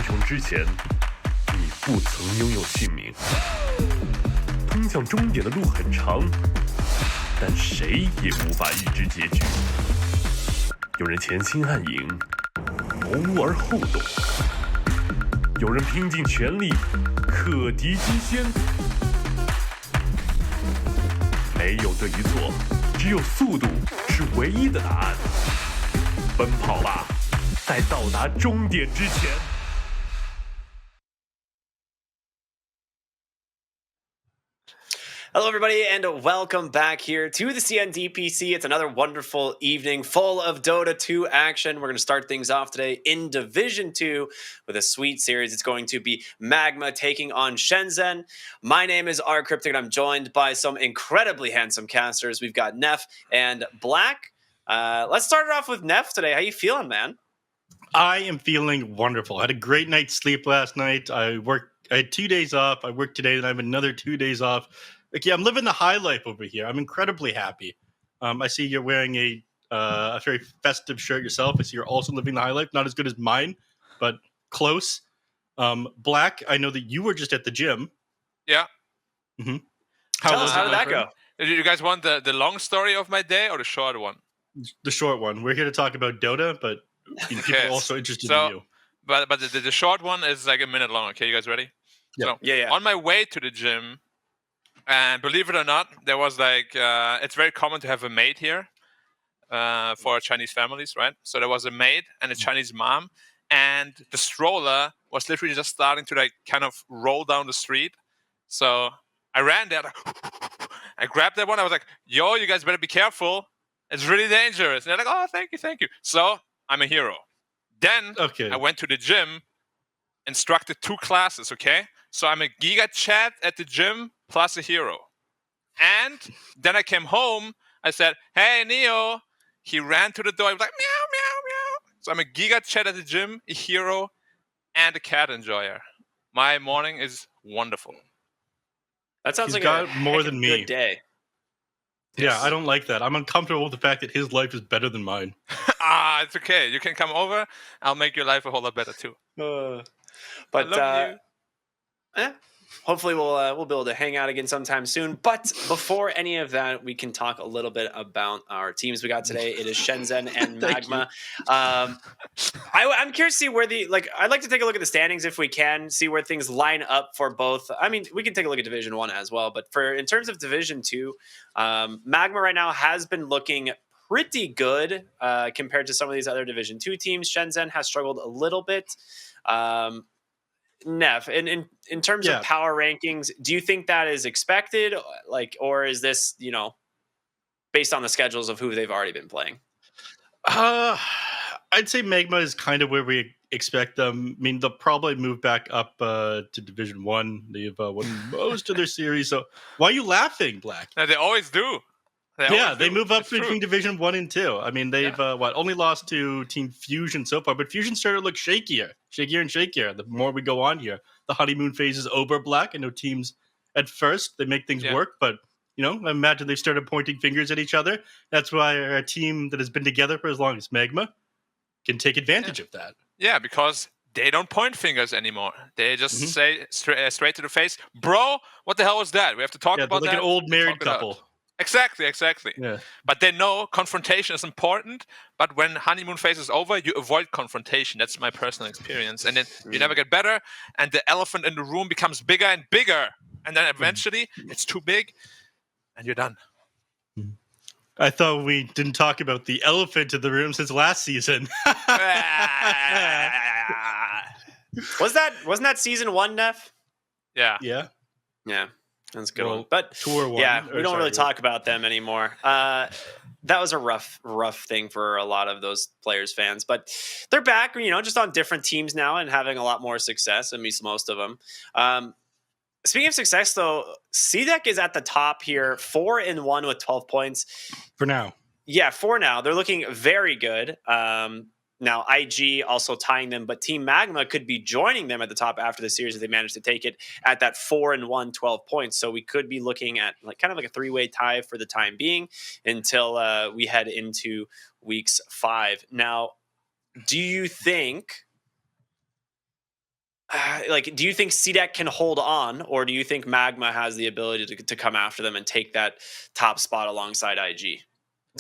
雄之前，你不曾拥有姓名。通向终点的路很长，但谁也无法预知结局。有人前倾暗影，谋而后动；有人拼尽全力，克敌机先。没有对与错，只有速度是唯一的答案。奔跑吧，在到达终点之前。 Hello, everybody, and welcome back here to the CN DPC. It's another wonderful evening full of Dota 2 action. We're going to start things off today in Division 2 with a sweet series. It's going to be Magma taking on SHENZHEN. My name is R Cryptic, and I'm joined by some incredibly handsome casters. We've got Neff and Black. Let's start it off with Neff today. How you feeling, man? I am feeling wonderful. I had a great night's sleep last night. I had 2 days off. I worked today, and I have another 2 days off. Okay, I'm living the high life over here. I'm incredibly happy. I see you're wearing a very festive shirt yourself. I see you're also living the high life. Not as good as mine, but close. Black, I know that you were just at the gym. Yeah. Mm-hmm. Tell us, how did that go? Did you guys want the long story of my day or the short one? The short one. We're here to talk about Dota, but people are also interested in you. But the short one is like a minute long. Okay, you guys ready? Yeah. So, Yeah. On my way to the gym, and believe it or not, there was like it's very common to have a maid here for Chinese families, right? So there was a maid and a Chinese mom, and the stroller was literally just starting to like kind of roll down the street. So I ran there, I grabbed that one. I was like, "Yo, you guys better be careful. It's really dangerous." And they're like, "Oh, thank you." So I'm a hero. Then I went to the gym, instructed 2 classes. Okay, so I'm a Giga Chat at the gym plus a hero. And then I came home. I said, "Hey, Neo." He ran to the door. He was like, "Meow, meow, meow." So I'm a Giga Chat at the gym, a hero, and a cat enjoyer. My morning is wonderful. That sounds He's like got more than me. Good day. Yeah, I don't like that. I'm uncomfortable with the fact that his life is better than mine. It's okay. You can come over. I'll make your life a whole lot better too. But I love you. Hopefully we'll be able to hang out again sometime soon. But before any of that, we can talk a little bit about our teams we got today. It is SHENZHEN and Magma. I'm curious to see where I'd like to take a look at the standings if we can, see where things line up for both. I mean, we can take a look at Division 1 as well, but in terms of Division 2, Magma right now has been looking pretty good compared to some of these other Division 2 teams. SHENZHEN has struggled a little bit. Neff, in terms of power rankings, do you think that is expected, or is this, based on the schedules of who they've already been playing? I'd say Magma is kind of where we expect them. I mean, they'll probably move back up to Division 1. They've won most of their series. So why are you laughing, Black? No, they always do. They move up between Division 1 and 2. I mean, they've only lost to Team Fusion so far, but Fusion started to look shakier and shakier. The more we go on here, the honeymoon phase is over, Black. I know teams at first, they make things work, but, I imagine they've started pointing fingers at each other. That's why a team that has been together for as long as Magma can take advantage of that. Yeah, because they don't point fingers anymore. They just say straight to the face, "Bro, what the hell was that? We have to talk about that." Like an old married couple. Exactly. Yeah. But they know confrontation is important, but when honeymoon phase is over, you avoid confrontation. That's my personal experience. And then you never get better, and the elephant in the room becomes bigger and bigger. And then eventually, it's too big, and you're done. I thought we didn't talk about the elephant in the room since last season. Wasn't that season 1, Neff? Yeah. Yeah. That's a good one. But Tour 1. Yeah, we don't really talk about them anymore. That was a rough thing for a lot of those players' fans. But they're back, just on different teams now and having a lot more success, at least most of them. Speaking of success, though, CDEC is at the top here, 4-1 with 12 points. For now. Yeah, for now. They're looking very good. Now, IG also tying them, but Team Magma could be joining them at the top after the series if they manage to take it at that 4-1, 12 points. So we could be looking at kind of like a 3-way tie for the time being until we head into weeks 5. Now, do you think like, do you think CDEC can hold on, or do you think Magma has the ability to come after them and take that top spot alongside IG?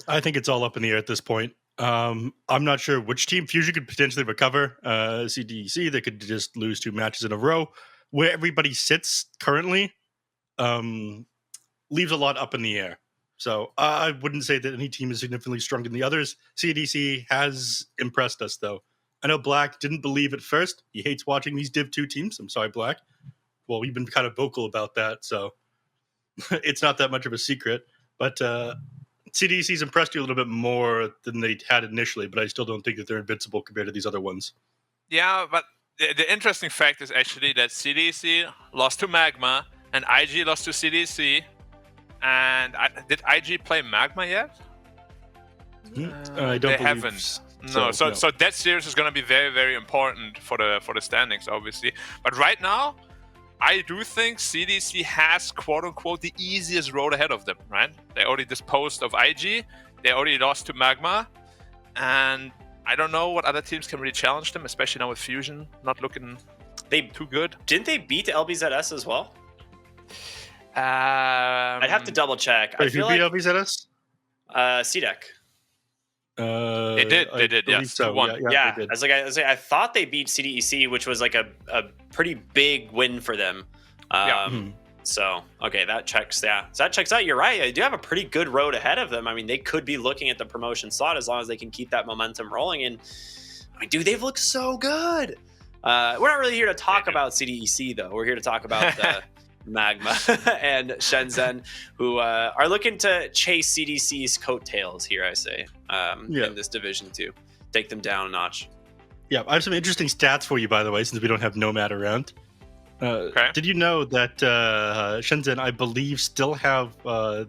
I think it's all up in the air at this point. I'm not sure which team. Fusion could potentially recover. CDEC, they could just lose 2 matches in a row. Where everybody sits currently leaves a lot up in the air. So I wouldn't say that any team is significantly stronger than the others. CDC has impressed us, though. I know Black didn't believe at first. He hates watching these Div 2 teams. I'm sorry, Black. Well, we've been kind of vocal about that, so it's not that much of a secret. But CDC's impressed you a little bit more than they had initially, but I still don't think that they're invincible compared to these other ones. Yeah, but the interesting fact is actually that CDC lost to Magma and IG lost to CDC. And did IG play Magma yet? I don't they believe haven't. No, so that series is going to be very, very important for the standings, obviously. But right now, I do think CDC has quote unquote the easiest road ahead of them. Right? They already disposed of IG. They already lost to Magma, and I don't know what other teams can really challenge them, especially now with Fusion not looking too good. Didn't they beat LBZS as well? I'd have to double check. Wait, who beat LBZS? CDEC. They did. Yes, so. 2-1. Yeah. I thought they beat CDEC, which was like a pretty big win for them. So okay, that checks. Yeah, so that checks out. You're right. They do have a pretty good road ahead of them. I mean, they could be looking at the promotion slot as long as they can keep that momentum rolling. And I mean, dude, they've looked so good. We're not really here to talk about CDEC though. We're here to talk about Magma and Shenzhen, who are looking to chase CDC's coattails here, I say, in this Division 2. Take them down a notch. Yeah, I have some interesting stats for you, by the way, since we don't have Nomad around. Okay. Did you know that Shenzhen, I believe, still have the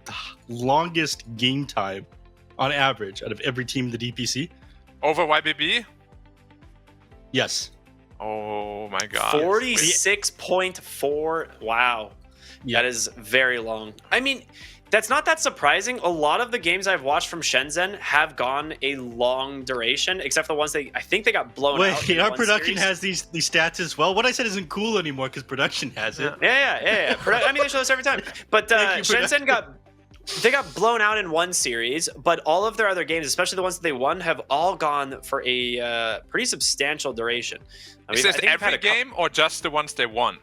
longest game time on average out of every team in the DPC? Over YBB? Yes. Oh my god. 46.4. Wow. Yeah. That is very long. I mean, that's not that surprising. A lot of the games I've watched from Shenzhen have gone a long duration, except for the ones I think they got blown out. Wait, our production has these stats as well. What I said isn't cool anymore because production has it. Yeah. I mean, they show this every time. But Shenzhen got blown out in one series, but all of their other games, especially the ones that they won, have all gone for a pretty substantial duration. I mean, is this every game or just the ones they won?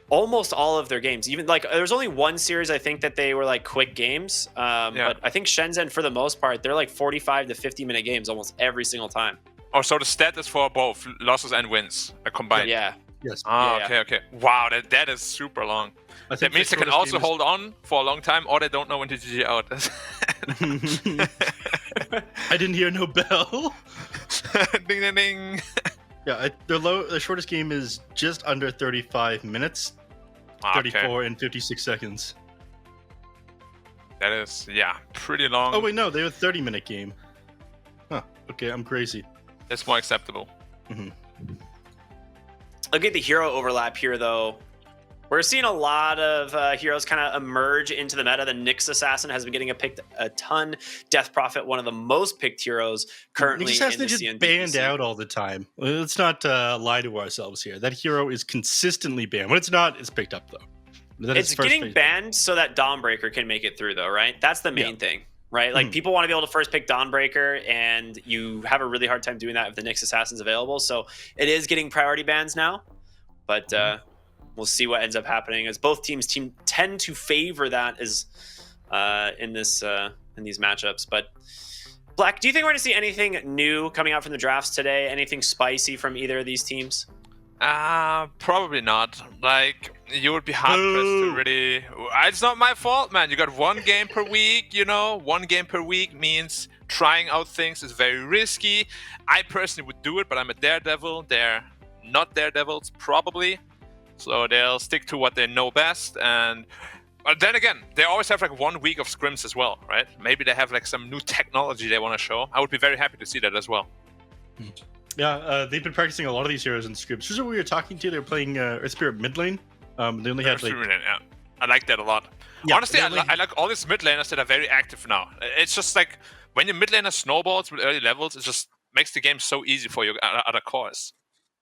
Almost all of their games. Even like there's only one series I think that they were like quick games. But I think Shenzhen for the most part they're like 45 to 50-minute games almost every single time. Oh, so the stat is for both losses and wins combined. Yeah. Yes. Oh, yeah. Okay. Wow, that is super long. That means they can also hold on for a long time, or they don't know when to GG out. I didn't hear no bell. Ding ding ding. Yeah, the shortest game is just under 35 minutes, 34 and 56 seconds. That is, pretty long. Oh wait, no, they're a 30-minute game. Huh. Okay, I'm crazy. That's more acceptable. Mm-hmm. Look at the hero overlap here, though. We're seeing a lot of heroes kind of emerge into the meta. The Nyx Assassin has been getting picked a ton. Death Prophet, one of the most picked heroes currently Nyx Assassin in the is CNDPC. banned out all the time. Let's not lie to ourselves here. That hero is consistently banned. When it's not, it's picked up, though. It's getting banned so that Dawnbreaker can make it through, though, right? That's the main thing, right? Like, people want to be able to first pick Dawnbreaker, and you have a really hard time doing that if the Nyx Assassin's available. So it is getting priority bans now, but we'll see what ends up happening, as both teams tend to favor that as in these matchups. But Black, do you think we're going to see anything new coming out from the drafts today? Anything spicy from either of these teams? Probably not. Like, you would be hard pressed to really. It's not my fault, man. You got one game per week. One game per week means trying out things is very risky. I personally would do it, but I'm a daredevil. They're not daredevils, probably. So they'll stick to what they know best. But then again, they always have like 1 week of scrims as well, right? Maybe they have like some new technology they want to show. I would be very happy to see that as well. Yeah, they've been practicing a lot of these heroes in scrims. Who's who we were talking to? They were playing Earth Spirit mid lane. They only had like... I like that a lot. Yeah, honestly, I like all these mid laners that are very active now. It's just like when your mid laner snowballs with early levels, it just makes the game so easy for your other cores.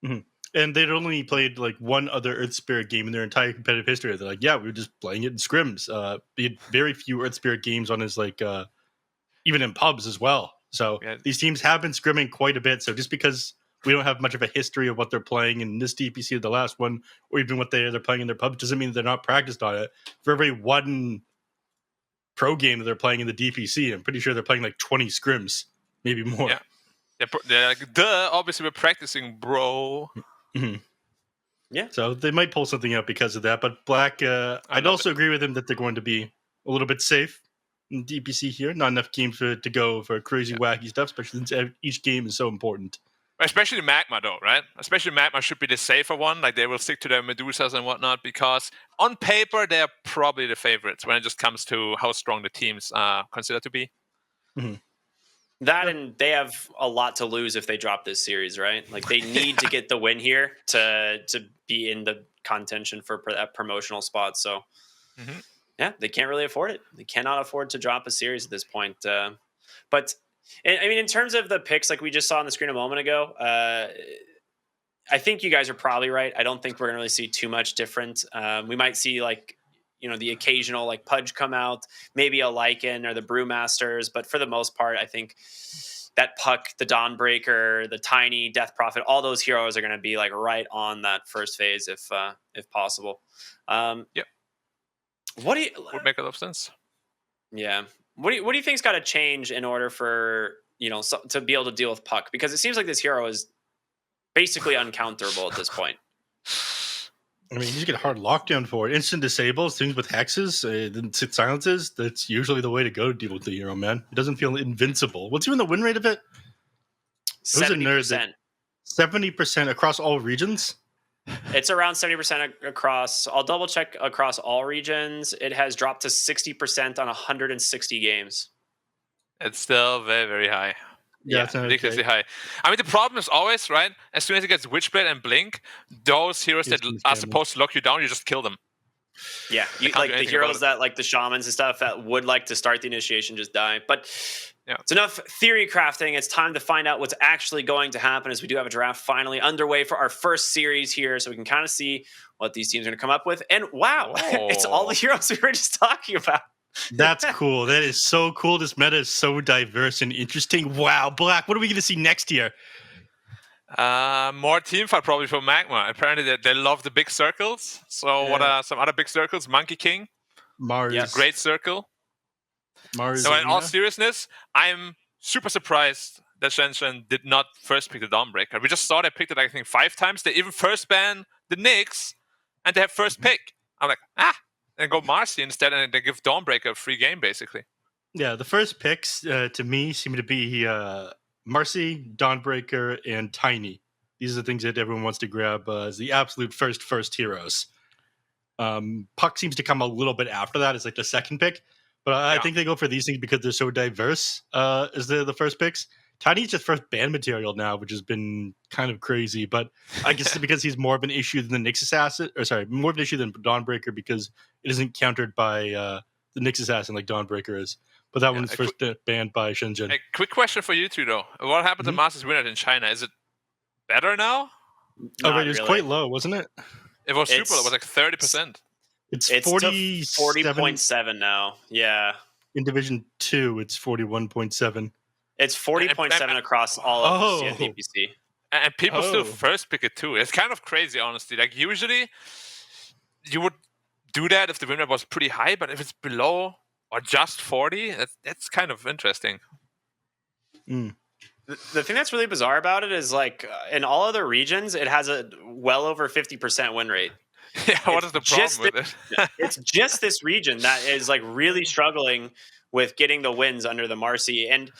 Mm-hmm. And they'd only played like one other Earth Spirit game in their entire competitive history. They're like, yeah, we were just playing it in scrims. They had very few Earth Spirit games on his like even in pubs as well. So Yeah. these teams have been scrimming quite a bit. So just because we don't have much of a history of what they're playing in this DPC or the last one, or even what they're playing in their pubs, doesn't mean they're not practiced on it. For every one pro game that they're playing in the DPC, I'm pretty sure they're playing like 20 scrims, maybe more. Yeah. They're like, duh, obviously we're practicing, bro. Mm-hmm. Yeah. So they might pull something out because of that. But Black, I'd also agree with him that they're going to be a little bit safe in DPC here. Not enough games to go for crazy, wacky stuff, especially since each game is so important. Especially Magma, though, right? Especially Magma should be the safer one. Like, they will stick to their Medusas and whatnot, because on paper, they're probably the favorites when it just comes to how strong the teams are considered to be. Mm-hmm. That, and they have a lot to lose if they drop this series, right? Like, they need to get the win here to be in the contention for that promotional spot. So, yeah, they can't really afford it. They cannot afford to drop a series at this point. But, I mean, in terms of the picks, like we just saw on the screen a moment ago, I think you guys are probably right. I don't think we're going to really see too much different. We might see, like, you know, the occasional like Pudge come out, maybe a Lycan or the Brewmasters, but for the most part, I think that Puck, the Dawnbreaker, the Tiny, Death Prophet, all those heroes are going to be like right on that first phase if possible. Yep. What do you would make a lot of sense? Yeah. What do you think's got to change in order for, you know, to be able to deal with Puck? Because it seems like this hero is basically uncounterable at this point. I mean, you just get a hard lockdown for it. Instant disables, things with hexes, then sit silences. That's usually the way to go to deal with the hero, man. It doesn't feel invincible. What's even the win rate of it? 70%. 70% across all regions? It's around 70% across. I'll double check across all regions. It has dropped to 60% on 160 games. It's still very, very high. Yeah, ridiculously high. I mean, the problem is always, right, as soon as it gets Witchblade and Blink, those heroes that are supposed to lock you down, you just kill them. Yeah, like the heroes that, like the shamans and stuff that would like to start the initiation, just die. But it's enough theory crafting. It's time to find out what's actually going to happen, as we do have a draft finally underway for our first series here, so we can kind of see what these teams are going to come up with. And wow, it's all the heroes we were just talking about. That's cool. That is so cool. This meta is so diverse and interesting. Wow, Black, what are we going to see next year? More teamfight probably for Magma. Apparently they love the big circles. So what are some other big circles? Monkey King. Mars. Great circle. Mars. So in all seriousness, I'm super surprised that SHENZHEN did not first pick the Dawnbreaker. We just saw they picked it, I think, 5 times. They even first ban the Nyx, and they have first pick. I'm like, and go Marcy instead, and they give Dawnbreaker a free game, basically. Yeah, the first picks to me seem to be Marcy, Dawnbreaker, and Tiny. These are the things that everyone wants to grab as the absolute first heroes. Puck seems to come a little bit after that as like the second pick, but I think they go for these things because they're so diverse as the first picks. Tiny's just first ban material now, which has been kind of crazy, but I guess because he's more of an issue than the Nyx Assassin, more of an issue than Dawnbreaker because it isn't countered by the Nyx Assassin like Dawnbreaker is. But that one's first banned by SHENZHEN. A quick question for you two, though. What happened to Masters Winner in China? Is it better now? It was quite low, wasn't it? It was super low. It was like 30%. It's 40.7 now. Yeah. In Division 2, it's 41.7. It's 40.7 across all of DPC. And people still first pick it too. It's kind of crazy, honestly. Like, usually you would do that if the win rate was pretty high, but if it's below or just 40, that's kind of interesting. The thing that's really bizarre about it is, like, in all other regions, it has a well over 50% win rate. Yeah, what is the problem with it? It's just this region that is, like, really struggling with getting the wins under the Marcy. And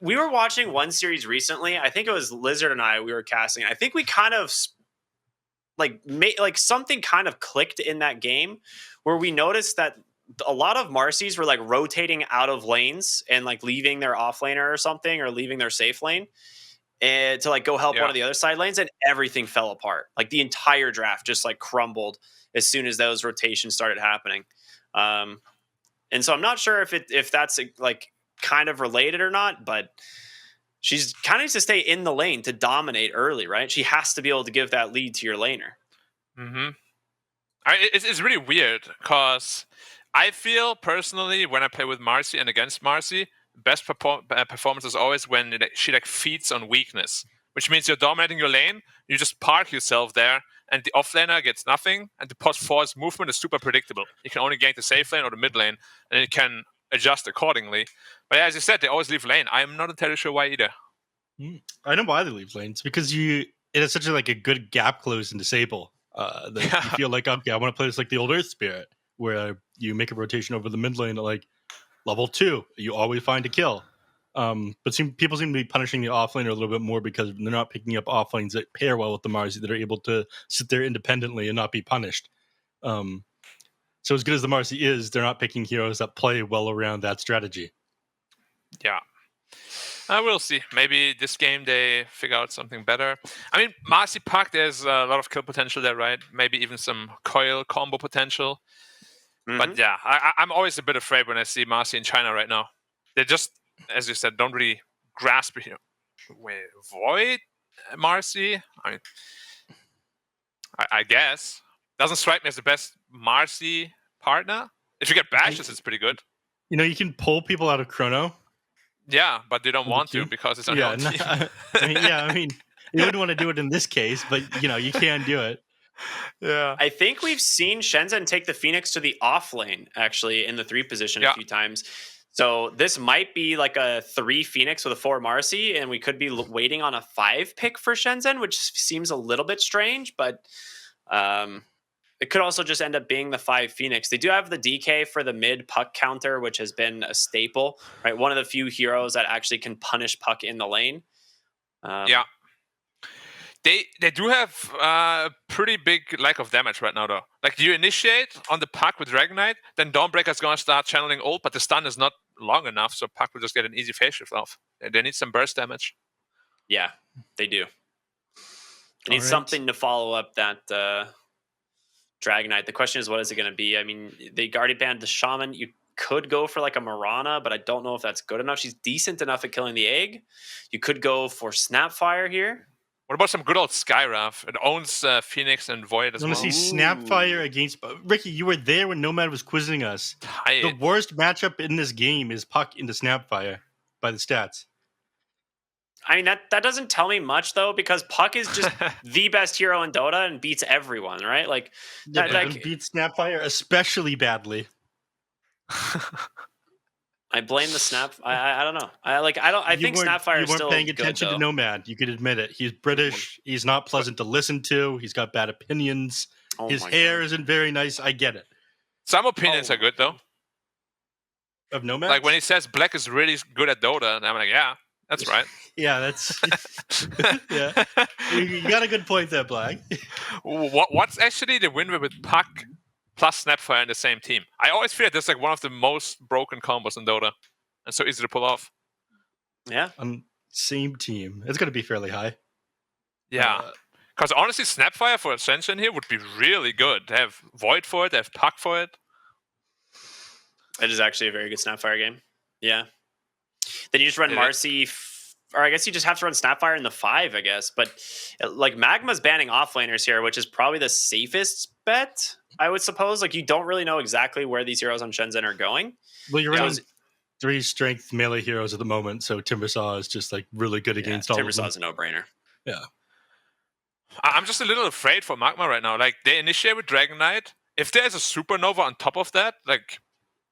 we were watching one series recently. I think it was Lizard and I, we were casting. I think we kind of like something kind of clicked in that game where we noticed that a lot of Marcys were like rotating out of lanes and like leaving their off laner or something, or leaving their safe lane and to like go help one of the other side lanes, and everything fell apart. Like the entire draft just like crumbled as soon as those rotations started happening. And so I'm not sure if that's like kind of related or not, but She's kind of needs to stay in the lane to dominate early, right? She has to be able to give that lead to your laner. Mm-hmm. It's really weird because I feel personally when I play with Marcy and against Marcy, best performance is always when she like feeds on weakness, which means you're dominating your lane, you just park yourself there, and the offlaner gets nothing, and the +4's movement is super predictable. You can only gank the safe lane or the mid lane, and it can adjust accordingly. But as you said, they always leave lane. I'm not entirely sure why either. I know why they leave lane. It's because it has such a good gap close and disable. That you feel like, okay, I want to play this like the old Earth Spirit, where you make a rotation over the mid lane at like level 2. You always find a kill. But people seem to be punishing the offlaner a little bit more because they're not picking up offlanes that pair well with the Marcy that are able to sit there independently and not be punished. So as good as the Marcy is, they're not picking heroes that play well around that strategy. Yeah. I will see. Maybe this game they figure out something better. I mean, Marcy Puck, there's a lot of kill potential there, right? Maybe even some coil combo potential. Mm-hmm. But yeah, I'm always a bit afraid when I see Marcy in China right now. They just, as you said, don't really grasp it here. Wait, Void Marcy? I guess. Doesn't strike me as the best Marcy partner. If you get bashes, it's pretty good. You can pull people out of Chrono. Yeah, but they don't want to because it's on your own team. I mean, you wouldn't want to do it in this case, but you can do it. Yeah, I think we've seen SHENZHEN take the Phoenix to the off lane actually in the 3 position a few times. So this might be like a 3 Phoenix with a 4 Marcy, and we could be waiting on a 5 pick for SHENZHEN, which seems a little bit strange, but it could also just end up being the 5 Phoenix. They do have the DK for the mid puck counter, which has been a staple, right? One of the few heroes that actually can punish puck in the lane. Yeah. They do have a pretty big lack of damage right now, though. Like, you initiate on the puck with Dragon Knight, then Dawnbreaker's going to start channeling ult, but the stun is not long enough, so puck will just get an easy phase shift off. They need some burst damage. Yeah, they do. They need something to follow up that Dragon Knight. The question is, what is it going to be? I mean, they already banned the Shaman. You could go for like a Mirana, but I don't know if that's good enough. She's decent enough at killing the egg. You could go for Snapfire here. What about some good old Skywrath? It owns Phoenix and Void as well. I want to see Snapfire against... Ricky, you were there when Nomad was quizzing us. The worst matchup in this game is Puck into Snapfire by the stats. I mean, that doesn't tell me much, though, because Puck is just the best hero in Dota and beats everyone, right? Like, beats Snapfire especially badly. I blame the Snap. I don't know. I think Snapfire is still good, though. You weren't paying attention to Nomad. You could admit it. He's British. He's not pleasant to listen to. He's got bad opinions. His hair isn't very nice. I get it. Some opinions are good, though. Of Nomad? Like when he says Black is really good at Dota, and I'm like, yeah, that's right. Yeah, that's... yeah. You got a good point there, Black. What's actually the win with Puck plus Snapfire in the same team? I always feel that's like one of the most broken combos in Dota, and so easy to pull off. Yeah. Same team. It's going to be fairly high. Yeah. Because honestly, Snapfire for SHENZHEN here would be really good. They have Void for it, they have Puck for it. It is actually a very good Snapfire game. Yeah. Then you just run Marcy, or I guess you just have to run Snapfire in the 5, I guess. But like Magma's banning offlaners here, which is probably the safest bet, I would suppose. Like, you don't really know exactly where these heroes on SHENZHEN are going. Well, you're running 3 strength melee heroes at the moment, so Timbersaw is just like really good against all of them. Timbersaw's a no-brainer. Yeah. I'm just a little afraid for Magma right now. Like, they initiate with Dragon Knight. If there's a supernova on top of that, like,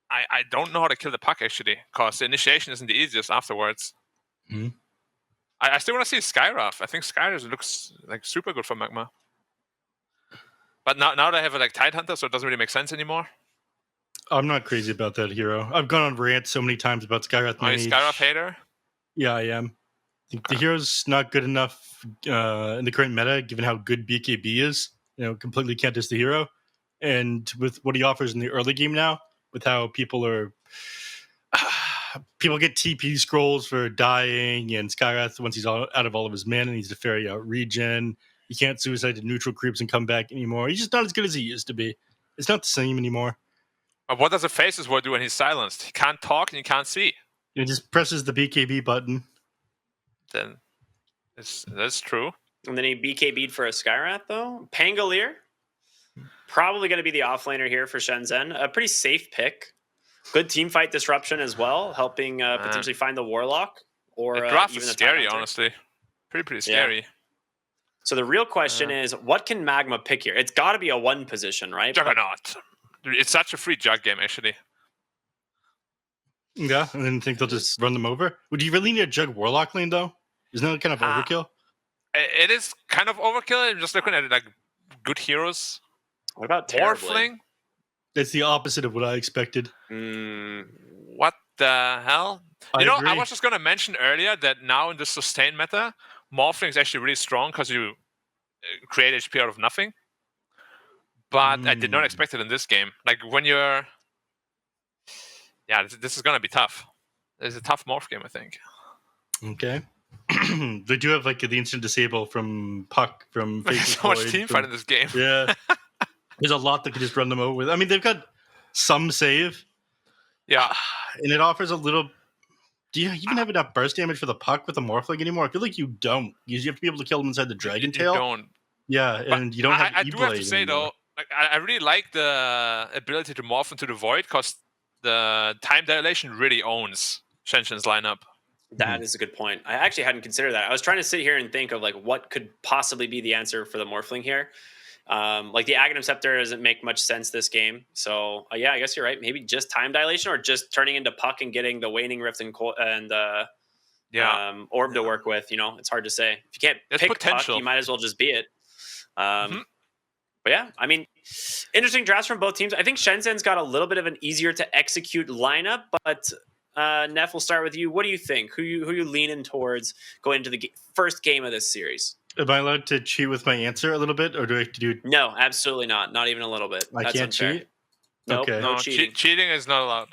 I don't know how to kill the Puck, actually, because the initiation isn't the easiest afterwards. Mm-hmm. I still want to see Skywrath. I think Skywrath looks like super good for Magma. But now they have a Tidehunter, so it doesn't really make sense anymore. I'm not crazy about that hero. I've gone on rant so many times about Skywrath. Are you a Skywrath hater? Yeah, I am. I think the hero's not good enough in the current meta, given how good BKB is. Completely can't diss the hero. And with what he offers in the early game now, with how people get TP scrolls for dying, and Skywrath, once he's out of all of his mana, needs to ferry out regen. He can't suicide to neutral creeps and come back anymore. He's just not as good as he used to be. It's not the same anymore. But what does a Faces Ward do when he's silenced? He can't talk and he can't see. He just presses the BKB button. then that's true. And then he BKB'd for a Skyrath, though. Pangolier, probably going to be the offlaner here for Shenzhen. A pretty safe pick. Good team fight disruption as well, helping potentially find the Warlock. Or The draft even is the scary, Tidehunter. honestly. Pretty scary. So the real question is, what can Magma pick here? It's got to be a 1 position, right? Juggernaut. It's such a free jug game, actually. Yeah, I didn't think they'll just run them over. Would you really need a Jug Warlock lane, though? Isn't that kind of overkill? It is kind of overkill. I'm just looking at it like good heroes. What about Terribly? Morphling? It's the opposite of what I expected. What the hell? I agree. I was just going to mention earlier that now in the sustain meta, Morphling is actually really strong because you create HP out of nothing. But I did not expect it in this game. Like when you're... Yeah, this is going to be tough. It's a tough morph game, I think. Okay. They do have like the instant disable from Puck, from There's Faceless so much Void, team from- fight in this game. Yeah. There's a lot that can just run them over with. I mean, they've got some save, Yeah. and it offers a little... Do you even have enough burst damage for the Puck with the Morphling anymore? I feel like you don't, because you have to be able to kill them inside the Dragon Tail. You don't. Yeah, and you don't have I do have to say, though, like, I really like the ability to morph into the Void because the time dilation really owns Shenzhen's lineup. That is a good point. I actually hadn't considered that. I was trying to sit here and think of like what could possibly be the answer for the Morphling here. Like the Aghanim Scepter doesn't make much sense this game. So yeah, I guess you're right. Maybe just time dilation or just turning into Puck and getting the Waning Rift and Orb to work with. You know, it's hard to say. If you can't There's pick potential. Puck, you might as well just be it. But yeah, I mean, interesting drafts from both teams. I think Shenzhen's got a little bit of an easier to execute lineup, but Neff, we'll start with you. What do you think? Who you leaning towards going into the first game of this series? Am I allowed to cheat with my answer a little bit, or do I have to do... No, absolutely not. Not even a little bit. I That's can't unfair. cheat? Nope, Okay. no cheating. Cheating is not allowed.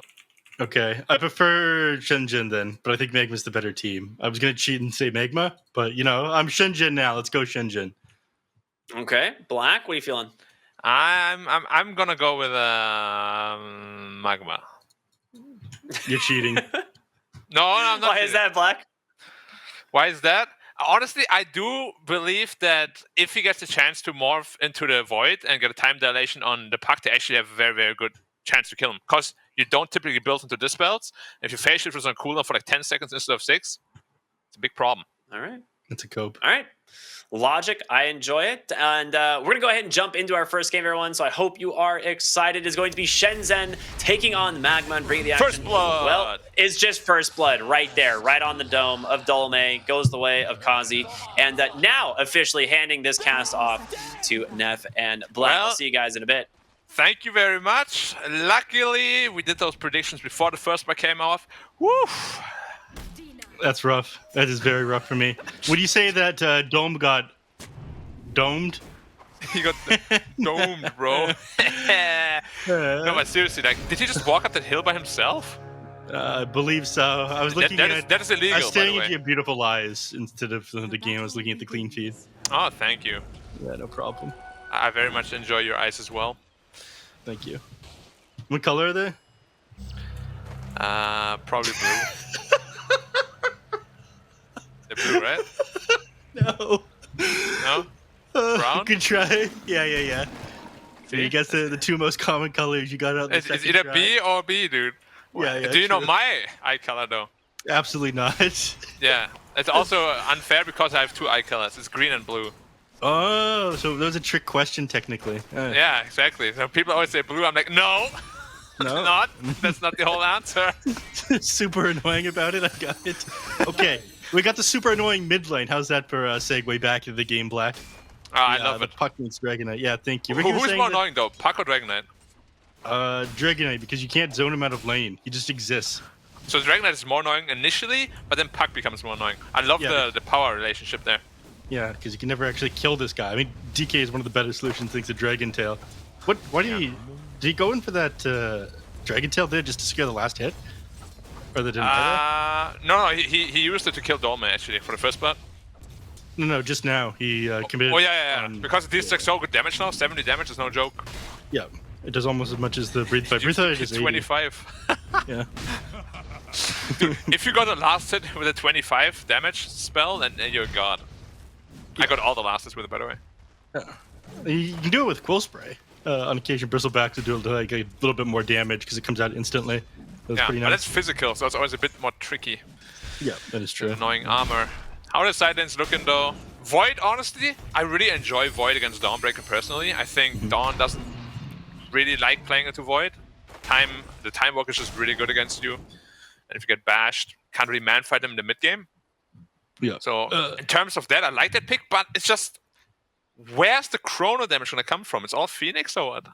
Okay, I prefer Shenzhen then, but I think Magma's the better team. I was going to cheat and say Magma, but, you know, I'm Shenzhen now. Let's go Shenzhen. Okay, Black, what are you feeling? I'm gonna go with Magma. You're cheating. No, I'm not. Why is that, Black? Why is that? Honestly, I do believe that if he gets a chance to morph into the Void and get a time dilation on the Puck, they actually have a very, very good chance to kill him. Because you don't typically build into dispels. If your phase shift was on cooldown for like 10 seconds instead of 6, it's a big problem. All right. That's a cope. All right. Logic, I enjoy it. And we're going to go ahead and jump into our first game, everyone. So I hope you are excited. It's going to be Shenzhen taking on Magma and bringing the action. First Blood. Well, it's just First Blood right there, right on the dome of Dolme. Goes the way of Kazi. And now officially handing this cast off to Neff and Black. Well, I'll see you guys in a bit. Thank you very much. Luckily, we did those predictions before the first one came off. Woo! That's rough. That is very rough for me. Would you say that Dome got domed? He got domed, bro. No, but seriously, like, did he just walk up that hill by himself? I believe so. I was looking at... That is illegal, I was staring by the into way. your beautiful eyes instead of the game. I was looking at the clean feed. Oh, thank you. Yeah, no problem. I very much enjoy your eyes as well. Thank you. What color are they? Probably blue. They're blue, right? No. No? Brown? Good try. Yeah. See? You guess the two most common colors you got out. It's either B or B, dude. Yeah. Do you know true. my eye color, though? Absolutely not. Yeah. It's also unfair because I have two eye colors. It's green and blue. Oh, so that was a trick question, technically. Yeah, exactly. So people always say blue. I'm like, no, No. not. That's not the whole answer. Super annoying about it. I got it. Okay, we got the super annoying mid lane. How's that for a segue back into the game, Black? Oh, I love the it. Puck meets Dragonite. Yeah, thank you. Ricky was Who's saying more that- annoying, though? Puck or Dragonite? Dragonite, because you can't zone him out of lane. He just exists. So Dragonite is more annoying initially, but then Puck becomes more annoying. I love Yeah. the power relationship there. Yeah, because you can never actually kill this guy. I mean, DK is one of the better solutions thanks to Dragon Tail. Why did he go in for that Dragon Tail there just to secure the last hit? Or the Denita? No, he used it to kill Dolme, actually, for the first blood. No, just now. He committed... Oh, yeah. on- Because it deals like so good damage now. 70 damage is no joke. Yeah, it does almost as much as the Breathe Fight. Breathe Fight is It's 80. 25. Yeah. If you got a last hit with a 25 damage spell, then you're god. I got all the last hits with it, by the way. You can do it with Quill Spray. On occasion, Bristleback to do like a little bit more damage because it comes out instantly. That's Yeah, pretty but nice. that's physical, so it's always a bit more tricky. Yeah, that is true. Annoying armor. How are the side lanes looking though? Void, honestly, I really enjoy Void against Dawnbreaker personally. I think Dawn doesn't really like playing into Void. The time walk is just really good against you. And if you get bashed, can't really man-fight them in the mid-game. Yeah. So in terms of that, I like that pick, but it's just, where's the chrono damage gonna come from? It's all Phoenix or what?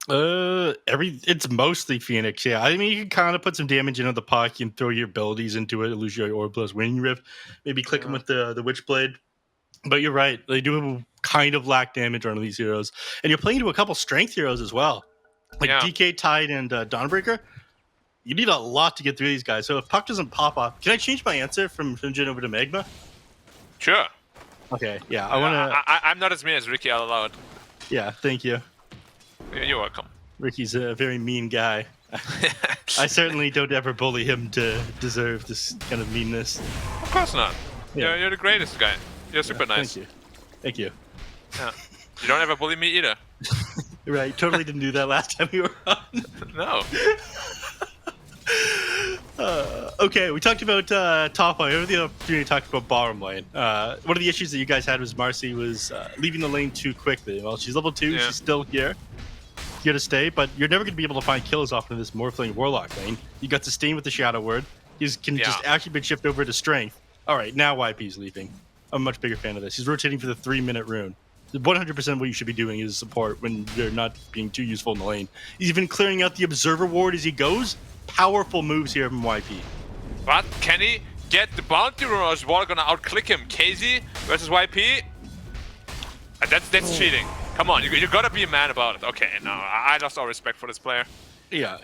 It's mostly Phoenix, yeah. I mean, you can kind of put some damage into the puck and throw your abilities into it, Illusionary Orb plus Wing Rift, maybe click them with the Witchblade. But you're right, they do kind of lack damage on these heroes. And you're playing to a couple strength heroes as well. Like DK, Tide, and Dawnbreaker. You need a lot to get through these guys. So if puck doesn't pop off, can I change my answer from SHENZHEN over to Magma? Sure. Okay, yeah. I want to... I'm not as mean as Ricky out loud. Yeah, thank you. You're welcome. Ricky's a very mean guy. I certainly don't ever bully him to deserve this kind of meanness. Of course not. Yeah. You're the greatest guy. You're super nice. Thank you. Thank you. Yeah. You don't ever bully me either. Right, totally didn't do that last time we were on. No. Okay, we talked about top lane. Everything opportunity talked about bottom lane. One of the issues that you guys had was Marcy was leaving the lane too quickly. Well, she's level 2, she's still here to stay, but you're never going to be able to find kills off in this Morphling Warlock lane. You got Sustain with the Shadow Word. He's can just actually been shifted over to Strength. All right, now YP's leaving. I'm a much bigger fan of this. He's rotating for the 3-minute rune. 100% what you should be doing is support when you're not being too useful in the lane. He's even clearing out the Observer Ward as he goes. Powerful moves here from YP. But can he get the bounty rune, or is Water gonna outclick him? KZ versus YP? That's cheating. Come on, you gotta be a man about it. Okay, no, I lost all respect for this player. Yeah,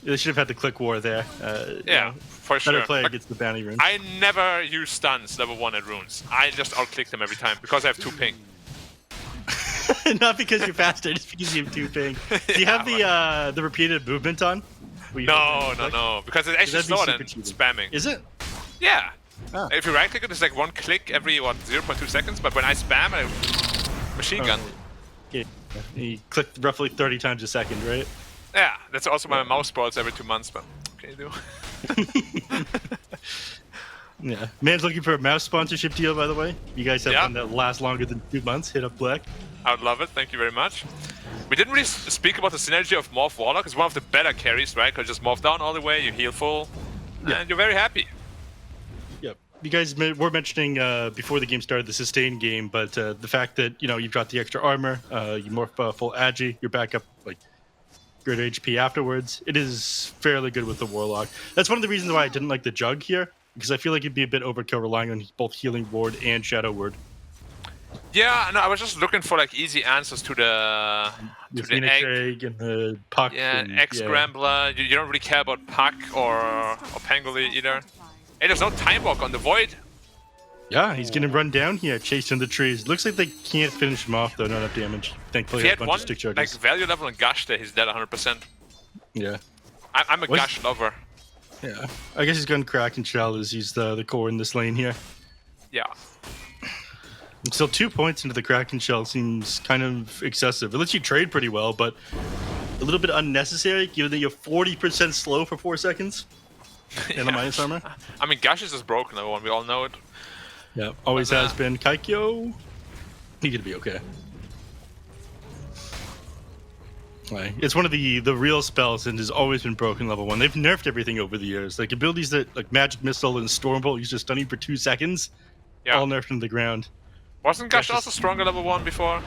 they should have had the click war there. For sure. Better player gets the bounty rune. I never use stuns level 1 at runes. I just outclick them every time because I have 2 ping. Not because you're faster, just because you have 2 ping. Do you have the repeated movement on? No, because it's actually slower than spamming. Is it? Yeah. Oh. If you right click it, it's like 1 click every 0.2 seconds, but when I spam, I machine gun. Yeah. You click roughly 30 times a second, right? Yeah, that's also my mouse sports every 2 months, but what can you do? Yeah. Man's looking for a mouse sponsorship deal, by the way. You guys have one that lasts longer than 2 months. Hit up Black. I would love it. Thank you very much. We didn't really speak about the synergy of Morph Warlock. It's one of the better carries, right? Because just Morph down all the way, you heal full, and you're very happy. Yep. You guys were mentioning before the game started the sustain game, but the fact that you've got the extra armor, you morph full agi, you're back up like greater HP afterwards. It is fairly good with the Warlock. That's one of the reasons why I didn't like the Jug here, because I feel like it'd be a bit overkill relying on both Healing Ward and Shadow Word. Yeah, no, I was just looking for like easy answers to the Phoenix egg and the Puck. Yeah, Egg Scrambler. You don't really care about Puck or Pangoli either. Hey, there's no time walk on the Void. Yeah, he's getting run down here, chasing the trees. Looks like they can't finish him off though, not enough damage. Thankfully, if he a had bunch one of stick charges. like value level and Gush there, he's dead 100%. Yeah. I'm a Gush lover. Yeah. I guess he's going Kraken Shell as he's the core in this lane here. Yeah. Still 2 points into the Kraken Shell seems kind of excessive. It lets you trade pretty well, but a little bit unnecessary given that you're 40% slow for 4 seconds. And the minus armor. I mean, Gush is just broken, everyone. We all know it. Yeah, always has been. Kaikyo, he's gonna be okay. Like, it's one of the real spells and has always been broken level 1. They've nerfed everything over the years. Like abilities that like Magic Missile and Stormbolt used to stunning for 2 seconds. Yeah. All nerfed into the ground. Wasn't Gush also stronger level 1 before?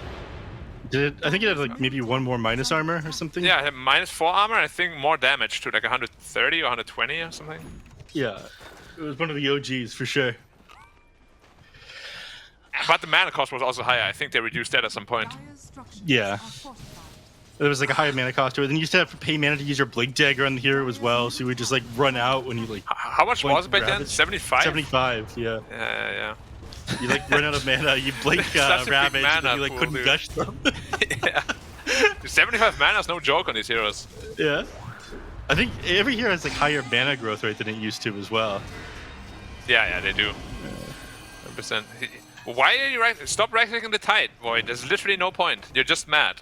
Did it? I think it had like maybe 1 more minus armor or something. Yeah, it had -4 armor. I think more damage to like 130 or 120 or something. Yeah, it was one of the OGs for sure. But the mana cost was also higher. I think they reduced that at some point. Yeah. There was like a higher mana cost to it. Then you used to have to pay mana to use your Blink Dagger on the hero as well, so you would just like run out when you like. How much was it back then? 75? 75, yeah. Yeah. You like run out of mana, you blink Ravage, and then you like pool, couldn't dude. gush them. Yeah. 75 mana is no joke on these heroes. Yeah. I think every hero has like higher mana growth rate than it used to as well. Yeah, they do. 100%. Why are you right? Stop right-clicking the Tide, Void. There's literally no point. You're just mad.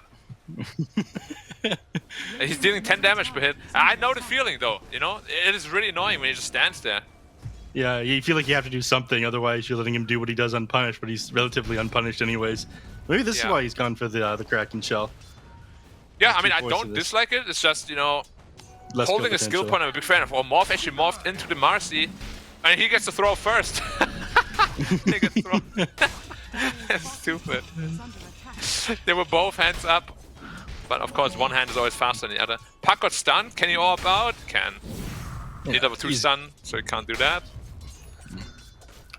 He's dealing 10 damage per hit. I know the feeling, though. You know, it is really annoying when he just stands there. Yeah, you feel like you have to do something, otherwise you're letting him do what he does unpunished, but he's relatively unpunished anyways. Maybe this is why he's gone for the Kraken Shell. Yeah, I mean, I don't dislike it. It's just, you know, Less holding a skill point I'm a big fan of. Or Morph actually morphed into the Marcy, and he gets to throw first. They get thrown. That's stupid. They were both hands up, but of course one hand is always faster than the other. Puck got stunned. Can he AWP out? Can. Need level 2 stun, so he can't do that.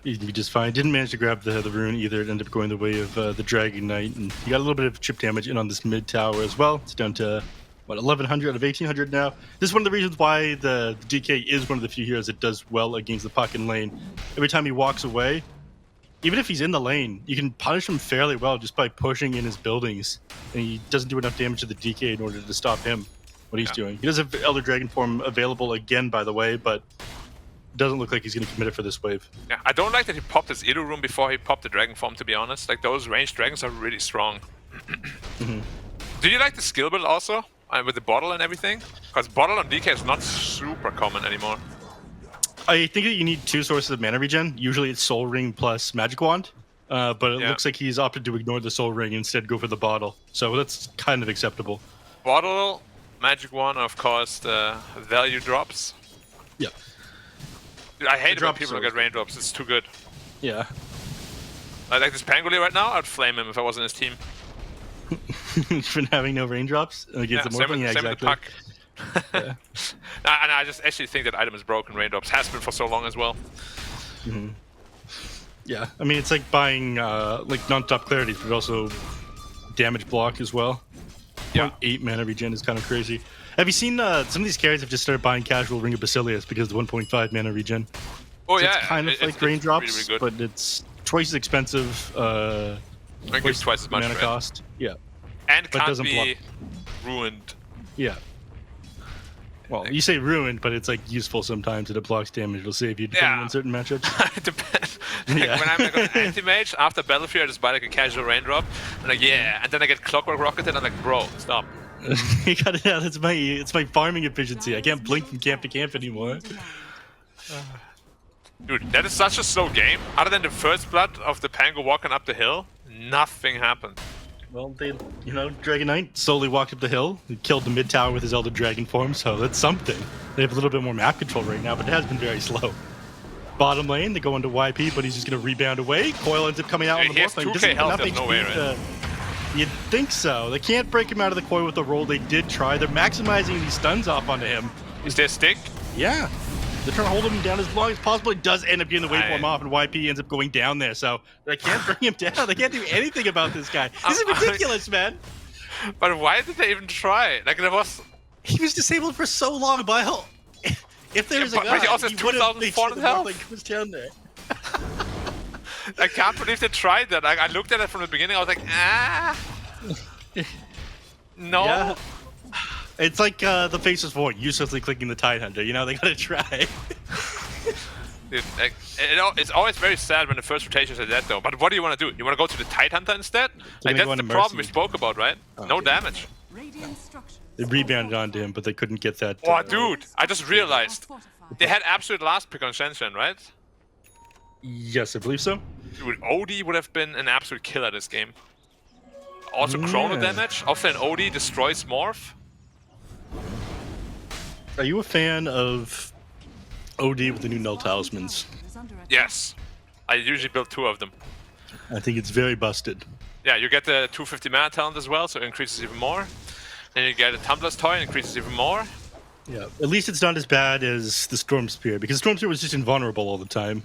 He just fine. Didn't manage to grab the rune either. It ended up going the way of the Dragon Knight, and he got a little bit of chip damage in on this mid tower as well. It's down to what, 1100 out of 1800 now. This is one of the reasons why the DK is one of the few heroes that does well against the puck in lane. Every time he walks away, even if he's in the lane, you can punish him fairly well just by pushing in his buildings, and he doesn't do enough damage to the DK in order to stop him. What he's doing. He does have Elder Dragon form available again, by the way, but it doesn't look like he's going to commit it for this wave. Yeah, I don't like that he popped his Iru rune before he popped the Dragon form, to be honest. Like, those ranged dragons are really strong. Do you like the skill build also? With the bottle and everything? Because bottle on DK is not super common anymore. I think that you need 2 sources of mana regen. Usually it's Soul Ring plus Magic Wand, but it looks like he's opted to ignore the Soul Ring and instead go for the bottle. So that's kind of acceptable. Bottle, Magic Wand, of course, the value drops. Yeah. Dude, I hate it when people get raindrops. It's too good. Yeah. I like this Pangolier right now. I'd flame him if I was in his team. For having no raindrops against the Morphling? Yeah, same exactly. with the Puck. And I just actually think that item is broken. Raindrops has been for so long as well. Yeah, I mean, it's like buying like non-stop clarity, but also damage block as well. 0.8 mana regen is kind of crazy. Have you seen some of these carries have just started buying casual Ring of Basilius because of the 1.5 mana regen? Oh, So yeah. it's kind of like raindrops, really but it's twice as expensive. I think it's twice as much mana right? cost. Yeah. And But can't doesn't be ruined. Yeah. Well, you say ruined, but it's like useful sometimes that it blocks damage. It'll save you depending on certain matchups. It depends. Like, when I'm like an anti-mage, after Battlefield, I just buy like a casual raindrop. And like, and then I get Clockwork Rocketed. I'm like, bro, stop. You gotta, it's my farming efficiency. I can't blink from camp to camp anymore. Dude, that is such a slow game. Other than the first blood of the Pango walking up the hill, nothing happened. Well, Dragon Knight slowly walked up the hill. He killed the mid tower with his Elder Dragon form, so that's something. They have a little bit more map control right now, but it has been very slow. Bottom lane, they go into YP, but he's just going to rebound away. Coil ends up coming out on the Morphling. He has 2k health, there's no way, right? You'd think so. They can't break him out of the Coil with a roll. They did try. They're maximizing these stuns off onto him. Is there a stick? Yeah. They're trying to hold him down as long as possible. He does end up getting the waveform off, and YP ends up going down there. So they can't bring him down. They can't do anything about this guy. This is ridiculous, man. But why did they even try? Like, there was... He was disabled for so long, by hell. If there was a guy, but he also has 2,400 health. Like, was down there. I can't believe they tried that. I looked at it from the beginning. I was like, no. Yeah. It's like the Faceless Void uselessly clicking the Tidehunter. You know, they gotta try. Dude, it's always very sad when the first rotations are dead, though. But what do you want to do? You want to go to the Tidehunter instead? Like, that's the problem we spoke about, right? No damage. They rebounded onto him, but they couldn't get that. Oh, dude! I just realized they had absolute last pick on SHENZHEN, right? Yes, I believe so. Dude, OD would have been an absolute killer this game. Also, chrono damage. Often OD destroys Morph. Are you a fan of OD with the new Null Talismans? Yes. I usually build 2 of them. I think it's very busted. Yeah, you get the 250 mana talent as well, so it increases even more. Then you get a Tumbler's Toy, and increases even more. Yeah, at least it's not as bad as the Storm Spear, because Storm Spear was just invulnerable all the time,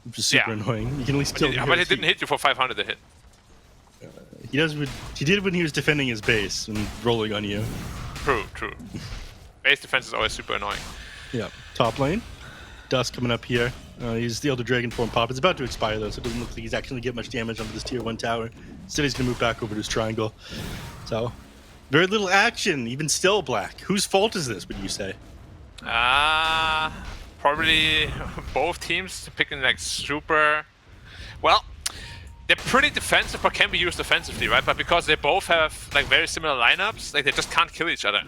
which is super annoying. You can at least kill him. But it didn't hit you for 500 to hit. He did when he was defending his base and rolling on you. True. Base defense is always super annoying. Yeah. Top lane. Dust coming up here. He's the Elder Dragon form pop. It's about to expire though, so it doesn't look like he's actually going to get much damage onto this tier 1 tower. Instead he's going to move back over to his triangle. So, very little action, even still, Black. Whose fault is this, would you say? Probably both teams picking like super. Well, they're pretty defensive, but can be used offensively, right? But because they both have like very similar lineups, like they just can't kill each other.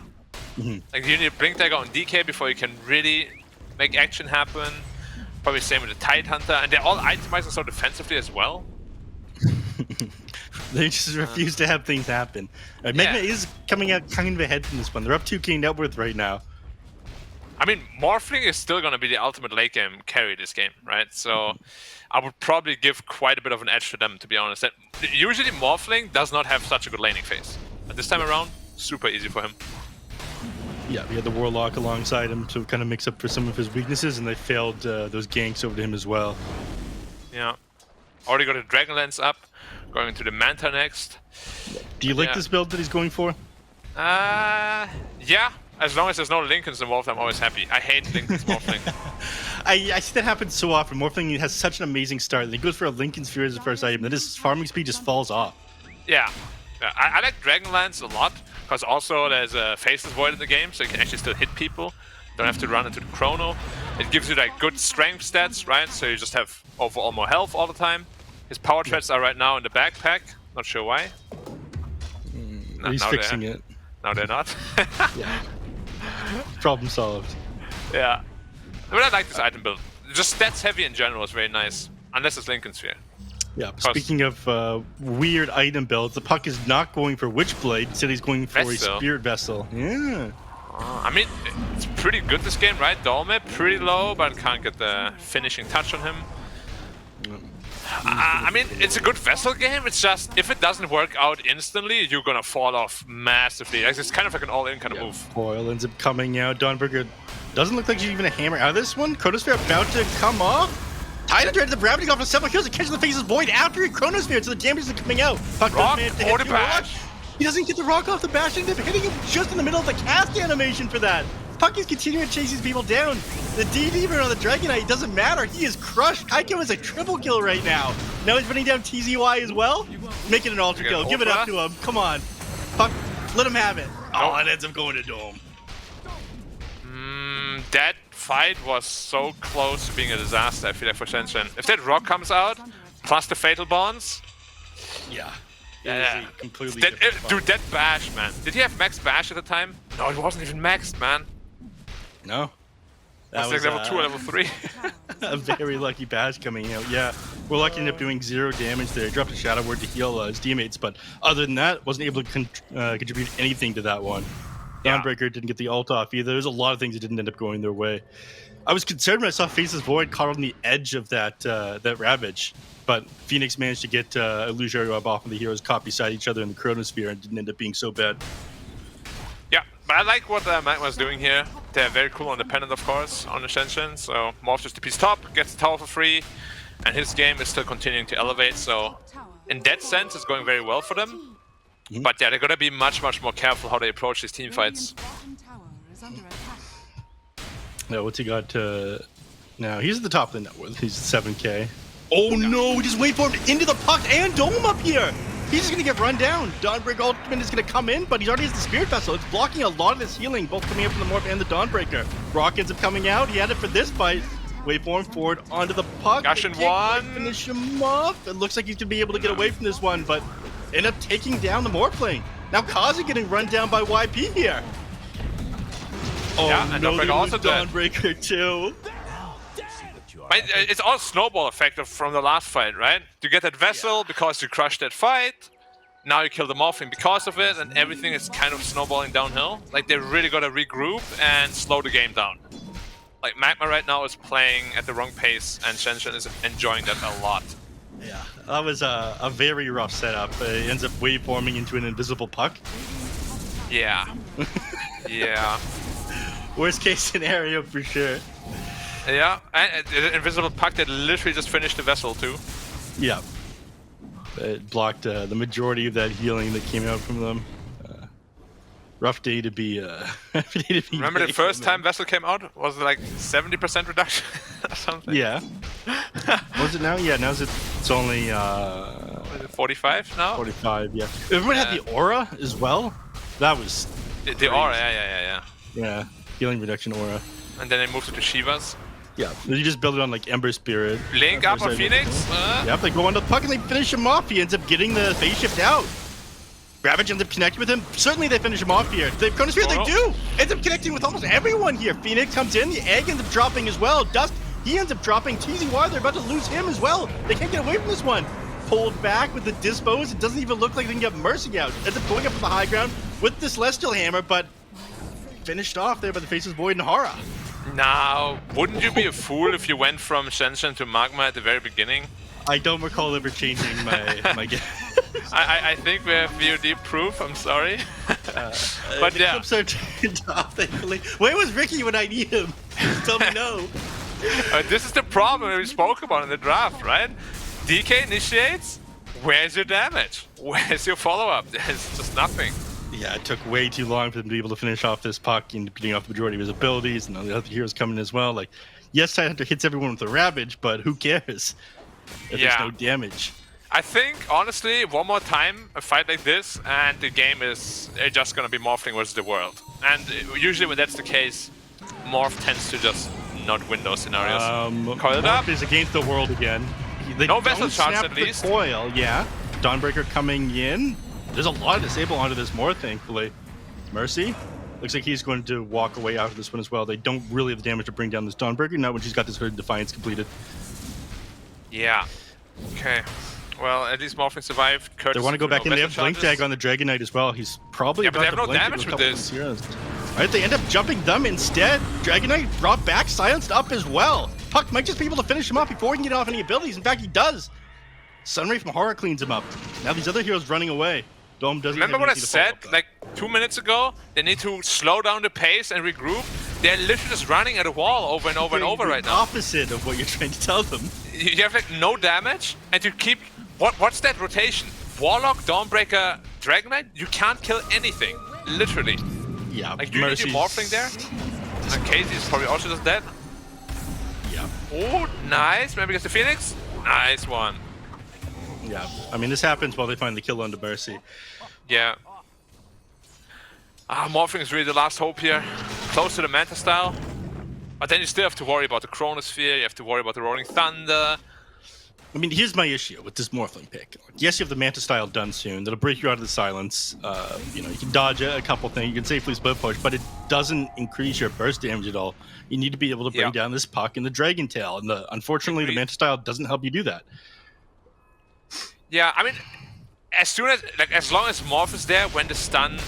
Like you need Blink Dagger on DK before you can really make action happen. Probably same with the Tide Hunter, and they're all itemizing so defensively as well. They just refuse to have things happen. Magma is coming out kind of ahead from this one. They're up 2k net worth right now. I mean, Morphling is still going to be the ultimate late game carry this game, right? So I would probably give quite a bit of an edge to them, to be honest. That usually Morphling does not have such a good laning phase. But this time around, super easy for him. Yeah, we had the Warlock alongside him to kind of mix up for some of his weaknesses, and they failed those ganks over to him as well. Yeah. Already got a Dragonlance up, going into the Manta next. Do you like this build that he's going for? Yeah. As long as there's no Lincolns involved, I'm always happy. I hate Lincoln's Morphling. I see that happen so often. Morphling has such an amazing start, and he goes for a Lincoln Sphere as the first item, then his farming speed just falls off. Yeah. I like Dragonlance a lot, because also there's a Faceless Void in the game, so you can actually still hit people. Don't have to run into the Chrono. It gives you like good strength stats, right? So you just have overall more health all the time. His power threads are right now in the backpack. Not sure why. He's fixing it. No, they're not. Yeah. Problem solved. Yeah. But I like this item build. Just stats heavy in general is very nice. Unless it's Lincoln Sphere. Yeah, speaking of weird item builds, the puck is not going for Witchblade, instead he's going for a Spirit Vessel. Yeah. I mean, it's pretty good this game, right? Dolme, pretty low, but can't get the finishing touch on him. I mean, it's a good Vessel game, it's just, if it doesn't work out instantly, you're gonna fall off massively. It's kind of like an all-in kind of move. Foil ends up coming out. Dawnbreaker doesn't look like she's even a hammer out of this one. Chronosphere about to come off. Titan tried to the gravity off of several kills and catches the Faceless Void after a Chronosphere, so the damage isn't coming out. Puck Rock does or the bash. He doesn't get the rock off the bash, and they're hitting him just in the middle of the cast animation for that. Puck is continuing to chase these people down. The DD on the Dragonite doesn't matter. He is crushed. Kaiko is a triple kill right now. Now he's running down TZY as well. Making an ultra kill. Give it up to him. Come on. Puck, let him have it. Oh, it ends up going to Dome. That fight was so close to being a disaster, I feel like, for SHENZHEN. If that rock comes out, plus the Fatal Bonds... Yeah. Completely dude, that bash, man. Did he have max bash at the time? No, it wasn't even maxed, man. No. That was like level 2 or level 3. A very lucky bash coming out. Yeah, Warlock ended up doing 0 damage there. He dropped a Shadow Word to heal his teammates, but other than that, wasn't able to contribute anything to that one. Dawnbreaker didn't get the ult off either. There's a lot of things that didn't end up going their way. I was concerned when I saw Faceless Void caught on the edge of that Ravage, but Phoenix managed to get Illusionary Web off, and the heroes caught beside each other in the Chronosphere and didn't end up being so bad. Yeah, but I like what Magma's doing here. They're very cool on the pennant, of course, on the SHENZHEN. So Morph just DP's top, gets the tower for free, and his game is still continuing to elevate. So in that sense, it's going very well for them. But yeah, they're gonna be much more careful how they approach these team fights. Now, what's he got now? He's at the top of the net worth. He's 7k. Oh no, just wait for him into the puck and Dome up here. He's just gonna get run down. Dawnbreaker Ultimate is gonna come in, but he already has the Spirit Vessel. It's blocking a lot of his healing, both coming up from the Morph and the Dawnbreaker. Rock ends up coming out. He had it for this fight. Wait for him forward onto the puck. Gashin one. Finish him off. It looks like he's gonna be able to get away from this one, but end up taking down the Morphling. Now Kazi getting run down by YP here. Oh yeah, and no, Dawnbreaker also Dawnbreaker too. It's all snowball effect from the last fight, right? You get that vessel because you crushed that fight. Now you kill the Morphling because of it, and everything is kind of snowballing downhill. Like, they really gotta regroup and slow the game down. Like, Magma right now is playing at the wrong pace, and SHENZHEN is enjoying that a lot. Yeah, that was a very rough setup. It ends up waveforming into an invisible puck. Yeah. Yeah. Worst case scenario for sure. Yeah, and the invisible puck that literally just finished the vessel too. Yeah. It blocked the majority of that healing that came out from them. Rough day to be. Remember the first time Vessel came out? Was it like 70% reduction or something? Yeah. Was it now? Yeah, now it's only. 45 now? 45, yeah. Everyone had the aura as well. That was. The aura, yeah. Yeah, healing reduction aura. and then they moved it to Shivas. Yeah, you just build it on like Ember Spirit. Link up on Phoenix. Yep, they go on the puck and they finish him off. He ends up getting the phase shift out. Ravage ends up connecting with him. Certainly they finish him off here. They've Chronosphere, they do! Ends up connecting with almost everyone here. Phoenix comes in, the egg ends up dropping as well. Dust, he ends up dropping. TZY, they're about to lose him as well. They can't get away from this one. Pulled back with the dispos. It doesn't even look like they can get Mercy out. Ends up going up to the high ground with the Celestial Hammer, but finished off there by the Faces Void and Hara. Now, wouldn't you be a fool if you went from SHENZHEN to Magma at the very beginning? I don't recall ever changing my game. I think we have VOD proof, I'm sorry. But the yeah. clips are turned off, thankfully. Where was Ricky when I need him? Tell me no. This is the problem we spoke about in the draft, right? DK initiates, where's your damage? Where's your follow-up? There's just nothing. Yeah, it took way too long for them to be able to finish off this puck and getting off the majority of his abilities, and the other heroes coming as well. Like, yes, Tidehunter hits everyone with a Ravage, but who cares if there's no damage? I think, honestly, one more time, a fight like this, and the game is just going to be Morphling versus the world. And usually when that's the case, Morph tends to just not win those scenarios. Coil it up. Morph is against the world again. They No vessel don't charge snap at the least. Coil, yeah. Dawnbreaker coming in. There's a lot of disable onto this more, thankfully. Mercy. Looks like he's going to walk away after this one as well. They don't really have the damage to bring down this Dawnbreaker, not when she's got this Hooded Defiance completed. Yeah. Okay. Well, at least Morphling survived. Curtis, They want to go back in. They have Blink charges. Tag on the Dragon Knight as well. He's probably Yeah, but they about have to no blink damage into a with couple this. of heroes. Alright, they end up jumping them instead. Dragon Knight brought back, silenced up as well. Puck might just be able to finish him off before he can get off any abilities. In fact, he does. Sunray from Horror cleans him up. Now these other heroes running away. Dome doesn't Remember have what I anything to follow said up with. like 2 minutes ago? They need to slow down the pace and regroup. They're literally just running at a wall over and over and over right now. Opposite of what you're trying to tell them. You have like no damage, and you keep what's that rotation? Warlock, Dawnbreaker, Dragon Knight? You can't kill anything, literally. Yeah, Like, do you need your Morphling there? And Casey is probably also just dead. Yeah, Oh, nice. Maybe gets the Phoenix. Nice one. yeah. I mean, this happens while they find the kill onto Mercy. Yeah. Morphling is really the last hope here. Close to the Manta style. But then you still have to worry about the Chronosphere, you have to worry about the Rolling Thunder. I mean, here's my issue with this Morphling pick. Yes, you have the Manta style done soon. That'll break you out of the silence. You know, you can dodge a couple things. You can safely split push, but it doesn't increase your burst damage at all. You need to be able to bring down this puck and the Dragon Tail. And unfortunately, the Manta style doesn't help you do that. Yeah, I mean, as long as Morph is there when the stun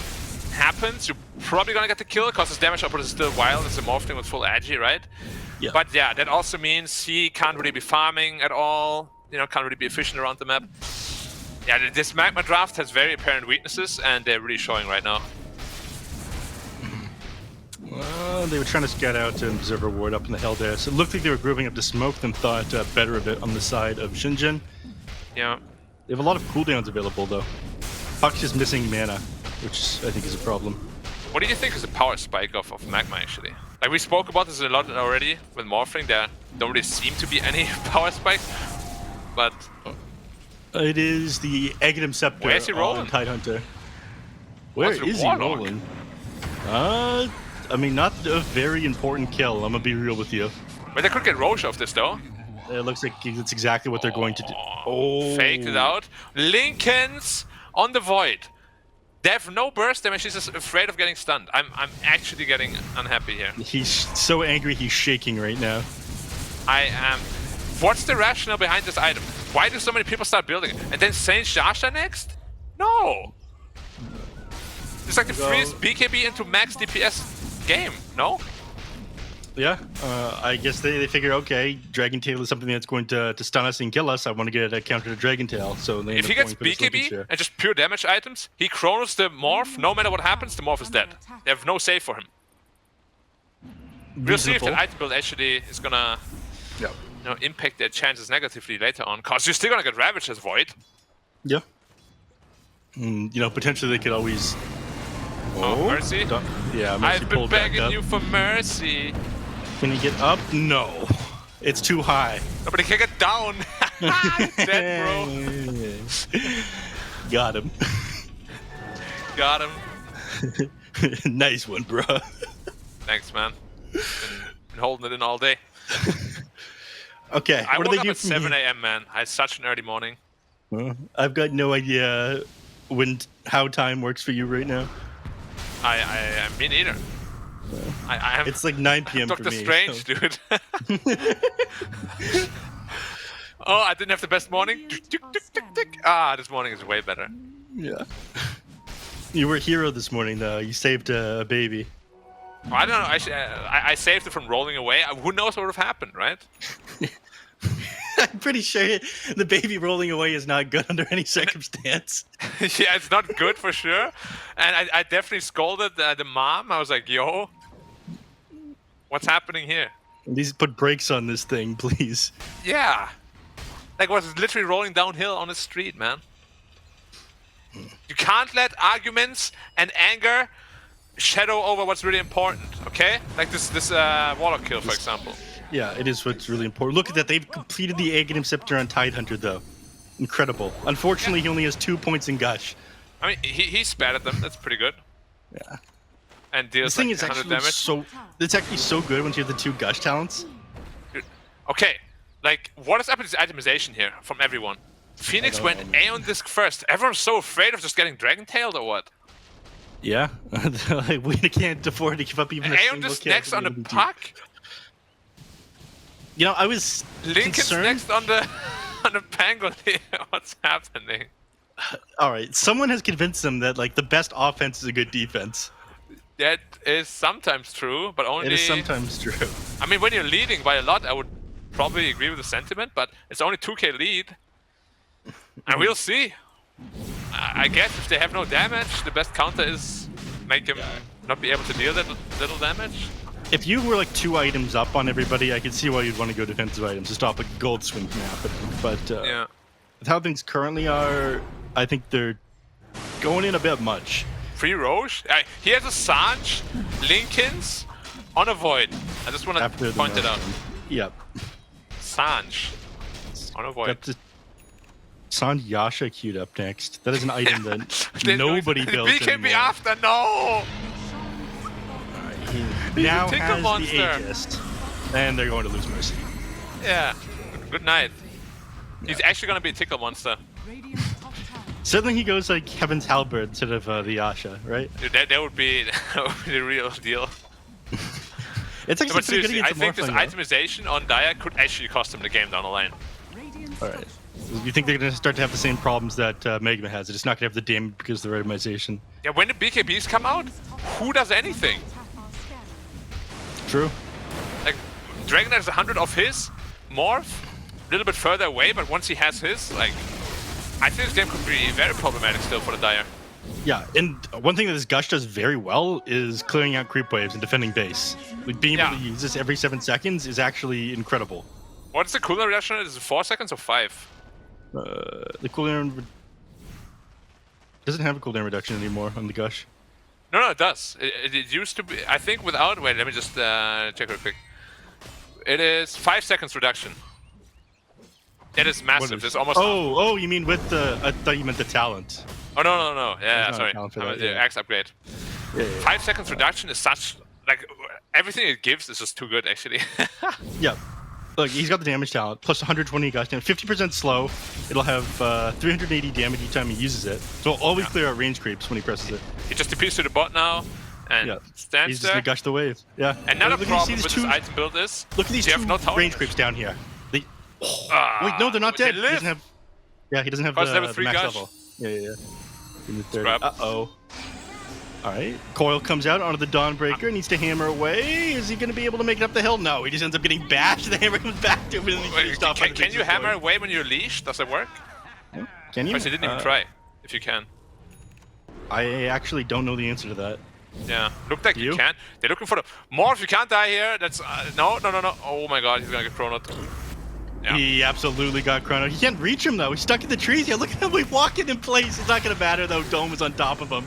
happens, you're probably gonna get the kill because his damage output is still wild. It's a Morphling with full agi, right? Yeah. But yeah, that also means he can't really be farming at all. You know, can't really be efficient around the map. Yeah, this Magma draft has very apparent weaknesses, and they're really showing right now. Well, they were trying to scout out an Observer Ward up in the Hell there, so it looked like they were grouping up to smoke them, thought better of it on the side of SHENZHEN. Yeah. They have a lot of cooldowns available, though. Puck's just missing mana, which I think is a problem. What do you think is the power spike of Magma, actually? Like, we spoke about this a lot already with Morphling. There don't really seem to be any power spikes, but... It is the Aghanim Scepter Where's he rolling? on Tidehunter. Where What's the is he Warlock? rolling? I mean, not a very important kill, I'm gonna be real with you. But they could get Roche off this, though. It looks like it's exactly what they're going to do. Oh. Faked it out. Lincoln's on the Void. They have no burst damage, he's just afraid of getting stunned. I'm actually getting unhappy here. He's so angry he's shaking right now. I am... What's the rationale behind this item? Why do so many people start building it? And then Saint Shasha next? No! It's like the freest BKB into max DPS game, no? Yeah, I guess they figure, okay, Dragon Tail is something that's going to stun us and kill us. I want to get a counter to Dragon Tail, so they If he gets BKB and just pure damage items, he chronos the Morph, no matter what happens, the Morph is dead. They have no save for him. We'll see if that item build actually is gonna impact their chances negatively later on, because you're still gonna get Ravaged as Void. Yeah. You know, potentially they could always... Oh, Mercy? Yeah, Mercy I've been pulled back begging up. you for mercy. Can he get up? No. It's too high. Nobody can get down. Dead, bro. Got him. Got him. Nice one, bro. Thanks, man. Been holding it in all day. Okay, I what do woke they up do at from 7 here? a.m., man. I had such an early morning. I've got no idea how time works for you right now. Me neither. I am. It's like 9 p.m. for Doctor me. Strange, so- dude. Oh, I didn't have the best morning. This morning is way better. Yeah. You were a hero this morning, though. You saved a baby. Well, I don't know. I saved it from rolling away. Who knows what would have happened, right? I'm pretty sure the baby rolling away is not good under any circumstance. Yeah, it's not good for sure. And I definitely scolded the mom. I was like, yo, what's happening here? Please put brakes on this thing, please. Yeah. Like, was literally rolling downhill on the street, man. You can't let arguments and anger shadow over what's really important, okay? Like this Warlock kill, for example. Yeah, it is what's really important. Look at that. They've completed the Egg Interceptor on Tidehunter, though. Incredible. Unfortunately, he only has 2 points in Gush. I mean, he spat at them. That's pretty good. Yeah. And deals This thing like is 100 actually damage. so... It's actually so good once you have the 2 Gush talents. Okay, like, what is up with this itemization here from everyone? Phoenix don't went know, man. Aeon Disc first. Everyone's so afraid of just getting Dragon-tailed or what? Yeah. Like, we can't afford to give up even a Aeon single Disc kill next to on the enemy team. puck. You know, I was Lincoln's concerned... next on the Pangolier. What's happening? All right, someone has convinced them that, like, the best offense is a good defense. That is sometimes true, but only... It is sometimes true. I mean, when you're leading by a lot, I would probably agree with the sentiment, but it's only 2k lead. And we'll see. I guess if they have no damage, the best counter is make him not be able to deal that little damage. If you were, like, 2 items up on everybody, I could see why you'd want to go defensive items to stop a gold swing from happening. But Yeah. with how things currently are, I think they're going in a bit much. Free Roche? He has a Sanj, Lincoln's, on a Void. I just want After to the point it out. Maelstrom. Yep. Sanj, on a Void. Got the Sandyasha queued up next. That is an item that They- nobody built We can be anymore. after, no! He now Tickle has monster. the Aegis, and they're going to lose Mercy. Yeah. Good night. He's actually going to be a tickle monster. Suddenly he goes like Kevin's Halberd instead of the Yasha, right? Dude, that would be the real deal. It's No, actually but pretty good seriously, I against think this Morphling, though. itemization on Dia could actually cost him the game down the line. Alright. You think they're going to start to have the same problems that Magma has? It's just not going to have the damage because of the itemization. Yeah, when the BKBs come out, who does anything? True. Like, Dragon has 100 of his, Morph, a little bit further away, but once he has his, like, I think this game could be very problematic still for the Dire. Yeah, and one thing that this Gush does very well is clearing out creep waves and defending base. Like, being able to use this every 7 seconds is actually incredible. What's the cooldown reduction? Is it 4 seconds or 5? The cooldown doesn't have a cooldown reduction anymore on the Gush. No, it does. It used to be, I think without, wait, let me just check real quick. It is 5 seconds reduction. It is massive. It's almost. Oh, you mean with the? I thought you meant the talent. Oh no. Yeah, There's not a sorry. talent for I meant that, the yeah. axe upgrade. Yeah. 5 seconds reduction is such like everything it gives is just too good actually. Yeah. Look, he's got the damage talent plus 120 Gush damage, 50% slow. It'll have 380 damage each time he uses it. So it'll always clear out range creeps when he presses it. He just DPs to the bot now and Yeah. stands He's just there. gonna gush the wave. Yeah. Another Look, problem you see with these this item build is Look at these you two have no tower range damage. creeps down here. They, Ah, wait, no, they're not they dead. He live. doesn't have. Yeah, he doesn't have Because the, level the 3 max gush. level. Yeah. In the third. Scrap. Uh-oh. Alright. Coil comes out onto the Dawnbreaker, needs to hammer away. Is he going to be able to make it up the hill? No, he just ends up getting bashed. The hammer comes back to him and then he's Wait, finished off on the can big you hammer sword. away when you're leashed? Does it work? Can you? Because you didn't even try. If you can. I actually don't know the answer to that. Yeah, looked like you You? can. They're looking for the Morph. You can't die here. That's no. Oh my god, he's gonna get chronoed. Yeah. He absolutely got chrono. He can't reach him though. He's stuck in the trees. Yeah, look at him. He's walking in place. It's not going to matter though. Dome is on top of him.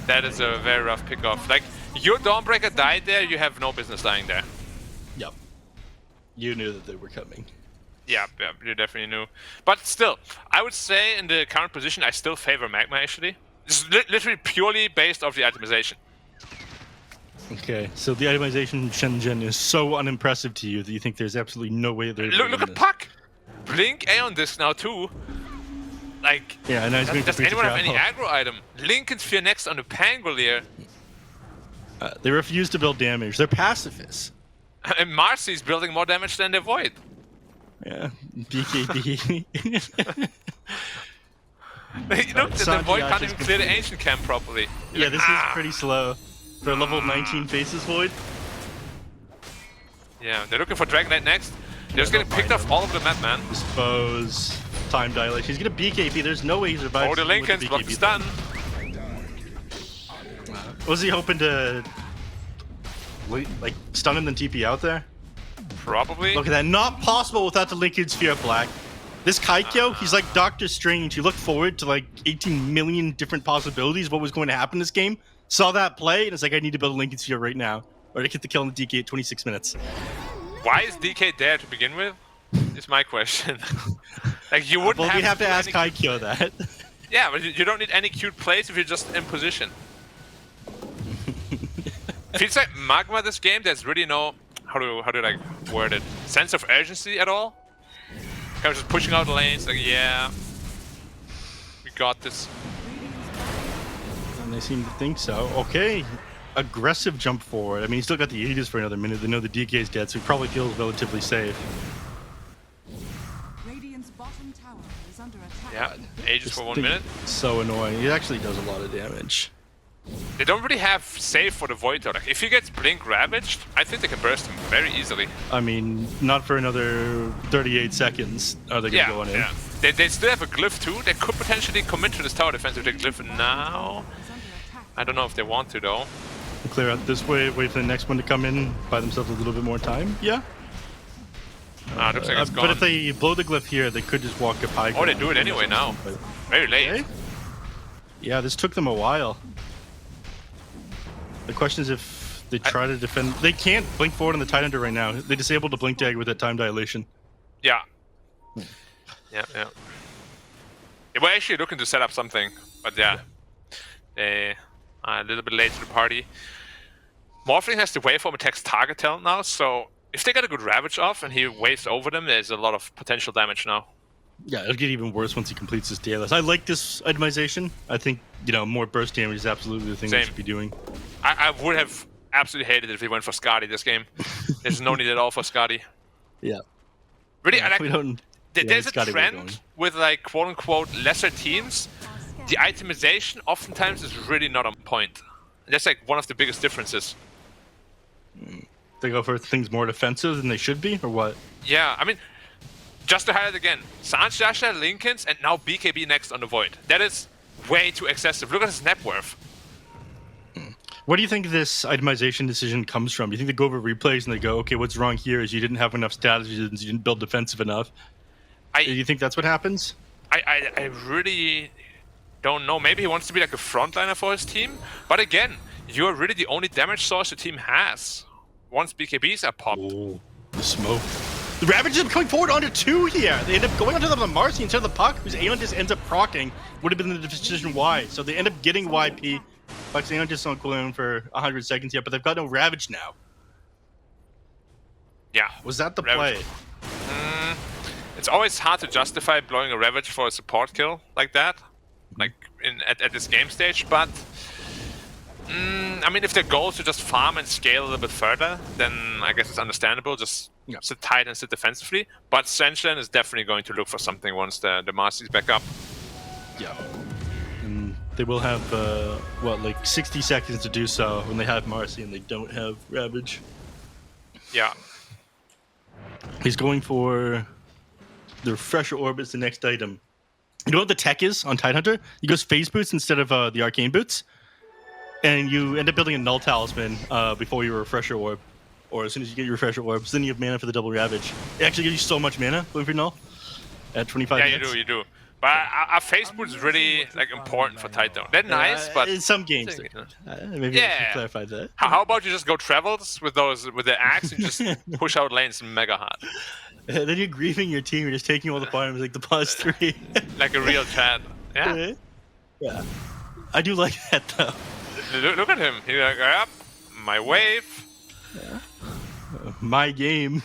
That is a very rough pickoff. Like your Dawnbreaker died there. You have no business dying there. Yep. You knew that they were coming. Yeah, you definitely knew. But still, I would say in the current position, I still favor Magma actually. This is literally purely based off the itemization. Okay, so the itemization in SHENZHEN is so unimpressive to you that you think there's absolutely no way they're Look at Puck! Blink Aeon Disc now too. Like, Yeah, and he's going does to anyone have any aggro item? Lincoln's Fear next on the Pangolier. They refuse to build damage. They're pacifists. And Marcy's building more damage than the Void. Yeah, BKB. Look, the Void can't even clear the Ancient Camp properly. Yeah, this is pretty slow. For a level 19 Faces Void. Yeah, they're looking for Dragon Knight next. They're just getting picked off all of the map, man. Dispose. Time dilation. He's gonna BKB. There's no way he survives. Oh, the Lincoln's blocked the stun. Was he hoping to like stun him then TP out there? Probably. Look at that. Not possible without the Lincoln Sphere Black. This Kaikyo, he's like Doctor Strange. He looked forward to like 18 million different possibilities of what was going to happen in this game. Saw that play, and it's like, I need to build a Lincoln Sphere right now. Or to get the kill on the DK at 26 minutes. Why is DK there to begin with? Is my question. Like, you wouldn't well, we have to ask any... Kaikyo that. Yeah, but you don't need any cute plays if you're just in position. Feels like Magma this game, there's really no, how do I word it, sense of urgency at all. Kind of just pushing out the lanes, like, yeah, we got this. And they seem to think so. Okay, aggressive jump forward. I mean, he's still got the Aegis for another minute. They know the DK is dead, so he probably feels relatively safe. Radiant's bottom tower is under attack. Yeah, Aegis for 1 minute. So annoying. It actually does a lot of damage. They don't really have save for the Void though. Like, if he gets Blink Ravaged, I think they can burst him very easily. I mean, not for another 38 seconds are they going to go on in. Yeah. They still have a Glyph too. They could potentially commit to this tower defense if they Glyph now. I don't know if they want to though. Clear out this way, wait for the next one to come in, buy themselves a little bit more time. Yeah. Looks like it's gone. But if they blow the Glyph here, they could just walk up high. Oh, they do it anyway now. Very late. Okay. Yeah, this took them a while. The question is if they try to defend... They can't blink forward on the Tidehunter right now. They disabled the blink dagger with that time dilation. Yeah. Yeah. They were actually looking to set up something, but yeah. They are a little bit late to the party. Morphling has the waveform attacks target talent now, so if they get a good Ravage off and he waves over them, there's a lot of potential damage now. Yeah, it'll get even worse once he completes his DLS. I like this itemization. I think, more burst damage is absolutely the thing they should be doing. I would have absolutely hated it if he went for Skadi this game. There's no need at all for Skadi. Yeah. Really, yeah, we don't, there's a trend with, like, quote-unquote lesser teams. The itemization oftentimes is really not on point. And that's, like, one of the biggest differences. They go for things more defensive than they should be, or what? Yeah, I mean... Just to highlight again, Sans Jasha, Lincoln's, and now BKB next on the Void. That is way too excessive. Look at his net worth. What do you think this itemization decision comes from? Do you think they go over replays and they go, okay, what's wrong here is you didn't have enough strategies, you didn't build defensive enough? Do you think that's what happens? I really don't know. Maybe he wants to be like a frontliner for his team. But again, you're really the only damage source the team has. Once BKBs are popped. Oh, the smoke. The Ravages are coming forward onto 2 here. They end up going onto the Marcy instead of the Puck, whose Aeon just ends up proccing. Would have been the decision why. So they end up getting YP. Puck's Aeon just on cooldown for 100 seconds yet, but they've got no Ravage now. Yeah. Was that the play? It's always hard to justify blowing a Ravage for a support kill like that, like at this game stage, but I mean, if their goal is to just farm and scale a little bit further, then I guess it's understandable. Just sit tight and sit defensively. But SHENZHEN is definitely going to look for something once the Marcy's back up. Yeah. And they will have, like 60 seconds to do so when they have Marcy and they don't have Ravage. Yeah. He's going for the Refresher Orb as the next item. You know what the tech is on Tidehunter? He goes Phase Boots instead of the Arcane Boots. And you end up building a Null Talisman before your Refresher Orb. Or as soon as you get your Refresher Orb, so then you have mana for the double Ravage. It actually gives you so much mana going for Null at 25 minutes. Yeah, you do. But our Phase Boot is really like important for Tide though. They're nice, but... In some games, maybe I should clarify that. How about you just go Travels with the axe and just push out lanes mega hard? And then you're grieving your team, you're just taking all the farms like the +3. Like a real Chad. Yeah. Yeah. I do like that though. Look at him. He's like, yep, my wave. My game.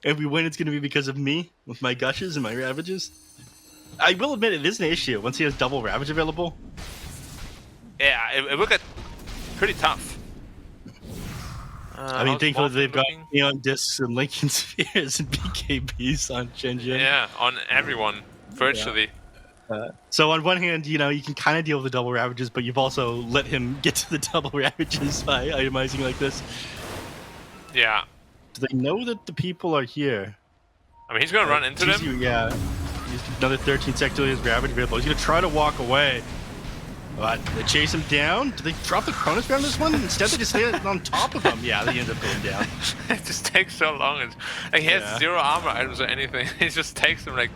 If we win, it's going to be because of me with my gushes and my ravages. I will admit it is an issue once he has double ravage available. Yeah, it will get pretty tough. I mean, how's thankfully Boston they've got looking? neon discs and Lincoln spheres and BKBs on SHENZHEN. Yeah, on everyone virtually. So on one hand, you can kind of deal with the double ravages, but you've also let him get to the double ravages by itemizing like this. Yeah. Do they know that the people are here? I mean, he's gonna run into them. Yeah. He's another 13 sectilions ravage available. He's gonna try to walk away. But they chase him down. Do they drop the Cronus around this one? Instead, they just stay on top of him. Yeah, they end up going down. It just takes so long. He has 0 armor items or anything. It just takes him like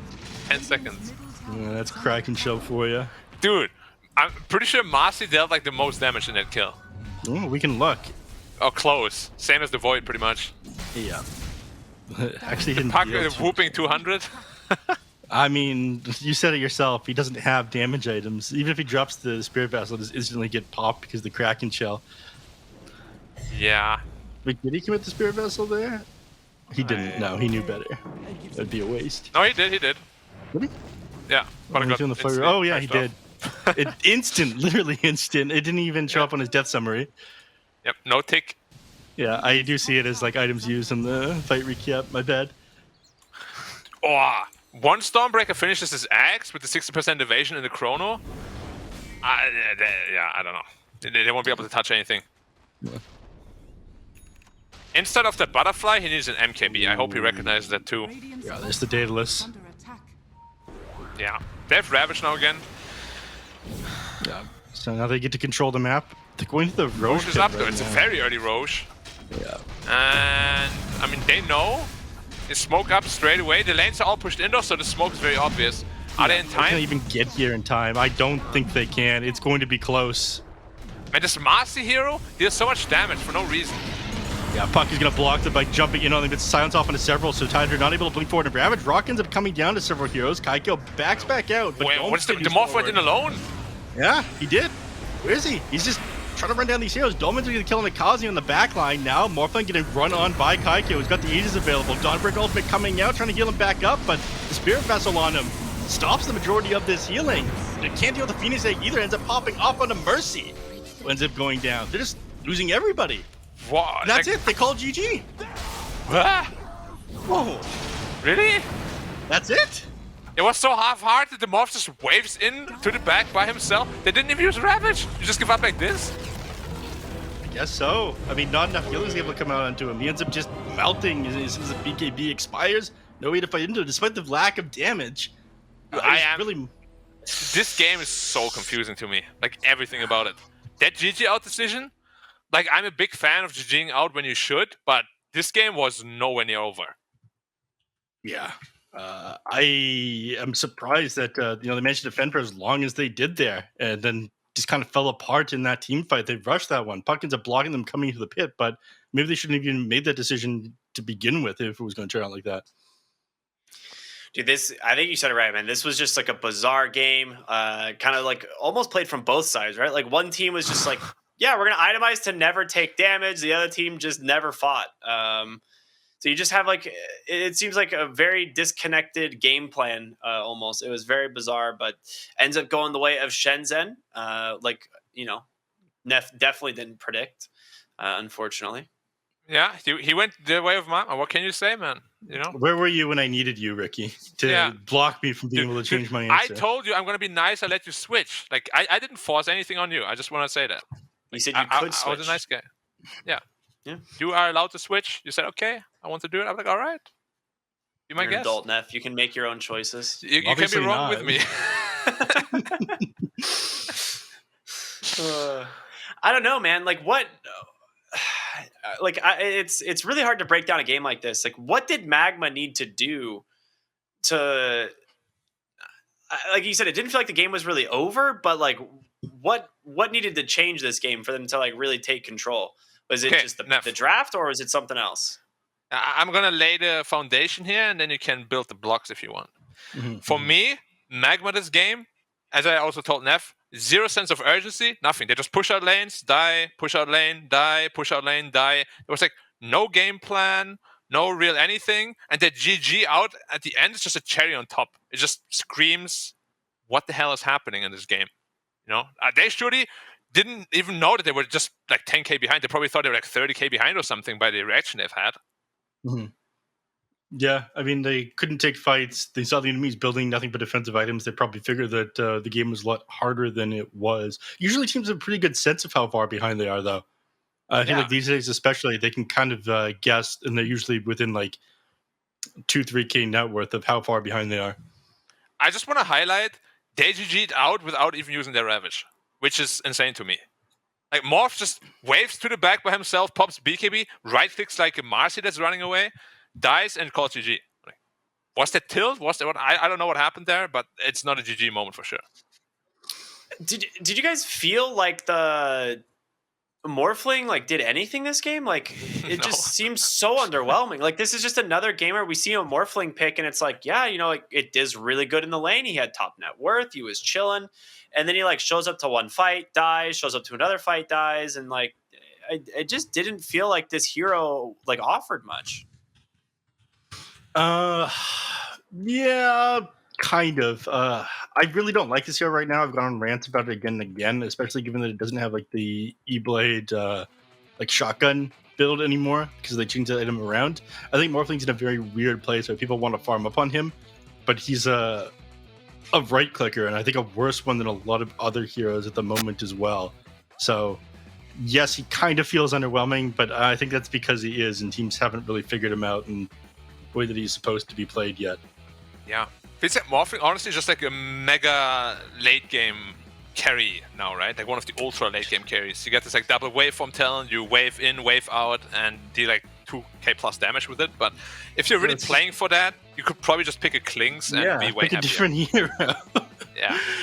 10 seconds. Yeah, that's Kraken show for you. Dude, I'm pretty sure Marcy dealt like the most damage in that kill. Oh, we can look. Or close. Same as the Void, pretty much. Yeah. Actually, didn't Puck deal too whooping much. 200. I mean, you said it yourself. He doesn't have damage items. Even if he drops the Spirit Vessel, it'll just instantly get popped because of the Kraken shell. Yeah. Wait, did he commit the Spirit Vessel there? He didn't. No, he knew better. That'd be a waste. No, he did. Did he? Yeah. But Oh, he's doing the fire. Oh yeah, he did. It instant, literally instant. It didn't even show up on his death summary. Yep. No tick. Yeah, I do see it as like items used in the fight recap. My bad. Oh, one Stormbreaker finishes his axe with the 60% evasion in the chrono. I don't know. They won't be able to touch anything. Yeah. Instead of that butterfly, he needs an MKB. I hope he recognizes that too. Yeah, there's the Daedalus. Under attack. Yeah. They have Ravage now again. Yeah. So now they get to control the map. They're going to the Roche. Roche is pit up though. right It's a now. very early Roche. Yeah. And, I mean, they know. It's smoke up straight away. The lanes are all pushed indoors, so the smoke is very obvious. Are they in They can't time? even get here in time. I don't think they can. It's going to be close. Man, this Marcy hero deals so much damage for no reason. Yeah, Puck is going to block them by jumping in on them. It's silence off into several, so Tidra not able to blink forward and Ravage. Rock ends up coming down to several heroes. Kaiko backs back out. But Wait, Dome what's the continues Morph went in forward. alone? Yeah, he did. Where is he? He's just trying to run down these heroes. Dolmen's going to kill Nakazi on the back line now. Morphling getting run on by Kaiko. He's got the Aegis available. Dawnbreaker Ultimate coming out, trying to heal him back up, but the Spirit Vessel on him stops the majority of this healing. They can't deal with the Phoenix Egg either. Ends up popping off onto Mercy. Who ends up going down. They're just losing everybody. What? And that's it. They call GG. Ah, Whoa. really? That's it. It was so half-hearted. The Morph just waves in to the back by himself. They didn't even use Ravage. You just give up like this? I guess so. I mean, not enough healing is able to come out onto him. He ends up just melting as his BKB expires. No way to fight into it, despite the lack of damage. I It's am- really. This game is so confusing to me. Like, everything about it. That GG out decision, like, I'm a big fan of GGing out when you should, but this game was nowhere near over. Yeah. I am surprised that they managed to defend for as long as they did there, and then just kind of fell apart in that team fight. They rushed that one. Puck ends up blocking them coming into the pit, but maybe they shouldn't have even made that decision to begin with if it was going to turn out like that. Dude, I think you said it right, man. This was just like a bizarre game, kind of like almost played from both sides, right? Like one team was just like, yeah, we're going to itemize to never take damage. The other team just never fought. So you just have like, it seems like a very disconnected game plan almost. It was very bizarre, but ends up going the way of SHENZHEN. Neff definitely didn't predict, unfortunately. Yeah, he went the way of Magma. What can you say, man? You know? Where were you when I needed you, Ricky, to Yeah. block me from being able to change my I answer? told you I'm going to be nice. I let you switch. Like, I didn't force anything on you. I just want to say that. You said you could switch. I was a nice guy. Yeah. Yeah. You are allowed to switch. You said, okay, I want to do it. I'm like, all right. Be my You're an guest. adult, Neff. You can make your own choices. You can be Obviously wrong not. with me. I don't know, man. Like what? It's really hard to break down a game like this. Like, what did Magma need to do to? Like you said, it didn't feel like the game was really over, but like, what needed to change this game for them to like really take control? Was it Okay, just Neff. the draft, or was it something else? I'm going to lay the foundation here, and then you can build the blocks if you want. Mhm. For me, Magma this game, as I also told Neff, Zero sense of urgency, nothing. They just push out lanes, die, push out lane, die, push out lane, die. It was like no game plan, no real anything. And the GG out at the end is just a cherry on top. It just screams, what the hell is happening in this game? You know, they surely didn't even know that they were just like 10k behind. They probably thought they were like 30k behind or something by the reaction they've had. Mm-hmm. Yeah, I mean, they couldn't take fights. They saw the enemies building nothing but defensive items. They probably figured that the game was a lot harder than it was. Usually teams have a pretty good sense of how far behind they are, though. I think like these days especially, they can kind of guess, and they're usually within like 2-3k net worth of how far behind they are. I just want to highlight, they GG'd out without even using their Ravage, which is insane to me. Like, Morph just waves to the back by himself, pops BKB, right-clicks like a Marcy that's running away, dies, and calls GG. Like, was that tilt? Was that what? I don't know what happened there, but it's not a GG moment for sure. Did you guys feel like the Morphling like did anything this game? Like, it just seems so underwhelming. Like, this is just another game where we see a Morphling pick and it's like, yeah, you know, like, it is really good in the lane. He had top net worth. He was chilling. And then he like shows up to one fight, dies, shows up to another fight, dies. And like, it just didn't feel like this hero like offered much. Yeah, kind of. I really don't like this hero right now. I've gone on rants about it again and again, especially given that it doesn't have like the E-Blade like shotgun build anymore because they changed that item around. I think Morphling's in a very weird place where people want to farm up on him, but he's a right clicker, and I think a worse one than a lot of other heroes at the moment as well. So yes, he kind of feels underwhelming, but I think that's because he is, and teams haven't really figured him out in the way that he's supposed to be played yet. Yeah. Feels like Morphling honestly is just like a mega late game carry now, right? Like one of the ultra late game carries. You get this like double wave from talent, you wave in, wave out, and deal like 2k plus damage with it. But if you're really playing for that, you could probably just pick a Klings and be way pick a happier. different hero.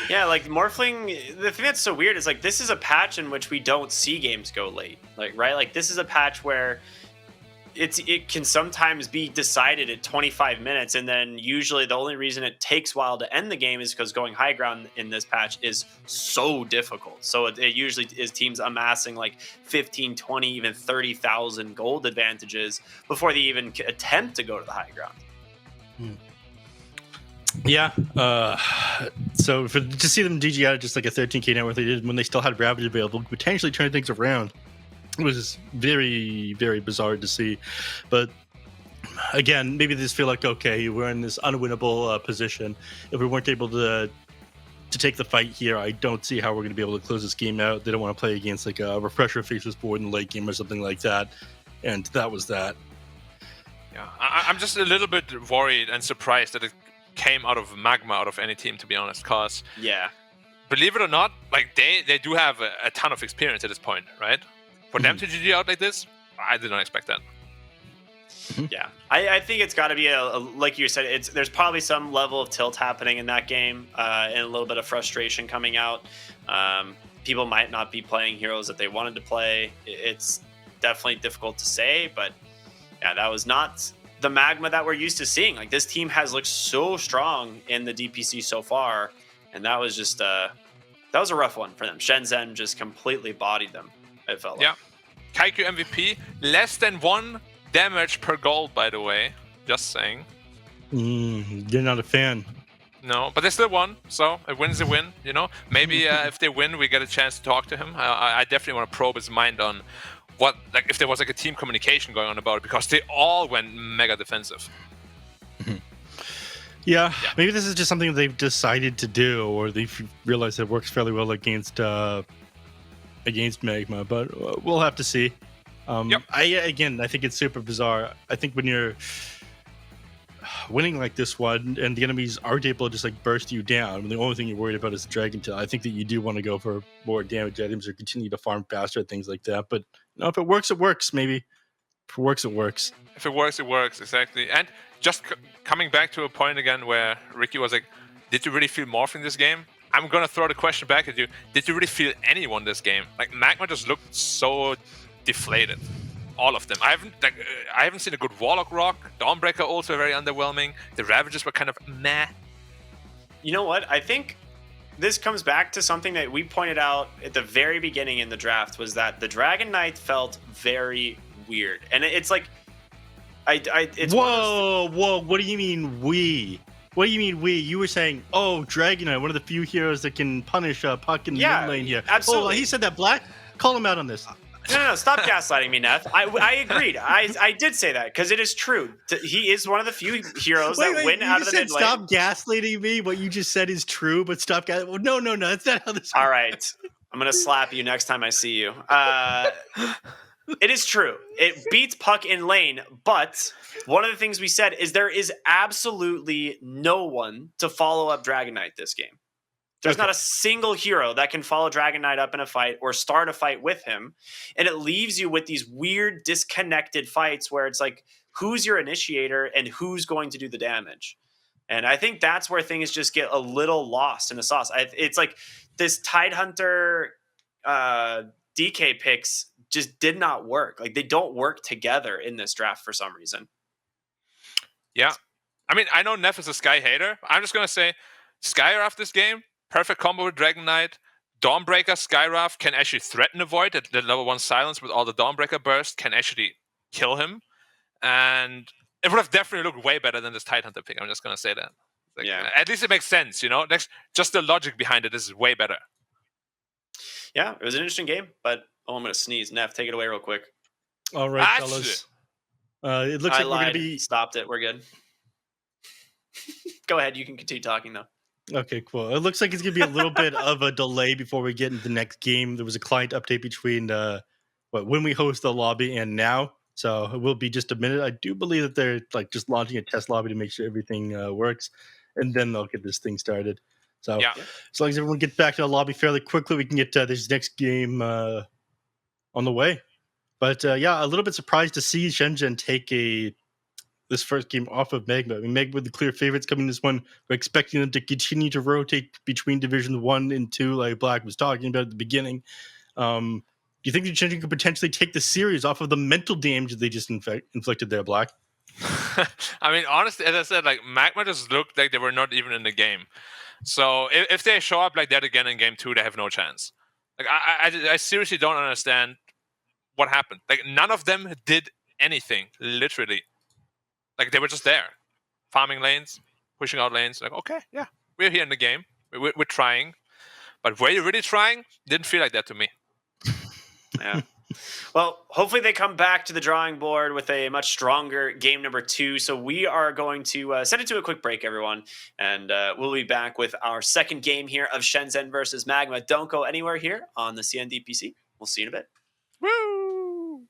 Yeah, like Morphling, the thing that's so weird is like this is a patch in which we don't see games go late. Like, right? Like this is a patch where it can sometimes be decided at 25 minutes, and then usually the only reason it takes a while to end the game is because going high ground in this patch is so difficult. So it usually is teams amassing like 15, 20, even 30,000 gold advantages before they even attempt to go to the high ground. Yeah. So to see them GG out at just like a 13k net worth they did when they still had Ravage available, potentially turn things around, it was very, very bizarre to see. But again, maybe they just feel like, okay, we're in this unwinnable position. If we weren't able to take the fight here, I don't see how we're going to be able to close this game out. They don't want to play against like a refresher faceless board in the late game or something like that. And that was that. Yeah, I'm just a little bit worried and surprised that it came out of Magma, out of any team, to be honest. Because, believe it or not, like they do have a ton of experience at this point, right? For them to GG out like this, I did not expect that. Yeah, I think it's got to be a like you said. There's probably some level of tilt happening in that game, and a little bit of frustration coming out. People might not be playing heroes that they wanted to play. It's definitely difficult to say, but yeah, that was not the Magma that we're used to seeing. Like this team has looked so strong in the DPC so far, and that was just that was a rough one for them. SHENZHEN just completely bodied them. It felt like. Kaiku MVP, less than 1 damage per gold, by the way. Just saying. You're not a fan. No, but they still won, so a win's a win, you know? Maybe if they win, we get a chance to talk to him. I definitely want to probe his mind on what, like, if there was like a team communication going on about it, because they all went mega defensive. Yeah, maybe this is just something they've decided to do, or they've realized it works fairly well against Magma, but we'll have to see. I think it's super bizarre. I think when you're winning like this one and the enemies aren't able to just like burst you down, and the only thing you're worried about is the Dragon Tail, I think that you do want to go for more damage items or continue to farm faster, things like that. But no, if it works, it works. Maybe if it works, it works. If it works, it works, exactly. And just coming back to a point again where Ricky was like, did you really feel Morph in this game? I'm gonna throw the question back at you. Did you really feel anyone this game? Like Magma just looked so deflated. All of them. I haven't seen a good Warlock Rock. Dawnbreaker also very underwhelming. The Ravages were kind of meh. You know what? I think this comes back to something that we pointed out at the very beginning in the draft, was that the Dragon Knight felt very weird. And it's like, it's whoa, what do you mean we? What do you mean we? You were saying, oh, Dragon Knight, one of the few heroes that can punish puck in the mid lane here. Absolutely. Oh, he said that, Black? Call him out on this. No, stop gaslighting me, Neff. I agreed. I did say that because it is true. He is one of the few heroes that win out of the mid lane. Stop gaslighting me. What you just said is true, but stop no, that's not how this works. All right. I'm going to slap you next time I see you. It is true. It beats puck in lane, but one of the things we said is there is absolutely no one to follow up Dragon Knight this game. There's not a single hero that can follow Dragon Knight up in a fight or start a fight with him. And it leaves you with these weird disconnected fights where it's like, who's your initiator and who's going to do the damage? And I think that's where things just get a little lost in the sauce. It's like this Tidehunter DK picks just did not work. Like, they don't work together in this draft for some reason. Yeah. I mean, I know Neff is a Sky hater. I'm just going to say Skywrath this game, perfect combo with Dragon Knight. Dawnbreaker Skywrath can actually threaten a Void. The level 1 silence with all the Dawnbreaker burst can actually kill him. And it would have definitely looked way better than this Tidehunter pick. I'm just going to say that. Like, yeah. At least it makes sense, you know? Just the logic behind it is way better. Yeah, it was an interesting game, but I'm going to sneeze. Neff, take it away real quick. All right, fellas. It looks like we're going to be... Stopped it. We're good. Go ahead. You can continue talking, though. Okay, cool. It looks like it's going to be a little bit of a delay before we get into the next game. There was a client update between when we host the lobby and now. So it will be just a minute. I do believe that they're like just launching a test lobby to make sure everything works. And then they'll get this thing started. So as long as everyone gets back to the lobby fairly quickly, we can get this next game on the way. But a little bit surprised to see SHENZHEN take this first game off of Magma. I mean, Magma were the clear favorites coming this one. We're expecting them to continue to rotate between Division 1 and 2, like Black was talking about at the beginning. Do you think that SHENZHEN could potentially take the series off of the mental damage they just inflicted there, Black? I mean, honestly, as I said, like Magma just looked like they were not even in the game. So if they show up like that again in game 2, they have no chance. Like I seriously don't understand what happened. Like none of them did anything, literally. Like they were just there, farming lanes, pushing out lanes. Like, okay, yeah, we're here in the game. We're trying. But were you really trying? Didn't feel like that to me. Yeah. Well, hopefully they come back to the drawing board with a much stronger game number 2. So we are going to send it to a quick break, everyone. And we'll be back with our second game here of SHENZHEN versus Magma. Don't go anywhere here on the CNDPC. We'll see you in a bit. Woo!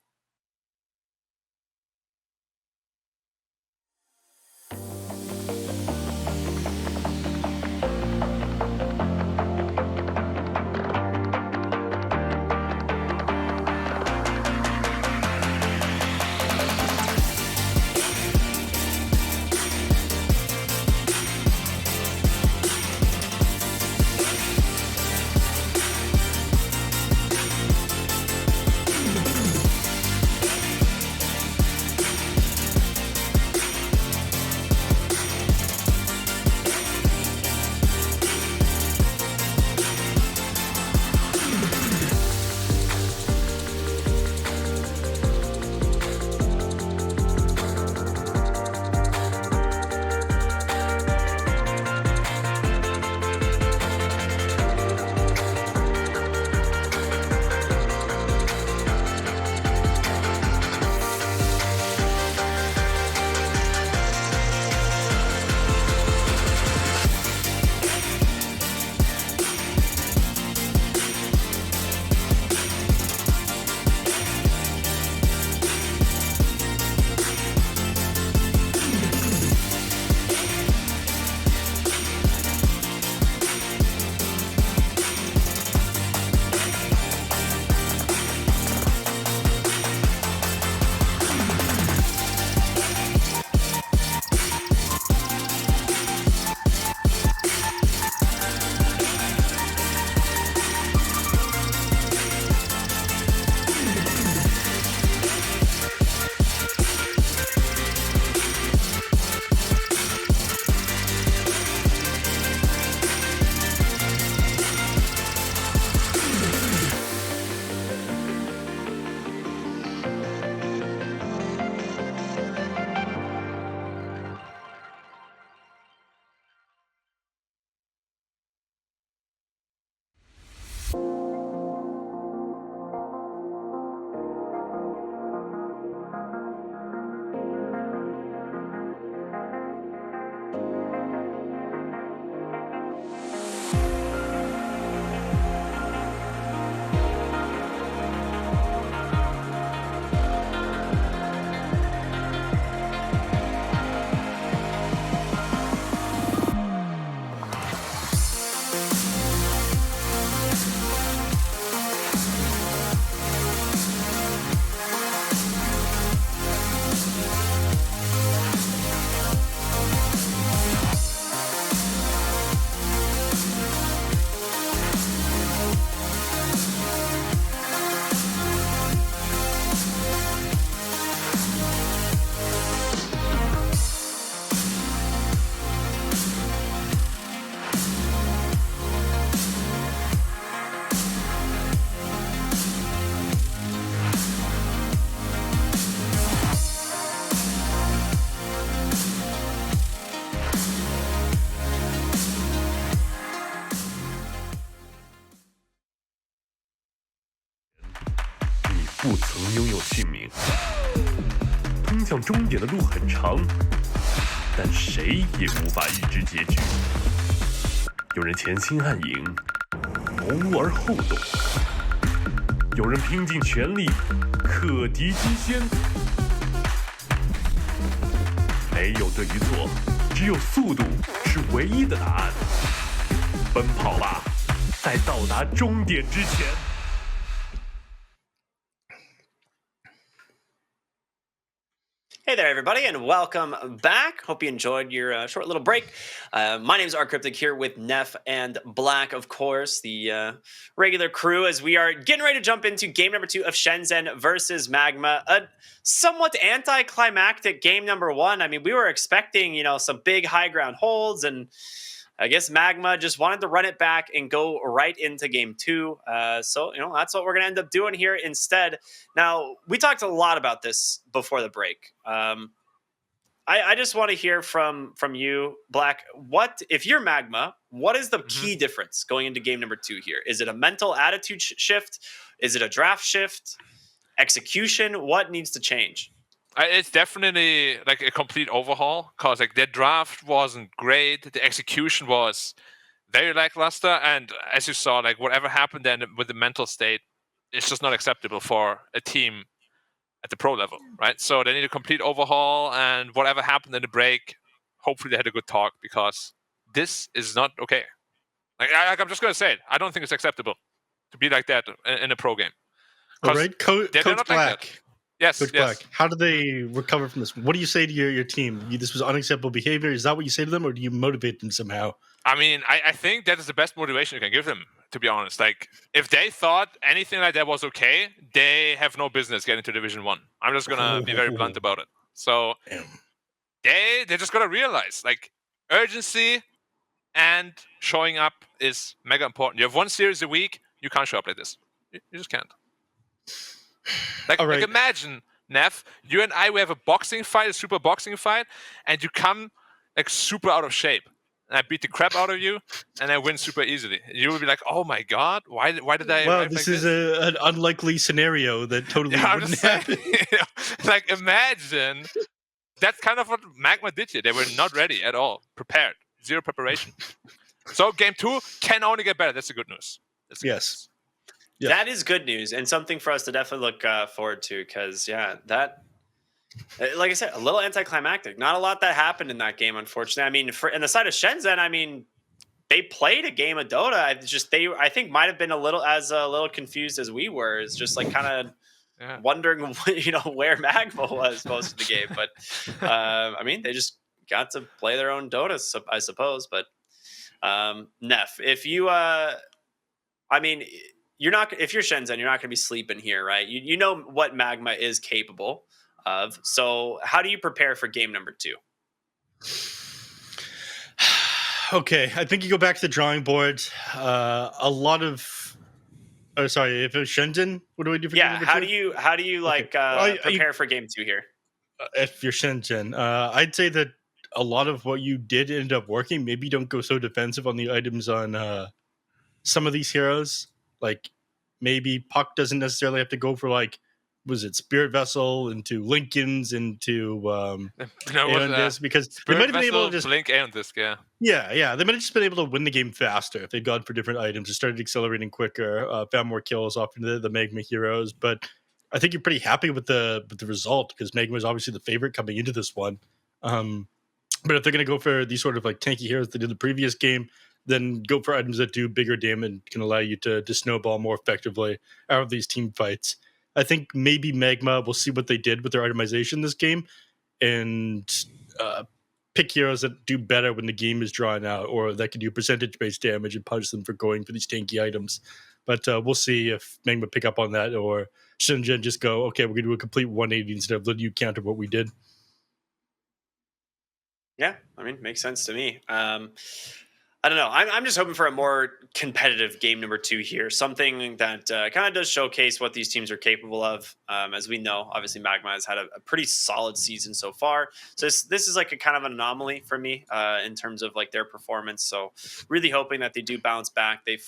不曾拥有姓名。通向终点的路很长，但谁也无法预知结局。有人前心暗影，谋而后动；有人拼尽全力，克敌机先。没有对与错，只有速度是唯一的答案。奔跑吧，在到达终点之前。Hey there, everybody, and welcome back. Hope you enjoyed your short little break. My name is Cryptic here with Neff and Black, of course, the regular crew, as we are getting ready to jump into game number 2 of Shenzhen versus Magma. A somewhat anticlimactic game number 1. I mean, we were expecting, some big high ground holds, and I guess Magma just wanted to run it back and go right into game 2. So that's what we're going to end up doing here instead. Now, we talked a lot about this before the break. I just want to hear from you, Black. What, if you're Magma, what is the key difference going into game number 2 here? Is it a mental attitude shift? Is it a draft shift? Execution? What needs to change? It's definitely like a complete overhaul because like their draft wasn't great. The execution was very lackluster. And as you saw, like whatever happened then with the mental state, it's just not acceptable for a team at the pro level, right? So they need a complete overhaul, and whatever happened in the break, hopefully they had a good talk because this is not okay. Like I'm just going to say it. I don't think it's acceptable to be like that in a pro game. All right, Coach not Black. Like that. Yes, Coach Black, how do they recover from this? What do you say to your team? This was unacceptable behavior. Is that what you say to them, or do you motivate them somehow? I mean, I think that is the best motivation you can give them, to be honest. Like, if they thought anything like that was okay, they have no business getting to Division 1. I'm just going to be very blunt about it. So, they're just going to realize, like, urgency and showing up is mega important. You have one series a week, you can't show up like this. You just can't. Like, all right. like imagine, Neff, you and I, we have a boxing fight, a super boxing fight, and you come, like, super out of shape. And I beat the crap out of you, and I win super easily. You would be like, "Oh my god, why did I?" Well, this is an unlikely scenario that totally wouldn't happen. Like, imagine that's kind of what Magma did here. They were not ready at all, prepared, zero preparation. So game 2 can only get better. That's the good news. Yes. Yeah. That is good news, and something for us to definitely look forward to. Because that. Like I said, a little anticlimactic. Not a lot that happened in that game, unfortunately. I mean, in the side of Shenzhen, I mean, they played a game of Dota. I think might have been a little confused as we were. It's just like kind of wondering, where Magma was most of the game. But I mean, they just got to play their own Dota, I suppose. But Neff, if you, I mean, if you're Shenzhen, you're not going to be sleeping here, right? You know what Magma is capable of. So how do you prepare for game number 2? Okay, I think you go back to the drawing board. If it was Shenzhen, what do I do for game number 2? How do you prepare for game 2 here? If you're Shenzhen, I'd say that a lot of what you did end up working. Maybe don't go so defensive on the items on some of these heroes. Like maybe Puck doesn't necessarily have to go for like, was it Spirit Vessel into Lincolns into Aeon because they might have been able to just blink Aeon Disc, yeah, they might have just been able to win the game faster if they'd gone for different items and started accelerating quicker, found more kills off into the Magma heroes. But I think you're pretty happy with the result because Magma is obviously the favorite coming into this one. But if they're going to go for these sort of like tanky heroes they did the previous game, then go for items that do bigger damage and can allow you to snowball more effectively out of these team fights. I think maybe Magma will see what they did with their itemization this game and pick heroes that do better when the game is drawn out or that can do percentage-based damage and punish them for going for these tanky items. But we'll see if Magma pick up on that or Shenzhen just go, okay, we're going to do a complete 180 instead of letting you counter what we did. Yeah, I mean, makes sense to me. I don't know. I'm just hoping for a more competitive game number 2 here. Something that kind of does showcase what these teams are capable of. As we know, obviously Magma has had a pretty solid season so far. So this is like a kind of an anomaly for me in terms of like their performance. So really hoping that they do bounce back. They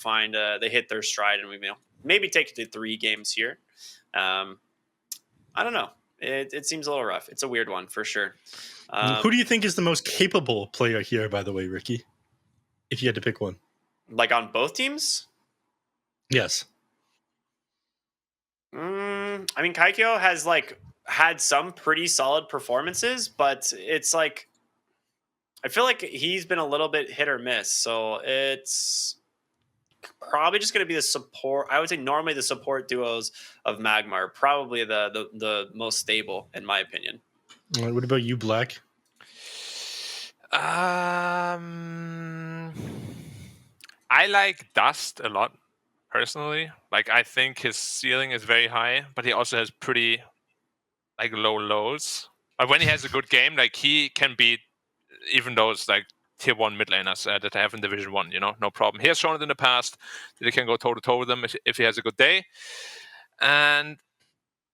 hit their stride and we maybe take it to 3 games here. I don't know. It seems a little rough. It's a weird one for sure. Who do you think is the most capable player here, by the way, Ricky? If you had to pick one. Like on both teams? Yes. I mean, Kaikyo has like had some pretty solid performances, but it's like I feel like he's been a little bit hit or miss. So it's probably just going to be the support. I would say normally the support duos of Magma are probably the most stable, in my opinion. What about you, Black? I like Dust a lot personally. Like I think his ceiling is very high, but he also has pretty like low lows. But when he has a good game, like he can beat even those like tier 1 mid laners that I have in Division 1, no problem. He has shown it in the past that he can go toe to toe with them if he has a good day. And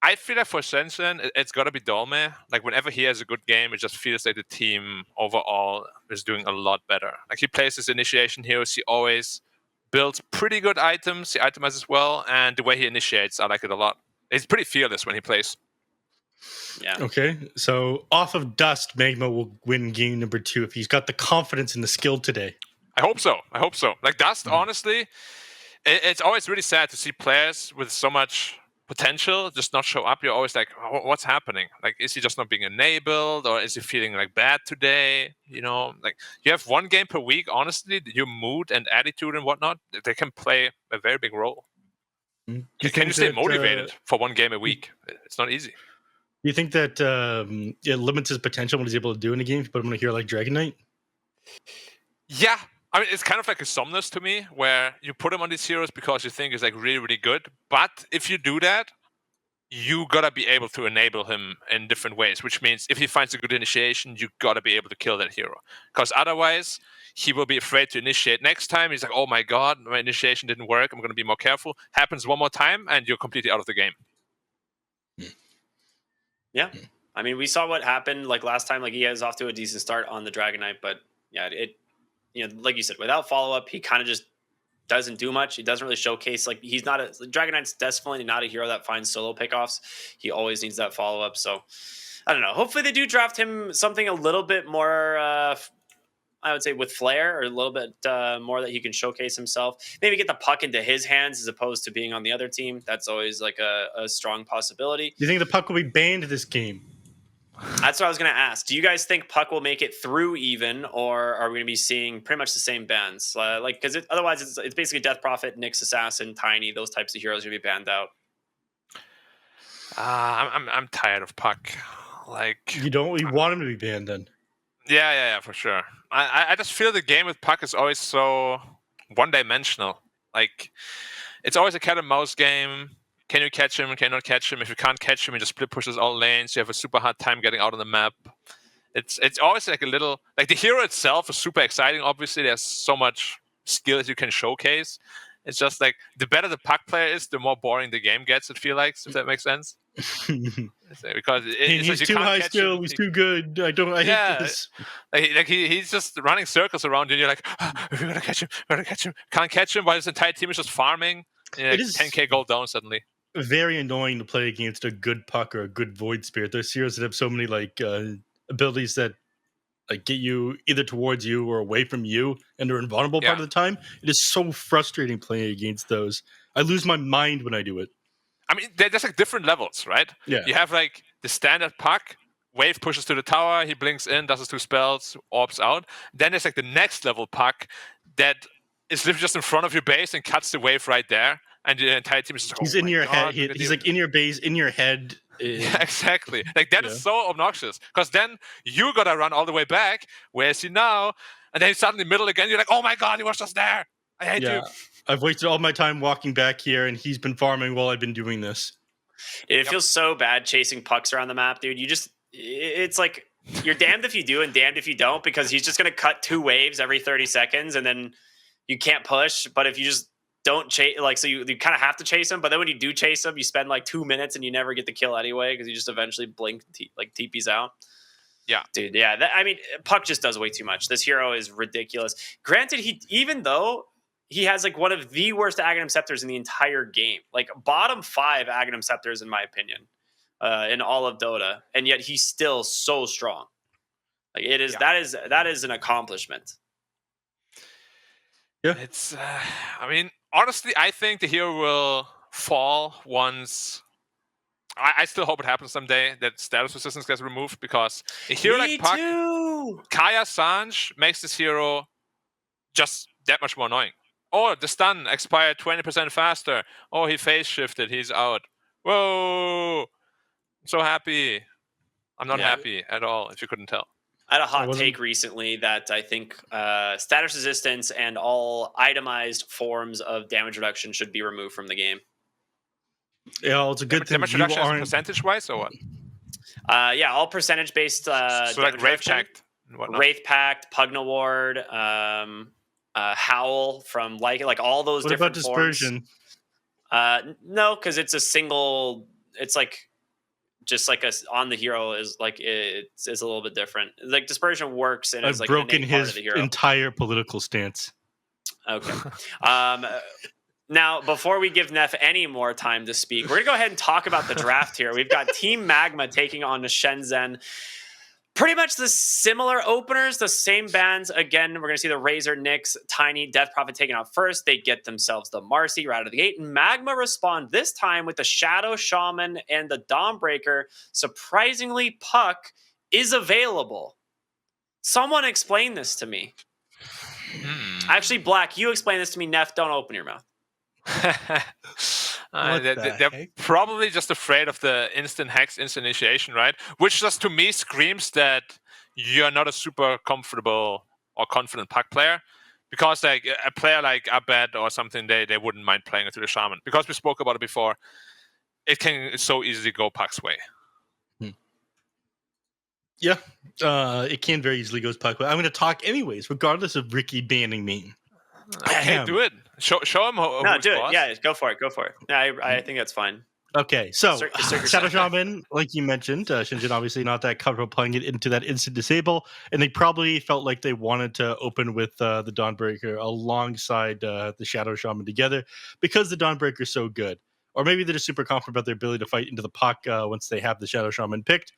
I feel like for SHENZHEN, it's got to be Dolme. Like whenever he has a good game, it just feels like the team overall is doing a lot better. Like he plays his initiation heroes, he always builds pretty good items, he itemizes well, and the way he initiates, I like it a lot. He's pretty fearless when he plays. Yeah. Okay, so off of Dust, Magma will win game number 2 if he's got the confidence and the skill today. I hope so. Like Dust, honestly, it's always really sad to see players with so much potential just not show up. You're always like, what's happening? Like, is he just not being enabled, or is he feeling like bad today? Like you have one game per week. Honestly, your mood and attitude and whatnot, they can play a very big role. Can you stay motivated for one game a week? It's not easy. Do you think that it limits his potential when he's able to do in a game if you put him on a hero like Dragon Knight? Yeah. I mean, it's kind of like a Somnus to me, where you put him on these heroes because you think he's like really, really good. But if you do that, you gotta be able to enable him in different ways, which means if he finds a good initiation, you gotta be able to kill that hero. Because otherwise, he will be afraid to initiate. Next time, he's like, oh my god, my initiation didn't work, I'm gonna be more careful. Happens one more time, and you're completely out of the game. Yeah. I mean, we saw what happened like last time. Like he was off to a decent start on the Dragon Knight, but yeah, like you said, without follow-up, he kind of just doesn't do much. He doesn't really showcase. Like he's not Dragon Knight's definitely not a hero that finds solo pickoffs. He always needs that follow-up. So I don't know. Hopefully they do draft him something a little bit more, I would say with flair, or a little bit more that he can showcase himself. Maybe get the puck into his hands as opposed to being on the other team. That's always like a strong possibility. Do you think the puck will be banned this game? That's what I was going to ask. Do you guys think puck will make it through even, or are we going to be seeing pretty much the same bans? Because otherwise it's basically Death Prophet, Nyx Assassin, Tiny, those types of heroes are going to be banned out. I'm tired of puck. Like You want him to be banned then? Yeah, for sure. I just feel the game with puck is always so one-dimensional. Like it's always a cat and mouse game. Can you catch him? Can you not catch him? If you can't catch him, he just split pushes all lanes. You have a super hard time getting out on the map. It's always like a little, like the hero itself is super exciting. Obviously, there's so much skill that you can showcase. It's just like the better the puck player is, the more boring the game gets. It feels like, if that makes sense. Because he's too high skill. He's too good. I hate this. Like he's just running circles around you. And you're like, we're gonna catch him. Can't catch him while his entire team is just farming. It is 10k gold down suddenly. Very annoying to play against a good puck or a good void spirit. There's heroes that have so many like abilities that like get you either towards you or away from you, and they're invulnerable part of the time. It is so frustrating playing against those. I lose my mind when I do it. I mean, there's like different levels, right? Yeah. You have like the standard puck. Wave pushes to the tower. He blinks in, does his 2 spells, orbs out. Then there's like the next level puck that is literally just in front of your base and cuts the wave right there. And the entire team is just he's in your head. He's like in your base, in your head. Yeah, exactly. Like that is so obnoxious, because then you gotta run all the way back. Where is he now? And then he's suddenly middle again. You're like, oh my god, he was just there. I hate you. I've wasted all my time walking back here, and he's been farming while I've been doing this. It feels so bad chasing pucks around the map, dude. It's like you're damned if you do and damned if you don't, because he's just gonna cut 2 waves every 30 seconds, and then you can't push. But if you just don't chase, like, so you kind of have to chase him, but then when you do chase him, you spend like 2 minutes and you never get the kill anyway because you just eventually blink, TP's out. Yeah, dude. Yeah, I mean, puck just does way too much. This hero is ridiculous. Granted, even though he has like one of the worst Aghanim Scepters in the entire game, like bottom 5 Aghanim Scepters in my opinion. in all of Dota, and yet he's still so strong. Like it is that is an accomplishment. Yeah. It's, I mean, honestly, I think the hero will fall once. I still hope it happens someday that status resistance gets removed, because a hero Me like Puck, too. Kaya Sanj makes this hero just that much more annoying. Oh, the stun expired 20% faster. Oh, he phase shifted. He's out. Whoa. I'm so happy. I'm not Yeah. happy at all, if you couldn't tell. I had a hot wasn't- take recently that I think status resistance and all itemized forms of damage reduction should be removed from the game. Yeah, well, it's a good thing Damage you reduction as aren't. percentage-wise, or what? Yeah, all percentage based. So like Wraith Pact and whatnot. Wraith Pact, Pugna Ward, Howl from like all those What different about forms. dispersion? No, because it's a single. It's like just like on the hero is like it's a little bit different. Like dispersion works and I've it's like broken an innate part his of the hero. entire political stance. Okay. Now, before we give Neff any more time to speak, we're going to go ahead and talk about the draft here. We've got Team Magma taking on the SHENZHEN. Pretty much the similar openers, the same bands. Again, we're going to see the Razor, Nyx, Tiny, Death Prophet taken out first. They get themselves the Marcy right out of the gate. And Magma respond this time with the Shadow Shaman and the Dawnbreaker. Surprisingly, Puck is available. Someone explain this to me. Actually, Black, you explain this to me. Neff, don't open your mouth. They're probably just afraid of the instant hex, instant initiation, right? Which just to me screams that you're not a super comfortable or confident Puck player. Because like a player like Abed or something, they wouldn't mind playing into the Shaman. Because we spoke about it before, it can so easily go Puck's way. Yeah, it can very easily go Puck. I'm going to talk anyways, regardless of Ricky banning me. Okay, do it. Show him how. No, do it. Yeah, go for it. Go for it. Yeah, I think that's fine. Okay, so Circus Shadow Shaman, like you mentioned, SHENZHEN obviously not that comfortable playing it into that instant disable, and they probably felt like they wanted to open with the Dawnbreaker alongside the Shadow Shaman together because the Dawnbreaker is so good. Or maybe they're just super confident about their ability to fight into the Puck once they have the Shadow Shaman picked.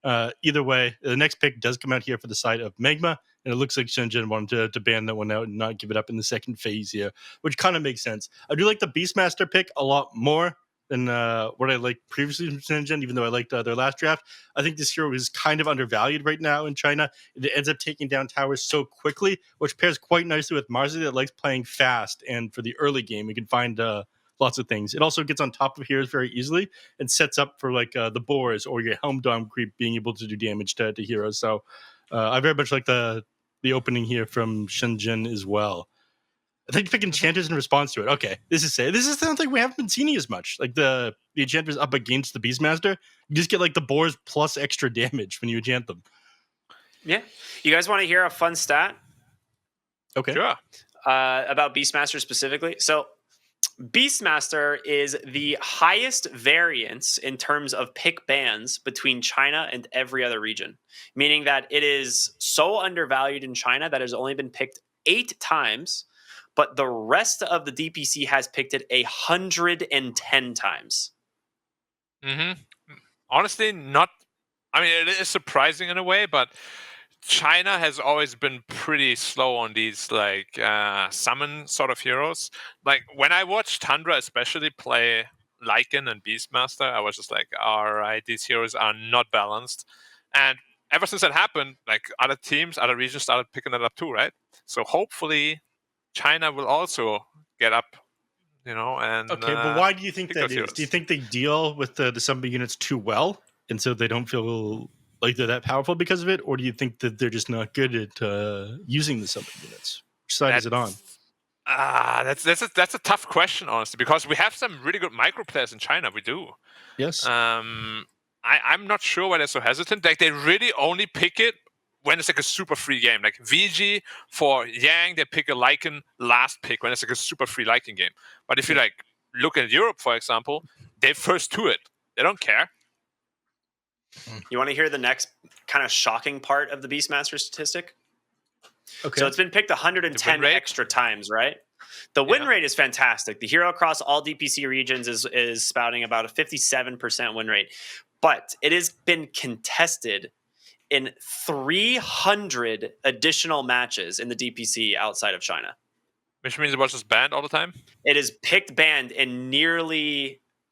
Either way, the next pick does come out here for the side of Magma, and it looks like SHENZHEN wanted to ban that one out and not give it up in the second phase here, which kind of makes sense. I do like the Beastmaster pick a lot more than what I liked previously from SHENZHEN, even though I liked their last draft. I think this hero is kind of undervalued right now in China. It ends up taking down towers so quickly, which pairs quite nicely with Marcy that likes playing fast, and for the early game, we can find lots of things. It also gets on top of heroes very easily and sets up for like the boars or your Helm Dom creep being able to do damage to heroes. So I very much like the opening here from SHENZHEN as well. I think pick enchanters in response to it. Okay, this is something we haven't been seeing as much. Like the enchanters up against the Beastmaster, you just get like the boars plus extra damage when you enchant them. Yeah. You guys want to hear a fun stat? Okay. Sure. About Beastmaster specifically? So Beastmaster is the highest variance in terms of pick bans between China and every other region, meaning that it is so undervalued in China that it has only been picked 8 times, but the rest of the DPC has picked it 110 times. Honestly, not. I mean, it is surprising in a way, but China has always been pretty slow on these like summon sort of heroes. Like when I watched Tundra especially play Lycan and Beastmaster, I was just like, all right, these heroes are not balanced. And ever since that happened, like other teams, other regions started picking that up too, right? So hopefully China will also get up, and Okay, but why do you think pick that those is? heroes. Do you think they deal with the summon units too well, and so they don't feel like they're that powerful because of it, or do you think that they're just not good at using the summon units? Which side is it on? That's a tough question, honestly, because we have some really good micro players in China. We do. Yes. I'm not sure why they're so hesitant. Like they really only pick it when it's like a super free game. Like VG for Yang, they pick a Lycan last pick when it's like a super free Lycan game. But if you like look at Europe, for example, they first to it. They don't care. You want to hear the next kind of shocking part of the Beastmaster statistic? Okay. So it's been picked 110 extra times, right? The win rate is fantastic. The hero across all DPC regions is spouting about a 57% win rate. but it has been contested in 300 additional matches in the DPC outside of China. Which means it was just banned all the time? It is picked banned in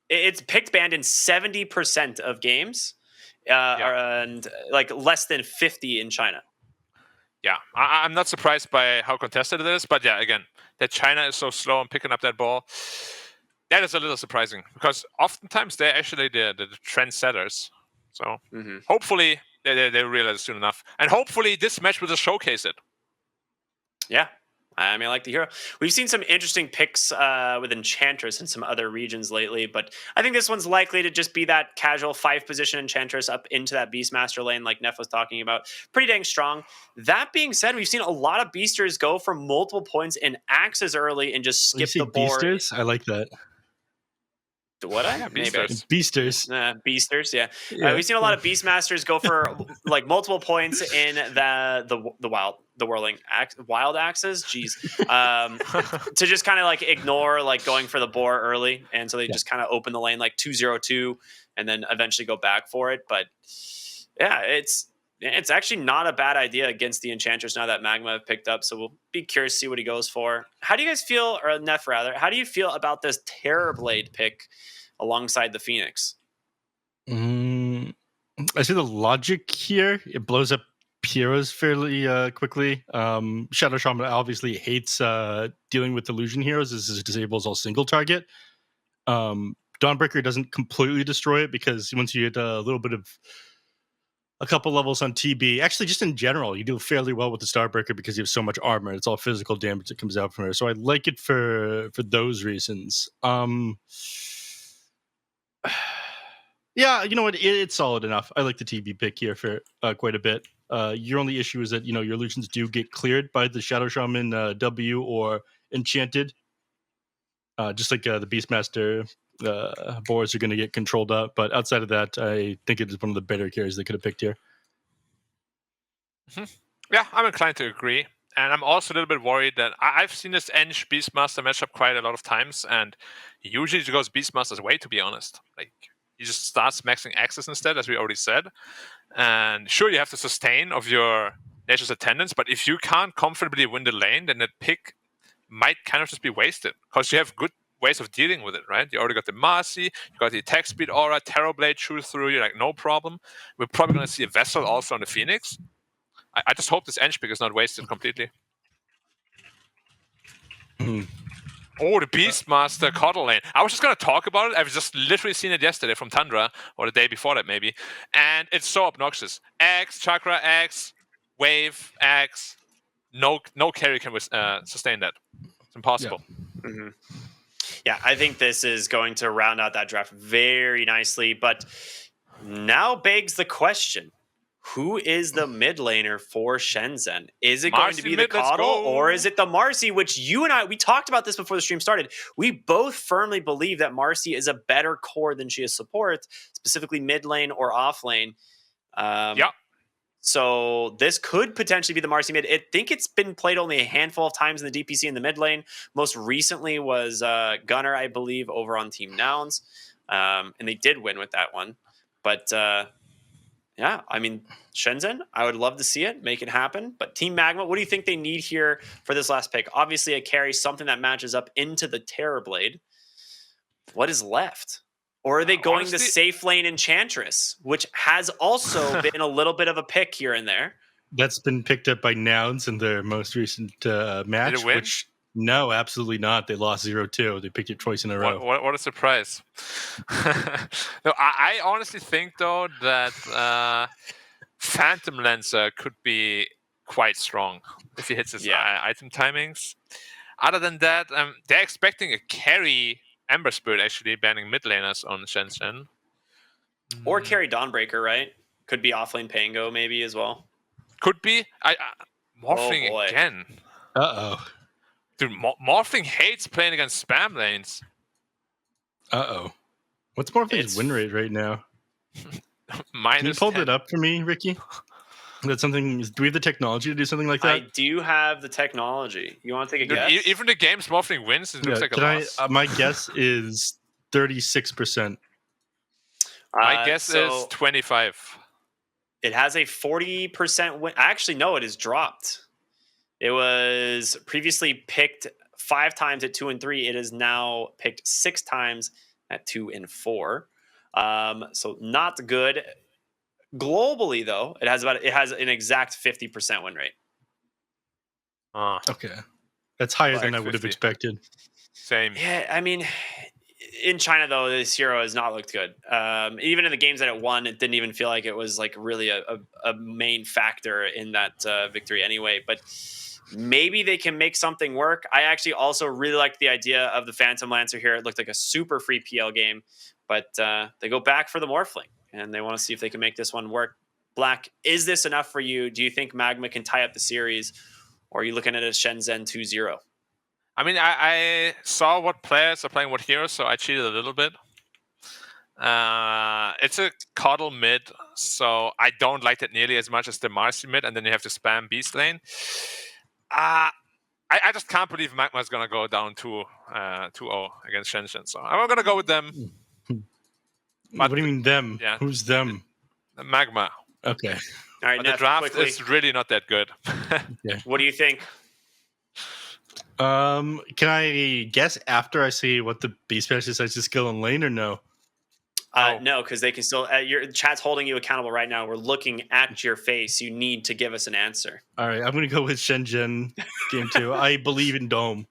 it's picked banned in 70% of games, and like less than 50 in China. Yeah, I'm not surprised by how contested it is, but yeah, again, that China is so slow on picking up that ball, that is a little surprising because oftentimes they're actually the trendsetters. So hopefully they realize it soon enough, and hopefully this match will just showcase it. Yeah. I mean, I like the hero. We've seen some interesting picks with Enchantress in some other regions lately, but I think this one's likely to just be that casual 5-position Enchantress up into that Beastmaster lane like Neff was talking about. Pretty dang strong. That being said, we've seen a lot of Beasters go for multiple points in axes early and just skip the board. Beasters? I like that. What? Yeah, Beasters. Beasters. Beasters, yeah. Yeah. We've seen a lot of Beastmasters go for like multiple points in the wild axes. Jeez, to just kind of like ignore like going for the boar early, and so they just kind of open the lane like 2-0-2, and then eventually go back for it. But yeah, it's actually not a bad idea against the Enchantress now that Magma have picked up. So we'll be curious to see what he goes for. How do you guys feel, or Neff rather, how do you feel about this Terrorblade pick alongside the Phoenix? I see the logic here. It blows up heroes fairly quickly. Shadow Shaman obviously hates dealing with illusion heroes as it disables all single target. Dawnbreaker doesn't completely destroy it because once you get a couple levels on TB, actually just in general, you do fairly well with the Starbreaker because you have so much armor. It's all physical damage that comes out from her. So I like it for those reasons. Yeah, you know what? It's solid enough. I like the TB pick here for quite a bit. Your only issue is that, your illusions do get cleared by the Shadow Shaman W or Enchanted. Just like the Beastmaster boars are going to get controlled up. But outside of that, I think it is one of the better carries they could have picked here. Yeah, I'm inclined to agree. And I'm also a little bit worried that I've seen this Eng Beastmaster matchup quite a lot of times, and usually it goes Beastmaster's way, to be honest. Like, he just starts maxing axes instead, as we already said. And sure, you have the sustain of your Nature's Attendants, but if you can't comfortably win the lane, then that pick might kind of just be wasted, because you have good ways of dealing with it, right? You already got the Marcy, you got the attack speed aura, Terrorblade shoots through you, like, no problem. We're probably going to see a Vessel also on the Phoenix. I just hope this Eng pick is not wasted completely. Oh, the Beastmaster Coddle lane. I was just going to talk about it. I've just literally seen it yesterday from Tundra, or the day before that maybe. And it's so obnoxious. X, Chakra X, Wave X. No carry can sustain that. It's impossible. Yeah. Yeah, I think this is going to round out that draft very nicely. But now begs the question. Who is the mid laner for Shenzhen? Is it going to be the Coddle, or is it the Marcy, which you and I, we talked about this before the stream started. We both firmly believe that Marcy is a better core than she is support, specifically mid lane or off lane. So this could potentially be the Marcy mid. I think it's been played only a handful of times in the DPC in the mid lane. Most recently was Gunner, I believe, over on Team Nouns. And they did win with that one. But yeah, I mean, Shenzhen, I would love to see it, make it happen. But Team Magma, what do you think they need here for this last pick? Obviously, a carry, something that matches up into the Terrorblade. What is left? Or are they going the safe lane Enchantress, which has also been a little bit of a pick here and there? That's been picked up by Nouns in their most recent match. Did it win? Which, no, absolutely not. They lost 0-2. They picked it twice in a row. What a surprise. No, I honestly think, though, that Phantom Lancer could be quite strong if he hits his item timings. Other than that, they're expecting a carry Ember Spirit actually banning mid laners on Shenzhen. Or carry Dawnbreaker, right? Could be offlane Pango maybe as well. Could be. Morphling again. Uh-oh. Dude, Morphling hates playing against spam lanes. Uh-oh. What's Morphling's win rate right now? Minus Can you pull 10. it up for me, Ricky? That's something. Do we have the technology to do something like that? I do have the technology. You want to take a guess? Even the games Morphling wins, it looks like a loss. My guess is 36%. My guess so is 25. it has a 40% win. Actually, no, it is dropped. It was previously picked 5 times at 2 and 3. It is now picked 6 times at 2 and 4. So not good. Globally, though, it has an exact 50% win rate. Okay. That's higher Like than I would have 50. expected. Same. Yeah, I mean, in China though, this hero has not looked good. Even in the games that it won, it didn't even feel like it was like really a main factor in that victory anyway. But maybe they can make something work. I actually also really liked the idea of the Phantom Lancer here. It looked like a super free PL game, but they go back for the Morphling, and they want to see if they can make this one work. Black, is this enough for you? Do you think Magma can tie up the series, or are you looking at a Shenzhen 2-0? I mean, I saw what players are playing what heroes, so I cheated a little bit. It's a Coddle mid, so I don't like that nearly as much as the Marcy mid, and then you have to spam Beast lane. I just can't believe Magma is going to go down 2-0 against Shenzhen, so I'm going to go with them. What do you mean them? Yeah. Who's them? Magma. Okay. All right, But the Neff, draft quickly, is really not that good. what do you think? Can I guess after I see what the Beast Bash decides to skill in lane or no? No, because they can still. Your chat's holding you accountable right now. We're looking at your face. You need to give us an answer. All right, I'm going to go with Shenzhen game 2. I believe in Dome.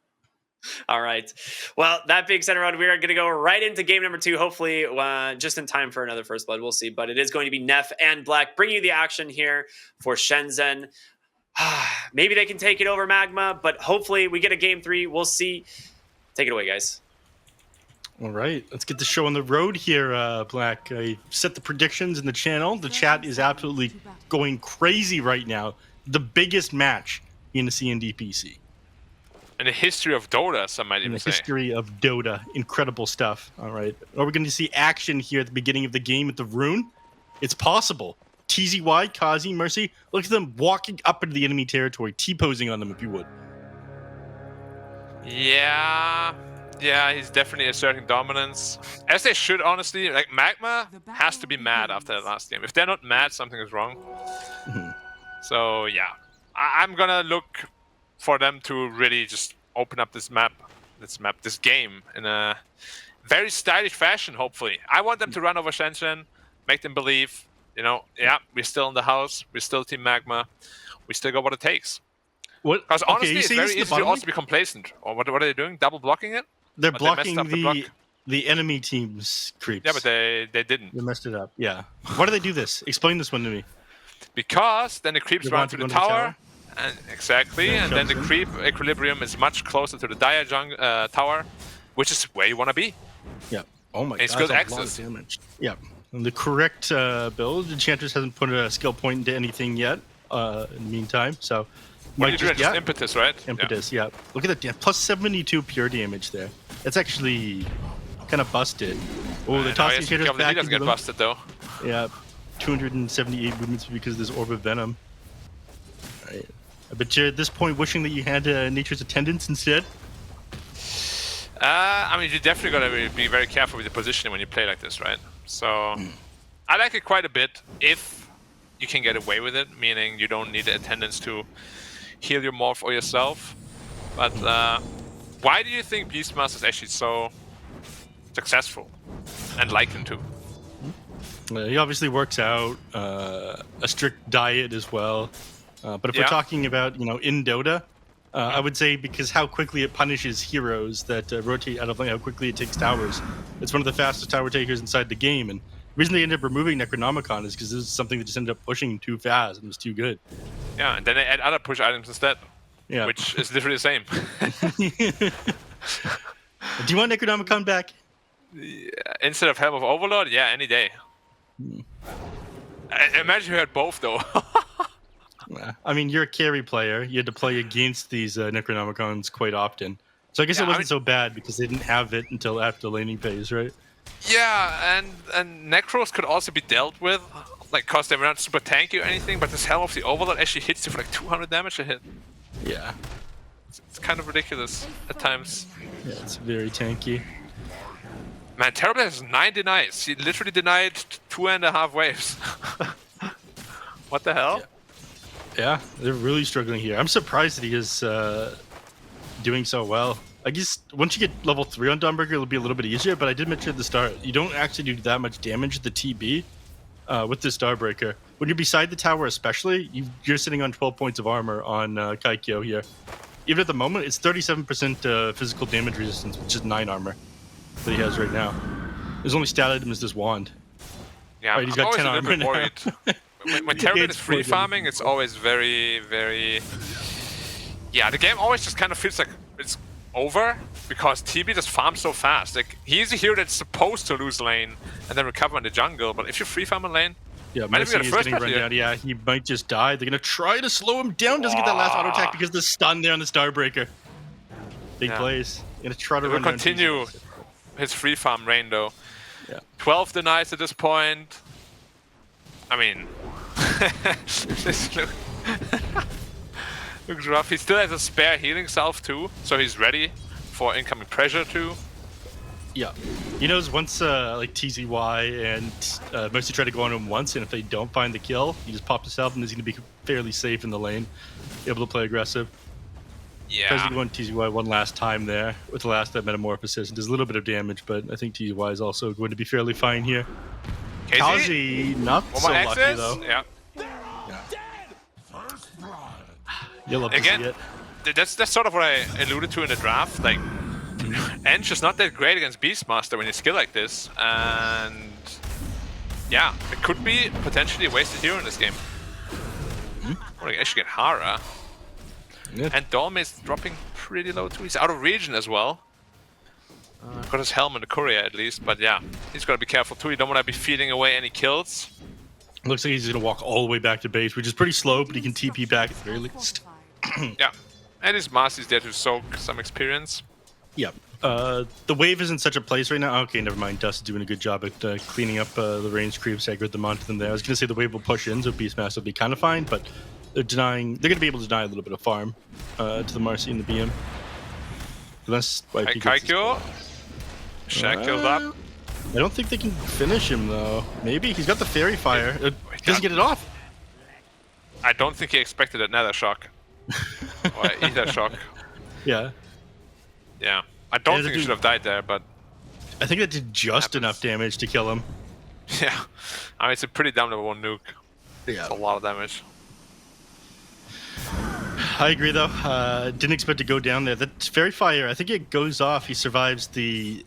All right. Well, that being said, around, we are going to go right into game number 2. Hopefully, just in time for another first blood. We'll see. But it is going to be Neff and Black bringing you the action here for Shenzhen. Maybe they can take it over Magma, but hopefully we get a game 3. We'll see. Take it away, guys. All right, let's get the show on the road here, Black. I set the predictions in the channel. The chat is absolutely going crazy right now. The biggest match in the DPC. In the history of Dota, some might In even the say. history of Dota. Incredible stuff. All right. Are we going to see action here at the beginning of the game with the rune? It's possible. TZY, Kazi, Mercy, look at them walking up into the enemy territory, T-posing on them if you would. Yeah, he's definitely asserting dominance. As they should, honestly. Like, Magma has to be mad after the last game. If they're not mad, something is wrong. So, yeah. I'm gonna look for them to really just open up this game in a very stylish fashion, hopefully. I want them to run over Shenzhen, make them believe, we're still in the house, we're still Team Magma, we still got what it takes. Because honestly, it's very easy to also be complacent. Or what are they doing? Double blocking it? They're But blocking they messed up the enemy team's creeps. Yeah, but they didn't. They messed it up. Yeah. Why do they do this? Explain this one to me. Because then the creeps They run want to to the go into the tower. And exactly, and then the creep equilibrium is much closer to the Dire tower, which is where you want to be. Yeah. Oh my god. It's good that's a lot of access. damage. Yeah. And the correct build. Enchantress hasn't put a skill point into anything yet. In the meantime, so What are you doing? Just impetus, right? impetus. Yeah. Look at that. Plus 72 pure damage there. That's actually kind of busted. Oh, the toss He Enchantress back doesn't into get them. busted though. Yeah. 278 movements because of this Orb of Venom. Right. I bet you're at this point wishing that you had Nature's Attendance instead. I mean, you definitely gotta be very careful with the positioning when you play like this, right? So, I like it quite a bit if you can get away with it, meaning you don't need the attendance to heal your morph or yourself. But why do you think Beastmaster is actually so successful and likened to? He obviously works out a strict diet as well. But if we're talking about, in Dota, I would say because how quickly it punishes heroes that rotate out of lane, how quickly it takes towers. It's one of the fastest tower takers inside the game. And the reason they ended up removing Necronomicon is because this is something that just ended up pushing too fast and was too good. Yeah, and then they add other push items instead, which is literally the same. Do you want Necronomicon back? Instead of Helm of Overlord? Yeah, any day. Imagine you had both, though. I mean, you're a carry player. You had to play against these Necronomicons quite often. So I guess it wasn't so bad because they didn't have it until after the laning phase, right? Yeah, and Necros could also be dealt with, like, cause they were not super tanky or anything, but this Helm of the Overlord actually hits you for like 200 damage a hit. Yeah. It's kind of ridiculous at times. Yeah, it's very tanky. Man, Terrible has 9 denies. He literally denied 2.5 waves. What the hell? Yeah, they're really struggling here. I'm surprised that he is doing so well. I guess once you get level 3 on Dawnbreaker, it'll be a little bit easier, but I did mention at the start, you don't actually do that much damage to the TB with this Starbreaker. When you're beside the tower especially, you're sitting on 12 points of armor on Kaikyo here. Even at the moment, it's 37% physical damage resistance, which is 9 armor that he has right now. His only stat item is this wand. Yeah, Right, he's I'm got always 10 a little bit armor worried. When Terrible is free farming, it's always very, very... Yeah, the game always just kind of feels like it's over because TB just farms so fast. Like, he's a hero that's supposed to lose lane and then recover in the jungle, but if you free farm a lane, Yeah, might even Mercy get a is first getting blood run here. down. Yeah, he might just die. They're going to try to slow him down. Doesn't get that last auto attack because of the stun there on the Starbreaker. Big Yeah. plays. Going to try to He will run down continue TZ. his free farm reign though. Yeah. 12 denies at this point. I mean, this looks rough. He still has a spare healing salve too, so he's ready for incoming pressure too. Yeah. He knows once like TZY and Mercy try to go on him once, and if they don't find the kill, he just pops himself and he's going to be fairly safe in the lane, able to play aggressive. Tries to Yeah. go on TZY one last time there with the last metamorphosis. It does a little bit of damage, but I think TZY is also going to be fairly fine here. Casey, Kazi, not one so more lucky access. though. Yeah. You'll love Again, to see it. that's sort of what I alluded to in the draft. Like, Ench is not that great against Beastmaster when you skill like this, and yeah, it could be potentially a wasted hero in this game. Or I actually get Hara. Yeah. And Dolme is dropping pretty low too. He's out of region as well. Got his helm in the courier at least, but yeah, he's got to be careful too. You don't want to be feeding away any kills. Looks like he's going to walk all the way back to base, which is pretty slow, but he can TP back at the very least. Yeah, and his Marcy's there to soak some experience. Yeah. The wave is in such a place right now. Okay, never mind. Dust is doing a good job at cleaning up the range creeps. I aggroed them onto them there. I was going to say the wave will push in, so Beastmaster will be kind of fine, but they're denying. They're going to be able to deny a little bit of farm to the Marcy and the BM. Unless YP gets his- Kaikyo. Shaq killed up. I don't think they can finish him though. Maybe he's got the fairy fire. He doesn't get it off. I don't think he expected another shock. Or either shock. Yeah, Yeah. I don't Yeah, think he dude- should have died there, but I think that did just enough damage to kill him. yeah. I mean, it's a pretty damn level 1 nuke. Yeah, It's a lot of damage. I agree though. Didn't expect to go down there. That fairy fire, I think it goes off. He survives the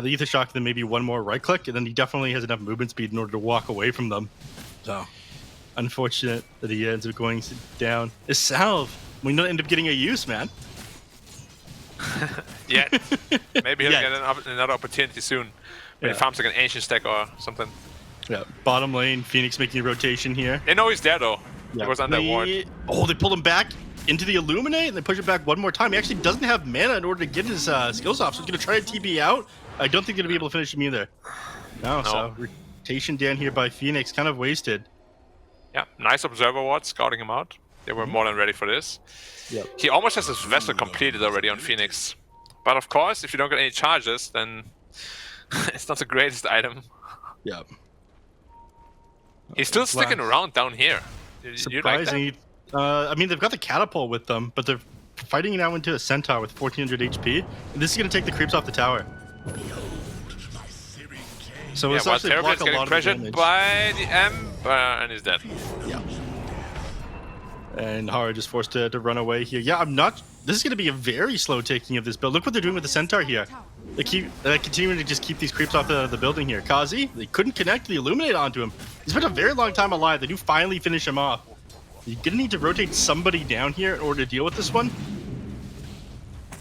ether shock, then maybe one more right click, and then he definitely has enough movement speed in order to walk away from them. So unfortunate that he ends up going down. His salve, we don't end up getting a use, man. Yet. Maybe he'll Yet. get another opportunity soon. When Yeah. he farms like an ancient stack or something. Yeah, bottom lane, Phoenix making a rotation here. They know he's there though. Yeah. He was under ward. Oh, they pulled him back into the Illuminate, and they push it back one more time. He actually doesn't have mana in order to get his skills off, so he's going to try to TB out. I don't think they're going to be able to finish him either. No, so rotation down here by Phoenix, kind of wasted. Yeah, nice observer ward scouting him out. They were more than ready for this. Yep. He almost has his vessel completed already on Phoenix. But of course, if you don't get any charges, then it's not the greatest item. Yeah. He's still sticking around down here. You like that? Surprising. I mean, they've got the catapult with them, but they're fighting now into a centaur with 1400 HP. And this is going to take the creeps off the tower. So Yeah, it's while actually Terrible block is a getting lot of pressured damage. by the Ember and he's dead. Yeah. And Hara just forced to run away here. Yeah, I'm not. This is going to be a very slow taking of this build. Look what they're doing with the centaur here. They keep continuing to just keep these creeps off the building here. Kazi, they couldn't connect the Illuminate onto him. He's been a very long time alive. They do finally finish him off. You're going to need to rotate somebody down here in order to deal with this one.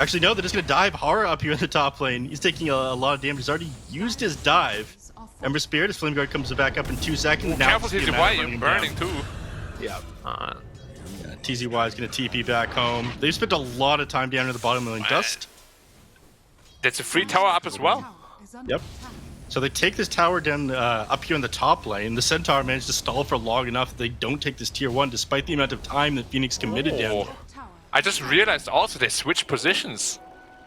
Actually, no, they're just going to dive Hara up here in the top lane. He's taking a lot of damage. He's already used his dive. Ember Spirit, his Flame Guard comes back up in 2 seconds. Now Careful, it's the TZY, amount of you're running burning down. too. Yeah. Uh, TZY is going to TP back home. They've spent a lot of time down in the bottom lane. Dust. that's a free tower up as well. Yep. So they take this tower down up here in the top lane. The Centaur managed to stall for long enough that they don't take this tier 1 despite the amount of time that Phoenix committed down Oh. there. I just realized also they switched positions.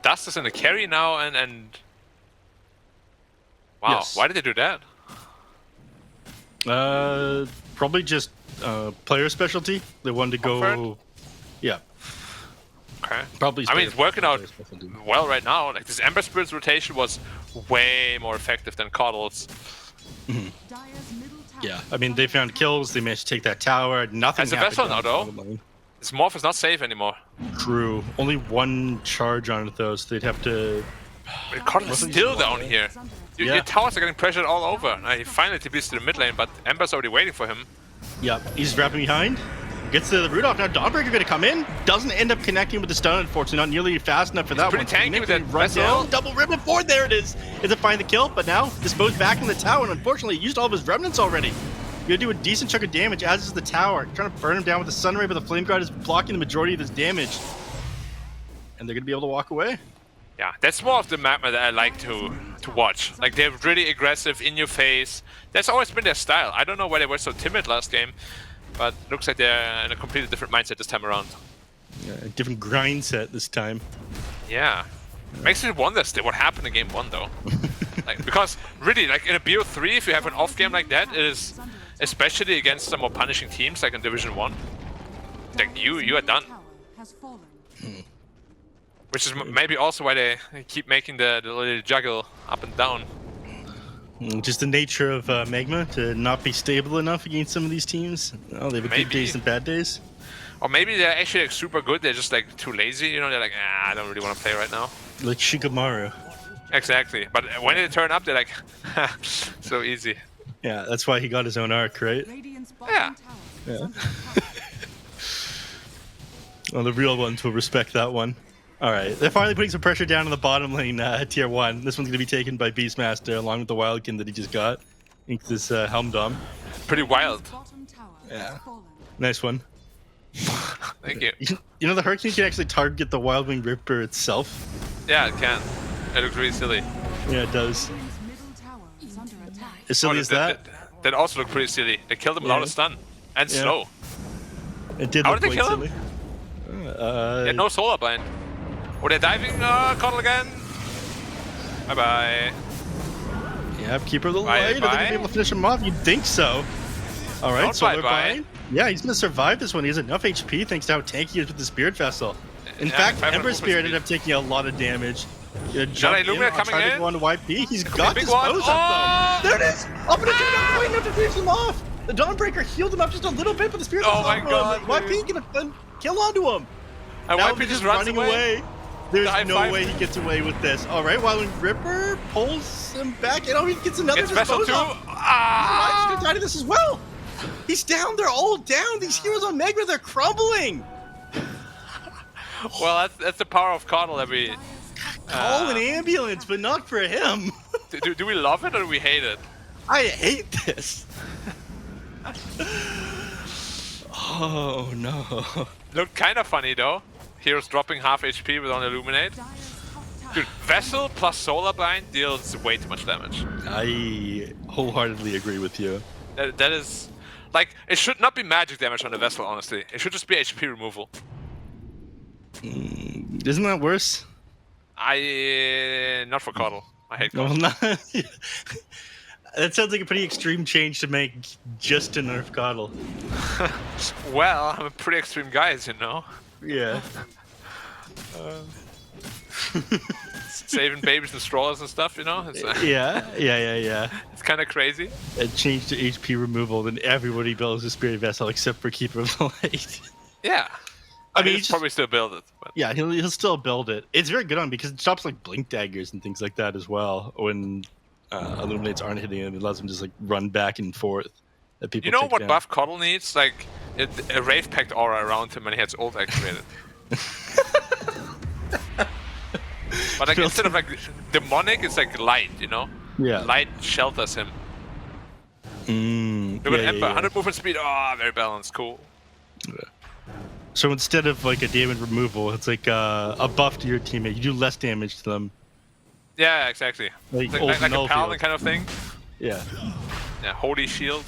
Dust is in the carry now and Wow, Yes. why did they do that? Probably just player specialty. They wanted to go. Comfort? Yeah, Okay. probably. I mean, it's working out player specialty. well right now. Like this Ember Spirit's rotation was way more effective than Coddle's. Dire's middle tower Yeah, I mean, they found kills. They managed to take that tower. Nothing. As a happened vessel on now, the though. bottom lane. This morph is not safe anymore. True. Only one charge on it though, so they'd have to. But Coddle is still down here. is under attack. Yeah. Your towers are getting pressured all over. He finally TPs to the mid lane, but Ember's already waiting for him. Yep, he's wrapping behind. Gets the root off. Now Dawnbreaker gonna come in. Doesn't end up connecting with the stun, unfortunately. Not nearly fast enough for that pretty one. tanky with that Runs vessel. down, double ribbon forward. There it is. Is it find the kill? But now disposed back in the tower, and unfortunately he used all of his remnants already. You're gonna do a decent chunk of damage, as is the tower. Trying to burn him down with the Sun Ray, but the Flame Guard is blocking the majority of his damage. And they're gonna be able to walk away. Yeah, that's more of the Magma that I like to watch. Like, they're really aggressive, in your face. That's always been their style. I don't know why they were so timid last game, but looks like they're in a completely different mindset this time around. Yeah, a different grind set this time. Yeah. Makes me wonder still what happened in game 1, though. Like, because, really, like, in a BO3, if you have an off game like that, it is, especially against some more punishing teams, like in Division 1, like, you are done. Tower has fallen. Which is maybe also why they keep making the little juggle up and down. Just the nature of Magma to not be stable enough against some of these teams. Oh, they have a good Maybe. days and bad days. Or maybe they're actually like super good, they're just like too lazy, you know, they're like, I don't really want to play right now. Like Shikamaru. Exactly. But when they turn up, they're like, so easy. Yeah, that's why he got his own arc, right? Radiant's bottom Yeah. tower is Yeah. under attack. Well, the real ones will respect that one. All right, they're finally putting some pressure down on the bottom lane, tier 1. This one's going to be taken by Beastmaster along with the Wildkin that he just got. Into this Helm Dom. Pretty wild. Bottom tower Yeah. has fallen. Nice one. Thank you. You know, the Hurricane can actually target the Wildwing Ripper itself. Yeah, it can. It looks really silly. Yeah, it does. Radiant's middle tower is under attack. As silly Oh, as that, that also looked pretty silly. They killed him without Yeah. a stun. And Yeah. slow. it did How look did they quite kill him? silly. They had no solar bind. Oh, they're diving. Coddle again. Bye-bye. Yeah, Keeper of the Bye, Light. Are they going bye. to be able to finish him off? You'd think so. All right, Don't so bye, we're bye. fine. Yeah, he's going to survive this one. He has enough HP thanks to how tanky he is with the Spirit Vessel. In Yeah, fact, 500 Ember movement Spirit speed. ended up taking a lot of damage. Jump in, Illumina I'll coming try to in. go on to YP. He's Could be got big this one. pose Oh! up, though. There it is! Up into enough enough to finish him off. The Dawnbreaker healed him up just a little bit, but the Spirit Oh Vessel my God, YP can kill onto him. And Now YP he's just just runs running away. away. There's The high no five. way he gets away with this. All right, Wildwing Ripper pulls him back. You know, he gets another Gets vessel dispose too. off. Why is he gonna Ah! die to this as well? He's down. They're all down. These heroes on Magma, they're crumbling. Well, that's the power of Coddle that we... Call an ambulance, but not for him. Do we love it or do we hate it? I hate this. Oh no. Looked kind of funny though. Heroes dropping half HP with on Illuminate. Dire's top tower Dude, Vessel plus Solar Bind deals way too much damage. I wholeheartely agree with you. That is... Like, it should not be magic damage on the Vessel, honestly. It should just be HP removal. Isn't that worse? Not for Coddle. I hate Well, Coddle. not. That sounds like a pretty extreme change to make just to nerf Coddle. Well, I'm a pretty extreme guy, as you know. Yeah. Saving babies and strollers and stuff, you know? It's, Yeah. it's kind of crazy. It changed to HP removal, then everybody builds a Spirit Vessel except for Keeper of the Light. Yeah. I I mean, mean, it's probably still build it. But Yeah, he'll still build it. It's very good on because it stops like blink daggers and things like that as well. When Illuminates aren't hitting him, it lets him just like run back and forth. That people you know take what down. buff Coddle needs? Like, a Rave Pact aura around him when he has ult activated. But like, instead of like demonic, it's like light, you know? Yeah. Light shelters him. Mm, Look at yeah, Ember, yeah, 100 movement speed. Oh, very balanced. Cool. So instead of like a damage removal, it's like a buff to your teammate. You do less damage to them. Yeah, exactly. Like Like, old like a Nullfield. paladin kind of thing. Yeah. Yeah, holy shield.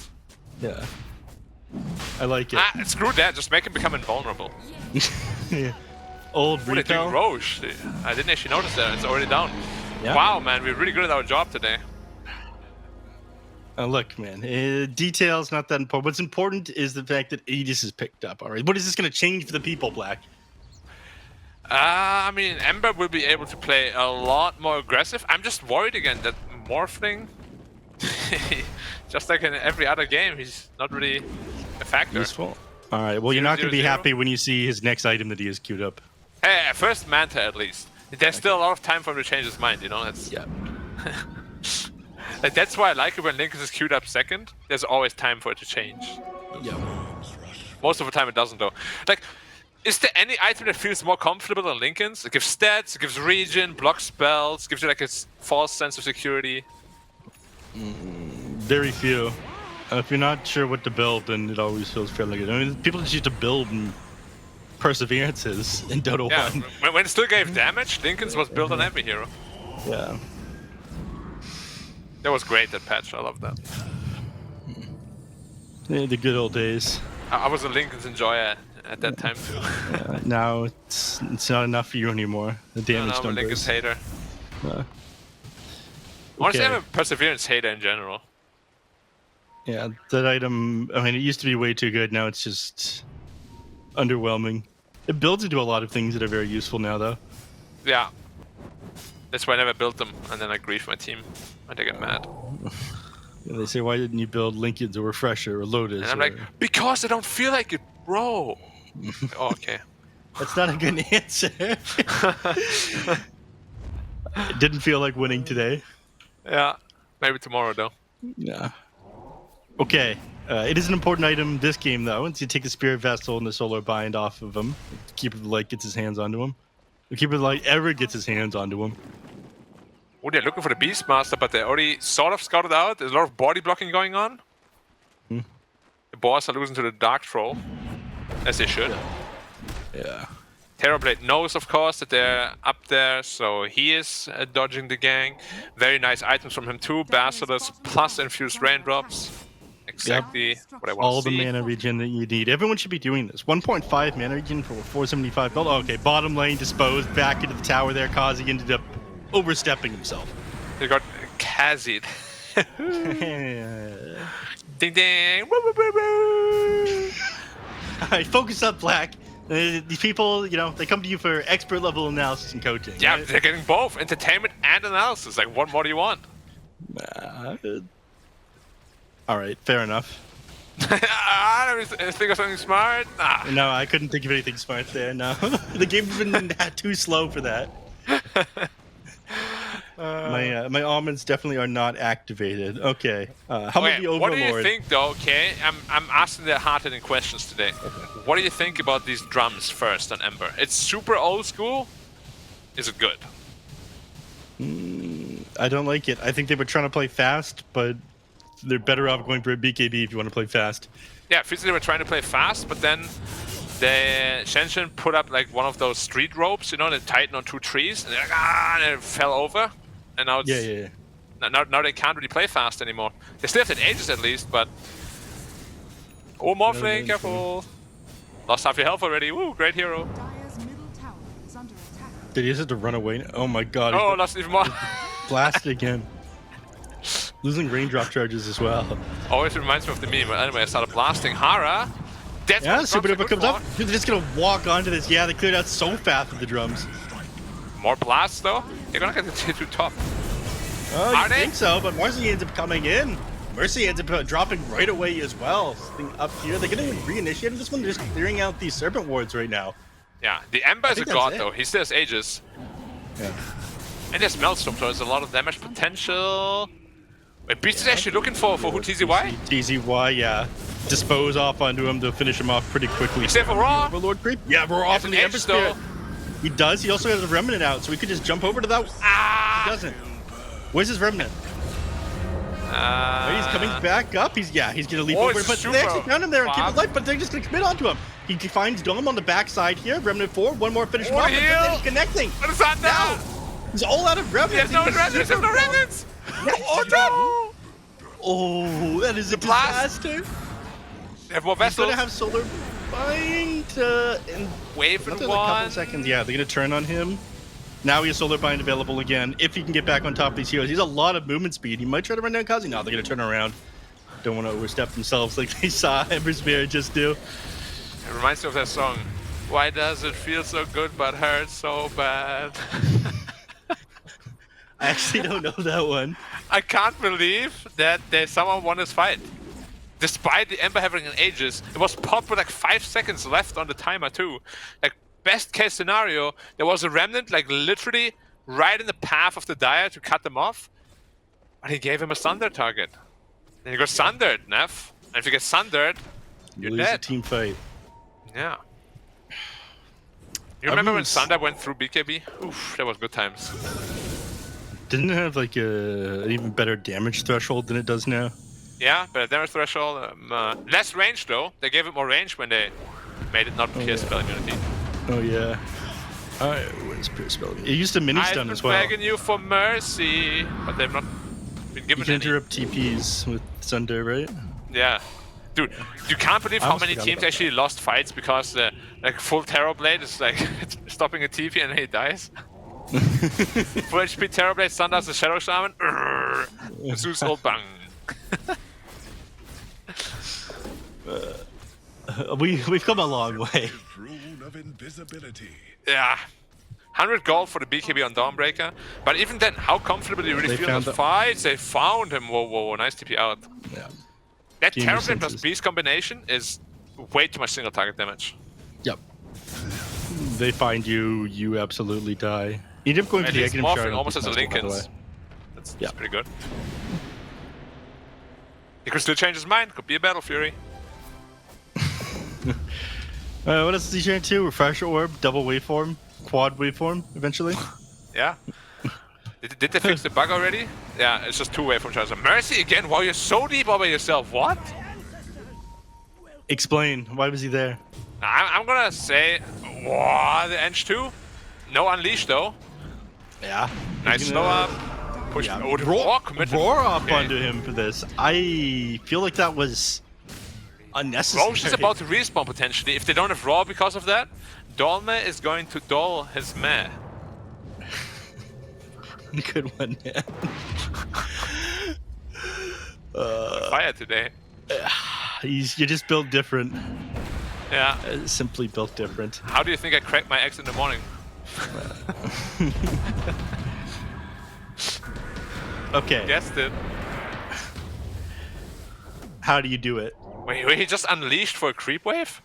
Yeah. I like it. Screw that. Just make him become invulnerable. Yeah. Old What are they doing, Repel. Roche? I didn't actually notice that. It's already down. Yeah. Wow, man, we're really good at our job today. Look, man, details not that important. What's important is the fact that Aegis is picked up. All right, what is this going to change for the people, Black? I mean, Ember will be able to play a lot more aggressive. I'm just worried again that Morphling, just like in every other game, he's not really a factor. Useful. All right, well, you're not going to be happy when you see his next item that he has queued up. Hey, first Manta at least. There's still a lot of time for him to change his mind, you know? Yeah. Like, that's why I like it when Lincoln is queued up second. There's always time for it to change. Yeah. Most of the time it doesn't though. Like, is there any item that feels more comfortable than Lincoln's? It gives stats, it gives regen, blocks spells, gives you like a false sense of security. Very few. If you're not sure what to build, then it always feels fairly good. I mean, people just used to build perseverances in Dota 1. When it still gave damage, Lincoln's was built on every hero. Yeah. That was great, that patch. I love that. Yeah, the good old days. I was a Lincoln's enjoyer at that time too. Now it's not enough for you anymore. The damage I'm a Lincoln's hater. Honestly, I'm a Perseverance hater in general. Yeah, that item, I mean, it used to be way too good. Now it's just underwhelming. It builds into a lot of things that are very useful now, though. Yeah. That's why I never built them, and then I grief my team, and they get mad. Yeah, they say, why didn't you build Lincoln's or Refresher or Lotus? And I'm like, because I don't feel like it, bro. Oh, okay. That's not a good answer. It didn't feel like winning today. Yeah. Maybe tomorrow, though. Yeah. Okay. It is an important item this game, though. Once you take the Spirit Vessel and the Solar Bind off of him, Keeper of the Light gets his hands onto him. The Keeper of the Light ever gets his hands onto him. Oh, they're looking for the Beastmaster, but they already sort of scouted out. There's a lot of body blocking going on. The boss are losing to the Dark Troll, as they should. Yeah. Terrorblade knows, of course, that they're up there, so he is dodging the gang. Very nice items from him too. Basilisk plus infused raindrops. Exactly what I want All to see. the mana regen that you need. Everyone should be doing this. 1.5 mana regen for 475 gold. Okay, bottom lane disposed back into the tower there. Kazi ended up overstepping himself. They got Kazi'd. Ding ding. Woo, woo, woo, woo. Alright, focus up, Black. These people, you know, they come to you for expert level analysis and coaching. Yeah, right? they're getting both entertainment and analysis. Like, what more do you want? Alright, fair enough. I don't think of something smart. Nah. No, I couldn't think of anything smart there, no. The game's been too slow for that. My almonds definitely are not activated. Okay. How about the Overlord? What do you think, though? Okay, I'm asking the hard-hitting questions today. What do you think about these drums first on Ember? It's super old school. Is it good? I don't like it. I think they were trying to play fast, but they're better off going for a BKB if you want to play fast. Yeah, physically they were trying to play fast, but then the SHENZHEN put up like one of those street ropes, you know, that tighten on two trees, and they're like, and it fell over. And now it's Yeah. now they can't really play fast anymore. They still have the ages at least, but oh, Morphling, careful! Lost half your health already. Woo, great hero. Dire's middle tower is under attack. Did he just have to run away? Oh my god. Oh, he's lost even more. blasted again. Losing raindrop charges as well. Always reminds me of the meme. But anyway, I started blasting Hara. That's Yeah, what Super drums are Duper good comes up. for. They're just gonna walk onto this. Yeah, they cleared out so fast with the drums. More blasts though. They're gonna get too tough. Oh, Are you they? think so, but Marcy ends up coming in. Mercy ends up dropping right away as well. Something up here. They're gonna reinitiate this one. They're just clearing out these Serpent Wards right now. Yeah, the Ember is a think that's god it. though. He still has ages. Yeah. And there's Maelstrom, so there's a lot of damage potential. Wait, Beast is actually looking for who TZY? TZY, yeah. Dispose off onto him to finish him off pretty quickly. Except for Raw. Overlord creep. Yeah, we're off Has in an the edge, Ember Spirit. though. He does. He also has a Remnant out, so we could just jump over to that. Ah! He doesn't. Where's his Remnant? He's coming back up. He's gonna leap over, it's but super they actually found him there and keep fast. his life, but they're just gonna commit onto him. He finds Dom on the backside here. Remnant 4, one more finish him Oh, off, and heal! then he's connecting. What is that now? He's all out of Remnants. There's no He's got remnants. There's super no remnants. Yes. Oh no! Oh, that is a blast. disaster. They have more He's vessels. gonna have Solar Bind in Wave in another couple one. seconds. Yeah, they're gonna turn on him. Now he has Solar Bind available again. If he can get back on top of these heroes, he's a lot of movement speed. He might try to run down Kazi. No, they're gonna turn around. don't want to overstep themselves like they saw Ember Spirit just do. It reminds me of that song. Why does it feel so good but hurt so bad? I actually don't know that one. I can't believe that someone won this fight. Despite the Ember having an Aegis, it was popped with like 5 seconds left on the timer too. Like, best case scenario, there was a remnant like literally right in the path of the Dire to cut them off. And he gave him a Sunder target. And he got Sundered, Neff. And if you get Sundered, you're Lose dead. a team fight. Yeah. You remember when Sunder went through BKB? Oof, that was good times. Didn't it have like an even better damage threshold than it does now? Yeah, but damage threshold, less range though. They gave it more range when they made it not pierce spell immunity. Oh yeah. Alright, where's pierce spell? It used to mini stun as well. I'm begging you for mercy, but they've not been given You can any. interrupt TPs with Sunder, right? Yeah. Dude, you can't believe I how almost many forgot teams about actually lost fights because like full Terrorblade is like stopping a TP and then he dies. Full HP Terrorblade, Sun does the Shadow Shaman. Zeus ult bang. We've come a long way. Rune of invisibility. Yeah. 100 gold for the BKB on Dawnbreaker. But even then, how comfortable do you really They feel in found the the- fights? They found him. Whoa, whoa, whoa. Nice TP out. Yeah. That Gamer Terrorblade plus senses. Beast combination is way too much single target damage. Yep. They find you, you absolutely die. You end up going At to the least Aghanim Shard. morphing almost as a by the way. Linken's. That's Yeah. pretty good. He could still change his mind. Could be a Battle Fury. What else is he trying to? Refresher Orb, double waveform, quad waveform, eventually? Yeah. Did they fix the bug already? Yeah, it's just 2 waveform charges. Mercy again? Wow, you're so deep all by yourself. What? Explain. Why was he there? I'm gonna say, wow, the Eng 2. No Unleash though. Yeah. Nice slow up. Push. Yeah. Oh, the roar committed. Roar up Okay. onto him for this. I feel like that was unnecessary. Roche is about to respawn potentially. If they don't have Raw because of that, Dolme is going to doll his meh. Good one, man. Fire today. You're just built different. Yeah. Simply built different. How do you think I cracked my eggs in the morning? Okay. Guessed it. How do you do it? Wait, he just unleashed for a creep wave?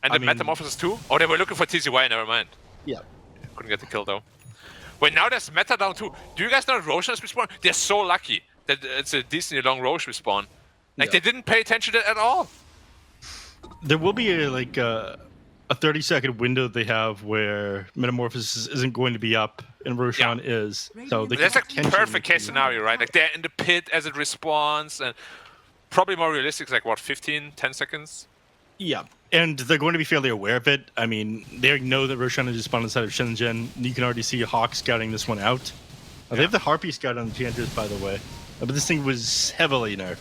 And I the mean- Metamorphosis too? Oh, they were looking for TCY, never mind. Yeah. Couldn't get the kill though. Wait, now there's Meta down too. Do you guys know that Roshan is respawn? They're so lucky that it's a decently long Roche respawn. Like, Yeah. they didn't pay attention to it at all. There will be a 30-second window they have where Metamorphosis isn't going to be up and Roshan is. So they That's could like potentially perfect make case you- scenario, right? Like, they're in the pit as it respawns, and probably more realistic, like, what, 15, 10 seconds? Yeah. And they're going to be fairly aware of it. I mean, they know that Roshan is spawned inside of SHENZHEN. You can already see Hawk scouting this one out. They have the Harpy scout on the Enchantress, by the way. But this thing was heavily nerfed.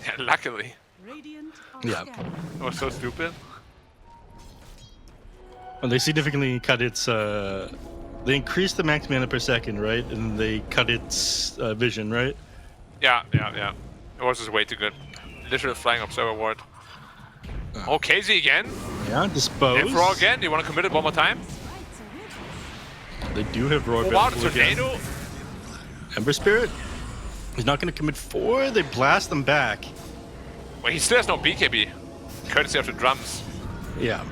Yeah, luckily. Radiant are Yeah. scanning. It was so stupid. And they significantly cut its... they increased the max mana per second, right? And they cut its vision, right? Yeah. It was just way too good. Literal flying observer ward. Oh, KZ again? Yeah, dispose. If Raw again? Do you want to commit it one more time? They do have Roar Oh, wow, the available again. tornado? Ember Spirit. He's not going to commit 4. They blast them back. Wait, he still has no BKB. Courtesy of the drums. Yeah.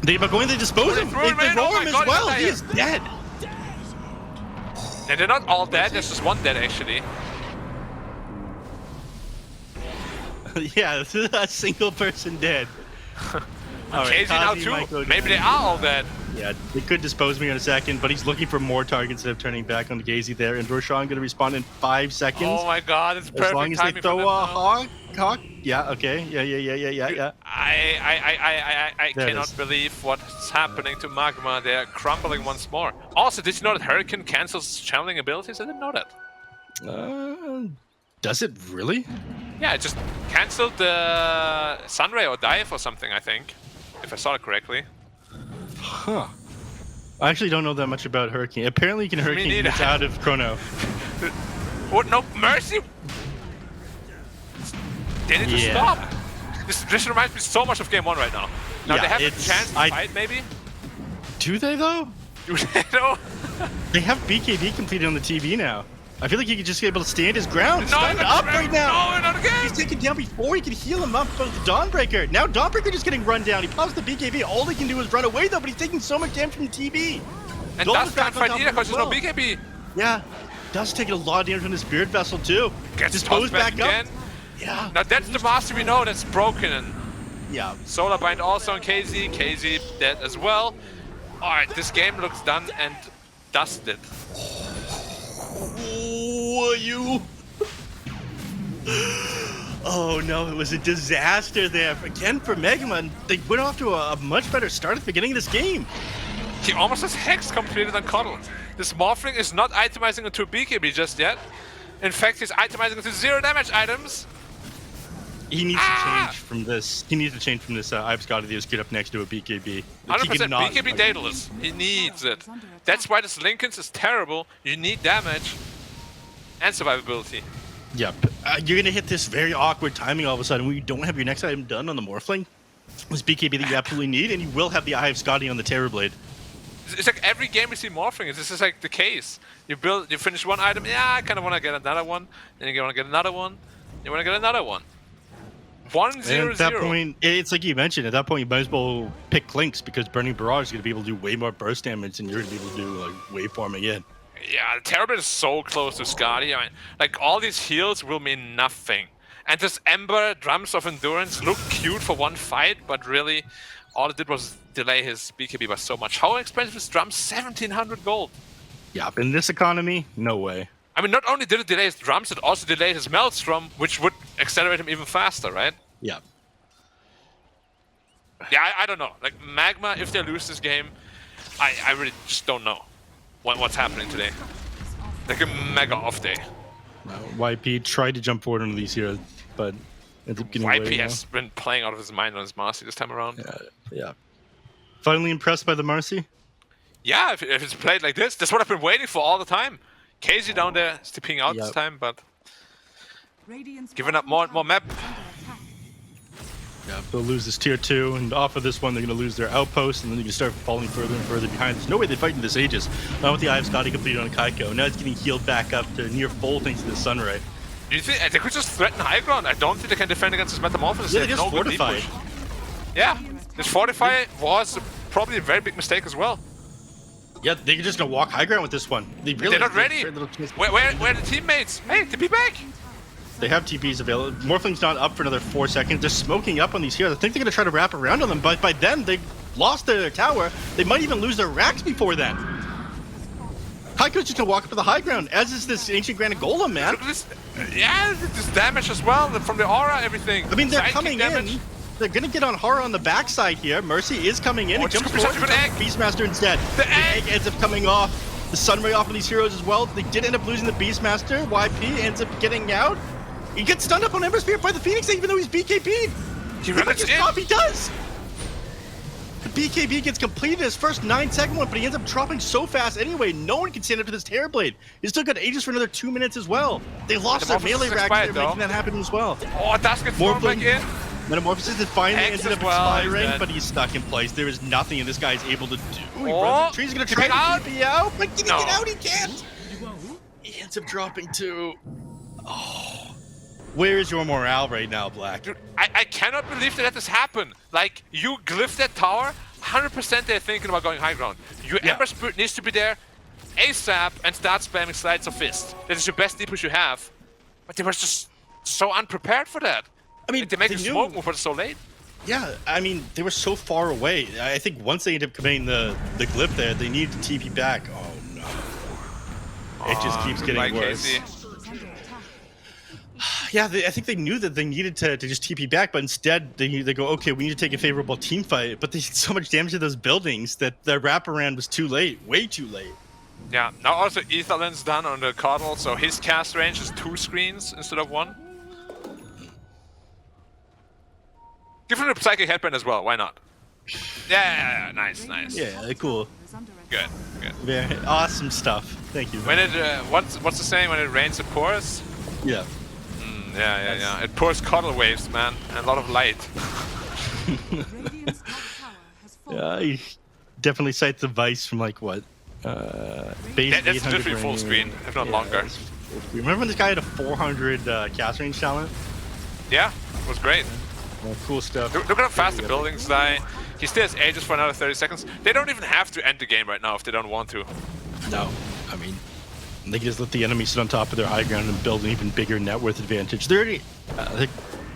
They are going to dispose him. threw They him in. Oh roar my him as God, well. he's He is dead. And they're not all dead, there's just one dead actually. Yeah, a single person dead. All right, KZ now Kazi might go too. Maybe down. they are all dead. Yeah, they could dispose me in a second, but he's looking for more targets instead of turning back on the Gazy there. And Roshan going to respawn in 5 seconds. Oh my god, it's perfect as long as they timing for throw them a now. hawk. Yeah, okay. Yeah. I There it cannot is. believe what's happening to Magma. They're crumbling once more. Also, did you know that Hurricane cancels channeling abilities? I didn't know that. Does it really? Yeah, it just cancelled the Sunray or Dive or something, I think. If I saw it correctly. Huh. I actually don't know that much about Hurricane. Apparently you can Hurricane neither. units out of Chrono. What? No mercy? They need to stop. This reminds me so much of game 1 right now. Now Yeah, they have a it's- chance to fight, maybe. Do they though? Do they know? They have BKB completed on the TV now. I feel like he could just be able to stand his ground. No, Stunned up right now. No, not again. He's taken down before he could heal him up with the Dawnbreaker. Now Dawnbreaker just getting run down. He pops the BKB. All he can do is run away though, but he's taking so much damage from the TV. And Dolphin's Dust can't back on fight top either as because there's no well. BKB. Yeah, Dust taking a lot of damage from the Spirit Vessel too. Gets Disposed tossed back back again. up. Yeah, Now that's the master we know that's broken. And yeah. Solar Bind also on KZ. KZ dead as well. Alright, this game looks done and dusted. Oh, you. Oh no, it was a disaster there again for Magma. And they went off to a much better start at the beginning of this game. He almost has Hex completed on Cuddle. This Morphling is not itemizing into BKB just yet. In fact, he's itemizing into 0 damage items. He needs to change from this. He needs to change from this I've Scotty that was queued up next to a BKB. 100% BKB Daedalus. He needs it. That's why this Linken's is terrible. You need damage and survivability. Yep. You're gonna hit this very awkward timing all of a sudden when you don't have your next item done on the Morphling. This BKB that you absolutely need, and you will have the Eye of Scotty on the Terrorblade. It's like every game we see Morphling, this is like the case. You finish one item, yeah, I kind of want to get another one. Then you want to get another one. You want to get another one. 1-0-0. And at that point, it's like you mentioned, at that point you might as well pick Clinks because Burning Barrage is going to be able to do way more burst damage and you're going to be able to do like waveform again. Yeah, the Terrorblade is so close to Scotty. I mean, like all these heals will mean nothing. And this Ember Drums of Endurance look cute for one fight, but really all it did was delay his BKB by so much. How expensive is Drums? 1700 gold. Yeah, in this economy, no way. I mean, not only did it delay his Drums, it also delayed his Maelstrom, which would accelerate him even faster, right? Yeah. Yeah, I don't know. Like, Magma, if they lose this game, I really just don't know what's happening today. Like a mega off day. YP tried to jump forward into these heroes, but ends up getting away. YP has been playing out of his mind on his Marcy this time around. Yeah. Finally impressed by the Marcy? Yeah, if it's played like this, that's what I've been waiting for all the time. KZ down there stepping out this time, but giving up more and more map. Yeah, they'll lose this tier 2, and off of this one, they're going to lose their outpost, and then you can start falling further and further behind. There's no way they'd fight in this Aegis. Not with the Eye of Scotty completed on Kaiko. Now it's getting healed back up to near full thanks to the Sunray. Do you think they could just threaten high ground? I don't think they can defend against this Metamorphosis. Yeah, they have just no good lead fortified. push. Yeah, this Fortify was probably a very big mistake as well. Yeah, they're just going to walk high ground with this one. They're not ready. Where are the teammates? Hey, to be back. They have TPs available. Morphling's not up for another 4 seconds. They're smoking up on these heroes. I think they're going to try to wrap around on them, but by then, they've lost their tower. They might even lose their racks before then. Kaiko's just going to walk up to the high ground, as is this Ancient Granite Golem, man. Look at this. Yeah, this damage as well from the aura, everything. I mean, they're Sidekick coming damage. in. They're going to get on horror on the backside here. Mercy is coming in. Oh, He jumps just forward. an egg. Beastmaster instead. The egg. ends up coming off. The Sunray off of these heroes as well. They did end up losing the Beastmaster. YP ends up getting out. He gets stunned up on Ember Spirit by the Phoenix, even though he's BKB'd. He runs in. He does. The BKB gets completed his first 9-second one, but he ends up dropping so fast anyway. No one can stand up to this Terrorblade. He's still got Aegis for another 2 minutes as well. They lost their melee rack. They're making that happen as well. Oh, Dusk gets thrown back in. Metamorphosis is finally Hex ended as up well, expiring, he's but he's stuck in place. There is nothing this guy is able to do. He Oh, runs the tree. He's going to try get out. to be out, but can he No. get out? He can't. He ends up dropping too. Oh. Where is your morale right now, Black? Dude, I cannot believe that this happened. Like, you glyph that tower, 100% they're thinking about going high ground. Your Yeah. Ember Spirit needs to be there ASAP and start spamming Slides of Fist. That is your best deep push you have. But they were just so unprepared for that. I mean, They make a knew- smoke move, but it's so late. Yeah, I mean, they were so far away. I think once they ended up committing the glyph there, they needed to TP back. Oh, no. It just keeps Goodbye, getting worse. KZ. Yeah, I think they knew that they needed to just TP back, but instead they go, okay, we need to take a favorable team fight. But they did so much damage to those buildings that their wraparound was too late, way too late. Yeah, now also Etherland's done on the Coddle, so his cast range is 2 screens instead of 1. Give him a Psychic Headband as well, why not? Yeah, nice. Yeah, cool. Good. Very awesome stuff. Thank you. When it, what's the saying? When it rains, it pours? Yeah. Yeah. It pours cuddle waves, man, and a lot of light. Radiant's top tower has fallen. Yeah, he definitely cites the Vice from like what? Base That's 800 literally full range. screen, if not longer. Remember when this guy had a 400 cast range talent? Yeah, it was great. Yeah, cool stuff. Look at how fast the buildings die. He still has ages for another 30 seconds. They don't even have to end the game right now if they don't want to. No, I mean, they can just let the enemy sit on top of their high ground and build an even bigger net worth advantage. They're already they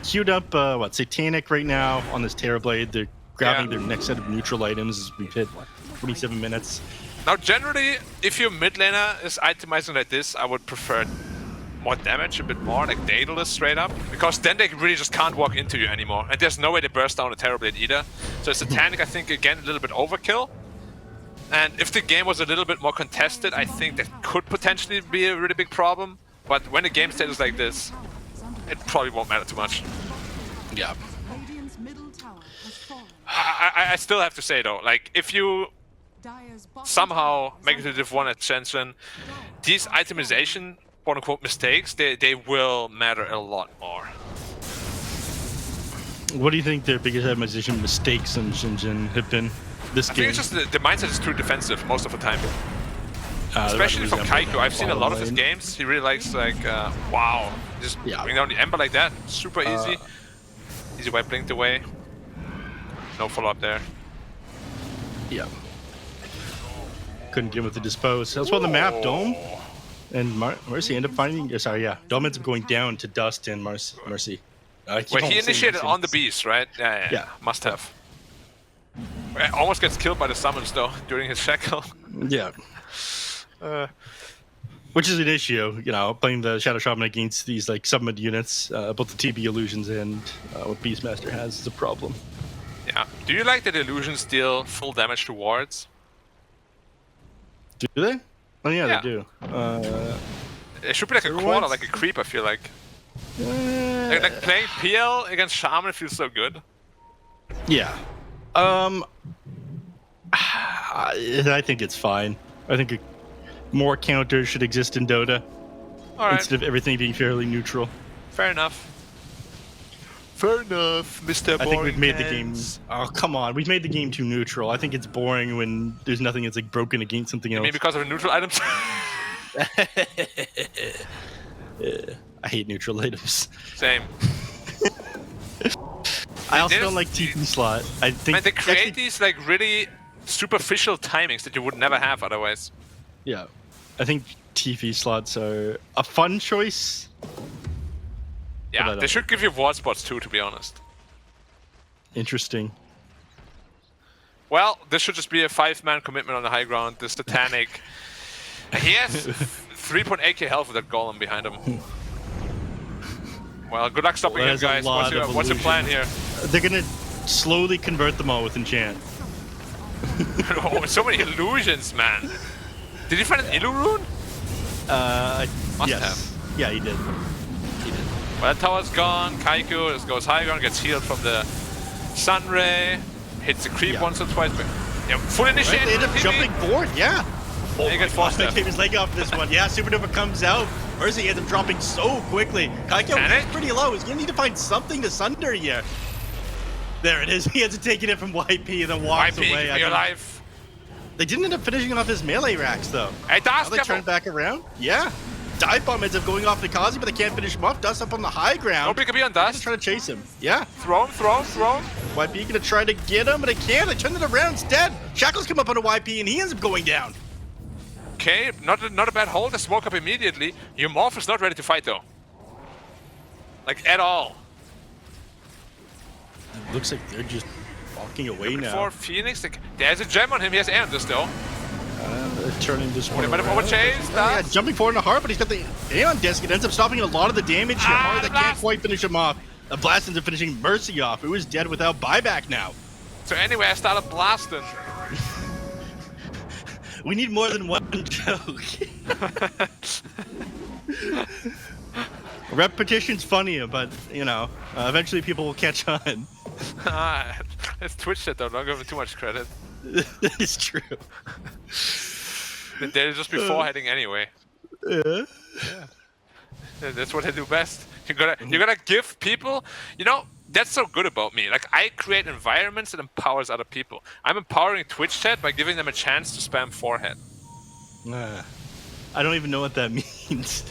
queued up, Satanic right now on this Terrorblade. They're grabbing their next set of neutral items as we've hit 27 minutes. Now, generally, if your mid laner is itemizing like this, I would prefer more damage, a bit more, like Daedalus straight up, because then they really just can't walk into you anymore, and there's no way to burst down a Terrorblade either. So Satanic, I think, again, a little bit overkill. And if the game was a little bit more contested, I think that could potentially be a really big problem. But when the game state is like this, it probably won't matter too much. Yeah. Radiant's middle tower has fallen. I still have to say though, like if you Dire's bottom somehow tower is make it to under Div 1 at SHENZHEN, these itemization, quote-unquote, mistakes, they will matter a lot more. What do you think their biggest itemization mistakes in SHENZHEN have been this I game? think it's just the mindset is too defensive most of the time. They're Especially from resembling Kaiko. I've seen a lot of his lane. games. He really likes like, wow, just Yeah. bring down the Ember like that. Super easy. Easy way blinked away. No follow-up there. Yeah. Couldn't get him with the dispose. That's why the map, Dome. And Mercy ended up finding. Dome ends up going down to Dust and Mercy. Wait, he initiated on the beast, right? Yeah. Yeah. Must have. Almost gets killed by the summons though during his shackle. Yeah. Which is an issue, playing the Shadow Shaman against these like summoned units, both the TB illusions and what Beastmaster has is a problem. Yeah. Do you like that illusions deal full damage to wards? Do they? Oh yeah, Yeah. they do. It should be like a Everyone's- quarter, like a creep, I feel like. Like playing PL against Shaman feels so good. Yeah. I think it's fine. I think more counters should exist in Dota Alright, instead of everything being fairly neutral. fair enough. Fair enough, Mr. I think we've made the game. Hands. Oh come on, we've made the game too neutral. I think it's boring when there's nothing that's like broken against something I else. mean, because of the neutral items? I hate neutral items. Same. I also there's- don't like TP slot. I think Man, they create actually- these like really superficial timings that you would never have otherwise. Yeah, I think TP slots are a fun choice. But I Yeah, don't they should give you ward spots too, to be honest. Interesting. Well, this should just be a 5-man commitment on the high ground. This Satanic. He has 3.8k health with that golem behind him. Well, good luck stopping him, There's a guys. lot of What's your plan here? They're gonna slowly convert them all with enchant. Oh, so many illusions, man. Did you find an Illu rune? Must Yes. have. Yeah, he did. Well, that tower's gone. Kaiko just goes high ground, gets healed from the Sunray, hits the creep Yeah. once or twice. But yeah, full Right, initiate. they end up TP. jumping forward. Yeah. They get forced They there. gave his leg off this one. Yeah, Supernova comes out. Mercy ends up dropping so quickly. Kaiko Can is it? pretty low. He's gonna need to find something to sunder here. There it is. He ends up taking it from YP and then walks YP, away. keep me alive. They didn't end up finishing off his melee racks though. Hey, Now Das, they turn back around. Yeah. Dive bomb ends up going off Nikazi, but they can't finish him off. Dust up on the high No ground. BKB on They're gonna Dust. try to chase him. Yeah. Throw him. YP gonna try to get him, but they can't. They turn it around instead. Shackles come up on a YP and he ends up going down. Okay, not a bad hold. They smoke up immediately. Your Morph is not ready to fight though. Like at all. Looks like they're just walking away now. For Phoenix, like, there's a gem on him. He has air on this though. They're turning this one They might have around. overchased. Yeah, Dust. jumping forward in a heart, but he's got the Aeon disc. It ends up stopping a lot of the damage here. Ah, Heart the that can't blast. quite finish him off. The blast ends up finishing Mercy off, who is dead without buyback now. So anyway, I started blasting. We need more than one joke. Repetition's funny, but eventually people will catch on. It's Twitch that though. Don't give him too much credit. That is true. They'll just be foreheading anyway. Yeah. That's what I do best. You gotta give people. You know, that's so good about me. Like, I create environments that empowers other people. I'm empowering Twitch chat by giving them a chance to spam forehead. I don't even know what that means.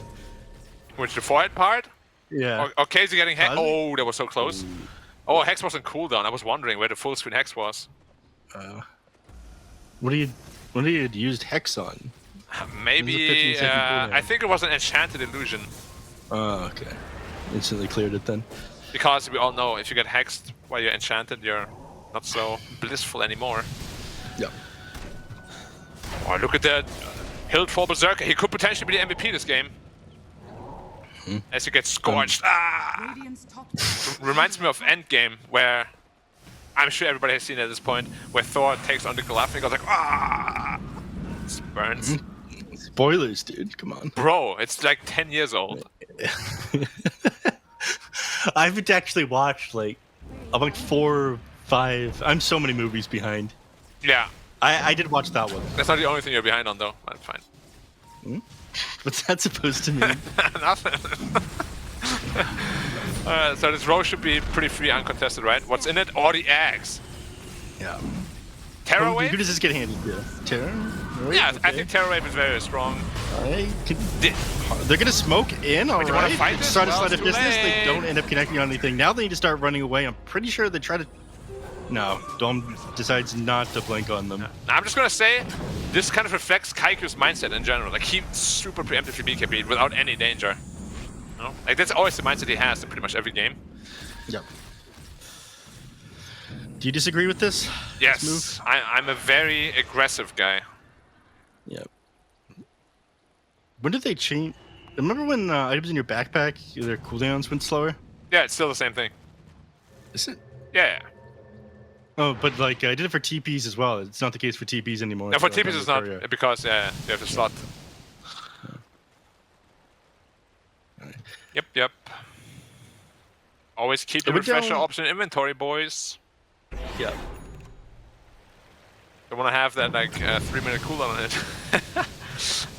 Which the forehead part? Yeah. Okay, is he getting hex? Does it? Oh, that was so close. Oh, hex wasn't cooldown. I was wondering where the full screen hex was. What do you used hex on? Maybe 15-second cooldown. I think it was an enchanted illusion. Oh, okay. Instantly cleared it then. Because we all know if you get hexed while you're enchanted, you're not so blissful anymore. Yep. Oh, look at that. Hild for Berserker. He could potentially be the MVP this game. As he gets scorched. Radiant's top tower Reminds me of Endgame, where I'm sure everybody has seen it at this point, where Thor takes on the glove and he goes like, ah! It burns. Spoilers, dude. Come on. Bro, it's like 10 years old. I've actually watched like about 4 or 5. I'm so many movies behind. Yeah. I did watch that one. That's not the only thing you're behind on, though. That's fine. What's that supposed to mean? Nothing. So this row should be pretty free, uncontested, right? What's in it? All the eggs. Yeah. Terror Who Wave? does this get handed to? Terror? Right, Yeah, I okay. think Terror Wave is very strong. They're gonna smoke in, all you wanna right. fight this? Start a Well, sleight it's of too business. They late. don't end up connecting on anything. Now they need to start running away. I'm pretty sure they try to. No, Dom decides not to blink on them. Now, I'm just gonna say, this kind of reflects Kaiku's mindset in general. Like, he super preemptively BKB'd without any danger. You know? Like, that's always the mindset he has in pretty much every game. Yep. Do you disagree with this? Yes, This move? I'm a very aggressive guy. Yep. When did they change? Remember when items in your backpack, their cooldowns went slower? Yeah, it's still the same thing. Is it? Yeah. Oh, but like I did it for TPs as well. It's not the case for TPs anymore. No, for so I TPs don't it's not, recur, yeah. because you have to slot. Yep. Always keep the So we refresher don't- option in inventory, boys. Yeah. Don't want to have that like 3-minute cooldown on it.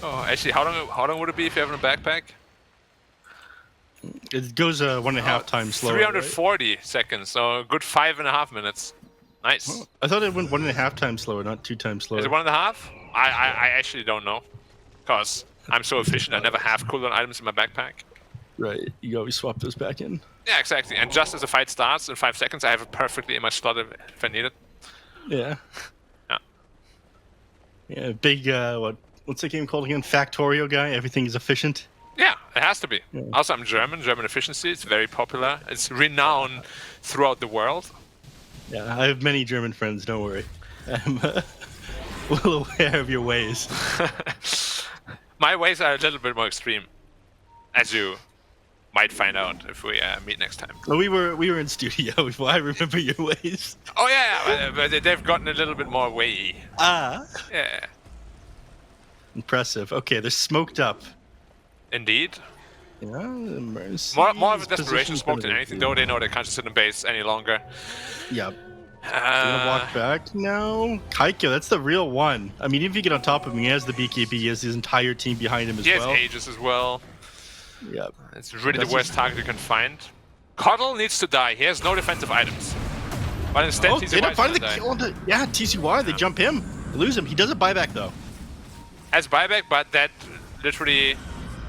Oh, actually, how long would it be if you have it in a backpack? It goes 1.5 times slower. 340 seconds, so a good 5.5 minutes. Nice. Right? I thought it went 1.5 times slower, not 2 times slower. Is it 1.5? I actually don't know, because I'm so efficient. I never have cooldown items in my backpack. Right. You always swap those back in. Yeah, exactly. And just as the fight starts in 5 seconds, I have it perfectly in my slot if I need it. Yeah. Yeah. Yeah. Big. What's that game called again? Factorio guy. Everything is efficient. Yeah, it has to be. Yeah. Also, I'm German. German efficiency. It's very popular. It's renowned throughout the world. Yeah. I have many German friends. Don't worry. I'm well aware of your ways. My ways are a little bit more extreme, as you might find out if we meet next time. Well, we were in studio before. I remember your ways. Oh yeah, but they've gotten a little bit more way. Ah. Yeah, Impressive. Okay, they're smoked up. indeed. Yeah. Mercy More of a is desperation positioned smoke than better. anything, though. They know they can't just sit in base any longer. Yep. Gonna walk back now. Kaiko, that's the real one. I mean, even if you get on top of him, he has the BKB, he has his entire team behind him as He has well. Aegis as well. Yep. It's really That's the worst his- target you can find. Cuddle needs to die. He has no defensive items. But instead, Oh, he's they end up finding the die. kill on the... Yeah, TCY, they jump him. They lose him. He does a buyback, though. Has buyback, but that literally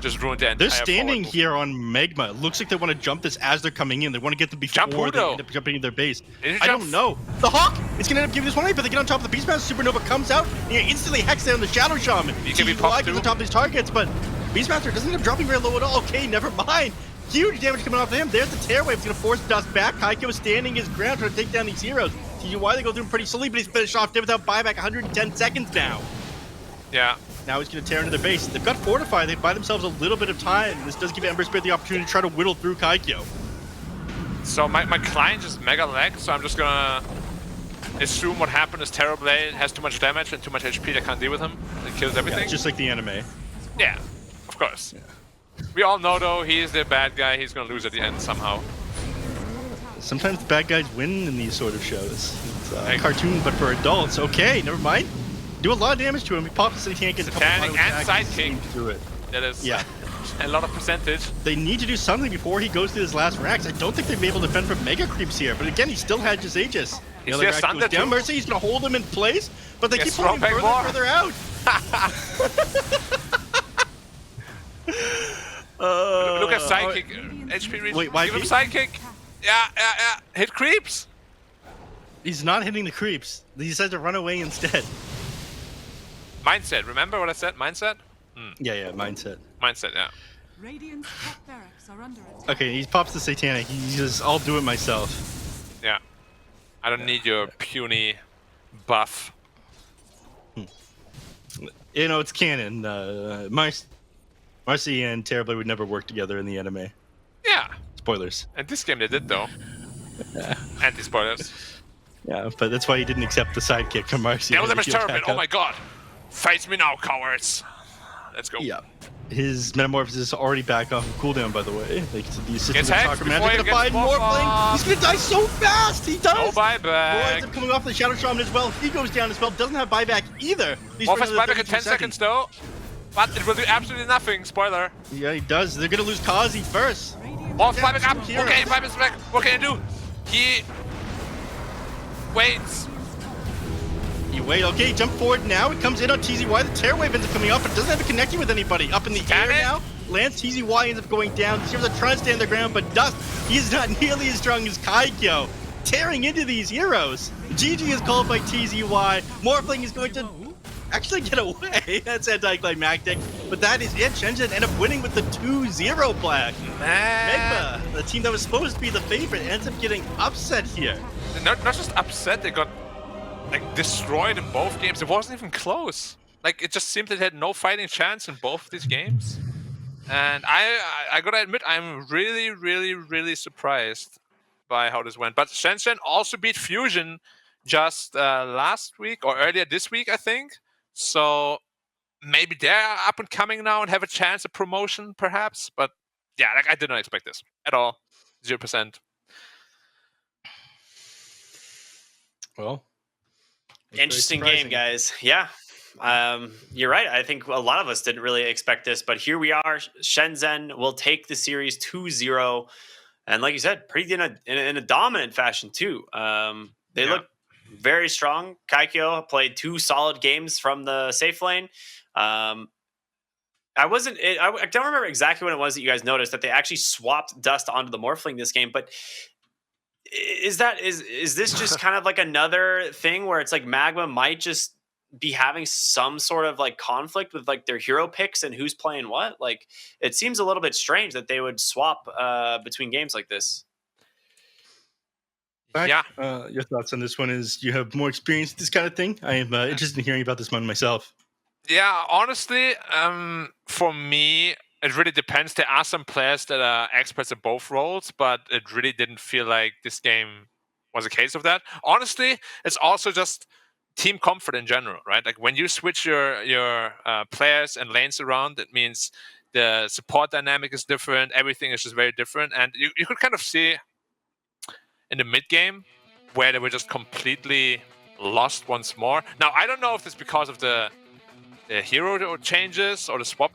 just ruined the entire They're standing forward move. here on Magma. It looks like they want to jump this as they're coming in. They want to get them before Jump who, they though? end up jumping in their base. Did you I jump don't know. The Hawk is going to end up giving this one away, but they get on top of the Beastmaster. Supernova comes out, and you instantly hex down the Shadow Shaman. BKB TCY pops gets too. on top of these targets, but Beastmaster doesn't end up dropping very low at all. Okay, never mind. Huge damage coming off of him. There's the Tear Wave. It's going to force Dust back. Kaiko is standing his ground trying to take down these heroes. TCY, they go through him pretty slowly, but he's finished off dead without buyback. 110 seconds now. Yeah. Now he's going to tear into their base. They've got Fortify. They buy themselves a little bit of time. This does give Ember Spirit the opportunity to try to whittle through Kaiko. So my client just mega lag, so I'm just gonna assume what happened is Terrorblade has too much damage and too much HP. They can't deal with him. It kills Yeah, everything. just like the anime. Yeah, of course. We all know though, he is the bad guy. He's gonna lose at the end somehow. Sometimes the bad guys win in these sort of shows. It's a Hey. cartoon, but for adults. Okay, never mind. Do a lot of damage to him. He pops and he can't get a couple Satanic auto and attacks. sidekick. Seems to do it. That is. Yeah. a lot of percentage. They need to do something before he goes to his last racks. I don't think they'd be able to defend from mega creeps here. But again, he still had just Aegis. The other has rack goes Thunder down. too. Mercy, he's going to hold him in place, but they Yes, keep pulling him Strong further Pack and further out. Look at Sidekick. HP reach. Wait, why Give him he- Sidekick. Yeah. Hit creeps. He's not hitting the creeps. He says to run away instead. Mindset. Remember what I said? Mindset? Yeah, mindset. Mindset, yeah. Radiant's top barracks are under attack. Okay, he pops the Satanic. He says, I'll do it myself. Yeah. I don't need your puny buff. You know, it's canon. Marcy and Terribly would never work together in the anime. Yeah. Spoilers. And this game they did, though. Anti-spoilers. Yeah, but that's why he didn't accept the sidekick from Marcy. That was a He healed Turbine. back Oh up. my god. Face me now, cowards. Let's go. Yeah. His metamorphosis is already back off of cooldown, by the way. Like, the assistant Gets of hacked Chakra Man. before They're he gonna gets find Morph Morphling. He's gonna die so fast. He does. No Roy buyback. ends up coming off the Shadow Shaman as well. He goes down as well. Doesn't have buyback either. He's Morph for has another buyback in 32 10 seconds, though. But it will do absolutely nothing. Spoiler. Yeah, he does. They're gonna lose Kazi first. Morph Yeah, buyback up. two heroes. Okay, buyback's back. What can I do? He waits. You wait. Okay, jump forward now. It comes in on TZY. The Terror Wave ends up coming up, but doesn't have a connecting with anybody. Up in the air it. now. Lands TZY ends up going down. The Zeros are trying to stay on the ground, but Dust, he's not nearly as strong as Kaikyo. Tearing into these heroes. GG is called by TZY. Morphling is going to actually get away. That's anticlimactic. But that is it. SHENZHEN end up winning with the 2-0 black. Man. Magma, the team that was supposed to be the favorite, ends up getting upset here. Not just upset, they got like destroyed in both games. It wasn't even close. Like, it just seemed they had no fighting chance in both of these games. And I gotta admit, I'm really surprised by how this went. But SHENZHEN also beat Fusion just last week or earlier this week, I think. So maybe they're up and coming now and have a chance at promotion, perhaps. But yeah, like, I did not expect this at all. 0%. Well, Interesting game, guys. Yeah. You're right. I think a lot of us didn't really expect this, but here we are. SHENZHEN will take the series 2-0. And like you said, pretty in a dominant fashion, too. They look very strong. Kaikyo played 2 solid games from the safe lane. I don't remember exactly when it was that you guys noticed that they actually swapped Dust onto the Morphling this game, but is this just kind of like another thing where it's like Magma might just be having some sort of like conflict with like their hero picks and who's playing what? Like, it seems a little bit strange that they would swap between games like this. Back, Yeah. Your thoughts on this one is you have more experience with this kind of thing. I am interested in hearing about this one myself. Yeah, honestly, for me, it really depends. There are some players that are experts at both roles, but it really didn't feel like this game was a case of that. Honestly, it's also just team comfort in general, right? Like, when you switch your players and lanes around, it means the support dynamic is different. Everything is just very different. And you could kind of see in the mid game where they were just completely lost once more. Now, I don't know if it's because of the hero changes or the swap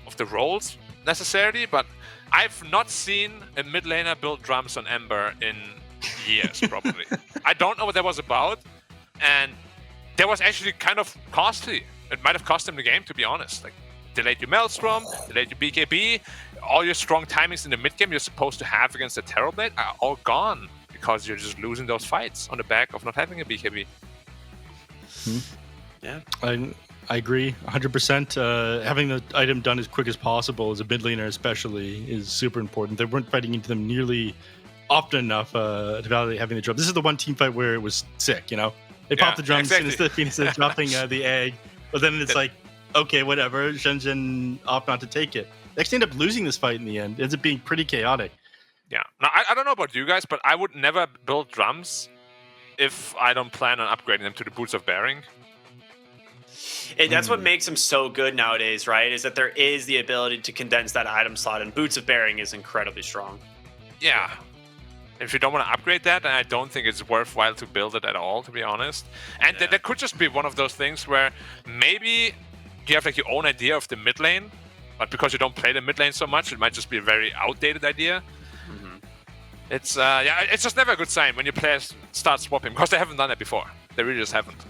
of the roles necessarily, but I've not seen a mid laner build drums on Ember in years, probably. I don't know what that was about, and that was actually kind of costly. It might have cost him the game, to be honest. Like, delayed your Maelstrom, delayed your BKB, all your strong timings in the mid game you're supposed to have against the Terrorblade are all gone because you're just losing those fights on the back of not having a BKB. Yeah. I agree 100%. Having the item done as quick as possible as a mid laner especially is super important. They weren't fighting into them nearly often enough to validate having the drum. This is the one team fight where it was sick, you know? They popped the drums and instead of Phoenix dropping the egg, but then it's like, okay, whatever, SHENZHEN opt not to take it. They actually end up losing this fight in the end. It ends up being pretty chaotic. Yeah. Now, I don't know about you guys, but I would never build drums if I don't plan on upgrading them to the Boots of Bearing. That's what makes them so good nowadays, right? Is that there is the ability to condense that item slot, and Boots of Bearing is incredibly strong. Yeah. If you don't want to upgrade that, then I don't think it's worthwhile to build it at all, to be honest. And that could just be one of those things where maybe you have like your own idea of the mid lane But because you don't play the mid lane so much, it might just be a very outdated idea. It's it's just never a good sign when your players start swapping because they haven't done it before. They really just haven't.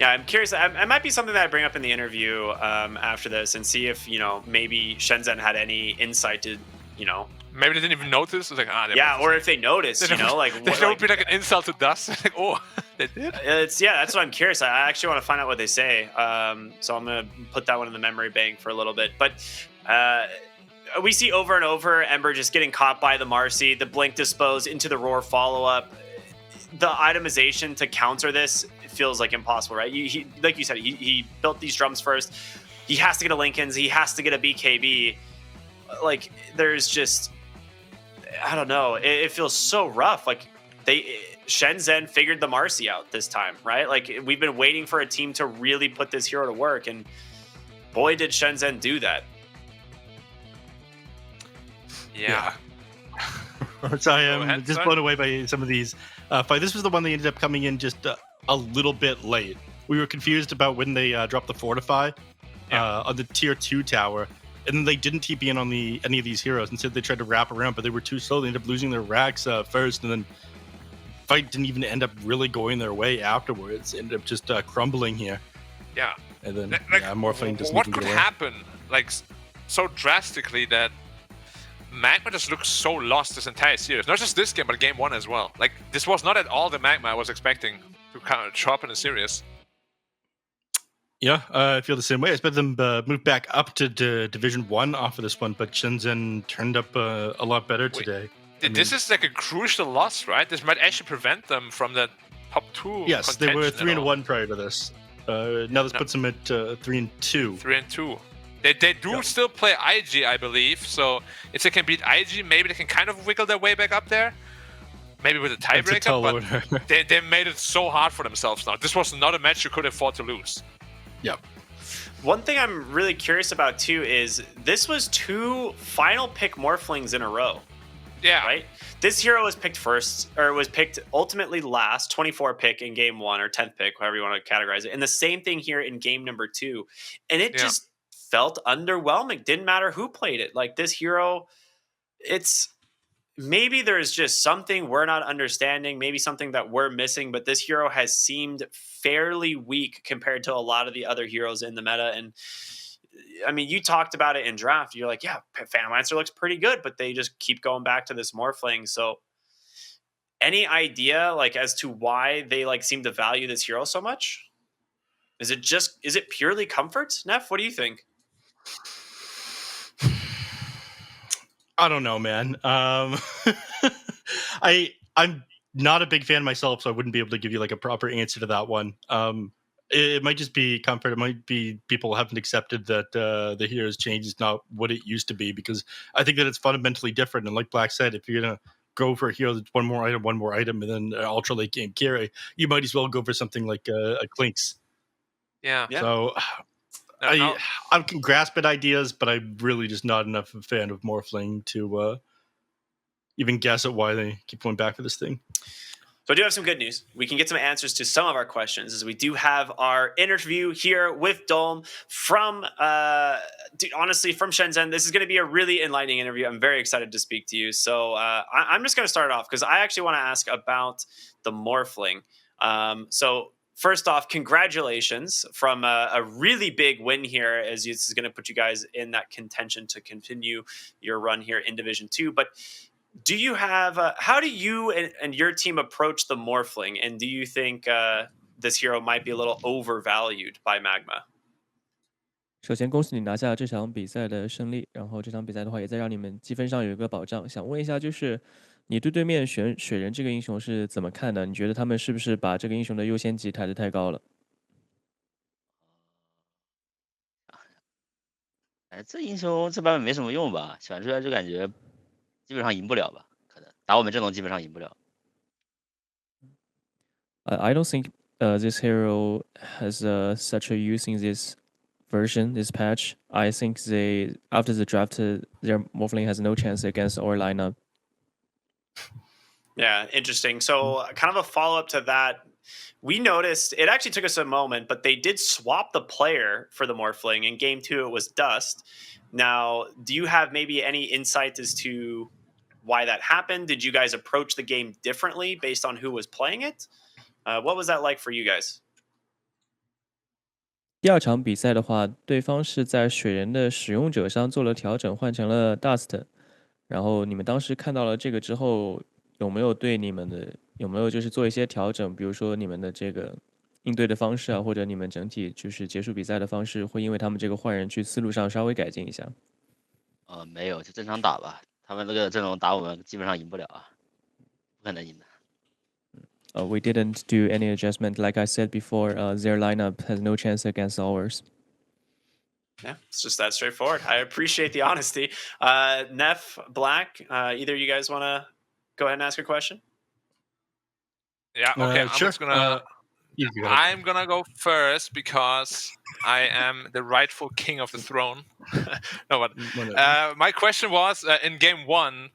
Yeah, I'm curious. It might be something that I bring up in the interview after this and see if, maybe Shenzhen had any insight to, Maybe they didn't even notice. It's like, or if they noticed, like that would be like an insult to dust. Like, oh, they did. That's what I'm curious. I actually want to find out what they say. So I'm gonna put that one in the memory bank for a little bit. But we see over and over Ember just getting caught by the Marcy, the blink dispose into the roar follow up. The itemization to counter this feels like impossible, right? He like you said, he built these drums first. He has to get a Lincoln's. He has to get a BKB. Like there's just, I don't know. It feels so rough. Like Shenzhen figured the Marcy out this time, right? Like we've been waiting for a team to really put this hero to work, and boy, did Shenzhen do that. Yeah. So I am just blown away by some of these fights. This was the one that ended up coming in just a little bit late. We were confused about when they dropped the Fortify on the tier 2 tower, and then they didn't TP in on any of these heroes. Instead, they tried to wrap around, but they were too slow. They ended up losing their racks first, and then fight didn't even end up really going their way afterwards. It ended up just crumbling here. Yeah. And then Morphling just what could happen like so drastically that Magma just looks so lost this entire series. Not just this game, but game 1 as well. Like, this was not at all the Magma I was expecting to kind of show up in a series. Yeah, I feel the same way. I expect them move back up to Division 1 off of this one, but Shenzhen turned up a lot better today. This is like a crucial loss, right? This might actually prevent them from the top 2. Yes, they were 3-1 prior to this. Now this puts them at 3-2. 3-2. They do still play IG, I believe. So if they can beat IG, maybe they can kind of wiggle their way back up there. Maybe with a tiebreaker, but they made it so hard for themselves now. This was not a match you could afford to lose. Yep. One thing I'm really curious about too is this was 2 final pick Morphlings in a row. Yeah. Right? This hero was picked first, or was picked ultimately last, 24 pick in game 1, or 10th pick, however you want to categorize it. And the same thing here in game number 2. And it just felt underwhelming. Didn't matter who played it. Like this hero, it's maybe there's just something we're not understanding, maybe something that we're missing, but this hero has seemed fairly weak compared to a lot of the other heroes in the meta. And I mean, you talked about it in draft. You're like, yeah, Phantom Lancer looks pretty good, but they just keep going back to this Morphling. So any idea like as to why they like seem to value this hero so much? Is it purely comfort? Neff, what do you think? I don't know, man. I'm not a big fan myself, so I wouldn't be able to give you like a proper answer to that one. It might just be comfort. It might be people haven't accepted that the hero's change is not what it used to be, because I think that it's fundamentally different. And like Black said, if you're gonna go for a hero that's one more item, and then ultra late game carry, you might as well go for something like a Clinks. Yeah. So I can grasp at ideas, but I'm really just not enough of a fan of Morphling to even guess at why they keep going back for this thing. So I do have some good news. We can get some answers to some of our questions, as we do have our interview here with Dome from, honestly, from Shenzhen. This is going to be a really enlightening interview. I'm very excited to speak to you. So I'm just going to start off because I actually want to ask about the Morphling. So first off, congratulations from a really big win here, as this is going to put you guys in that contention to continue your run here in Division 2. But do you have how do you and your team approach the Morphling, and do you think this hero might be a little overvalued by Magma? 首先，恭喜你拿下这场比赛的胜利。然后这场比赛的话，也在让你们积分上有一个保障。想问一下，就是你对面选水人这个英雄是怎么看的？你觉得他们是不是把这个英雄的优先级抬得太高了？这英雄这版本没什么用吧？选出来就感觉基本上赢不了吧？可能打我们阵容基本上赢不了。I don't think this hero has such a use in this version, this patch. I think after the draft, their Morphling has no chance against our lineup. Yeah, interesting. So kind of a follow-up to that, we noticed it actually took us a moment, but they did swap the player for the Morphling. In game 2, it was Dust. Now, do you have maybe any insight as to why that happened? Did you guys approach the game differently based on who was playing it? What was that like for you guys? 第二场比赛的话，对方是在水人的使用者上做了调整，换成了 Dust。然后你们当时看到了这个之后，有没有就是做一些调整？比如说你们的这个应对的方式啊，或者你们整体就是结束比赛的方式，会因为他们这个换人去思路上稍微改进一下？没有，就正常打吧。他们这个阵容打我们基本上赢不了啊，不可能赢的。We didn't do any adjustment. Like I said before, their lineup has no chance against ours. Yeah, it's just that straightforward. I appreciate the honesty. Neff, Black, either of you guys want to go ahead and ask a question? Yeah, okay. I'm Sure. just gonna. I'm gonna go first because I am the rightful king of the throne. No, but my question was in game 1.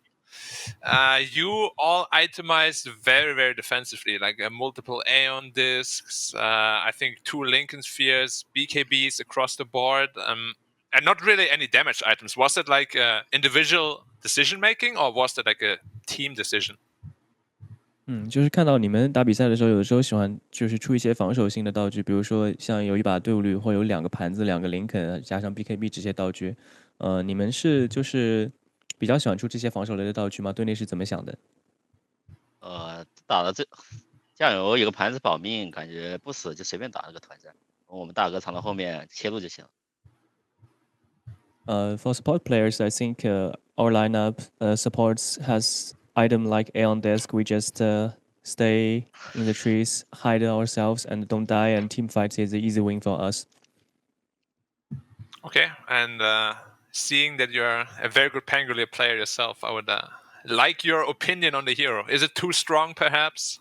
You all itemized very, very defensively, like multiple Aeon discs, I think 2 Lincoln spheres, BKBs across the board, and not really any damage items. Was it like individual decision making, or was it like a team decision? 就是看到你们打比赛的时候，有的时候喜欢就是出一些防守性的道具，比如说像有一把队伍里会有2个盘子、2个林肯加上 BKB 这些道具。你们是就是比较喜欢出这些防守类的道具吗？队内是怎么想的？打的酱油有个盘子保命，感觉不死就随便打那个团战，我们大哥藏到后面切入就行了。For support players, I think our lineup supports has item like Aeon Disc. We just stay in the trees, hide ourselves, and don't die. And team fights is an easy win for us. Okay, and seeing that you're a very good Pangolier player yourself, I would like your opinion on the hero. Is it too strong, perhaps?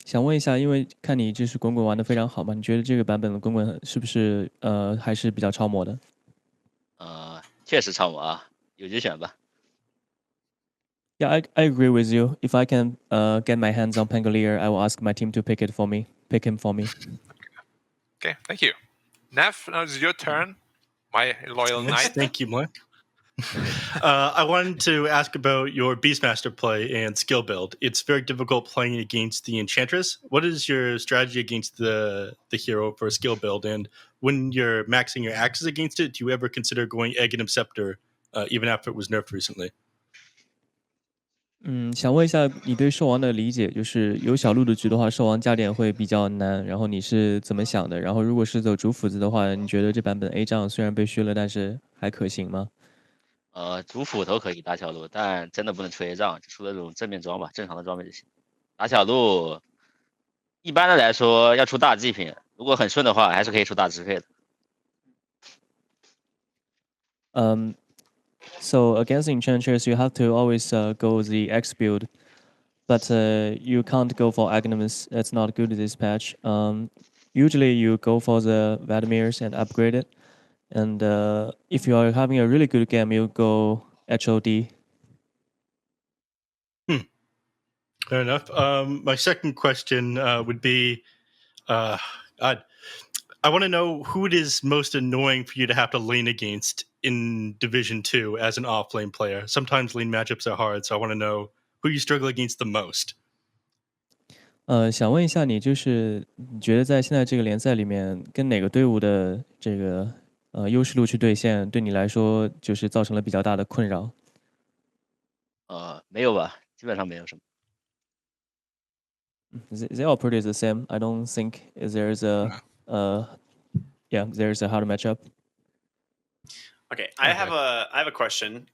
想问一下，因为看你就是滚滚玩的非常好嘛，你觉得这个版本的滚滚是不是还是比较超模的？确实超模啊，有就选吧。Yeah, I agree with you. If I can get my hands on Pangolier, I will ask my team to pick him for me. Okay, thank you. Neff, now it's your turn, my loyal knight. Thank you, Mark. I wanted to ask about your Beastmaster play and skill build. It's very difficult playing against the Enchantress. What is your strategy against the hero for a skill build? And when you're maxing your axes against it, do you ever consider going Aghanim Scepter, even after it was nerfed recently? 想问一下你对兽王的理解，就是有小鹿的局的话，兽王加点会比较难，然后你是怎么想的？然后如果是走主斧子的话，你觉得这版本 A 杖虽然被削了，但是还可行吗？主斧头可以打小鹿，但真的不能出 A 杖，就出那种正面装吧，正常的装备就行。打小鹿，一般的来说要出大祭品，如果很顺的话，还是可以出大支配的。So against Enchantress, you have to always go the X build, but you can't go for Aghanim. It's not good this patch. Usually you go for the Vladimirs and upgrade it. And if you are having a really good game, you go HOD. Fair enough. My second question would be, I want to know who it is most annoying for you to have to lane against in Division 2 as an off-lane player. Sometimes lane matchups are hard, so I want to know who you struggle against the most. 想问一下你，就是你觉得在现在这个联赛里面，跟哪个队伍的这个优势路去对线，对你来说就是造成了比较大的困扰？没有吧，基本上没有什么。They all pretty the same. I don't think there's a there's a hard matchup. Okay, I have a question.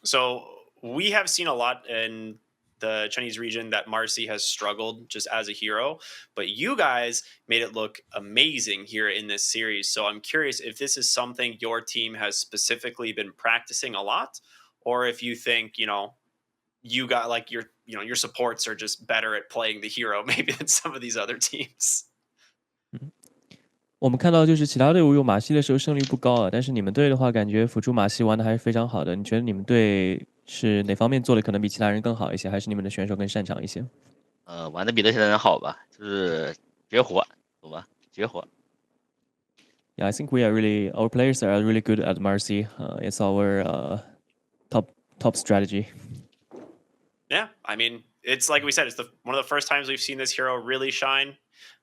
So we have seen a lot in the Chinese region that Marcy has struggled just as a hero, but you guys made it look amazing here in this series. So I'm curious if this is something your team has specifically been practicing a lot, or if you think, you got like your supports are just better at playing the hero maybe than some of these other teams. 我们看到就是其他队伍用马西的时候胜率不高啊，但是你们队的话，感觉辅助马西玩的还是非常好的。你觉得你们队是哪方面做的可能比其他人更好一些，还是你们的选手更擅长一些？玩的比那些人好吧，就是绝活，懂吧？绝活。Yeah, I think our players are really good at Mercy. It's our top strategy. Yeah, I mean, it's like we said, it's one of the first times we've seen this hero really shine.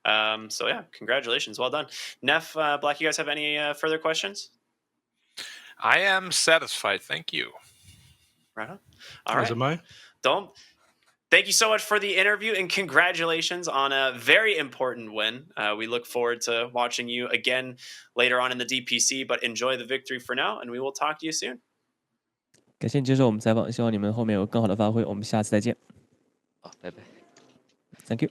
So yeah, congratulations, well done. Neff, Black, you guys have any further questions? I am satisfied. Thank you. Right on. All As right. am I. Dom, thank you so much for the interview and congratulations on a very important win. We look forward to watching you again later on in the DPC, but enjoy the victory for now, and we will talk to you soon. 感谢你接受我们采访，希望你们后面有更好的发挥。我们下次再见。好，拜拜。Thank you.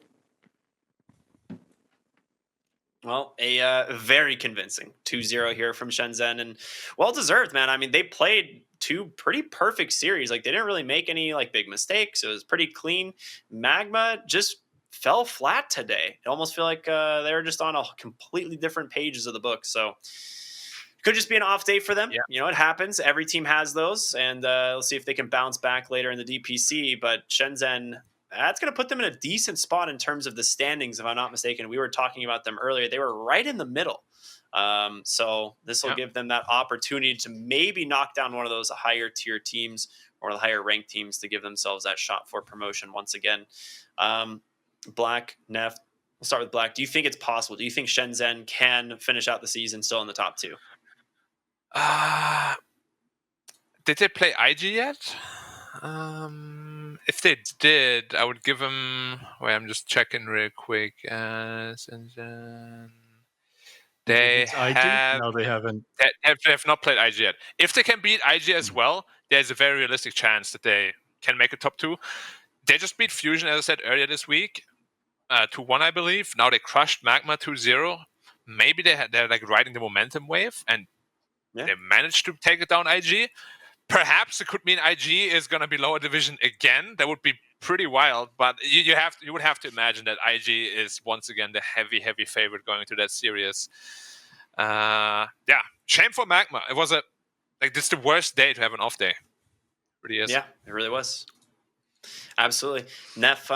Well, a very convincing 2-0 here from Shenzhen, and well deserved, man. I mean, they played two pretty perfect series. Like, they didn't really make any like big mistakes. It was pretty clean. Magma just fell flat today. I almost feel like they were just on a completely different pages of the book. So could just be an off day for them. Yeah. You know, it happens. Every team has those, and let's see if they can bounce back later in the DPC. But Shenzhen, that's going to put them in a decent spot in terms of the standings, if I'm not mistaken. We were talking about them earlier. They were right in the middle. So this will give them that opportunity to maybe knock down one of those higher tier teams or the higher ranked teams to give themselves that shot for promotion once again. Black, Neff, we'll start with Black. Do you think it's possible? Do you think Shenzhen can finish out the season still in the top two? Did they play IG yet? If they did, I would give them. Wait, I'm just checking real quick. Shenzhen. They have. No, they haven't. They have not played IG yet. If they can beat IG as well, there's a very realistic chance that they can make a top two. They just beat Fusion, as I said earlier this week, 2-1, I believe. Now they crushed Magma 2-0. Maybe they're like riding the momentum wave and they managed to take it down IG. Perhaps it could mean IG is going to be lower division again. That would be pretty wild. But you would have to imagine that IG is once again the heavy favorite going into that series. Yeah, shame for Magma. It was this is the worst day to have an off day. It really is. Yeah, it really was. Absolutely. Neff,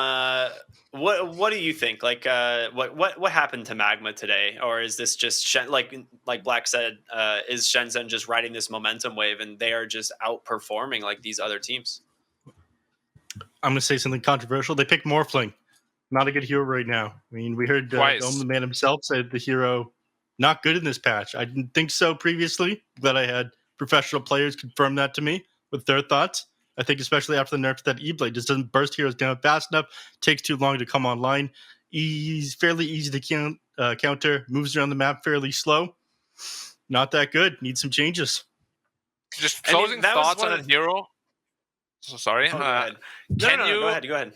what do you think? Like, what happened to Magma today? Or is this just like Black said, is Shenzhen just riding this momentum wave and they are just outperforming like these other teams? I'm going to say something controversial. They picked Morphling. Not a good hero right now. I mean, we heard Dome the man himself said the hero not good in this patch. I didn't think so previously. Glad I had professional players confirm that to me with their thoughts. I think especially after the nerf that E-Blade just doesn't burst heroes down fast enough, takes too long to come online. He's fairly easy to counter, moves around the map fairly slow. Not that good. Needs some changes. Just closing thoughts on a hero. So sorry. Go ahead. Go ahead.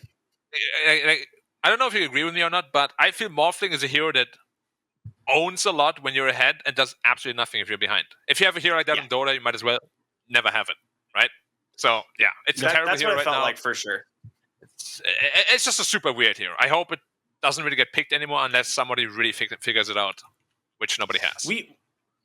I don't know if you agree with me or not, but I feel Morphling is a hero that owns a lot when you're ahead and does absolutely nothing if you're behind. If you have a hero like that in Dota, you might as well never have it, right? So yeah, it's a terrible hero right now. That's what it felt like for sure. It's just a super weird hero. I hope it doesn't really get picked anymore unless somebody really figures it out, which nobody has.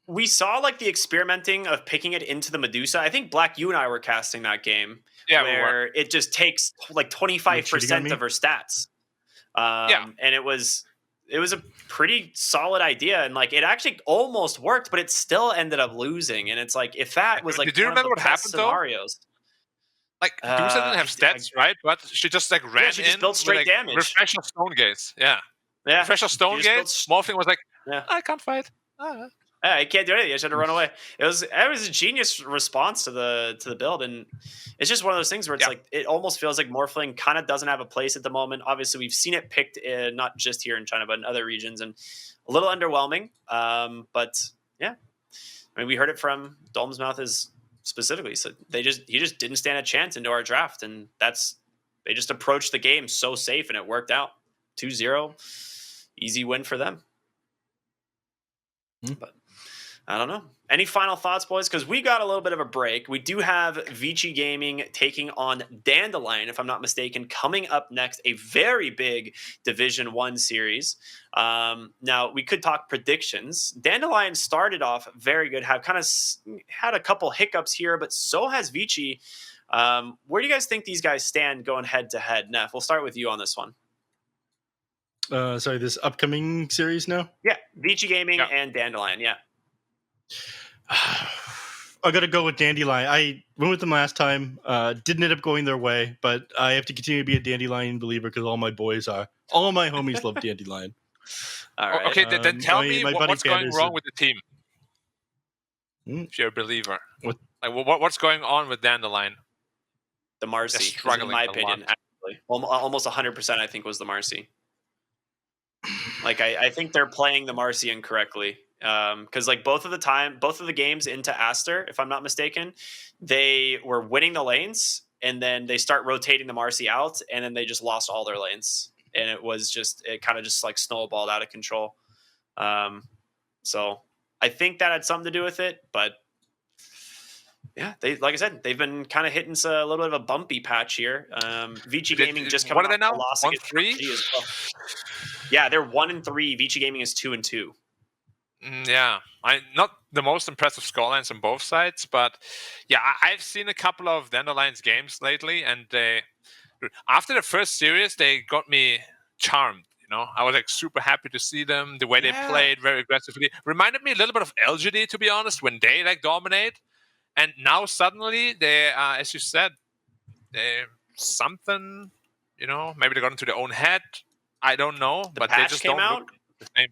We saw like the experimenting of picking it into the Medusa. I think Black, you and I were casting that game. Yeah, where it just takes like 25% of her stats. And it was a pretty solid idea, and like it actually almost worked, but it still ended up losing. And it's like if that was like did you remember what happened scenarios? Like Medusa didn't have stats, right? But she just like ran she just built straight damage. Refresh of Stone Gaze. Yeah. Refresh of Stone Gaze. Morphling was like, I can't fight. I can't do anything. I just had to run away. It was a genius response to the build, and it's just one of those things where it's like it almost feels like Morphling kind of doesn't have a place at the moment. Obviously, we've seen it picked not just here in China but in other regions, and a little underwhelming. But yeah, I mean, we heard it from Dolm's mouth specifically. So he just didn't stand a chance into our draft, and they just approached the game so safe, and it worked out. 2-0, easy win for them. But I don't know. Any final thoughts, boys? Because we got a little bit of a break. We do have Vici Gaming taking on Dandelion, if I'm not mistaken, coming up next. A very big Division 1 series. Now, we could talk predictions. Dandelion started off very good, have kind of had a couple hiccups here, but so has Vici. Where do you guys think these guys stand going head-to-head? Neff, we'll start with you on this one. Sorry, this upcoming series now? Yeah, VG Gaming Yeah. and Dandelion. Yeah. I gotta go with Dandelion. I went with them last time. Didn't end up going their way, but I have to continue to be a Dandelion believer because all my boys are. All of my homies love Dandelion. All right. Okay, then tell me my buddy what's going Panda's wrong a- with the team. If you're a believer, What? like what's going on with Dandelion? The Marcy, is, in struggling my a opinion, lot. actually, almost 100%. I think was the Marcy. Like I think they're playing the Marcy incorrectly. Because like both of the games into Aster, if I'm not mistaken, they were winning the lanes, and then they start rotating the Marcy out, and then they just lost all their lanes, and it kind of just like snowballed out of control. So I think that had something to do with it, but yeah, like I said, they've been kind of hitting a little bit of a bumpy patch here. VG Gaming just coming What are they off now? a loss 1-3? against PUBG as well. Yeah, they're 1-3. VG Gaming is 2-2. Yeah, not the most impressive scorelines on both sides, but yeah, I've seen a couple of Dandelion's games lately, and after the first series, they got me charmed. You know, I was like super happy to see them. The way they played very aggressively reminded me a little bit of LGD, to be honest, when they like dominate. And now suddenly they, as you said, they something, you know, maybe they got into their own head. I don't know, but they patch just came don't out? look the same.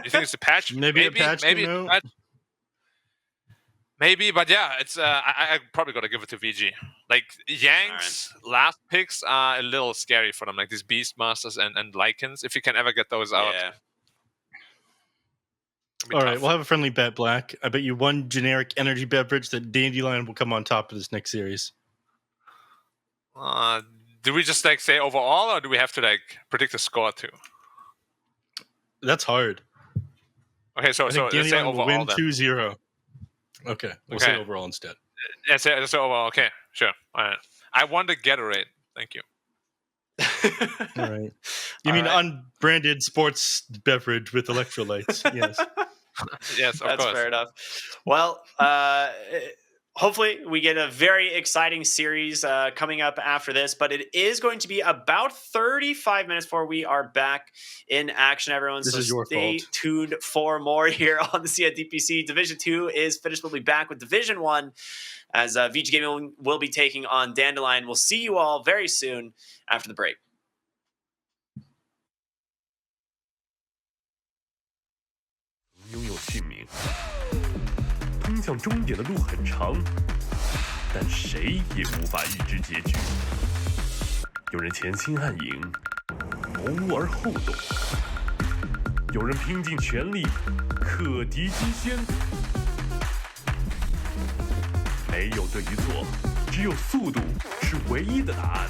You think it's a patch? Maybe a patch maybe came it's a out? patch. Maybe, but yeah, it's I probably gotta give it to VG. Like Yang's last picks are a little scary for them, like these Beastmasters and Lycans. If you can ever get those out, Yeah. it'll be All tough. right, we'll have a friendly bet, Black. I bet you one generic energy beverage that Dandelion will come on top of this next series. Do we just like say overall, or do we have to like predict the score too? That's hard. Okay, so I think let's say Dandelion will overall win then. 2-0. Okay, we'll say Okay. overall instead. Let's say overall. Okay, sure. All right. I want the Gatorade. Thank you. All right. You mean unbranded sports beverage with electrolytes? Yes. Yes, of That's course. fair enough. Well, hopefully we get a very exciting series coming up after this, but it is going to be about 35 minutes before we are back in action, everyone. This so is your stay fault. tuned for more here on the DPC. Division 2 is finished. We'll be back with Division 1 as VG Gaming will be taking on Dandelion. We'll see you all very soon after the break. 拥有姓名。通向终点的路很长，但谁也无法预知结局。有人前倾暗影，谋而后动；有人拼尽全力，克敌机先。没有对与错，只有速度是唯一的答案。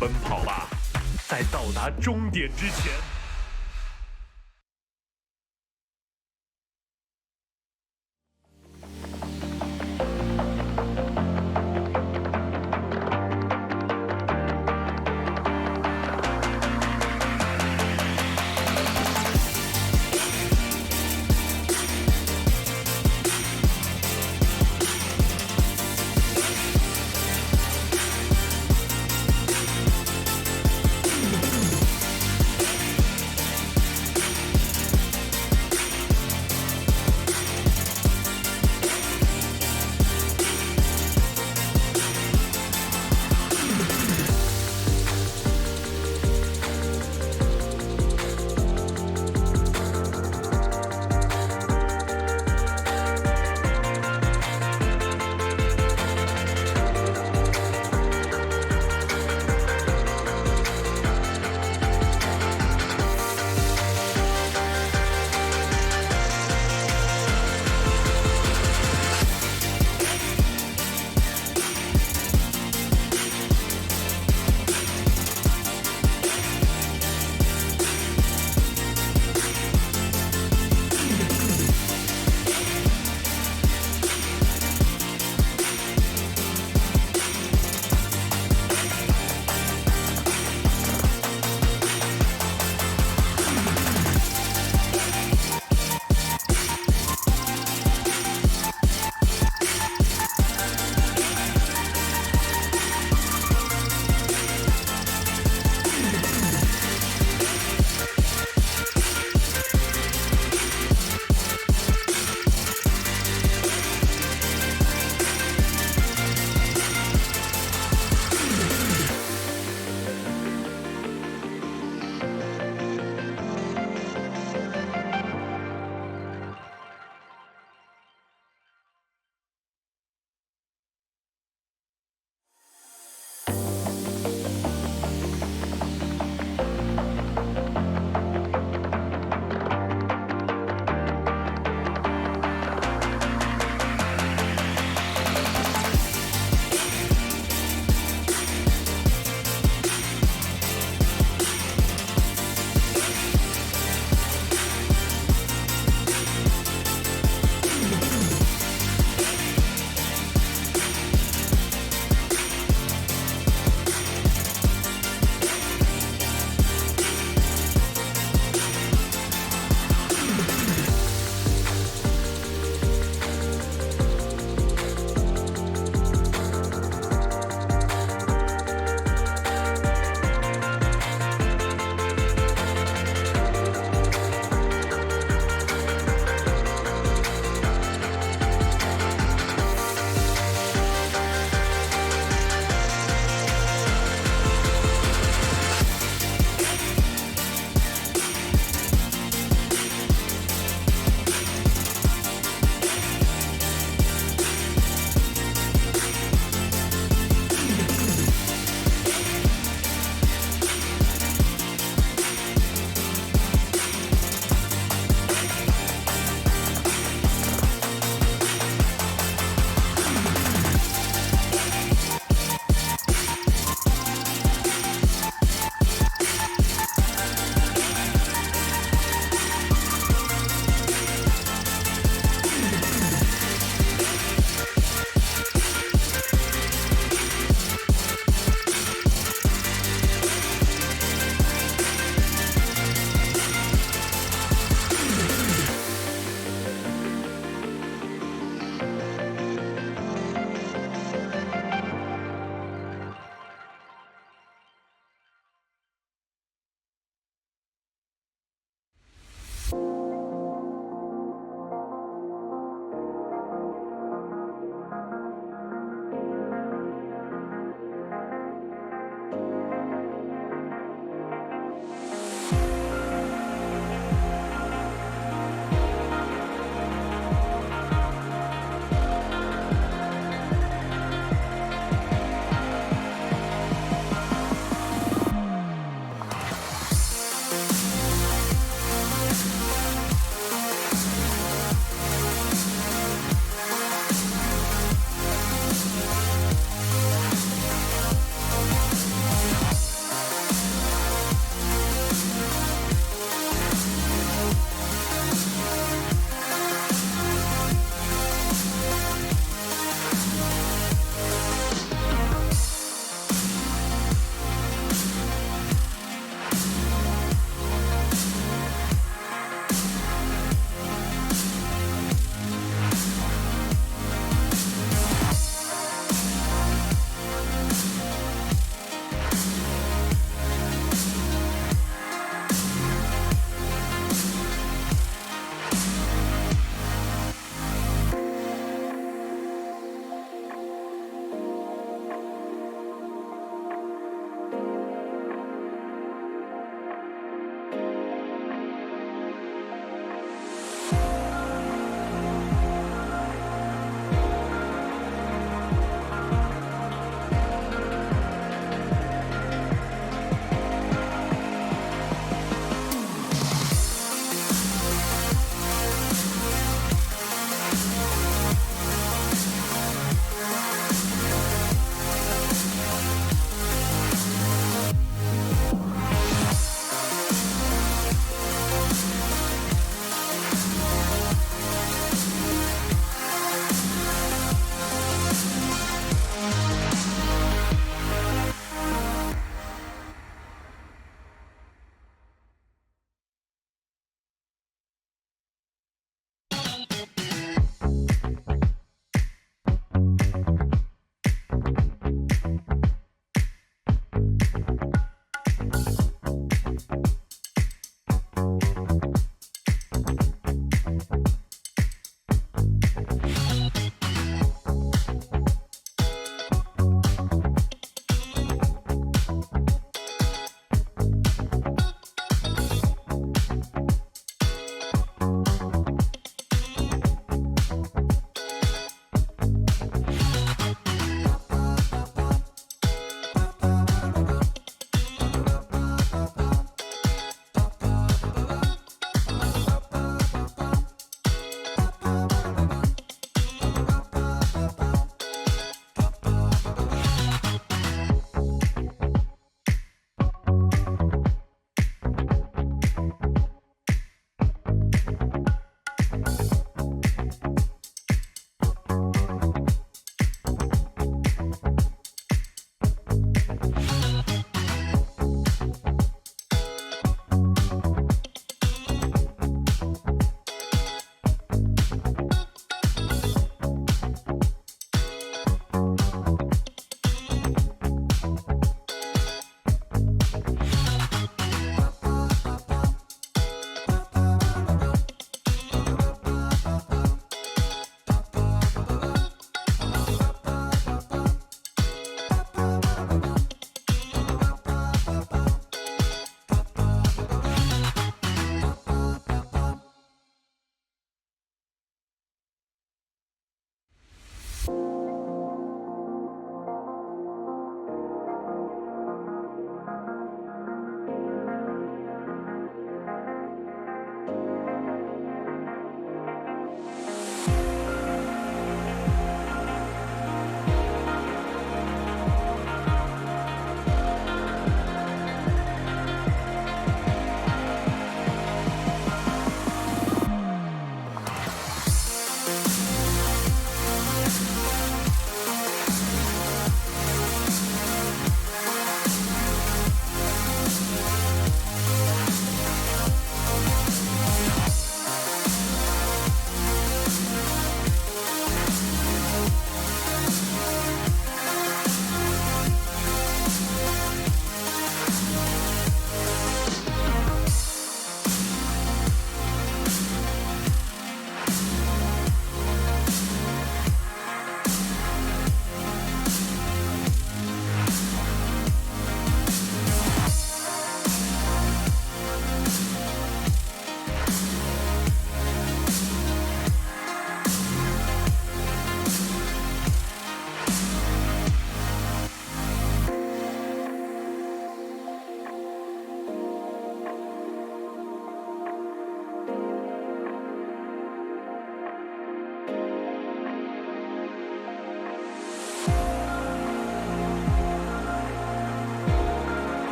奔跑吧，在到达终点之前。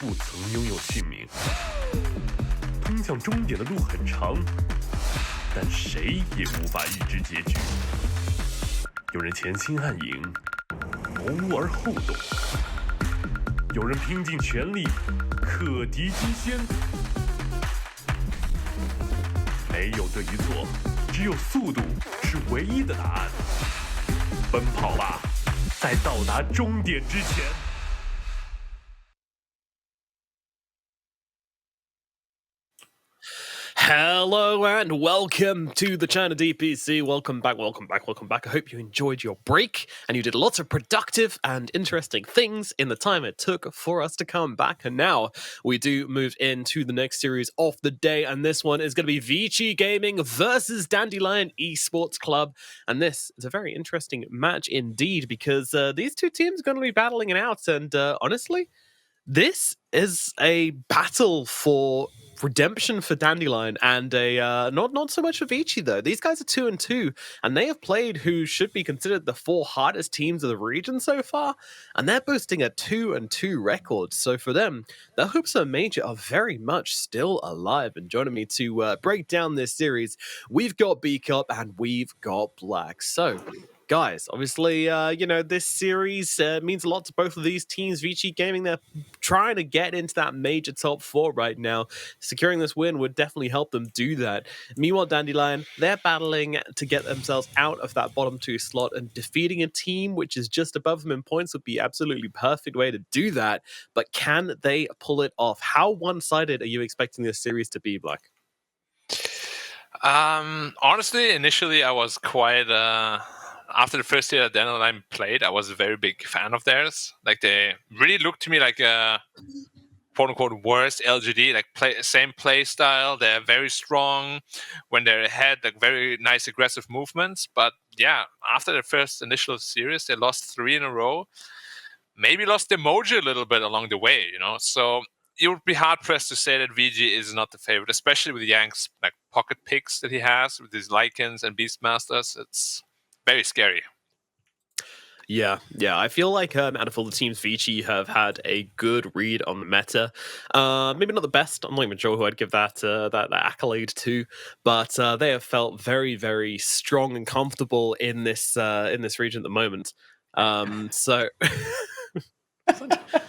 不曾拥有姓名。通向终点的路很长，但谁也无法预知结局。有人前倾暗影，谋而后动；有人拼尽全力，克敌机先。没有对与错，只有速度是唯一的答案。奔跑吧，在到达终点之前。Hello and welcome to the China DPC. Welcome back. I hope you enjoyed your break and you did lots of productive and interesting things in the time it took for us to come back. And now we do move into the next series of the day, and this one is going to be Vici Gaming versus Dandelion Esports Club. And this is a very interesting match indeed, because these two teams are going to be battling it out. And honestly, this is a battle for redemption for Dandelion, and a not so much for Vici though. These guys are 2-2, and they have played who should be considered the 4 hardest teams of the region so far, and they're boasting a 2-2 record. So for them, their hopes of major are very much still alive. And joining me to break down this series, we've got B-Cup and we've got Black. So guys, obviously, this series means a lot to both of these teams. Vici Gaming, they're trying to get into that major top 4 right now. Securing this win would definitely help them do that. Meanwhile, Dandelion, they're battling to get themselves out of that bottom 2 slot, and defeating a team which is just above them in points would be absolutely perfect way to do that. But can they pull it off? How one-sided are you expecting this series to be, Black? Honestly, initially I was quite... After the first year that Dandelion played, I was a very big fan of theirs. Like, they really looked to me like a quote-unquote worse LGD, like same play style. They're very strong when they're ahead, like very nice aggressive movements. But yeah, after the first initial series, they lost 3 in a row. Maybe lost their mojo a little bit along the way, So it would be hard-pressed to say that VG is not the favorite, especially with Yang's like pocket picks that he has with his Lycans and Beastmasters. It's very scary. Yeah. I feel like out of all the teams, Vici have had a good read on the meta. Maybe not the best. I'm not even sure who I'd give that accolade to, but they have felt very, very strong and comfortable in this region at the moment. So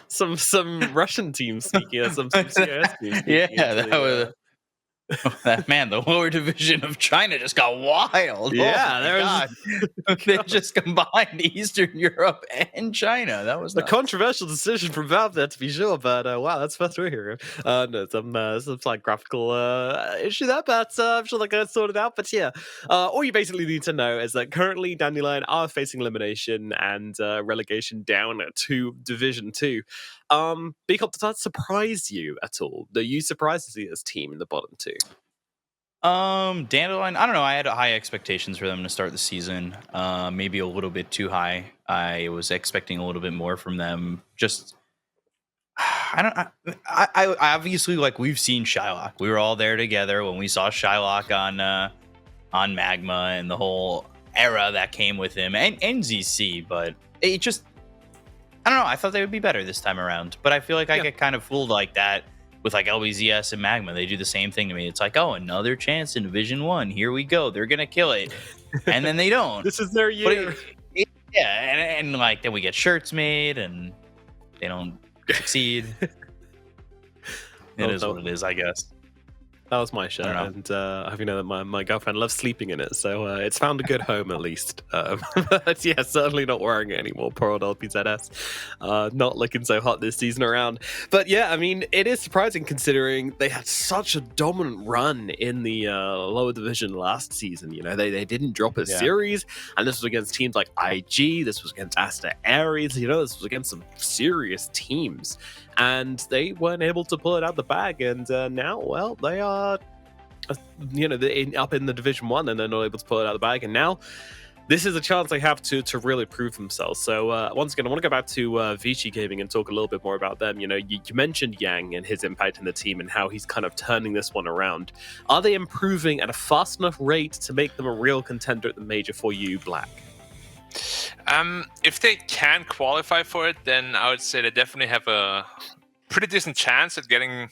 some Russian teams speaking, some CS teams speaking. Yeah, that was. Man, the lower division of China just got wild. Yeah, they just combined Eastern Europe and China. That was a controversial decision from Valve there, to be sure. But wow, that's first we're hearing. No, some like graphical issue there, but I'm sure that got sorted out. But yeah, all you basically need to know is that currently Dandelion are facing elimination and relegation down to Division 2. B-Cup, does that surprise you at all? Are you surprised to see this team in the bottom 2? Dandelion, I don't know. I had high expectations for them to start the season. Maybe a little bit too high. I was expecting a little bit more from them. Just, I obviously, like, we've seen Shylock. We were all there together when we saw Shylock on Magma and the whole era that came with him, and ZC. But it just, I don't know. I thought they would be better this time around, but I feel like I get kind of fooled like that with like LBZS and Magma. They do the same thing to me. It's like, oh, another chance in Division 1. Here we go. They're gonna kill it, and then they don't. This is their year. And like then we get shirts made, and they don't succeed. It is what it is, I guess. That was my shirt, and I hope you know that my girlfriend loves sleeping in it, so it's found a good home at least. But yeah, certainly not wearing it anymore. Poor old LPZS. Not looking so hot this season around. But yeah, I mean, it is surprising considering they had such a dominant run in the lower division last season. They didn't drop a series, and this was against teams like IG, this was against Asta Ares, this was against some serious teams. And they weren't able to pull it out the bag, and now, well, they are, up in the Division 1, and they're not able to pull it out of the bag. And now, this is a chance they have to really prove themselves. So, once again, I want to go back to Vici Gaming and talk a little bit more about them. You mentioned Yang and his impact in the team and how he's kind of turning this one around. Are they improving at a fast enough rate to make them a real contender at the major for you, Black? If they can qualify for it, then I would say they definitely have a pretty decent chance at getting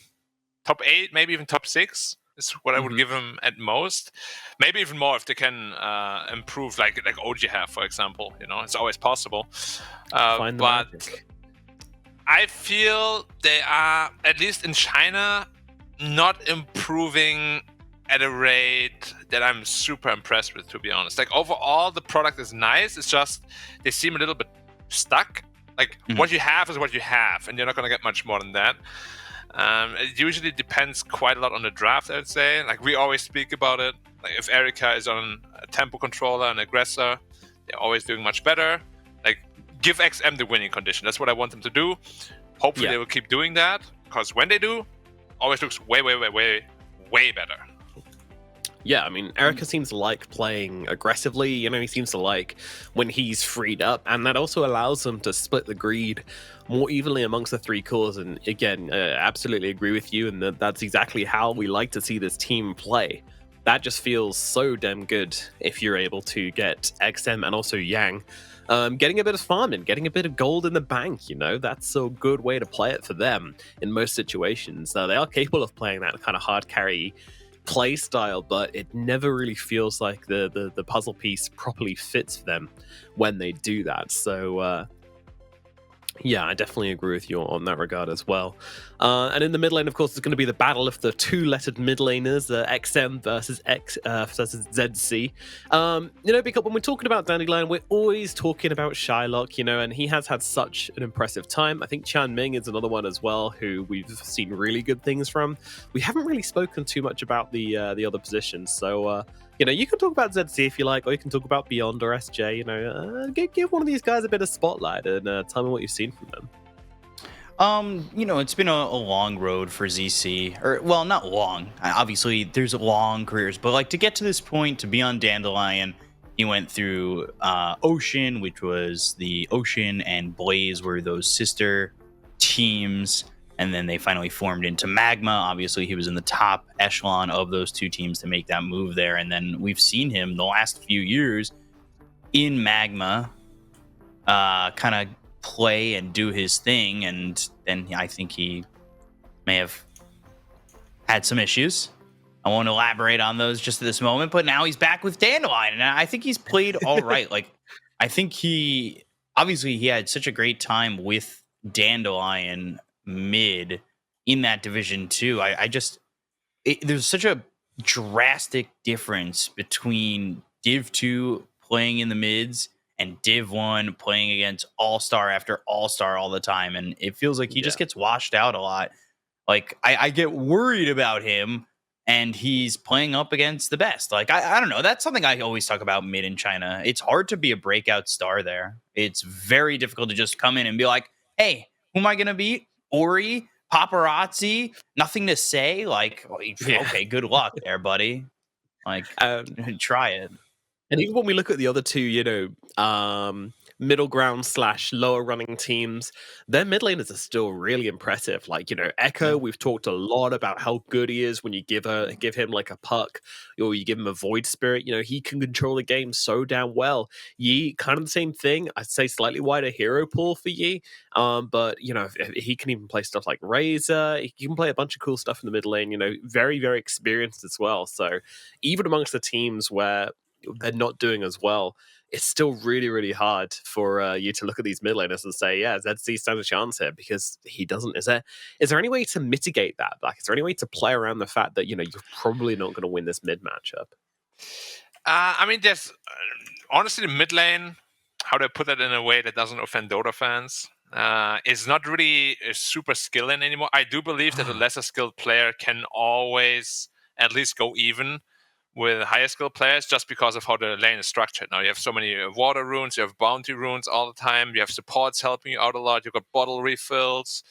top 8, maybe even top 6 is what I would give him at most. Maybe even more if they can improve, like OG have, for example. It's always possible. Find the but magic. I feel they are, at least in China, not improving at a rate that I'm super impressed with, to be honest. Like, overall, the product is nice. It's just they seem a little bit stuck. Like, what you have is what you have, and you're not going to get much more than that. It usually depends quite a lot on the draft, I would say. Like, we always speak about it. Like, if Erika is on a tempo controller and aggressor, they're always doing much better. Like, give XM the winning condition. That's what I want them to do. Hopefully they will keep doing that, because when they do, always looks way better. Yeah, I mean, Erika seems to like playing aggressively. He seems to like when he's freed up, and that also allows them to split the greed more evenly amongst the 3 cores. And again, absolutely agree with you, and that's exactly how we like to see this team play. That just feels so damn good if you're able to get XM and also Yang getting a bit of farming, getting a bit of gold in the bank. That's a good way to play it for them in most situations. They are capable of playing that kind of hard carry play style, but it never really feels like the puzzle piece properly fits for them when they do that. So yeah, I definitely agree with you on that regard as well. And in the mid lane, of course, it's going to be the battle of the 2-lettered mid laners, XM versus ZC. Because when we're talking about Dandelion, we're always talking about Shylock, and he has had such an impressive time. I think Chan Ming is another one as well who we've seen really good things from. We haven't really spoken too much about the other positions, so you can talk about ZC if you like, or you can talk about Beyond or SJ. Give one of these guys a bit of spotlight and tell me what you've seen from them. It's been a long road for ZC, or well, not long. Obviously, there's long careers, but like to get to this point, to be on Dandelion, he went through Ocean, which was the Ocean and Blaze were those sister teams. And then they finally formed into Magma. Obviously, he was in the top echelon of those 2 teams to make that move there. And then we've seen him the last few years in Magma kind of play and do his thing. And then I think he may have had some issues. I won't elaborate on those just at this moment. But now he's back with Dandelion. And I think he's played all right. I think he had such a great time with Dandelion mid in that division too. There's such a drastic difference between Div 2 playing in the mids and Div 1 playing against all-star after all-star all the time, and it feels like he just gets washed out a lot. Like I get worried about him, and he's playing up against the best. Like I don't know, that's something I always talk about mid in China. It's hard to be a breakout star there. It's very difficult to just come in and be like, hey, who am I gonna beat? Ori, paparazzi, nothing to say. Like, okay, good luck there, buddy. Like, try it. And even when we look at the other 2, middle ground / lower running teams, their mid laners are still really impressive. Like, Echo, we've talked a lot about how good he is when you give him like a puck or you give him a void spirit. He can control the game so damn well. Yi, kind of the same thing. I'd say slightly wider hero pool for Yi. But he can even play stuff like Razor. He can play a bunch of cool stuff in the mid lane. Very, very experienced as well. So even amongst the teams where they're not doing as well, it's still really, really hard for you to look at these mid laners and say, yeah, ZC stands a chance here, because he doesn't. Is there any way to mitigate that? Like, is there any way to play around the fact that, you're probably not going to win this mid matchup? I mean, there's honestly the mid lane, how do I put that in a way that doesn't offend Dota fans, is not really a super skill in anymore. I do believe that a lesser skilled player can always at least go even with higher skilled players, just because of how the lane is structured. Now you have so many water runes, you have bounty runes all the time, you have supports helping you out a lot, you've got bottle refills.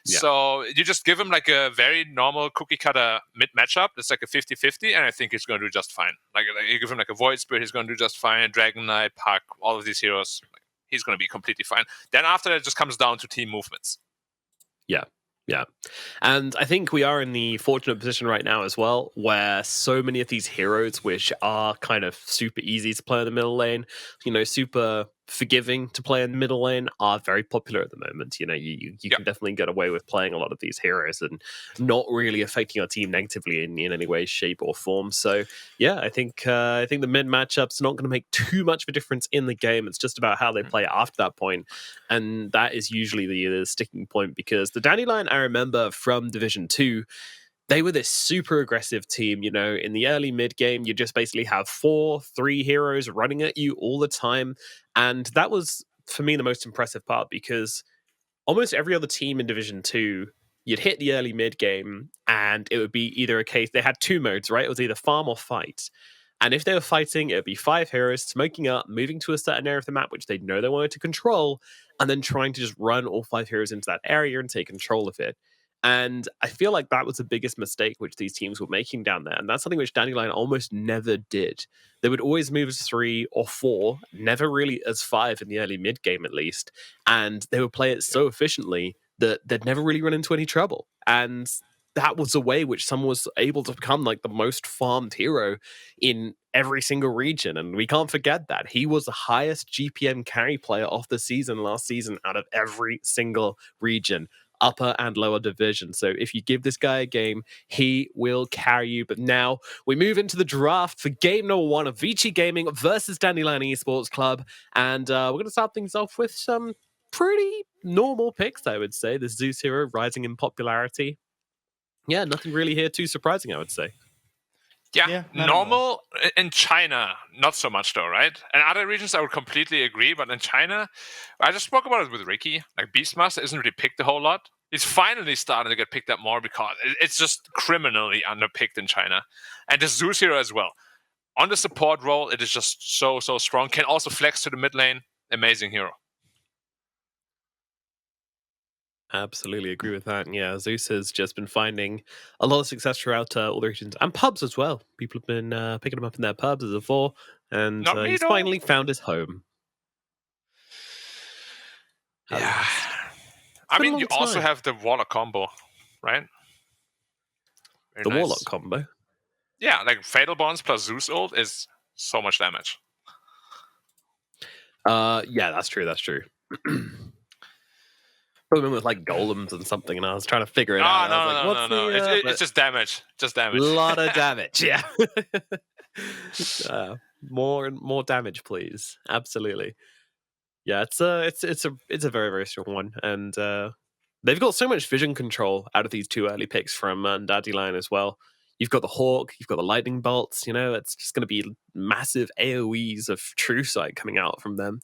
Yeah. So you just give him like a very normal cookie cutter mid matchup. It's like a 50-50, and I think he's going to do just fine. Like you give him like a Void Spirit, he's going to do just fine. Dragon Knight, Puck, all of these heroes, he's going to be completely fine. Then after that, it just comes down to team movements. Yeah. And I think we are in the fortunate position right now as well, where so many of these heroes, which are kind of super easy to play in the middle lane, super forgiving to play in the middle lane are very popular at the moment. You know, you can definitely get away with playing a lot of these heroes and not really affecting your team negatively in any way, shape, or form. So yeah, I think the mid matchup's not going to make too much of a difference in the game. It's just about how they play after that point, and that is usually the sticking point, because the Dandelion I remember from Division 2, they were this super aggressive team. You know, in the early mid game, you just basically have 3 heroes running at you all the time. And that was, for me, the most impressive part, because almost every other team in Division 2, you'd hit the early mid game and it would be either a case, they had 2 modes, right? It was either farm or fight. And if they were fighting, it would be 5 heroes smoking up, moving to a certain area of the map, which they know they wanted to control, and then trying to just run all 5 heroes into that area and take control of it. And I feel like that was the biggest mistake which these teams were making down there. And that's something which Dandelion almost never did. They would always move as 3 or 4, never really as 5 in the early mid game at least. And they would play it so efficiently that they'd never really run into any trouble. And that was a way which someone was able to become like the most farmed hero in every single region. And we can't forget that. He was the highest GPM carry player of the season last season out of every single region, upper and lower division. So if you give this guy a game, he will carry you. But now we move into the draft for game number 1 of Vici Gaming versus Dandelion Esports Club. And we're going to start things off with some pretty normal picks, I would say. The Zeus hero rising in popularity. Yeah, nothing really here too surprising, I would say. Yeah, normal in China, not so much though, right? And other regions, I would completely agree. But in China, I just spoke about it with Ricky. Like Beastmaster isn't really picked a whole lot. He's finally starting to get picked up more because it's just criminally underpicked in China. And the Zeus hero as well. On the support role, it is just so strong. Can also flex to the mid lane. Amazing hero. Absolutely agree with that. And yeah, Zeus has just been finding a lot of success throughout all the regions and pubs as well. People have been picking him up in their pubs as a 4, and he's finally found his home. Yeah. I mean, you also have the Warlock combo, right? The Warlock combo? Yeah, like Fatal Bonds plus Zeus ult is so much damage. Yeah, that's true. I with like golems and something, and I was trying to figure it out. No. It's just damage. Just damage. A lot of damage, yeah. More damage, please. Absolutely. Yeah, it's a very, very strong one, and they've got so much vision control out of these 2 early picks from Dandelion as well. You've got the Hawk, you've got the Lightning Bolts. You know, it's just going to be massive AOEs of True Sight coming out from them.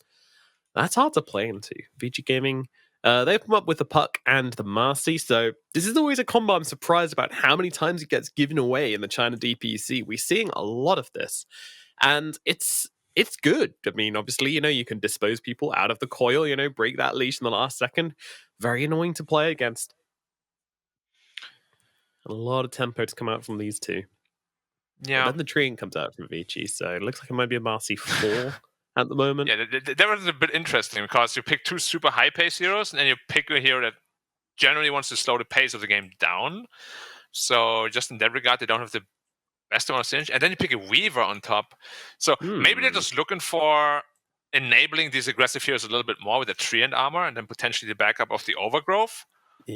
That's hard to play into. VG Gaming. They've come up with the Puck and the Marcy, so this is always a combo I'm surprised about how many times it gets given away in the China DPC. We're seeing a lot of this, and it's good. I mean, obviously, you know, you can dispose people out of the coil, you know, break that leash in the last second. Very annoying to play against. A lot of tempo to come out from these 2. Yeah. And then the Treant comes out from Vici, so it looks like it might be a Marcy 4. At the moment. Yeah, that was a bit interesting because you pick 2 super high pace heroes and then you pick a hero that generally wants to slow the pace of the game down. So just in that regard, they don't have the best amount of synergy. And then you pick a Weaver on top. So maybe they're just looking for enabling these aggressive heroes a little bit more with the Treant armor and then potentially the backup of the Overgrowth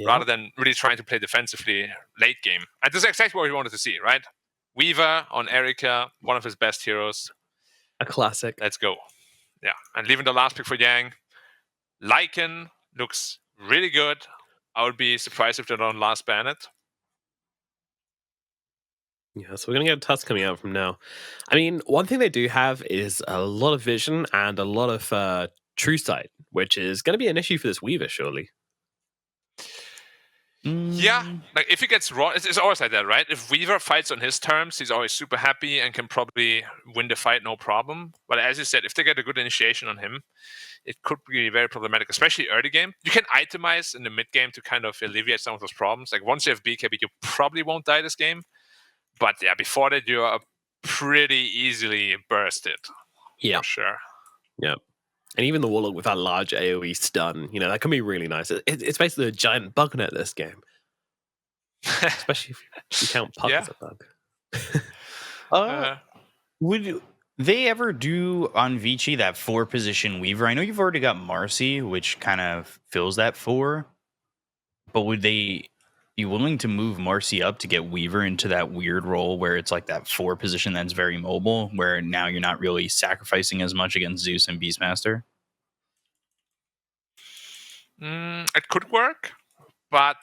rather than really trying to play defensively late game. And this is exactly what we wanted to see, right? Weaver on Erika, one of his best heroes. A classic. Let's go. Yeah. And leaving the last pick for Yang. Lycan looks really good. I would be surprised if they don't last ban it. Yeah, so we're going to get a Tusk coming out from now. I mean, one thing they do have is a lot of vision and a lot of True Sight, which is going to be an issue for this Weaver, surely. Yeah, like if he gets raw, it's always like that, right? If Weaver fights on his terms, he's always super happy and can probably win the fight, no problem. But as you said, if they get a good initiation on him, it could be very problematic, especially early game. You can itemize in the mid game to kind of alleviate some of those problems. Like once you have BKB, you probably won't die this game. But yeah, before that, you are pretty easily bursted. Yeah, for sure. Yeah. And even the Warlock with that large AoE stun, you know, that can be really nice. It's basically a giant bug net this game. Especially if you count Puck as a bug. Would you, they ever do on Vici that 4-position Weaver? I know you've already got Marcy, which kind of fills that 4, but would they be willing to move Marcy up to get Weaver into that weird role where it's like that 4 position that's very mobile, where now you're not really sacrificing as much against Zeus and Beastmaster? It could work, but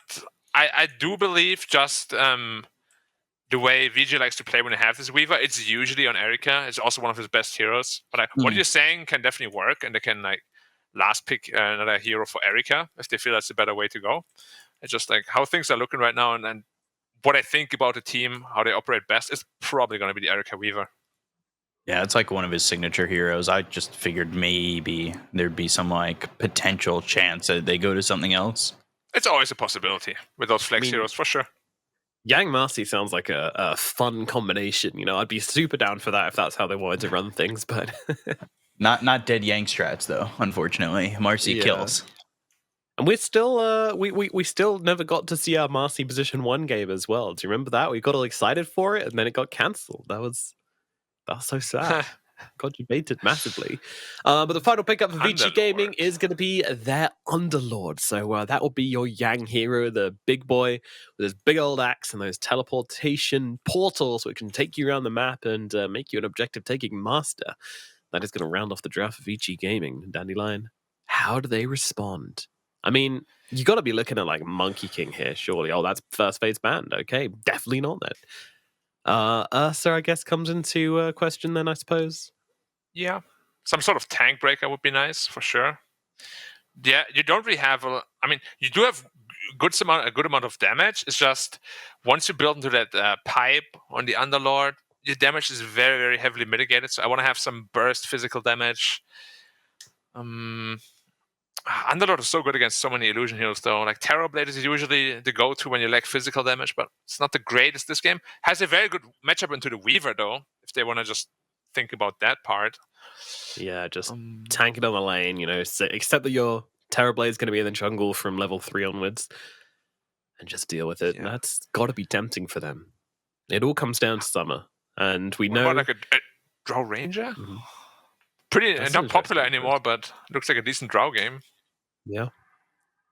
I do believe just the way VG likes to play when they have this Weaver, it's usually on Erika. It's also one of his best heroes. But like, what you're saying can definitely work, and they can like last pick another hero for Erika if they feel that's a better way to go. It's just like how things are looking right now, and what I think about the team, how they operate best, is probably going to be the Erika Weaver. Yeah, it's like one of his signature heroes. I just figured maybe there'd be some like potential chance that they go to something else. It's always a possibility with those flex heroes for sure. Yang Marcy sounds like a fun combination. I'd be super down for that if that's how they wanted to run things, but not dead Yang strats though. Unfortunately, Marcy kills. And we're still we still never got to see our Marcy position 1 game as well. Do you remember that? We got all excited for it, and then it got cancelled. That was so sad. Got debated massively. But the final pickup for Vici Gaming is going to be their Underlord. So that will be your Yang hero, the big boy with his big old axe and those teleportation portals which can take you around the map and make you an objective-taking master. That is going to round off the draft for Vici Gaming. Dandelion, how do they respond? I mean, you got to be looking at like Monkey King here, surely. Oh, that's first phase banned. Okay, definitely not that. Ursa, I guess, comes into question then, I suppose. Yeah, some sort of tank breaker would be nice for sure. Yeah, you don't really have. I mean, you do have a good amount of damage. It's just once you build into that pipe on the Underlord, your damage is very, very heavily mitigated. So I want to have some burst physical damage. Underlord is so good against so many illusion heroes, though. Like Terrorblade is usually the go-to when you lack physical damage, but it's not the greatest this game. Has a very good matchup into the Weaver, though, if they want to just think about that part. Yeah, just tank it on the lane, except that your Terrorblade is going to be in the jungle from level 3 onwards, and just deal with it. Yeah. That's got to be tempting for them. It all comes down to summer, and we know... What about like a Drow Ranger? Mm-hmm. Pretty not popular anymore, but looks like a decent Drow game. Yeah.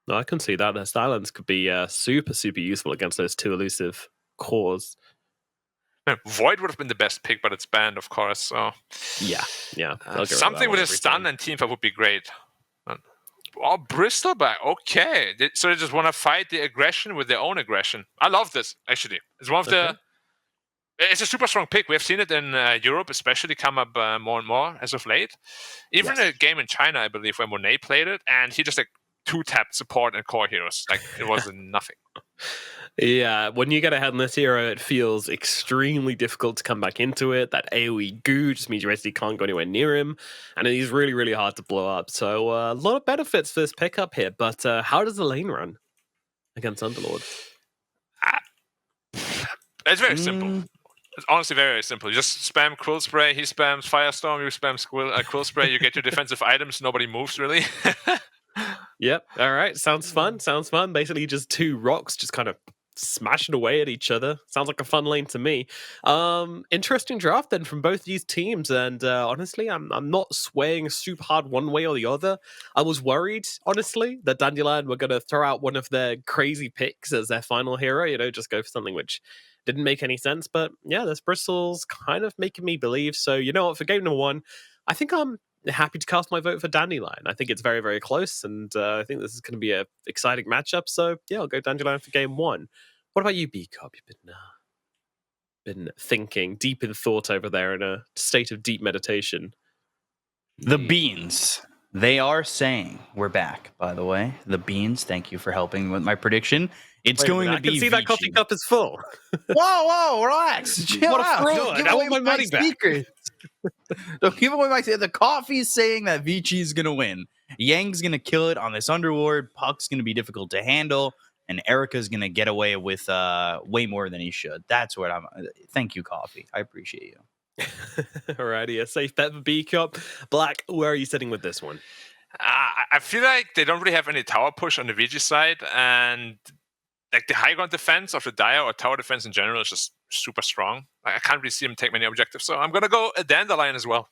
No, I can see that. Their silence could be super, super useful against those 2 elusive cores. No, Void would have been the best pick, but it's banned, of course. So yeah. Something with a stun and teamfight would be great. Oh, Bristleback. Okay, so they just want to fight the aggression with their own aggression. I love this. Actually, it's one of the. It's a super strong pick. We have seen it in Europe, especially, come up more and more as of late. Even a game in China, I believe, when Monet played it, and he just like 2-tapped support and core heroes. Like it was nothing. Yeah, when you get ahead in this hero, it feels extremely difficult to come back into it. That AoE goo just means you basically can't go anywhere near him, and he's really, really hard to blow up. So a lot of benefits for this pickup here, but how does the lane run against Underlord? It's very simple. It's honestly very, very simple. You just spam Quill Spray, he spams Firestorm, you spam Quill Spray, you get your defensive items, nobody moves really. Yep, all right, sounds fun. Basically just 2 rocks just kind of smashing away at each other. Sounds like a fun lane to me. Interesting draft then from both these teams, and honestly, I'm not swaying super hard one way or the other. I was worried, honestly, that Dandelion were going to throw out one of their crazy picks as their final hero, just go for something which didn't make any sense. But yeah, this Bristle's kind of making me believe. So you know what, for game number 1, I think I'm happy to cast my vote for Dandelion. I think it's very, very close, and I think this is going to be an exciting matchup. So yeah, I'll go Dandelion for game 1. What about you, B-Cop? You've been thinking, deep in thought over there, in a state of deep meditation. The Beans. They are saying we're back, by the way. The Beans, thank you for helping with my prediction. It's going to be. I can see that coffee cup is full. Whoa, relax. Chill what a out. fraud. I want my money back. Don't give away my secret. The coffee's saying that Vici is going to win. Yang's going to kill it on this Underlord. Puck's going to be difficult to handle. And Erika's going to get away with way more than he should. That's what I'm... Thank you, Coffee. I appreciate you. Alrighty, a safe bet for B-Cup. Black, where are you sitting with this one? I feel like they don't really have any tower push on the VG side, and like the high ground defense of the Dire or tower defense in general is just super strong. Like, I can't really see him take many objectives, so I'm gonna go a Dandelion as well.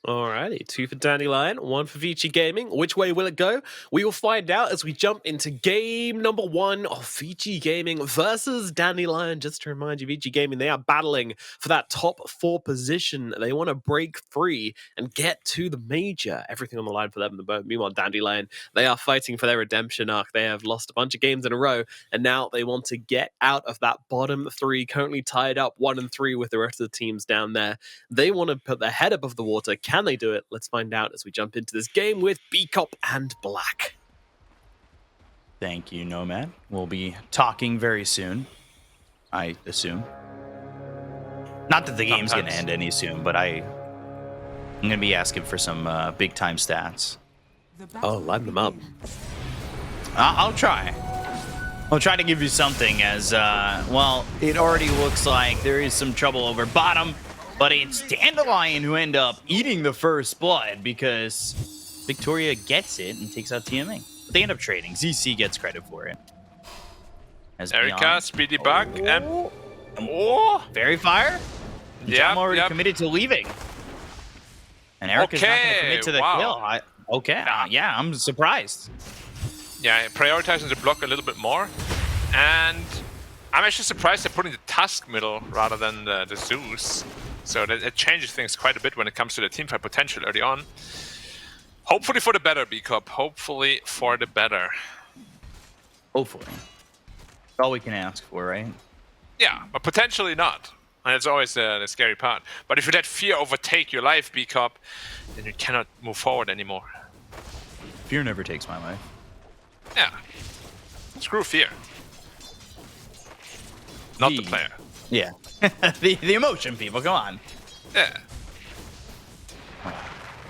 Alrighty, 2 for Dandelion, 1 for Vici Gaming. Which way will it go? We will find out as we jump into game number 1 of Vici Gaming versus Dandelion. Just to remind you, Vici Gaming, they are battling for that top 4 position. They want to break free and get to the major. Everything on the line for them. Meanwhile, Dandelion, they are fighting for their redemption arc. They have lost a bunch of games in a row, and now they want to get out of that bottom 3, currently tied up 1 and 3 with the rest of the teams down there. They want to put their head above the water. Can they do it? Let's find out as we jump into this game with B-Cop and Black. Thank you, Nomad. We'll be talking very soon, I assume. Not that the game's going to end any soon, but I'm going to be asking for some big-time stats. Oh, line them up. I'll try. I'll try to give you something as, well, it already looks like there is some trouble over bottom. But it's Dandelion who end up eating the first blood because Victoria gets it and takes out TMing. They end up trading. ZC gets credit for it. As Erika, Speedy Bug, and... Fairy Fire? Yeah, I'm already committed to leaving. And Erika's not going to commit to the kill. Yeah, I'm surprised. Yeah, prioritizing the block a little bit more. And I'm actually surprised they're putting the Tusk middle rather than the Zeus. So that it changes things quite a bit when it comes to the teamfight potential early on. Hopefully for the better, B-Cup. Hopefully for the better. Hopefully. That's all we can ask for, right? Yeah, but potentially not. And it's always the scary part. But if you let fear overtake your life, B-Cup, then you cannot move forward anymore. Fear never takes my life. Yeah. Screw fear. Not the player. Yeah. the emotion, people, come on. Yeah.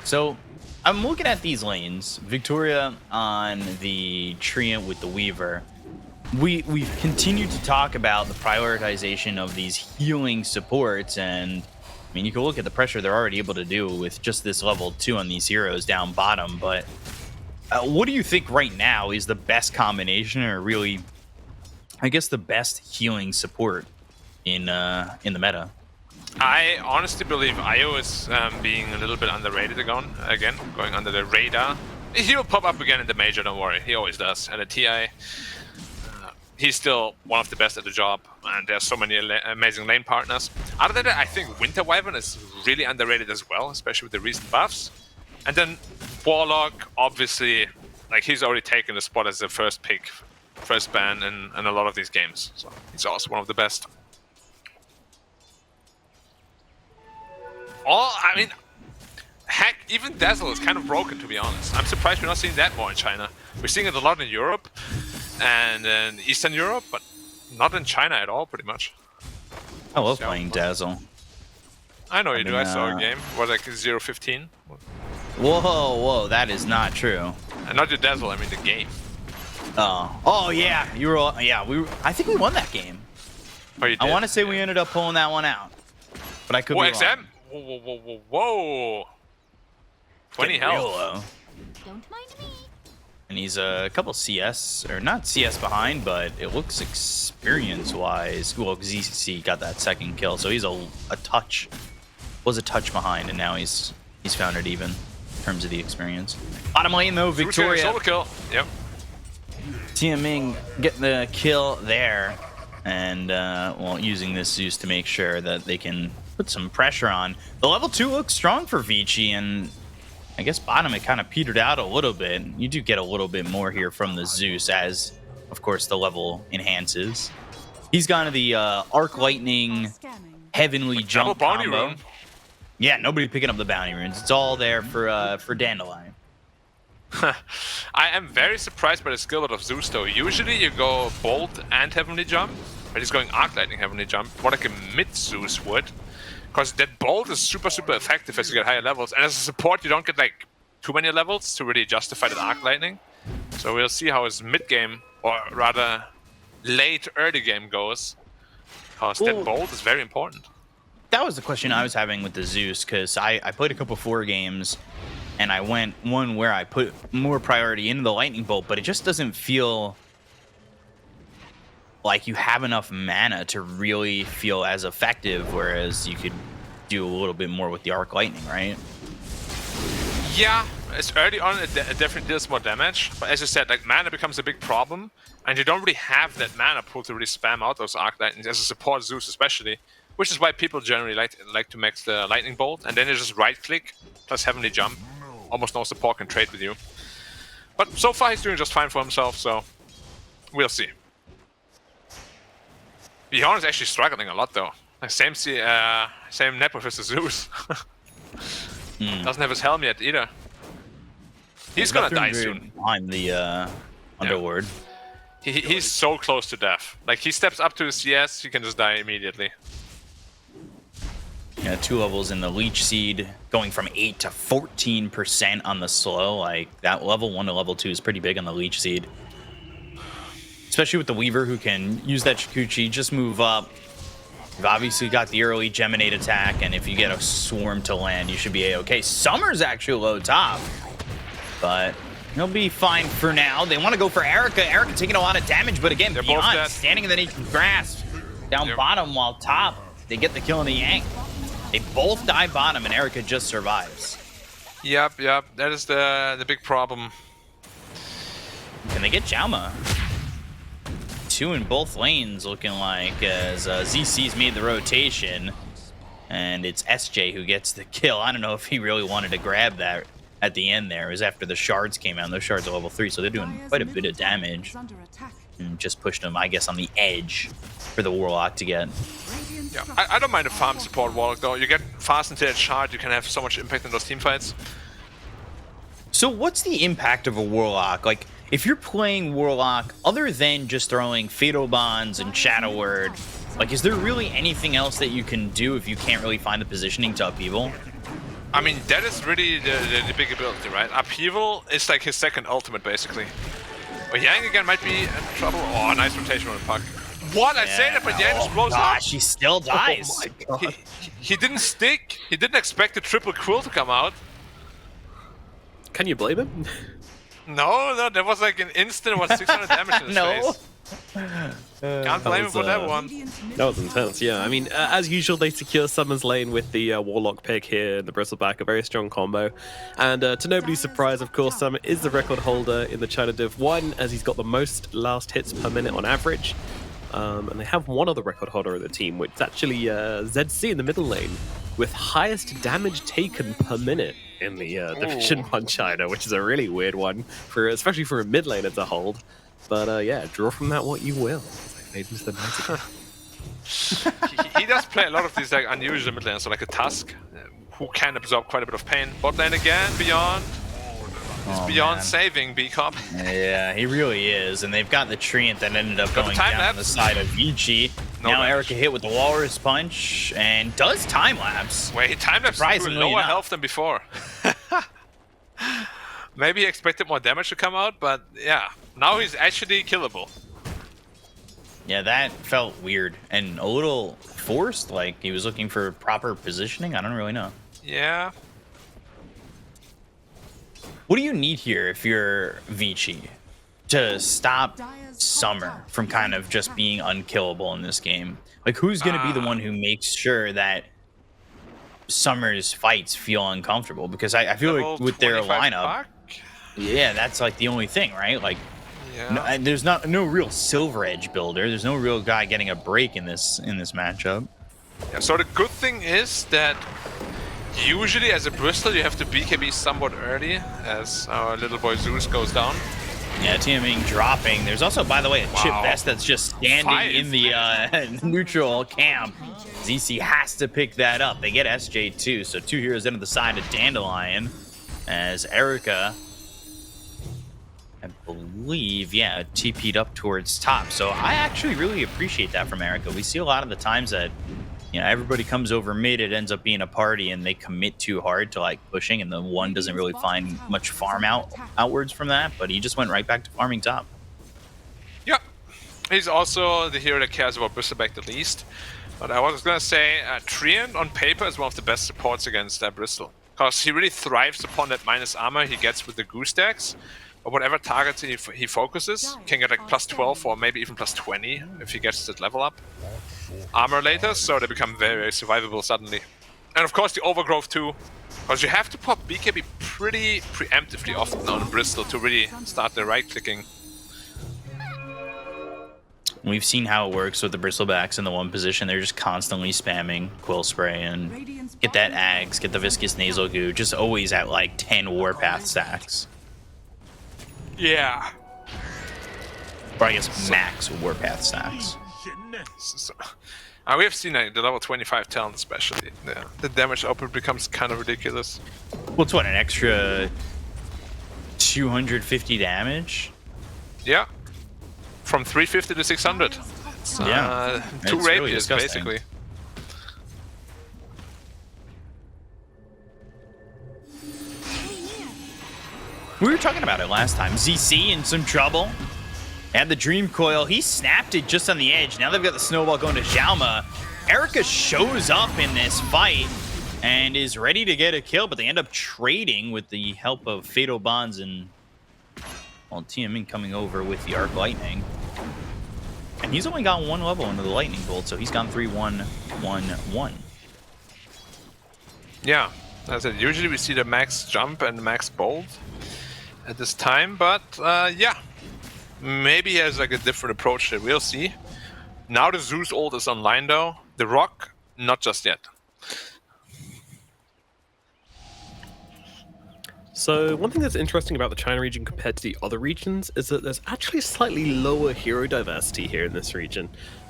So, I'm looking at these lanes. Victoria on the Treant with the Weaver. We've continued to talk about the prioritization of these healing supports, and I mean, you can look at the pressure they're already able to do with just this level 2 on these heroes down bottom, but what do you think right now is the best combination, or really, I guess, the best healing support in the meta? I honestly believe Io is being a little bit underrated again, going under the radar. He will pop up again in the major, don't worry. He always does. And at TI, he's still one of the best at the job, and there's so many amazing lane partners. Other than that, I think Winter Wyvern is really underrated as well, especially with the recent buffs. And then Warlock, obviously, like, he's already taken the spot as the first pick, first ban in a lot of these games. So he's also one of the best. I mean, heck, even Dazzle is kind of broken, to be honest. I'm surprised we're not seeing that more in China. We're seeing it a lot in Europe and in Eastern Europe, but not in China at all, pretty much. I love playing Dazzle. I know you do. I saw a game. What, like 0-15? Whoa, that is not true. And not your Dazzle, I mean the game. Oh yeah, you were. Yeah, I think we won that game. Oh, you did? I want to say we ended up pulling that one out, but I could be XM? wrong. Whoa. 20 health. Don't mind me. And he's a couple CS, or not CS behind, but it looks experience-wise. Well, because DEC got that second kill, so he's a touch behind, and now he's found it even in terms of the experience. Bottom lane though, Victoria. Solo kill. Yep. TMing getting the kill there, and well, using this Zeus to make sure that they can put some pressure on. The level 2 looks strong for Vici, and I guess bottom it kind of petered out a little bit. You do get a little bit more here from the Zeus as, of course, the level enhances. He's gone to the Arc Lightning Heavenly Jump combo. Rune. Yeah, nobody picking up the bounty runes. It's all there for Dandelion. I am very surprised by the skill of Zeus, though. Usually you go Bolt and Heavenly Jump, but he's going Arc Lightning Heavenly Jump, more like a mid-Zeus would. Because that Bolt is super effective as you get higher levels, and as a support you don't get like too many levels to really justify that Arc Lightning. So we'll see how his mid-game, or rather late early game goes, because that Bolt is very important. That was the question I was having with the Zeus, because I played a couple 4 games, and I went one where I put more priority into the Lightning Bolt, but it just doesn't feel like you have enough mana to really feel as effective, whereas you could do a little bit more with the Arc Lightning, right? Yeah, it's early on, it definitely deals more damage. But as you said, like mana becomes a big problem, and you don't really have that mana pool to really spam out those Arc Lightnings as a support Zeus, especially. Which is why people generally like to max the Lightning Bolt, and then you just right-click plus Heavenly Jump. Almost no support can trade with you. But so far he's doing just fine for himself, so we'll see. Bjorn is actually struggling a lot though. Like, same net with his Zeus. Doesn't have his helm yet either. He's gonna die soon. Behind the Underlord. He's so close to death. Like, he steps up to his CS, he can just die immediately. Yeah, 2 levels in the Leech Seed, going from 8 to 14% on the slow. Like, that level 1 to level 2 is pretty big on the Leech Seed. Especially with the Weaver, who can use that Shikuchi, just move up. You've obviously got the early Geminate attack, and if you get a Swarm to land, you should be A-okay. Summer's actually low top, but he'll be fine for now. They want to go for Erica. Erica taking a lot of damage, but again, they're both standing in the grass down bottom, while top, they get the kill in the Yank. They both die bottom, and Erica just survives. Yep. That is the big problem. Can they get Jauma? 2 in both lanes, looking like, as ZC's made the rotation, and it's SJ who gets the kill. I don't know if he really wanted to grab that at the end there. It was after the shards came out, and those shards are level 3, so they're doing quite a bit of damage. And just pushed them, I guess, on the edge for the Warlock to get. Yeah, I don't mind a farm support Warlock though. You get fast into that shard, you can have so much impact in those team fights. So what's the impact of a Warlock? Like, if you're playing Warlock, other than just throwing Fatal Bonds and Shadow Word, like, is there really anything else that you can do if you can't really find the positioning to Upheaval? I mean, that is really the big ability, right? Upheaval is like his second ultimate, basically. But Yang again might be in trouble. Oh, nice rotation on the puck. What? I say that, but Yang just blows up. She still dies. Oh my God. He didn't stick. He didn't expect the triple quill to come out. Can you blame him? No, there was like an instant, 600 damage in his face. Can't blame him for that one. That was intense, yeah. I mean, as usual, they secure Summer's lane with the Warlock pick here, the Bristleback, a very strong combo. And to nobody's surprise, of course, Summer is the record holder in the China Div 1, as he's got the most last hits per minute on average. And they have one other record holder in the team, which is actually ZC in the middle lane, with highest damage taken per minute in the Division 1 China, which is a really weird one, especially for a mid laner to hold. But yeah, draw from that what you will. He does play a lot of these like unusual mid laners, so like a Tusk, who can absorb quite a bit of pain. Bot lane again, Beyond. He's beyond saving B-Cop. Yeah, he really is. And they've got the Treant that ended up going down on the side of Vici. Now Erica hit with the Walrus Punch and does time-lapse. Wait, time-lapse is lower health than before. Maybe he expected more damage to come out, but yeah, now he's actually killable. Yeah, that felt weird and a little forced, like he was looking for proper positioning. I don't really know. Yeah. What do you need here if you're Vici to stop Summer from kind of just being unkillable in this game? Like, who's going to be the one who makes sure that Summer's fights feel uncomfortable? Because I feel like with their lineup, yeah, that's like the only thing, right? Like, no, there's no real Silver Edge builder. There's no real guy getting a break in this matchup. Yeah, so the good thing is that usually as a Bristol you have to BKB somewhat early as our little boy Zeus goes down. Yeah, TMing dropping. There's also, by the way, a Chip Vest that's just standing in the neutral camp. ZC has to pick that up. They get SJ2, so 2 heroes into the side of Dandelion as Erica, I believe, yeah, TP'd up towards top. So I actually really appreciate that from Erica. We see a lot of the times that, you know, everybody comes over mid, it ends up being a party, and they commit too hard to like pushing, and the one doesn't really find much farm outwards from that, but he just went right back to farming top. Yeah, he's also the hero that cares about Bristleback the least. But I was gonna say, Treant on paper is one of the best supports against Bristol, because he really thrives upon that minus armor he gets with the goose stacks. or whatever targets he focuses can get like plus 12 or maybe even plus 20 if he gets that level up armor later, so they become very, very survivable suddenly. And of course the overgrowth too, because you have to pop BKB pretty preemptively often on Bristol to really start the right-clicking. We've seen how it works with the Bristlebacks in the one position. They're just constantly spamming Quill Spray and get that Ags, get the Viscous Nasal Goo, just always at like 10 Warpath stacks. Yeah. Or I guess max Warpath stacks. So, we have seen the level 25 talent especially. The damage output becomes kind of ridiculous. What's what, an extra 250 damage? Yeah. From 350 to 600. It's, yeah. 2 It's really rapiers, disgusting. basically. We were talking about it last time. ZC in some trouble. And the Dream Coil, he snapped it just on the edge. Now they've got the Snowball going to Xiaoma. Erica shows up in this fight and is ready to get a kill, but they end up trading with the help of Fatal Bonds and TMN coming over with the Arc Lightning. And he's only got 1 level into the Lightning Bolt, so he's gone 3-1-1-1. Yeah, as I said, usually we see the max jump and max bolt at this time, but yeah. Maybe he has like a different approach there, we'll see. Now the Zeus ult is online though. The Rock, not just yet. So one thing that's interesting about the China region compared to the other regions is that there's actually slightly lower hero diversity here in this region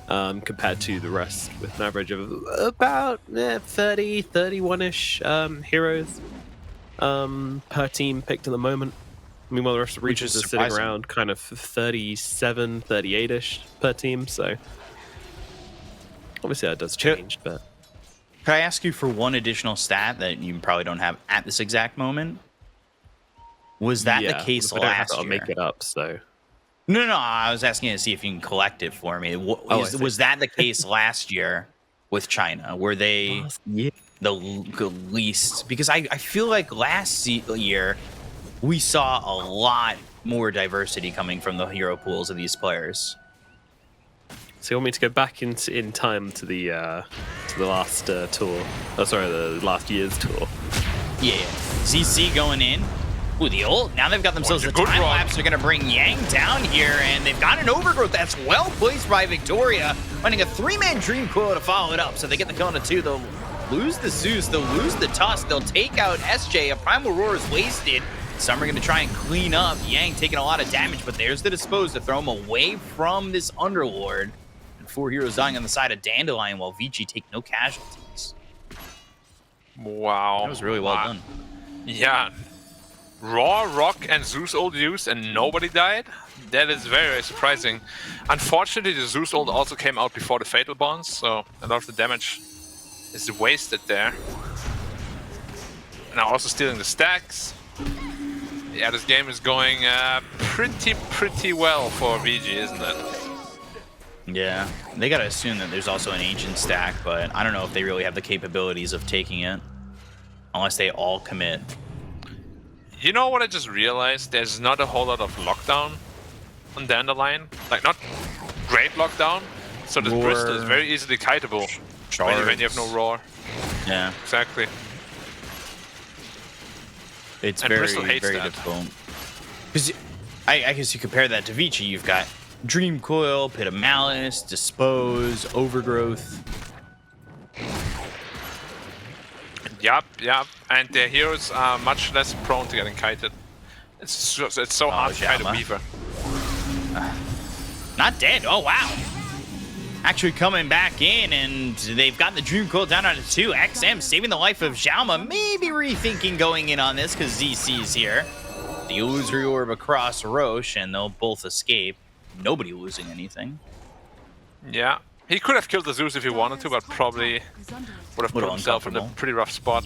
compared to the rest, with an average of about 30, 31-ish heroes per team picked at the moment. Meanwhile, the rest of the regions are sitting around kind of 37, 38-ish per team, so obviously that does change, but... Could I ask you for one additional stat that you probably don't have at this exact moment? Was that the case last year? I'll make it up, so... No, I was asking to see if you can collect it for me. Was that the case last year with China? Were they the least? Because I feel like last year we saw a lot more diversity coming from the hero pools of these players. So you want me to go back in time to the last tour? Oh, sorry, the last year's tour. Yeah, ZC going in. Ooh, the ult. Now they've got themselves a time lapse. They're going to bring Yang down here, and they've got an overgrowth that's well placed by Victoria, finding a 3-man Dream Coil to follow it up. So they get the kill on a 2. They'll lose the Zeus. They'll lose the Tusk. They'll take out SJ. A Primal Roar is wasted. Some are going to try and clean up. Yang taking a lot of damage, but there's the Dispose to throw him away from this Underlord. And 4 heroes dying on the side of Dandelion, while Vici take no casualties. Wow. That was really well done. Yeah. Raw, Rock, and Zeus ult used, and nobody died? That is very, very surprising. Unfortunately, the Zeus ult also came out before the Fatal Bonds, so a lot of the damage is wasted there. Now also stealing the stacks. Yeah, this game is going pretty well for VG, isn't it? Yeah, they gotta assume that there's also an Ancient stack, but I don't know if they really have the capabilities of taking it. Unless they all commit. You know what I just realized? There's not a whole lot of lockdown on Dandelion. Like, not great lockdown. So this Bristol is very easily kiteable when you have no roar. Yeah. Exactly. It's and very, Bristol hates very that. difficult. Because I guess you compare that to Vici. You've got Dream Coil, Pit of Malice, Dispose, Overgrowth. Yup. And their heroes are much less prone to getting kited. It's so hard to kite a Weaver. Not dead. Oh, wow. Actually coming back in, and they've got the Dream Coil down on a 2. XM saving the life of Xiaoma. Maybe rethinking going in on this because ZC is here. The Illusory Orb across Roche, and they'll both escape. Nobody losing anything. Yeah. He could have killed the Zeus if he wanted to, but probably would have put himself in a pretty rough spot.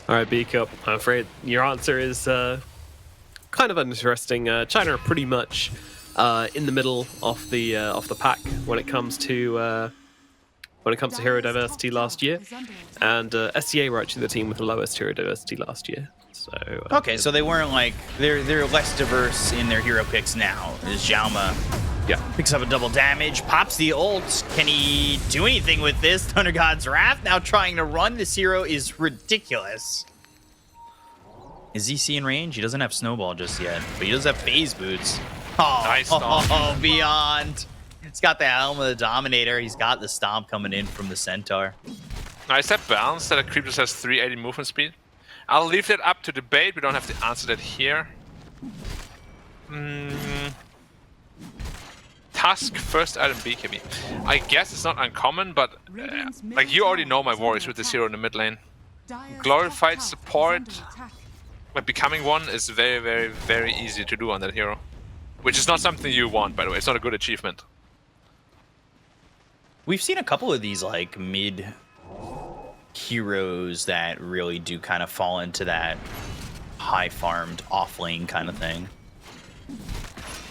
Alright, B-Cup, I'm afraid your answer is kind of uninteresting. China are pretty much in the middle of the pack when it comes to when it comes to hero diversity last year, and SCA were actually the team with the lowest hero diversity last year. So Okay, so they weren't like they're less diverse in their hero picks now. As Xiaoma picks up a double damage, pops the ult. Can he do anything with this? Thunder God's Wrath now trying to run. This hero is ridiculous. Is ZC in range? He doesn't have Snowball just yet, but he does have Phase Boots. Oh, Nice stomp. Beyond. He's got the Helm of the Dominator. He's got the Stomp coming in from the Centaur. Nice that balance that a creep just has 380 movement speed. I'll leave that up to debate. We don't have to answer that here. Tusk, first item BKB. I guess it's not uncommon, but like you already know my worries with this hero in the mid lane. Glorified support, but becoming one is very, very, very easy to do on that hero. Which is not something you want, by the way. It's not a good achievement. We've seen a couple of these like mid heroes that really do kind of fall into that high farmed off lane kind of thing.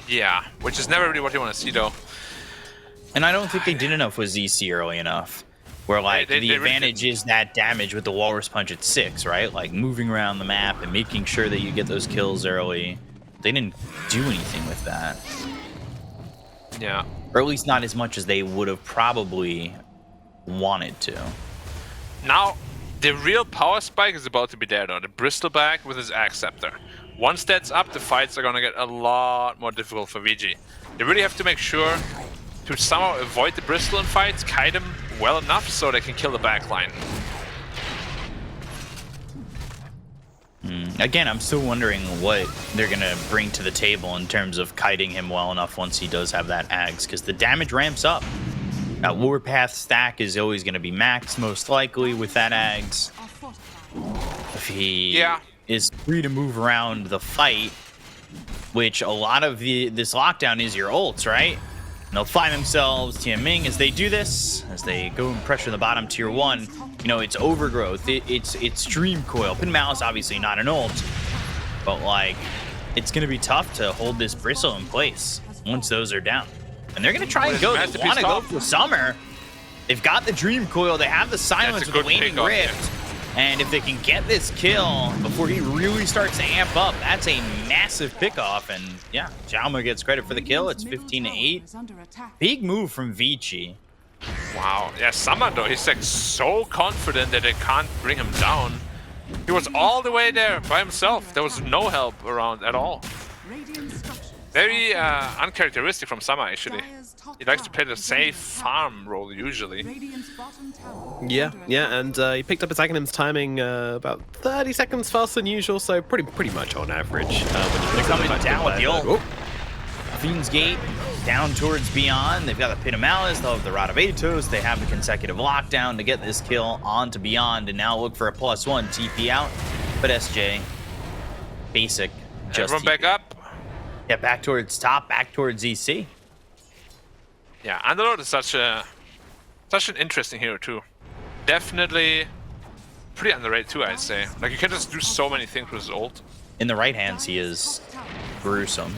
Yeah, which is never really what you want to see though. And I don't think they did enough with ZC early enough. Where like the advantage is that damage with the Walrus Punch at 6, right? Like moving around the map and making sure that you get those kills early. They didn't do anything with that. Yeah. Or at least not as much as they would have probably wanted to. Now, the real power spike is about to be there though. The Bristleback with his Axe Scepter. Once that's up, the fights are gonna get a lot more difficult for VG. They really have to make sure to somehow avoid the Bristol in fights, kite them well enough so they can kill the backline. Again, I'm still wondering what they're going to bring to the table in terms of kiting him well enough once he does have that Ags, because the damage ramps up. That Warpath stack is always going to be maxed, most likely, with that Ags. If he is free to move around the fight, which a lot of this lockdown is your ults, right? And they'll find themselves TMing as they do this, as they go and pressure the bottom tier 1. You know, it's Overgrowth, it's Dream Coil. Pin Malice, obviously not an ult, but like, it's going to be tough to hold this Bristle in place once those are down. And they're going to try and go. They want to go for Summer. They've got the Dream Coil, they have the Silence with the Waning Rift. And if they can get this kill before he really starts to amp up, that's a massive pickoff. And yeah, Xiaoma gets credit for the kill. It's 15-8. Big move from Vici. Wow. Yeah, Summer though, he's like so confident that they can't bring him down. He was all the way there by himself. There was no help around at all. Very uncharacteristic from Summer, actually. He likes to play the safe farm role, usually. Yeah, and he picked up his Aghanim's timing about 30 seconds faster than usual, so pretty much on average. They're coming down with the ult. Fiend's Gate down towards Beyond. They've got the Pit of Malice, they'll have the Rod of Atos, they have the consecutive lockdown to get this kill onto Beyond, and now look for a +1 TP out. But SJ, basic. Just everyone back up. Yeah, back towards top, back towards EC. Yeah, Underlord is such an interesting hero too. Definitely pretty underrated too, I'd say. Like, you can just do so many things with his ult. In the right hands, he is gruesome.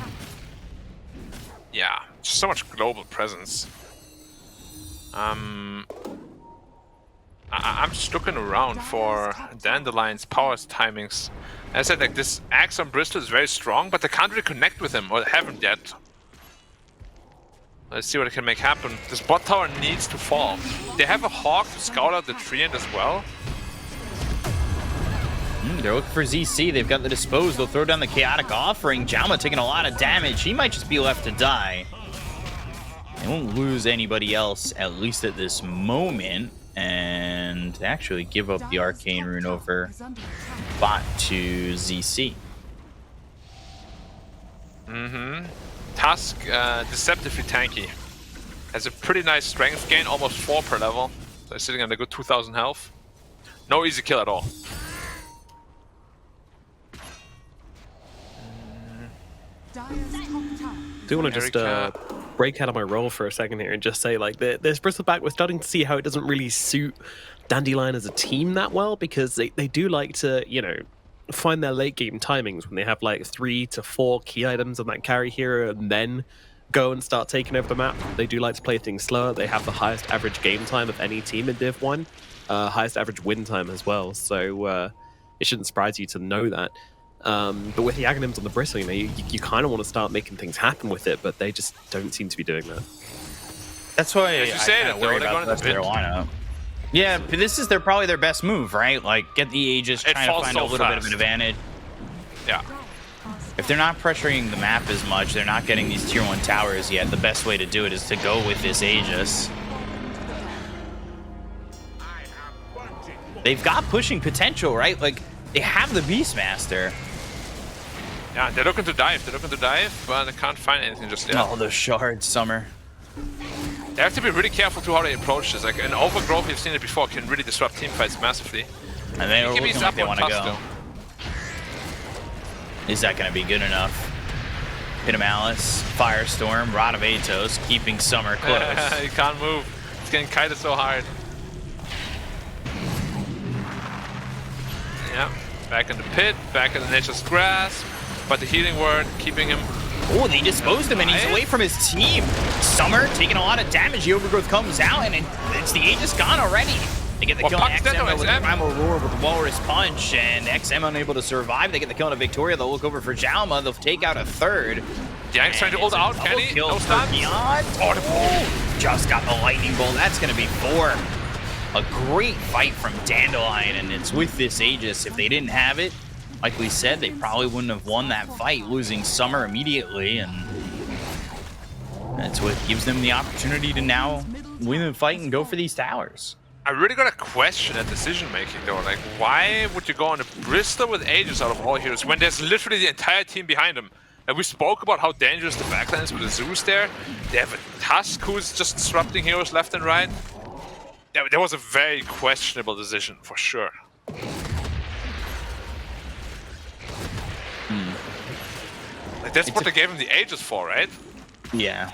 Yeah, just so much global presence. I'm just looking around for Dandelion's powers timings. As I said, like, this Axe on Bristol is very strong, but they can't really connect with him, or haven't yet. Let's see what it can make happen. This bot tower needs to fall. They have a Hawk to scout out the Treant as well. They're looking for ZC. They've got the Dispose. They'll throw down the Chaotic Offering. Xiaoma taking a lot of damage. He might just be left to die. They won't lose anybody else, at least at this moment. And they actually give up the Arcane Rune over bot to ZC. Tusk, deceptively tanky. Has a pretty nice strength gain, almost 4 per level. So he's sitting on a good 2,000 health. No easy kill at all. Do want to just break out of my role for a second here and just say, like, this Bristleback, we're starting to see how it doesn't really suit Dandelion as a team that well, because they do like to, you know, find their late game timings when they have like 3 to 4 key items on that carry hero, and then go and start taking over the map. They do like to play things slower. They have the highest average game time of any team in Div 1, highest average win time as well. So it shouldn't surprise you to know that. But with the Aghanims on the Bristle, you kind of want to start making things happen with it, but they just don't seem to be doing that. That's why As you say that, worry they're about going the rest to of their lineup. Yeah, but this is probably their best move, right? Like, get the Aegis, It trying to falls find so a little bit of fast. an advantage. Yeah. If they're not pressuring the map as much, they're not getting these tier 1 towers yet, the best way to do it is to go with this Aegis. They've got pushing potential, right? Like, they have the Beastmaster. Yeah, they're looking to dive. But they can't find anything just yet. Oh, the shards, Summer. They have to be really careful to how they approach this. Like, an overgrowth, we've seen it before, can really disrupt teamfights massively. And they are DPC's looking like up they on want to go. Tusto. Is that going to be good enough? Hit a Malice, Firestorm, Rod of Atos, keeping Summer close. He can't move. It's getting kited so hard. Yeah, back in the pit, back in the nature's grasp. But the healing word keeping him. Oh, they disposed him and he's away from his team. Summer taking a lot of damage. The overgrowth comes out and it's the Aegis gone already. They get the kill on Puck's dead XM though, with XM. Primal Roar with the Walrus Punch, and XM unable to survive. They get the kill on Victoria. They'll look over for Jalma. They'll take out a third. Yang's trying to ult out, can he? No stuns. Oh, the pull. Just got the lightning bolt. That's going to be 4. A great fight from Dandelion, and it's with this Aegis. If they didn't have it, like we said, they probably wouldn't have won that fight, losing Summer immediately, and that's what gives them the opportunity to now win the fight and go for these towers. I really got to question that decision making though. Like, why would you go on a Bristol with Aegis out of all heroes when there's literally the entire team behind them? And we spoke about how dangerous the backline is with the Zeus there. They have a Tusk who's just disrupting heroes left and right. There was a very questionable decision for sure. Like, that's what they gave him the Aegis for, right? Yeah.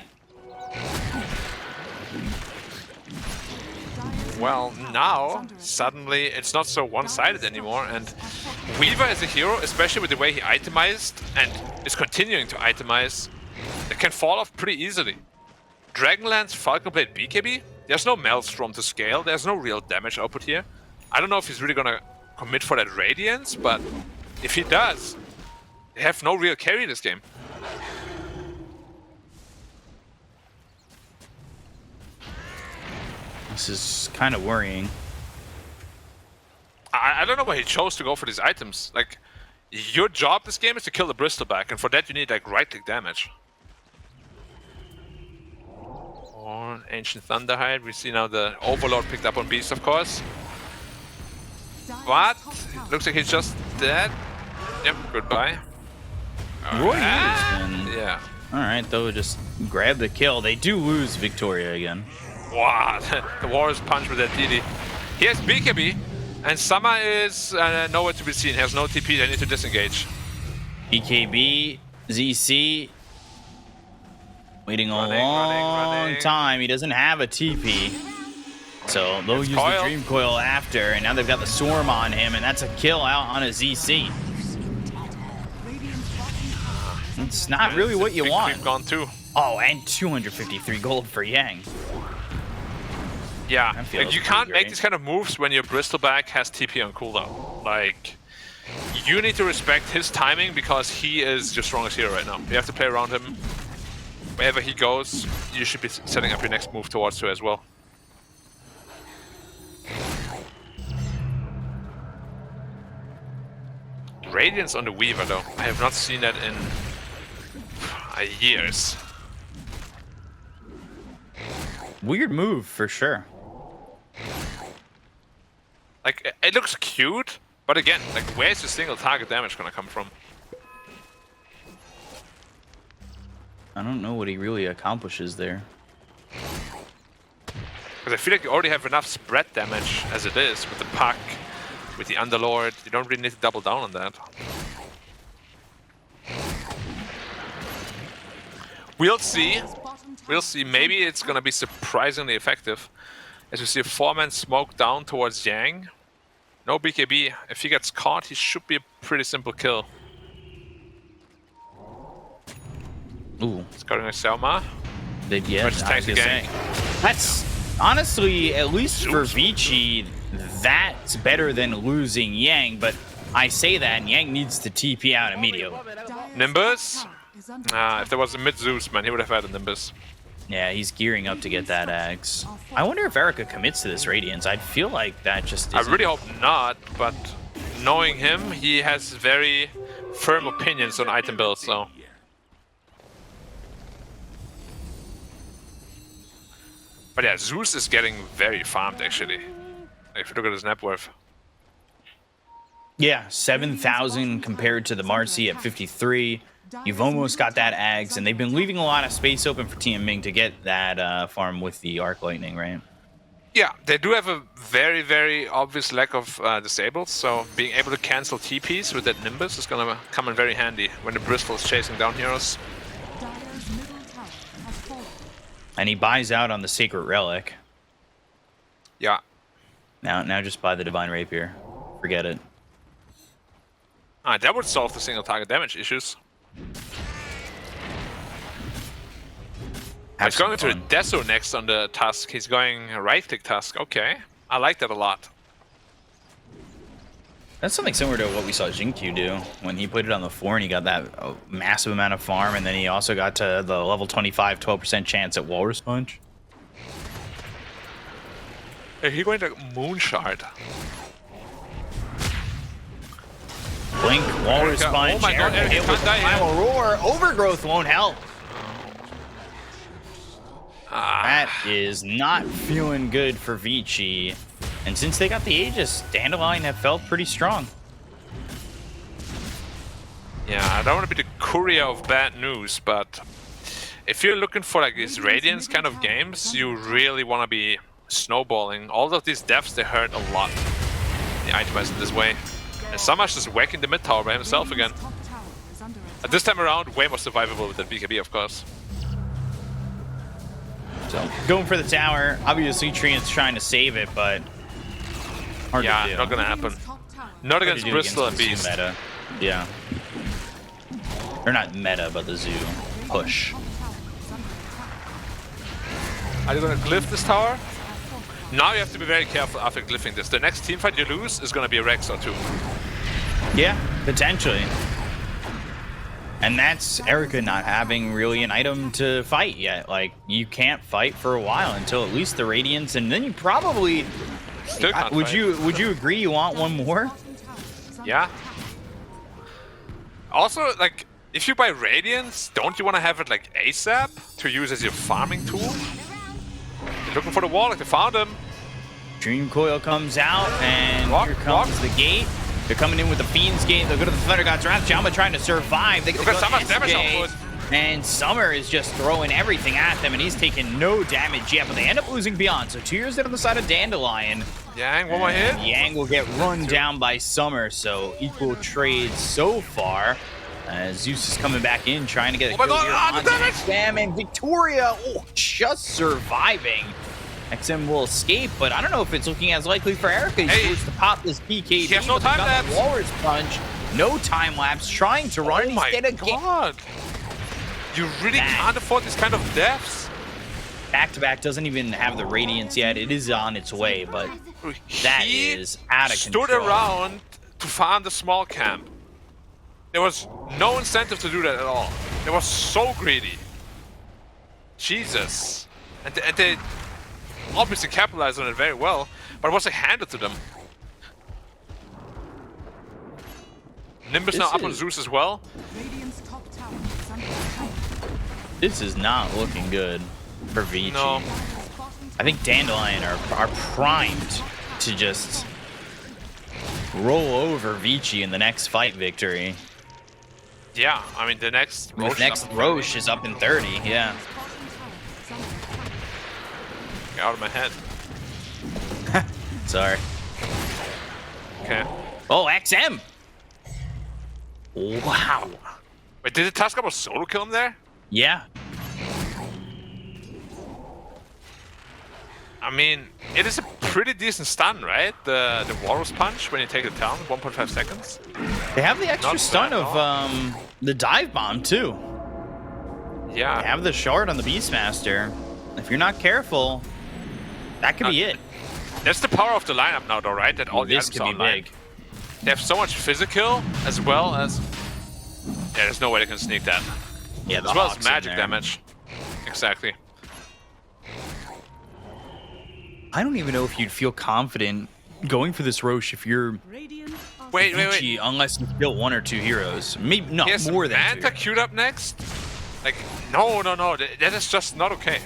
Well, now, suddenly, it's not so one-sided anymore, and Weaver as a hero, especially with the way he itemized, and is continuing to itemize, it can fall off pretty easily. Dragonlance, Falcon Blade, BKB, there's no Maelstrom to scale, there's no real damage output here. I don't know if he's really gonna commit for that Radiance, but if he does, they have no real carry this game. This is kind of worrying. I don't know why he chose to go for these items. Like, your job this game is to kill the Bristleback, and for that you need like right-click damage. Or Ancient Thunderhide. We see now the Overlord picked up on Beast, of course. But looks like he's just dead. Yep, goodbye. Yeah. Alright, they'll just grab the kill. They do lose Victoria again. Wow, the Warriors punch with that DD. He has BKB, and Summer is nowhere to be seen. He has no TP, they need to disengage. BKB, ZC, waiting a long time. He doesn't have a TP. So they'll use the Dream Coil after, and now they've got the Swarm on him, and that's a kill out on a ZC. It's not really what you want. Gone too. Oh, and 253 gold for Yang. Yeah, like you can't make these kind of moves when your Bristleback has TP on cooldown. Like, you need to respect his timing because he is your strongest hero right now. You have to play around him. Wherever he goes, you should be setting up your next move towards her as well. Radiance on the Weaver though. I have not seen that in years. Weird move for sure. Like, it looks cute, but again, like, where's the single target damage gonna come from? I don't know what he really accomplishes there. Because I feel like you already have enough spread damage as it is with the Puck, with the Underlord. You don't really need to double down on that. We'll see. We'll see. Maybe it's gonna be surprisingly effective. As we see a 4-man smoke down towards Yang. No BKB. If he gets caught, he should be a pretty simple kill. Ooh, Scoring a Selma. yeah, Versus I was gonna Tank say. That's honestly, at least for Vici, that's better than losing Yang. But I say that, and Yang needs to TP out immediately. Nimbus? If there was a mid Zeus, man, he would have had a Nimbus. Yeah, he's gearing up to get that Axe. I wonder if Erica commits to this Radiance. I'd feel like that just isn't... I really hope not, but knowing him, he has very firm opinions on item builds, so. But yeah, Zeus is getting very farmed, actually. If you look at his net worth. Yeah, 7,000 compared to the Marcy at 53. You've almost got that Ags, and they've been leaving a lot of space open for Team Ming to get that farm with the Arc Lightning, right? Yeah, they do have a very, very obvious lack of disables, so being able to cancel TPs with that Nimbus is gonna come in very handy when the Bristol is chasing down heroes. And he buys out on the Sacred Relic. Yeah. Now just buy the Divine Rapier. Forget it. That would solve the single target damage issues. He's going to Deso next on the Tusk. He's going right-click Tusk. Okay. I like that a lot. That's something similar to what we saw Jinkyu do when he put it on the 4 and he got that massive amount of farm, and then he also got to the level 25 12% chance at Walrus Punch. Are he going to Moonshard? Blink, Walrus Punch, oh my God, Erica hit with the Primal Roar. Overgrowth won't help. That is not feeling good for Vici. And since they got the Aegis, Dandelion have felt pretty strong. Yeah, I don't want to be the courier of bad news, but if you're looking for like these Radiance kind of games, you really want to be snowballing. All of these deaths, they hurt a lot. The itemize in this way. And Samash just whacking the mid tower by himself again. At this time around, way more survivable with the BKB, of course. So, going for the tower. Obviously, Treant's trying to save it, but hard to do. Not gonna happen. Not against Bristol and Beast. Meta. Yeah. Or not meta, but the zoo. Push. Are you gonna glyph this tower? Now you have to be very careful after glyphing this. The next teamfight you lose is gonna be a Rex or two. Yeah, potentially. And that's Erica not having really an item to fight yet. Like, you can't fight for a while until at least the Radiance, and then you probably... Still can't would fight. Would you agree you want one more? Yeah. Also, like, if you buy Radiance, don't you want to have it like ASAP to use as your farming tool? You're looking for the wall, like they found him. Dream Coil comes out, and Rock, here comes the gate. They're coming in with the Fiend's Gate. They'll go to the Thunder God's Wrath. Jama trying to survive. They Look at Summer's damage output. And Summer is just throwing everything at them, and he's taking no damage yet, but they end up losing Beyond. So 2 years in on the side of Dandelion. Yang, one more hit. Yang will get run down by Summer, so equal trade so far. Zeus is coming back in, trying to get a kill here on the damage! XM, and Victoria, just surviving. XM will escape, but I don't know if it's looking as likely for Erica. He's forced to pop this PKB. He has no time lapse. Walrus Punch, no time lapse, trying to run. Oh my God. You really can't afford these kind of deaths. Back-to-back doesn't even have the Radiance yet. It is on its way, but that is out of control. Stood around to farm the small camp. There was no incentive to do that at all. They were so greedy. Jesus. And they obviously capitalized on it very well, but it was handed to them. Nimbus now up on Zeus as well. This is not looking good for Vici. No. I think Dandelion are primed to just roll over Vici in the next fight victory. Yeah, I mean the next Roche is up in 30, yeah. Get out of my head. Sorry. Okay. Oh, XM! Wow. Wait, did the Tusk Up solo kill him there? Yeah. I mean, it is a pretty decent stun, right? The Walrus Punch when you take it down, 1.5 seconds. They have the extra stun of the dive bomb too. yeah. They have the shard on the Beastmaster. If you're not careful, that could be it. That's the power of the lineup now, though, right? That all the This items could are be online. big. They have so much physical as well as... Yeah, there's no way they can sneak that. Yeah, the as well as Hawk's in magic there. damage. Exactly. I don't even know if you'd feel confident going for this Roche if you're Radiant are Wait. Vici, unless you kill 1 or 2 heroes. Maybe not He has more than Manta 2. queued up next? Like, no. That is just not okay.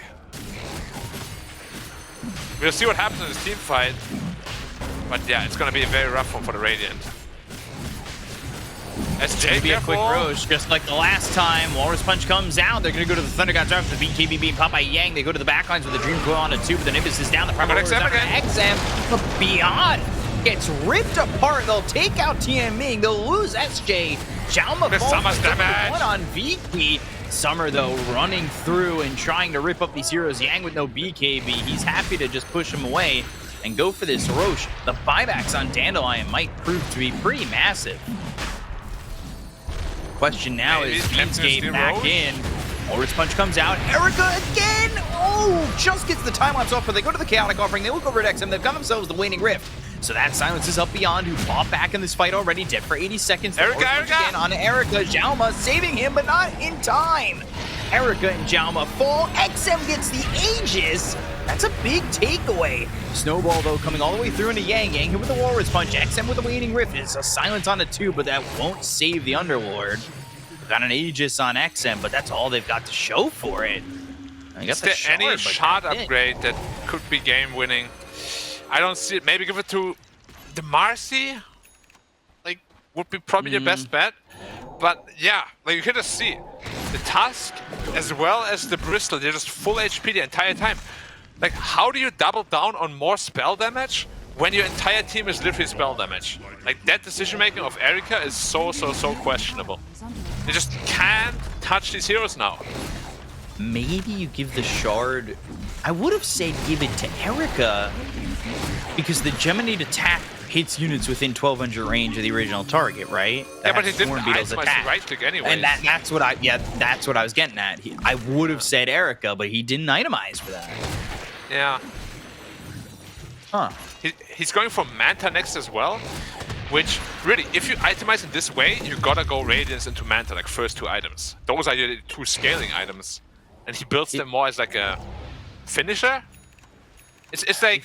We'll see what happens in this team fight. But yeah, it's gonna be a very rough one for the Radiant. SJ, Be a quick careful. Roche, just like the last time. Walrus Punch comes out. They're going to go to the Thunder God's Arms with the BKB being popped by Yang. They go to the backlines with the Dream Coil on a 2, but the Nimbus is down. The Primal But Roar is XM down to again. XM. But Beyond gets ripped apart. They'll take out TM Ming. They'll lose SJ. Xiaoma There's falls so much to damage. 1 on VP. Summer, though, running through and trying to rip up these heroes. Yang with no BKB. He's happy to just push him away and go for this Roche. The buybacks on Dandelion might prove to be pretty massive. Question now Maybe is tempting to Beamscape steal back Roche? in. Walrus Punch comes out. Erica again! Oh, just gets the time lapse off, but they go to the Chaotic Offering. They look over at XM. They've got themselves the Waning Rift. So that silences up Beyond, who fought back in this fight already, dead for 80 seconds. The Erica, Walrus Punch Erica! again on Erica. Xiaoma saving him, but not in time. Erica and Xiaoma fall. XM gets the Aegis. That's a big takeaway. Snowball, though, coming all the way through into Yang. Yang hit with the Walrus Punch. XM with the Waning Rift. It's a silence on a 2, but that won't save the Underlord. Got an Aegis on XM, but that's all they've got to show for it. I guess Is there any shot upgrade that could be game winning? I don't see it. Maybe give it to the Marcy? Like, would be probably your best bet. But yeah, like you can just see the Tusk as well as the Bristol, they're just full HP the entire time. Like, how do you double down on more spell damage when your entire team is literally spell damage? Like, that decision making of Erica is so questionable. They just can't touch these heroes now. Maybe you give the shard. I would have said give it to Erica because the Geminate attack hits units within 1200 range of the original target, right? Yeah, but he That's didn't Thorn Beetle's itemize attack. the right click anyways. And that's what I was getting at. I would have said Erica, but he didn't itemize for that. Yeah. Huh. He's going for Manta next as well, which really, if you itemize in this way, you gotta go Radiance into Manta, like first 2 items. Those are your 2 scaling items. And he builds them more as like a finisher. It's like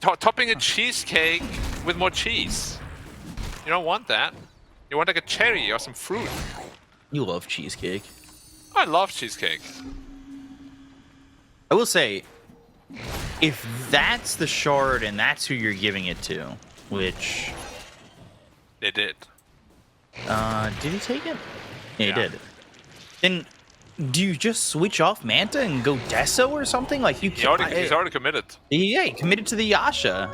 topping a cheesecake with more cheese. You don't want that. You want like a cherry or some fruit. You love cheesecake. I love cheesecake. I will say, if that's the shard and that's who you're giving it to, which They did. did he take it? Yeah, Yeah. he did. Then do you just switch off Manta and go Deso or something? Like you He's can't. already committed. Yeah, he committed to the Yasha.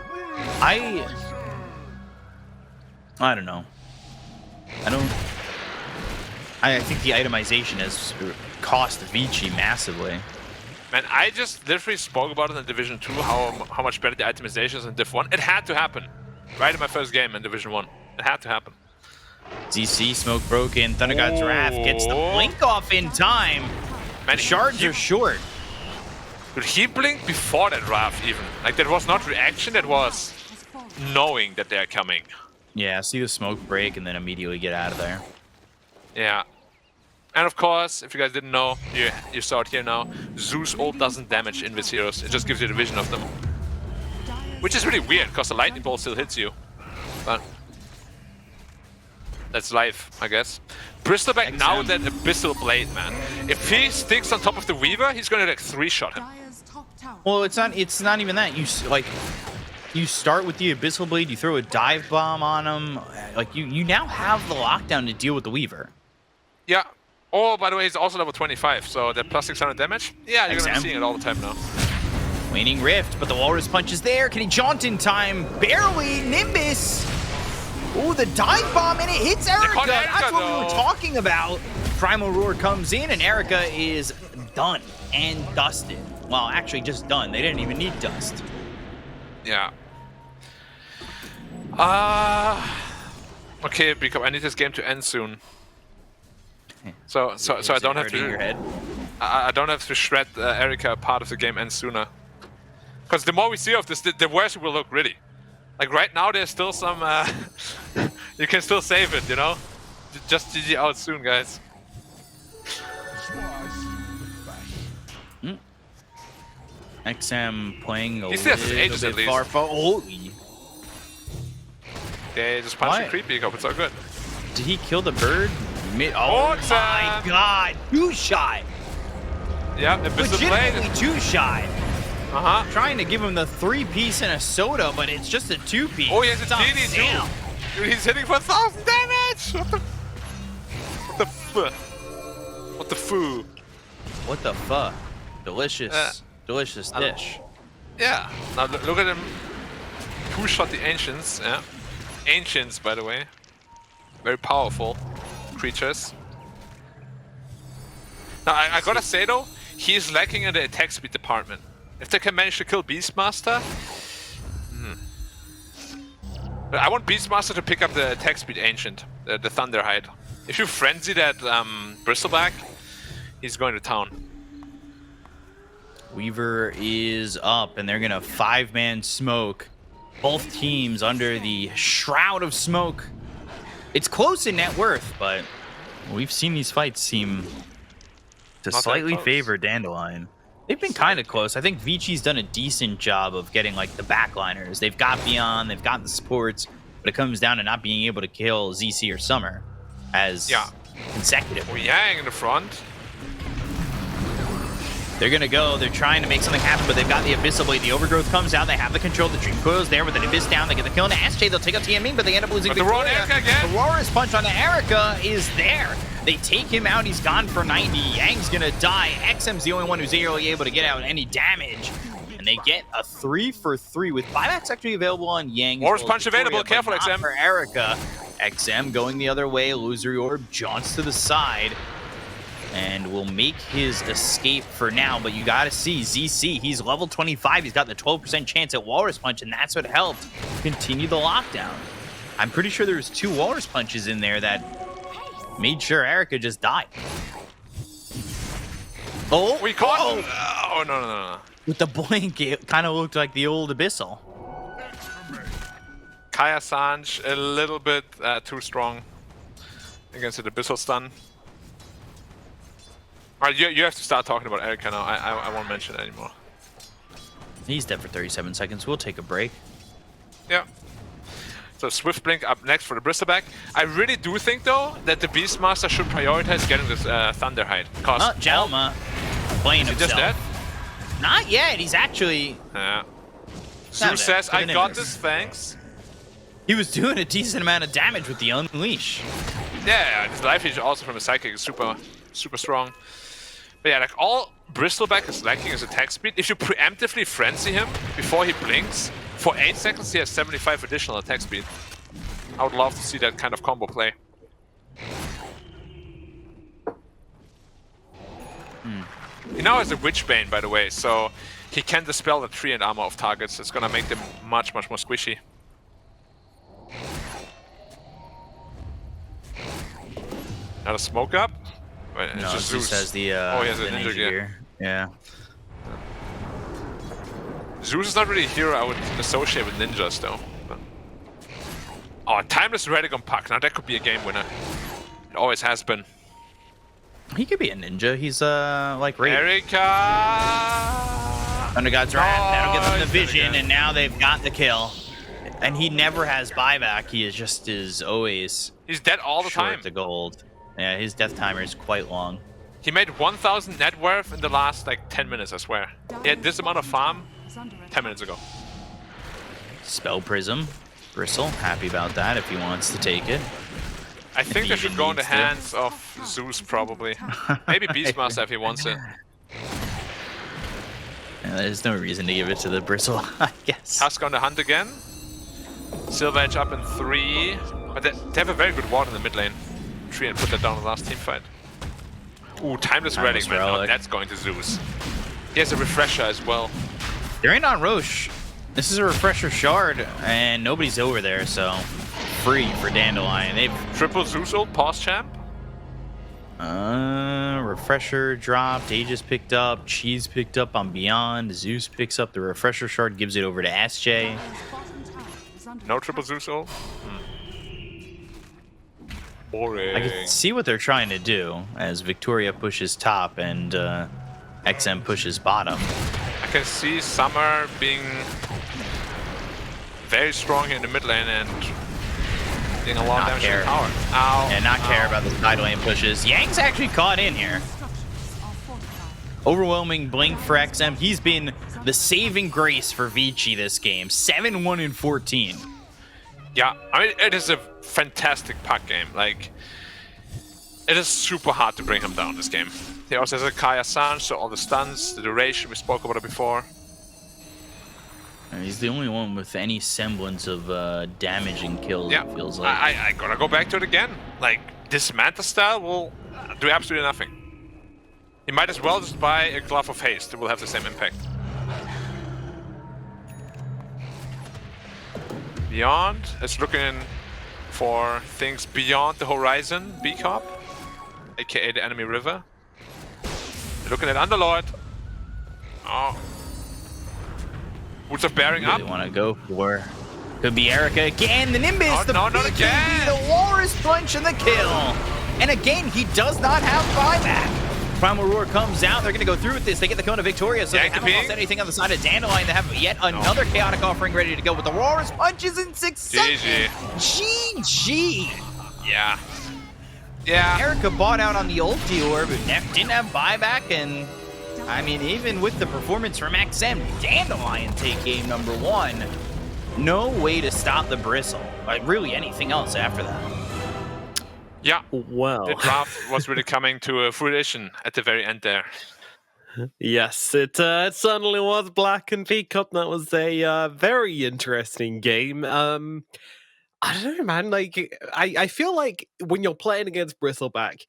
I don't know. I think the itemization has cost Vici massively. Man, I just literally spoke about it in Division 2, how much better the itemization is in Div 1. It had to happen. Right in my first game in Division 1. It had to happen. ZC smoke broken. Thunder God's Wrath gets the blink off in time. Man, The shards are short. Dude, he blinked before that Wrath even. Like, that was not reaction, that was knowing that they're coming. Yeah, see the smoke break and then immediately get out of there. Yeah. And of course, if you guys didn't know, you saw it here now. Zeus ult doesn't damage Invis heroes. It just gives you the vision of them. Which is really weird, because the lightning bolt still hits you. But that's life, I guess. Bristleback now with that Abyssal Blade, man. If he sticks on top of the Weaver, he's gonna like 3-shot him. Dire's top tower. Well, it's not even that. You start with the Abyssal Blade, you throw a dive bomb on him. Like you now have the lockdown to deal with the Weaver. Yeah. Oh, by the way, he's also level 25, so that plus 600 damage. Yeah, you're gonna be seeing it all the time now. Waning Rift, but the Walrus Punch is there. Can he jaunt in time? Barely. Nimbus. Ooh, the dive bomb, and it hits Erica. caught Erica, That's what we were though. talking about. Primal Roar comes in, and Erica is done and dusted. Well, actually, just done. They didn't even need dust. Yeah. Okay, because I need this game to end soon. So I don't have Hurting your to. head. I don't have to shred Erika part of the game and sooner. Because the more we see of this, the worse it will look, really. Like right now, there's still some. You can still save it, you know. Just GG out soon, guys. XM playing a He still has ages little at bit least. far forward. They just punch Why? the creepy up. It's all good. Did he kill the bird? Oh, my god! 2-shot! Yeah, Abyssal Blade. Legitimately 2-shot! Uh-huh. Trying to give him the 3-piece and a soda, but it's just a 2-piece. Oh, he has a Stop. DD too. Damn. Dude, he's hitting for 1,000 damage! What the fuck? What the foo? What the fuck? Delicious. Delicious dish. Yeah. Now look at him. Two-shot the Ancients. Yeah. Ancients, by the way. Very powerful creatures. Now, I gotta say though, he's lacking in the attack speed department. If they can manage to kill Beastmaster... But I want Beastmaster to pick up the attack speed Ancient, the Thunderhide. If you frenzy that Bristleback, he's going to town. Weaver is up, and they're gonna 5-man smoke. Both teams under the shroud of smoke. It's close in net worth, but we've seen these fights seem to Not that slightly close. favor Dandelion. They've been kind of close. I think Vici's done a decent job of getting like the backliners. They've got Beyond, they've got the supports, but it comes down to not being able to kill ZC or Summer as consecutive. Oh, Yang in the front. They're gonna go, they're trying to make something happen, but they've got the Abyssal Blade. The Overgrowth comes out, they have the control, the Dream Coil's there with an Abyss down, they get the kill on the SJ, they'll take out TMing, but they end up losing But the Roaring Victoria. Erica again. The Roar's Punch on Erica is there. They take him out, he's gone for 90. Yang's gonna die. XM's the only one who's really able to get out any damage. And they get a 3 for 3 with buybacks actually available on Yang. Roar's Punch available, careful but not XM. for Erica. XM going the other way, Illusory Orb jaunts to the side. And will make his escape for now, but you gotta see ZC, he's level 25, he's got the 12% chance at Walrus Punch, and that's what helped continue the lockdown. I'm pretty sure there was 2 Walrus Punches in there that made sure Erica just died. Oh, We caught him! Oh, no. with the blink, it kind of looked like the old Abyssal. Kaya Sanj, a little bit too strong against the Abyssal stun. Alright, you have to start talking about Erica now. I won't mention it anymore. He's dead for 37 seconds. We'll take a break. Yeah. So Swift Blink up next for the Bristleback. I really do think though that the Beastmaster should prioritize getting this Thunderhide. Because Jalma playing is he himself. just dead? Not yet. He's actually. Yeah. Not Zeus says, dead. I Give it got in. this, thanks. He was doing a decent amount of damage with the Unleash. Yeah, his life is also from a Psychic is super strong. But yeah, like all Bristleback is lacking is attack speed. If you preemptively frenzy him before he blinks, for 8 seconds he has 75 additional attack speed. I would love to see that kind of combo play. He now has a Witchbane, by the way, so he can dispel the 3 and armor of targets. It's gonna make them much more squishy. Another smoke up? Wait, it's No, just Zeus Zeus. has the, oh, he has the a ninja gear. Yeah. Zeus is not really a hero I would associate with ninjas, though. But... Oh, Timeless Radigon Puck. Now that could be a game winner. It always has been. He could be a ninja. He's like Raiden. Erika! Under God's Wrath. That'll get them the he's dead vision, again. and now they've got the kill. And he never has buyback. He is always He's dead all the short time. to gold. Yeah, his death timer is quite long. He made 1,000 net worth in the last like 10 minutes, I swear. He had this amount of farm 10 minutes ago. Spell Prism. Bristle, happy about that if he wants to take it. I think he they should even go in the needs to. hands of Zeus, probably. Maybe Beastmaster if he wants it. Yeah, there's no reason to give it to the Bristle, I guess. Husk on the hunt again. Silver Edge up in 3. But they have a very good ward in the mid lane. 3 and put that down in the last team fight. Ooh, Timeless Relic, man. Now that's going to Zeus. He has a refresher as well. There ain't on Roche. This is a refresher shard, and nobody's over there, so free for Dandelion. They've Triple Zeus ult, pause champ. Refresher dropped. Aegis picked up. Cheese picked up on Beyond. Zeus picks up the refresher shard, gives it over to SJ. No triple Zeus ult? Boring. I can see what they're trying to do as Victoria pushes top and XM pushes bottom. I can see Summer being very strong here in the mid lane and doing a lot of damage to the tower. Ow. And not care about the side lane pushes. Yang's actually caught in here. Overwhelming blink for XM. He's been the saving grace for Vici this game. 7-1 and 14. Yeah, I mean, it is a fantastic puck game. Like, it is super hard to bring him down this game. He also has a Kaya Sanj, so all the stuns, the duration, we spoke about it before. And he's the only one with any semblance of damaging kills, Yeah, it feels like. I gotta go back to it again. Like, this Manta style will do absolutely nothing. He might as well just buy a Glove of Haste, it will have the same impact. Beyond is looking for things beyond the horizon, B-Cop, aka the enemy river. They're looking at Underlord. Oh. Boots of bearing really up. Want to go for. Could be Erica again. The Nimbus. Oh, the no, not BKB, again. The Walrus Punch and the kill. And again, he does not have buyback. Primal Roar comes out. They're going to go through with this. They get the Cone of Victoria, so they haven't lost anything on the side of Dandelion. They have yet another Chaotic Offering ready to go with the Walrus Punches in succession. GG. Yeah. Yeah. Erica bought out on the ulti orb, but didn't have buyback, and I mean, even with the performance from XM, Dandelion take game number 1. No way to stop the Bristle. Like, really anything else after that. Yeah. Well, The draft was really coming to fruition at the very end there. yes, it certainly was Black and Peacock. That was a very interesting game. I don't know, man. Like, I feel like when you're playing against Bristleback,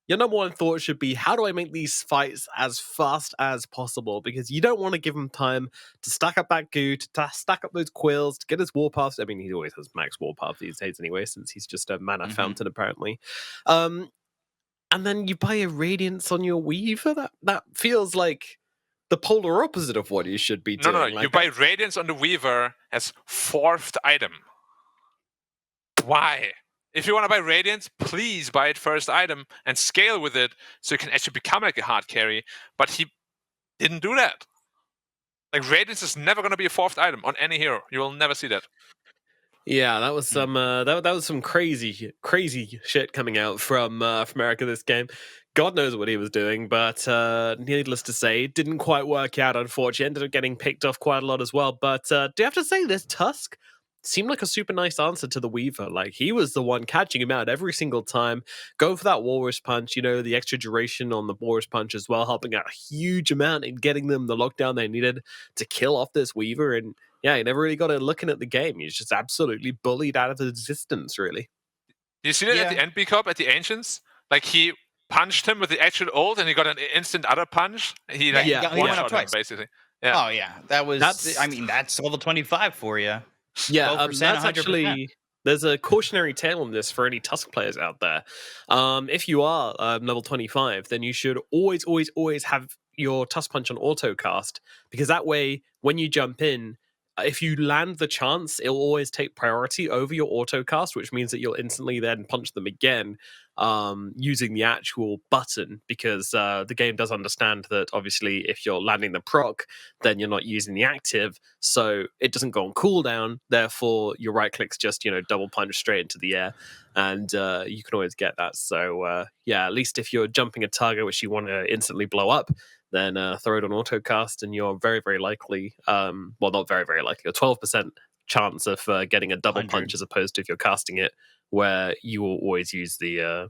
your number one thought should be, how do I make these fights as fast as possible? Because you don't want to give him time to stack up that goo, to stack up those quills, to get his warpaths. I mean, he always has max warpath these days anyway, since he's just a mana fountain, apparently. And then you buy a Radiance on your Weaver? That feels like the polar opposite of what you should be doing. No, Like, you buy Radiance on the Weaver as 4th item. Why? If you want to buy Radiance, please buy it first item and scale with it so you can actually become like a hard carry. But he didn't do that. Like, Radiance is never going to be a 4th item on any hero. You will never see that. Yeah, that was some that was some crazy shit coming out from Erica this game. God knows what he was doing, but needless to say, it didn't quite work out. Unfortunately, ended up getting picked off quite a lot as well. But do you have to say this Tusk seemed like a super nice answer to the Weaver? Like, he was the one catching him out every single time, going for that Walrus Punch, you know, the extra duration on the Walrus Punch as well, helping out a huge amount in getting them the lockdown they needed to kill off this Weaver. And yeah, he never really got it looking at the game. He's just absolutely bullied out of existence, really. You see that at the end B-Cup, at the Ancients? Like, he punched him with the actual ult and he got an instant other punch. He like he went up one-shot him, twice. basically. Yeah. Oh, yeah. That's level 25 for you. Yeah, 12%, that's 100%. actually... There's a cautionary tale on this for any Tusk players out there. If you are level 25, then you should always have your Tusk Punch on auto cast, because that way, when you jump in, if you land the chance, it'll always take priority over your auto cast, which means that you'll instantly then punch them again using the actual button, because the game does understand that obviously if you're landing the proc, then you're not using the active, so it doesn't go on cooldown. Therefore, your right click's just, you know, double punch straight into the air, and you can always get that. So yeah, at least if you're jumping a target which you want to instantly blow up, then throw it on autocast, and you're very, very likely, well, not very, very likely, a 12% chance of getting a double 100. punch, as opposed to if you're casting it, where you will always use the,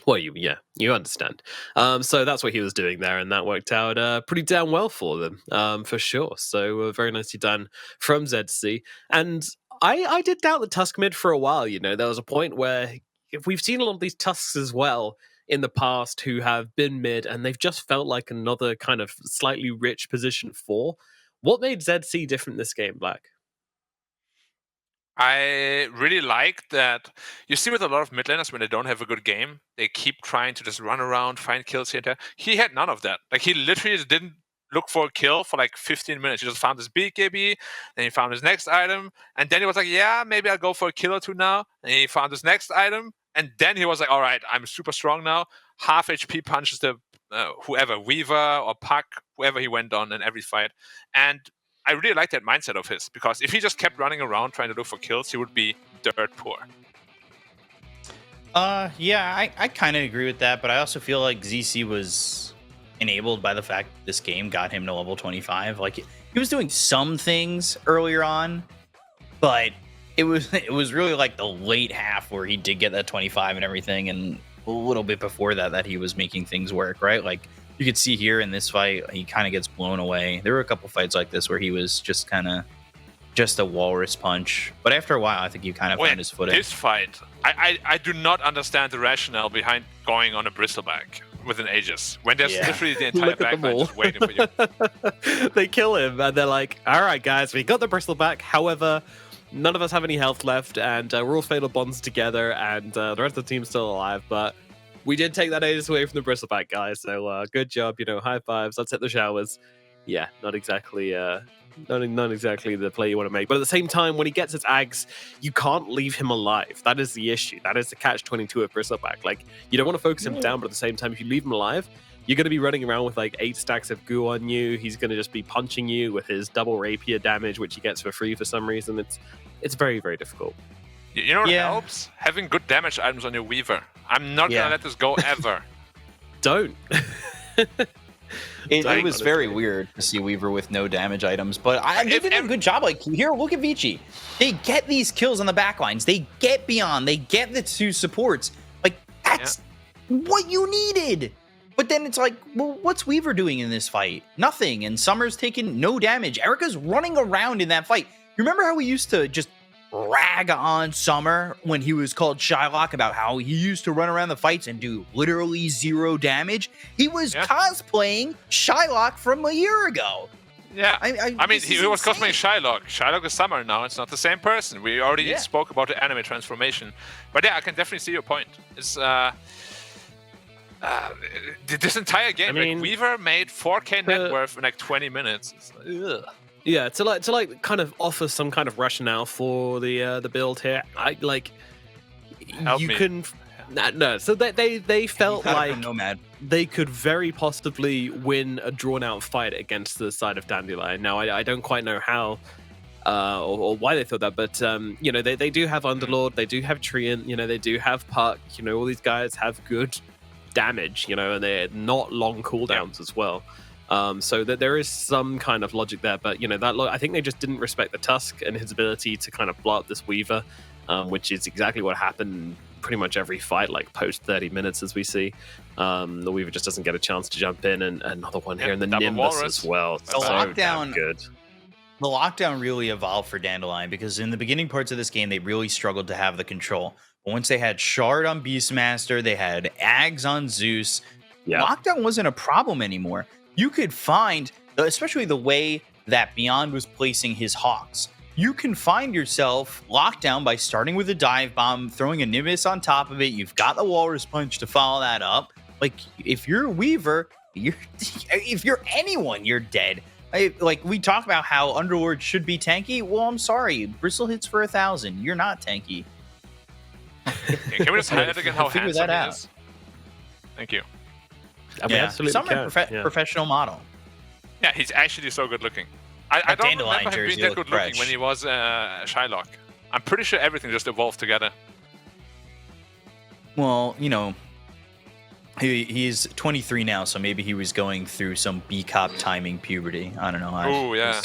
well, you understand. So that's what he was doing there, and that worked out pretty damn well for them, for sure. So very nicely done from ZC. And I did doubt the Tusk mid for a while, you know. There was a point where, if we've seen a lot of these Tusks as well in the past who have been mid, and they've just felt like another kind of slightly rich position 4. What made ZC different this game, Black? I really like that. You see with a lot of mid laners when they don't have a good game, they keep trying to just run around, find kills here and there. He had none of that. Like, he literally just didn't look for a kill for like 15 minutes. He just found his BKB, then he found his next item, and then he was like, yeah, maybe I'll go for a kill or two now. And he found his next item, and then he was like, all right, I'm super strong now. Half HP punches the whoever, Weaver or Puck, whoever he went on in every fight. And I really like that mindset of his, because if he just kept running around trying to look for kills, he would be dirt poor. Yeah, I kind of agree with that, but I also feel like ZC was enabled by the fact that this game got him to level 25. Like, he was doing some things earlier on, but it was really like the late half where he did get that 25 and everything, and a little bit before that he was making things work, right? Like, you could see here in this fight, he kind of gets blown away. There were a couple fights like this where he was just kind of just a walrus punch, but after a while, I think he kind of found his footing. This fight, I do not understand the rationale behind going on a bristleback with an Aegis when there's literally the entire backline just waiting for you. They kill him, and they're like, all right, guys, we got the bristleback. However, none of us have any health left, and we're all fatal bonds together, and the rest of the team's still alive, but we did take that Aegis away from the bristleback, guys, so good job, high fives, let's hit the showers. Yeah, not exactly the play you want to make, but at the same time, when he gets his Ags, you can't leave him alive. That is the issue. That is the catch-22 of bristleback. Like, you don't want to focus him down, but at the same time, if you leave him alive, you're going to be running around with like 8 stacks of goo on you. He's going to just be punching you with his double rapier damage, which he gets for free for some reason. It's very, very difficult. You know what helps? Having good damage items on your Weaver. I'm not going to let this go ever. Don't. It was very weird to see Weaver with no damage items, but they did a good job. Like, here, look at Vici. They get these kills on the backlines. They get beyond. They get the 2 supports. Like, that's what you needed. But then it's like, well, what's Weaver doing in this fight? Nothing. And Summer's taking no damage. Erica's running around in that fight. You remember how we used to just rag on Summer when he was called Shylock about how he used to run around the fights and do literally 0 damage? He was cosplaying Shylock from a year ago. Yeah, I mean, he was cosplaying Shylock. Shylock is Summer now. It's not the same person. We already spoke about the anime transformation. But yeah, I can definitely see your point. It's this entire game, like, Weaver made 4K net worth in like 20 minutes. It's like, ugh. Yeah, to like kind of offer some kind of rationale for the build here. So they felt like they could very possibly win a drawn out fight against the side of Dandelion. Now I don't quite know how or why they thought that, but they do have Underlord, they do have Treant, they do have Puck. All these guys have good damage, and they're not long cooldowns as well. So that there is some kind of logic there, but I think they just didn't respect the Tusk and his ability to kind of blow up this Weaver, which is exactly what happened in pretty much every fight, like post 30 minutes, as we see. The Weaver just doesn't get a chance to jump in, and another one here, and the Nimbus Walrus as well. The So lockdown, damn good. The lockdown really evolved for Dandelion, because in the beginning parts of this game, they really struggled to have the control. But once they had Shard on Beastmaster, they had Ags on Zeus, lockdown wasn't a problem anymore. You could find, especially the way that Beyond was placing his Hawks, you can find yourself locked down by starting with a dive bomb, throwing a Nimbus on top of it. You've got the Walrus Punch to follow that up. Like, if you're a Weaver, if you're anyone, you're dead. Like, we talk about how Underlord should be tanky. Well, I'm sorry. Bristle hits for 1,000. You're not tanky. Can we just highlight again how handsome he is? Thank you. Summer professional model. Yeah, he's actually so good looking. I don't remember him being that good looking when he was Shylock. I'm pretty sure everything just evolved together. Well, he's 23 now, so maybe he was going through some B-cop timing puberty. I don't know. Oh, yeah.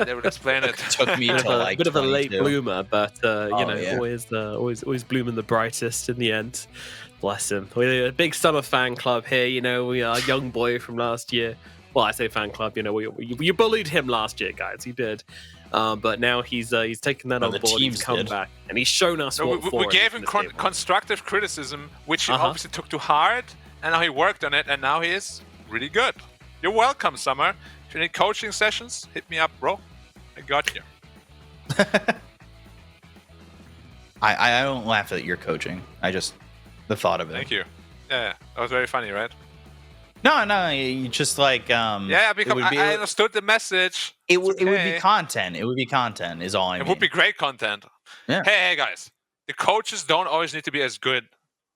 They would explain it. Took me to like bit of a late bloomer, but always blooming the brightest in the end. Bless him. We're a big Summer fan club here. We are a young boy from last year. Well, I say fan club. You bullied him last year, guys. He did. But now he's taken that on board. He's come back, and he's shown us what we gave him constructive criticism, which he obviously took to heart, and now he worked on it, and now he is really good. You're welcome, Summer. If you need coaching sessions, hit me up, bro. I got you. I don't laugh at your coaching. I just the thought of it. Thank you. Yeah, that was very funny, right? No, you just like Yeah, because I understood the message. It would be content. It would be content. Is all I mean. It would be great content. Yeah. Hey, guys, the coaches don't always need to be as good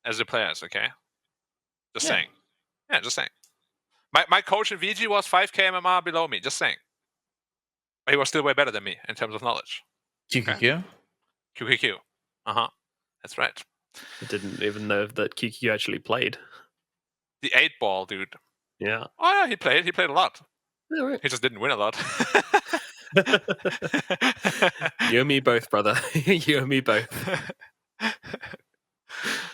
as the players. Okay. Just saying. Yeah, just saying. My coach in VG was 5K MMR below me. Just saying. But he was still way better than me in terms of knowledge. QQQ. QQQ. That's right. I didn't even know that QQ actually played. The 8-ball dude. Yeah. Oh yeah, he played. He played a lot. Yeah, right. He just didn't win a lot. You and me both, brother. You and me both.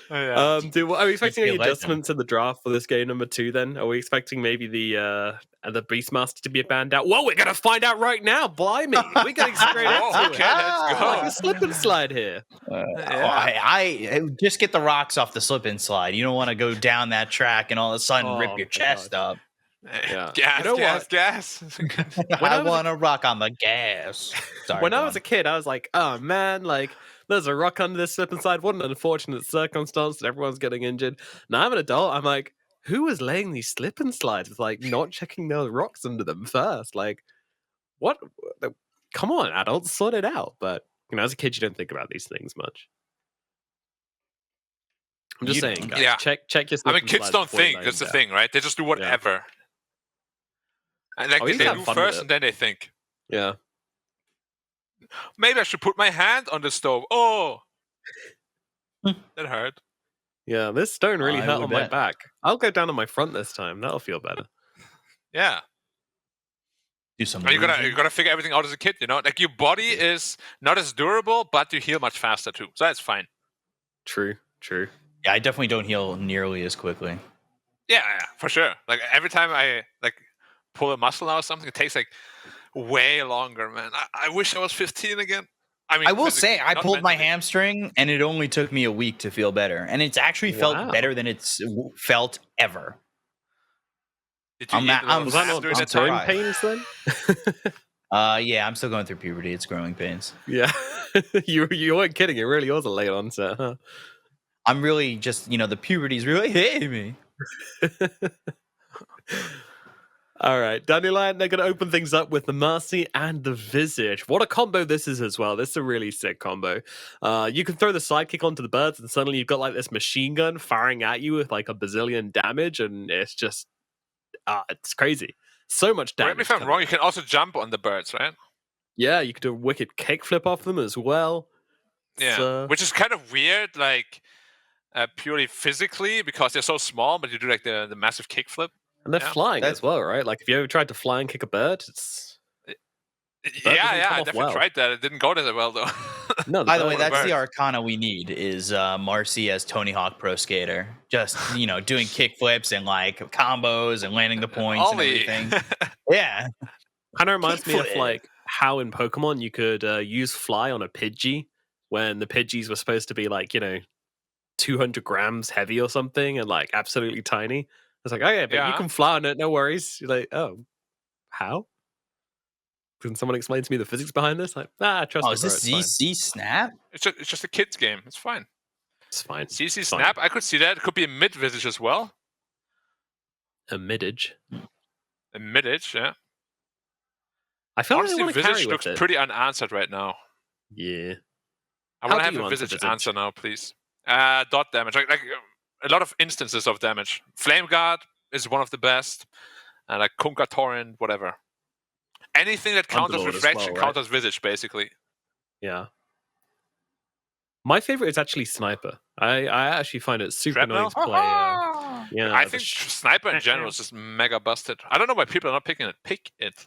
Yeah. Are we expecting any a legend. adjustments in the draft for this game number 2 then? Are we expecting maybe the Beastmaster to be banned out? Well, we're going to find out right now. Blimey. We're getting straight into Okay, it. let's go. Like a slip and slide here. I just get the rocks off the slip and slide. You don't want to go down that track and all of a sudden rip your chest up. Yeah. Gas, You know gas. I want to rock on the gas. Sorry, When I go was on. a kid, I was like, oh man, like there's a rock under this slip and slide. What an unfortunate circumstance that everyone's getting injured. Now I'm an adult. I'm like, who was laying these slip and slides with like not checking those rocks under them first? Like, what? Come on, adults, sort it out. But as a kid, you don't think about these things much. I'm just saying, guys, Yeah. check your. I mean, kids don't think. That's the thing, right? They just do whatever. And like you they can have do fun with first, it. and then they think, Yeah. maybe I should put my hand on the stove. Oh, that hurt. Yeah, this stone really I hurt would on my bet. back. I'll go down on my front this time. That'll feel better. Yeah. Do some. And you gotta figure everything out as a kid, Like your body is not as durable, but you heal much faster too. So that's fine. True. Yeah, I definitely don't heal nearly as quickly. Yeah, for sure. Like every time I pull a muscle out or something, it takes like way longer, man. I wish I was 15 again. I mean, I will say, physically, I not pulled my mentally. hamstring, and it only took me a week to feel better, and it's actually Wow. felt better than it's felt ever. Did you I'm eat not- a lot I'm of Was that fat not during that growing time? surprised. pains then? Yeah, I'm still going through puberty. It's growing pains. Yeah. you weren't kidding. It really was a late onset, huh? I'm really just, the puberty's really hitting me. All right, Dandelion, they're going to open things up with the Mercy and the Visage. What a combo this is as well. This is a really sick combo. You can throw the sidekick onto the birds, and suddenly you've got like this machine gun firing at you with like a bazillion damage, and it's just, it's crazy. So much damage. Correct me if I'm coming. wrong. You can also jump on the birds, right? Yeah, you could do a wicked kickflip off them as well. Yeah, So- which is kind of weird, like purely physically, because they're so small. But you do like the massive kickflip. And they're Yeah. flying That's- as well, right? Like if you ever tried to fly and kick a bird, it's Yeah, doesn't come I off definitely well. tried that. It didn't go that well though. no. By the way, bird- that's the bird. arcana we need is Marcy as Tony Hawk Pro Skater. Just, doing kick flips and like combos and landing the points Ollie. and everything. Yeah. kind of reminds me of Kickflip. like how in Pokemon you could use fly on a Pidgey when the Pidgeys were supposed to be like 200 grams heavy or something and like absolutely tiny. It's like, okay, but you Yeah. can fly on it, no worries. You're like, oh, how? Can someone explain to me the physics behind this? Like, trust Oh, me, is bro, this it's fine. ZC Snap? It's just a kids game. It's fine. It's fine. CC Fine. Snap. I could see that. It could be a mid visage as well. A midage. A mid-edge, yeah. I feel Honestly, like I want to carry visage with looks it. pretty unanswered right now. Yeah. I How want to do have you a answer visage visage? answer now, please. Dot damage, like a lot of instances of damage. Flame Guard is one of the best, and like Kunkka Torrent, whatever. Anything that counters Underlord as reflection well, right? counters visage, basically. Yeah. My favorite is actually Sniper. I actually find it super annoying to play. Yeah, I the think Sniper in general is just mega busted. I don't know why people are not picking it. Pick it.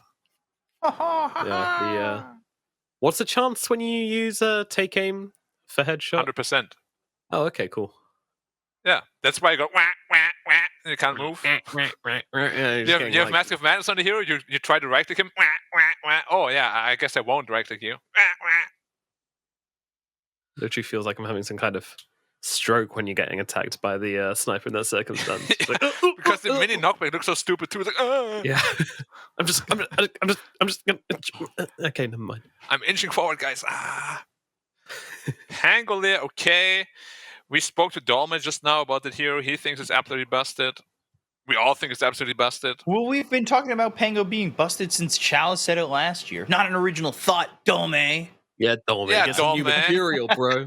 what's the chance when you use take aim for headshot? 100%. Oh, okay, cool. Yeah, that's why you go wah, wah, wah, and you can't move. Yeah, You have massive madness on the hero. You try to right click him. Wah, wah, wah. Oh yeah, I guess I won't right click you. Wah, wah. literally feels like I'm having some kind of stroke when you're getting attacked by the sniper in that circumstance. It's like, Because the mini knockback looks so stupid too. It's like, yeah, I'm just gonna. Okay, never mind. I'm inching forward, guys. Pangolier, okay. We spoke to Dolman just now about that hero. He thinks it's absolutely busted. We all think it's absolutely busted. Well, we've been talking about Pango being busted since Chalice said it last year. Not an original thought, Dome. Yeah, Dolman. Yeah, Get some new Dolman. material, bro.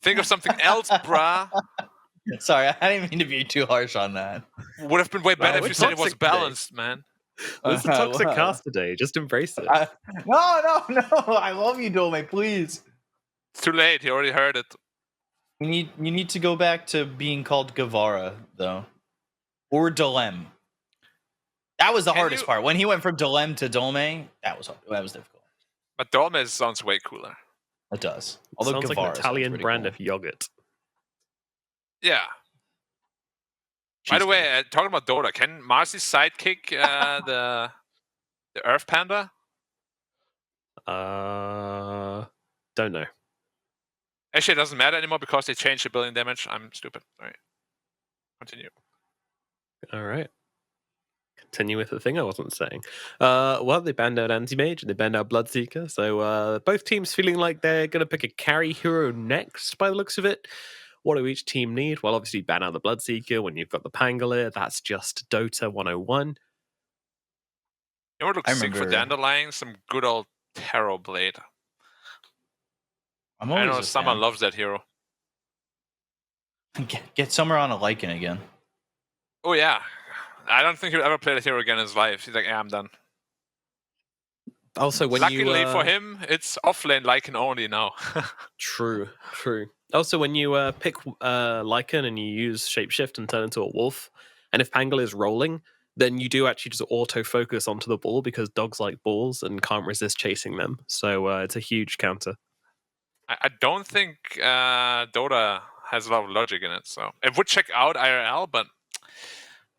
Think of something else, brah. Sorry, I didn't mean to be too harsh on that. Would have been way better if we're you said it was toxic today. balanced, man. This is a toxic cast today. Just embrace it. No, I love you, Dome. Please. It's too late. He already heard it. You need to go back to being called Guevara, though. Or Dolem. That was the hardest part. When he went from Dolem to Dolme, that was difficult. But Dolme sounds way cooler. It does. Although Sounds like Guevara an Italian sounds brand cool. of yogurt. Yeah. By the way, talking about Dota, can Marcy sidekick the Earth Panda? Don't know. Actually, it doesn't matter anymore because they changed the billion damage. I'm stupid. All right. Continue. All right. Continue with the thing I wasn't saying. Well, they banned out Anti-Mage and they banned out Bloodseeker. So both teams feeling like they're going to pick a carry hero next by the looks of it. What do each team need? Well, obviously ban out the Bloodseeker when you've got the Pangolier. That's just Dota 101. You know what looks sick for Dandelion? Some good old Tarot Blade. I know someone loves that hero. Get Summer on a Lycan again. Oh, yeah. I don't think he'll ever play that hero again in his life. He's like, yeah, I'm done. Also, when Luckily for him, it's offlane Lycan only now. True. Also, when you pick Lycan and you use Shapeshift and turn into a wolf, and if Pangolier is rolling, then you do actually just auto-focus onto the ball because dogs like balls and can't resist chasing them. So it's a huge counter. I don't think Dota has a lot of logic in it. So it would check out IRL, but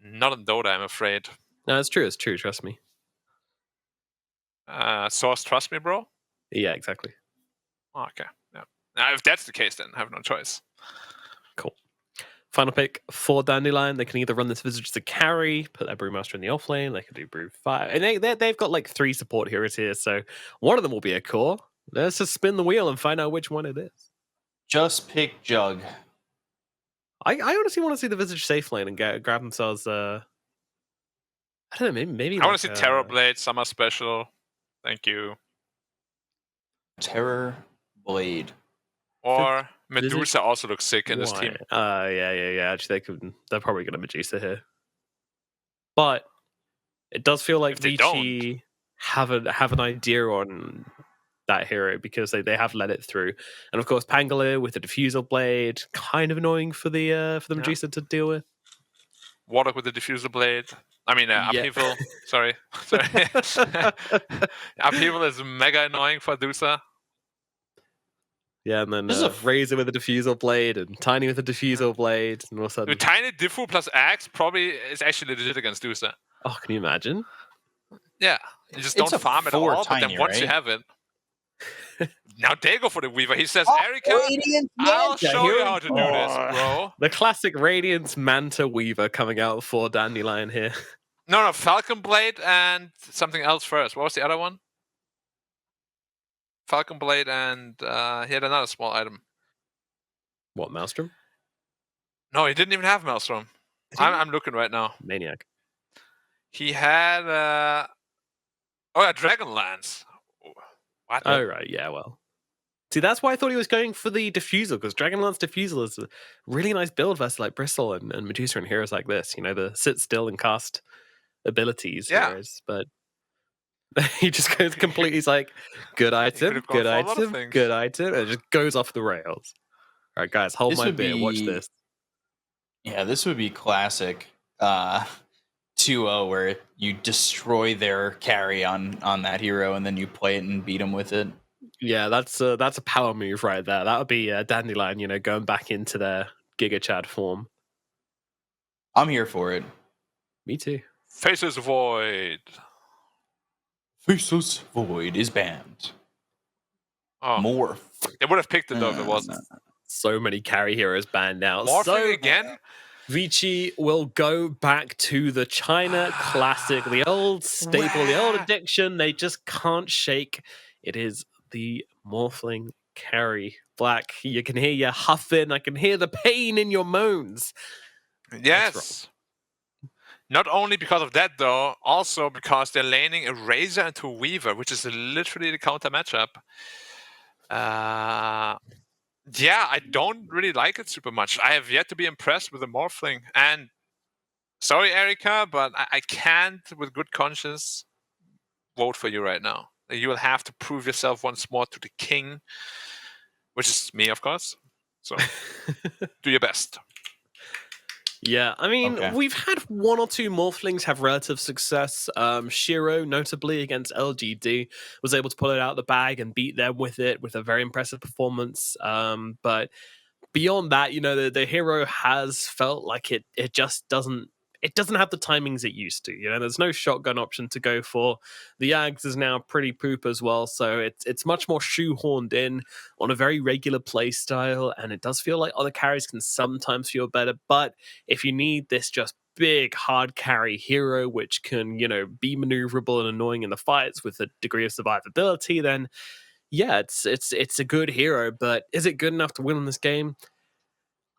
not in Dota, I'm afraid. No, it's true. Trust me. Source, trust me, bro? Yeah, exactly. Oh, okay. Yeah. Now, if that's the case, then I have no choice. Cool. Final pick for Dandelion. They can either run this Visage to carry, put their Brewmaster in the offlane. They can do Brew 5. And they've got like 3 support heroes here. So one of them will be a core. Let's just spin the wheel and find out which one it is. Just pick Jug. I honestly want to see the Visage safe lane and grab themselves. I don't know. Maybe I want to see Terror Blade, Summer Special. Thank you. Terror Blade. Or Medusa also looks sick in this team. Yeah. Actually, they're probably going to Medusa here. But it does feel like Vici have an idea on that hero because they have let it through. And of course, Pangolier with the Diffusal Blade, kind of annoying for the Medusa to deal with. Warlock with the Diffusal Blade. I mean, Upheaval. Sorry. Upheaval is mega annoying for Dusa. Yeah, and then Razor with a Diffusal Blade and Tiny with a Diffusal Blade. And all of a sudden... Tiny Diffu plus Axe probably is actually legit against Dusa. Oh, can you imagine? Yeah. You just don't farm it all, but then once you have it... Now they go for the Weaver. He says, Erika, I'll show you how to do this, bro. The classic Radiance Manta Weaver coming out for Dandelion here. No, Falcon Blade and something else first. What was the other one? Falcon Blade and he had another small item. What, Maelstrom? No, he didn't even have Maelstrom. I'm looking right now. Maniac. He had Dragonlance. What? Oh, right. Yeah, well. See, that's why I thought he was going for the Diffusal, because Dragonlance Diffusal is a really nice build versus like Bristle and Medusa and heroes like this. You know, the sit still and cast abilities heroes. But he just goes completely, he's like, good item, and it just goes off the rails. All right, guys, hold my beer. Watch this. Yeah, this would be classic 2-0 where you destroy their carry on that hero and then you play it and beat them with it. Yeah, that's a power move right there. That would be Dandelion, you know, going back into their Giga Chad form. I'm here for it. Me too. Faceless Void. Faceless Void is banned. Oh. Morph. They would have picked it though if it wasn't. So many carry heroes banned now. Morphing again? Vici will go back to the China classic, the old staple, the old addiction they just can't shake. It is the Morphling carry. Black, you can hear you huffing. I can hear the pain in your moans. Yes. Not only because of that, though, also because they're laning a Razor into Weaver, which is literally the counter matchup. Yeah, I don't really like it super much. I have yet to be impressed with the Morphling. And sorry, Erica, but I can't, with good conscience, vote for you right now. You will have to prove yourself once more to the king, which is me, of course. So do your best. Yeah, I mean, Okay. we've had one or two Morphlings have relative success. Shiro, notably against LGD, was able to pull it out of the bag and beat them with it with a very impressive performance. But beyond that, you know, the hero has felt like it just doesn't have the timings it used to. You know, there's no shotgun option to go for. The Ags is now pretty poop as well, so it's much more shoehorned in on a very regular play style, and it does feel like other carries can sometimes feel better. But if you need this just big hard carry hero which can, you know, be maneuverable and annoying in the fights with a degree of survivability, then yeah, it's a good hero. But is it good enough to win in this game?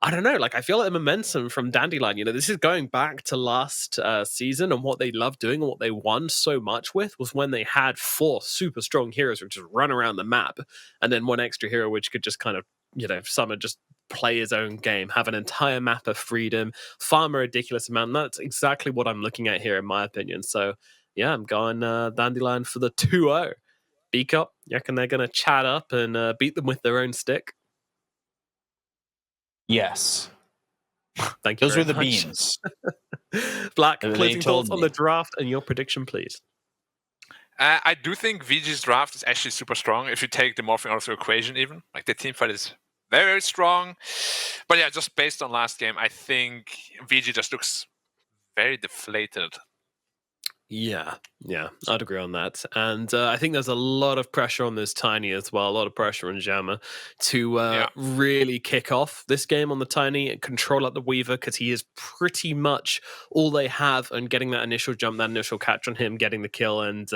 I don't know. Like, I feel like the momentum from Dandelion, you know, this is going back to last season, and what they loved doing and what they won so much with was when they had 4 super strong heroes which just run around the map, and then 1 extra hero which could just kind of, you know, summer just play his own game, have an entire map of freedom, farm a ridiculous amount. And that's exactly what I'm looking at here, in my opinion. So, yeah, I'm going Dandelion for the 2-0. B-Cup, you reckon they're going to chat up and beat them with their own stick? Yes. Thank you. Those were very the much. beans. Black, They closing told thoughts on me. the draft and your prediction, please. I do think VG's draft is actually super strong if you take the Morphing out of the equation even. Like, the team fight is very, very strong. But yeah, just based on last game, I think VG just looks very deflated. Yeah, I'd agree on that. And I think there's a lot of pressure on this Tiny as well, a lot of pressure on Jammer to really kick off this game on the Tiny and control up the Weaver, because he is pretty much all they have, and getting that initial jump, that initial catch on him, getting the kill. And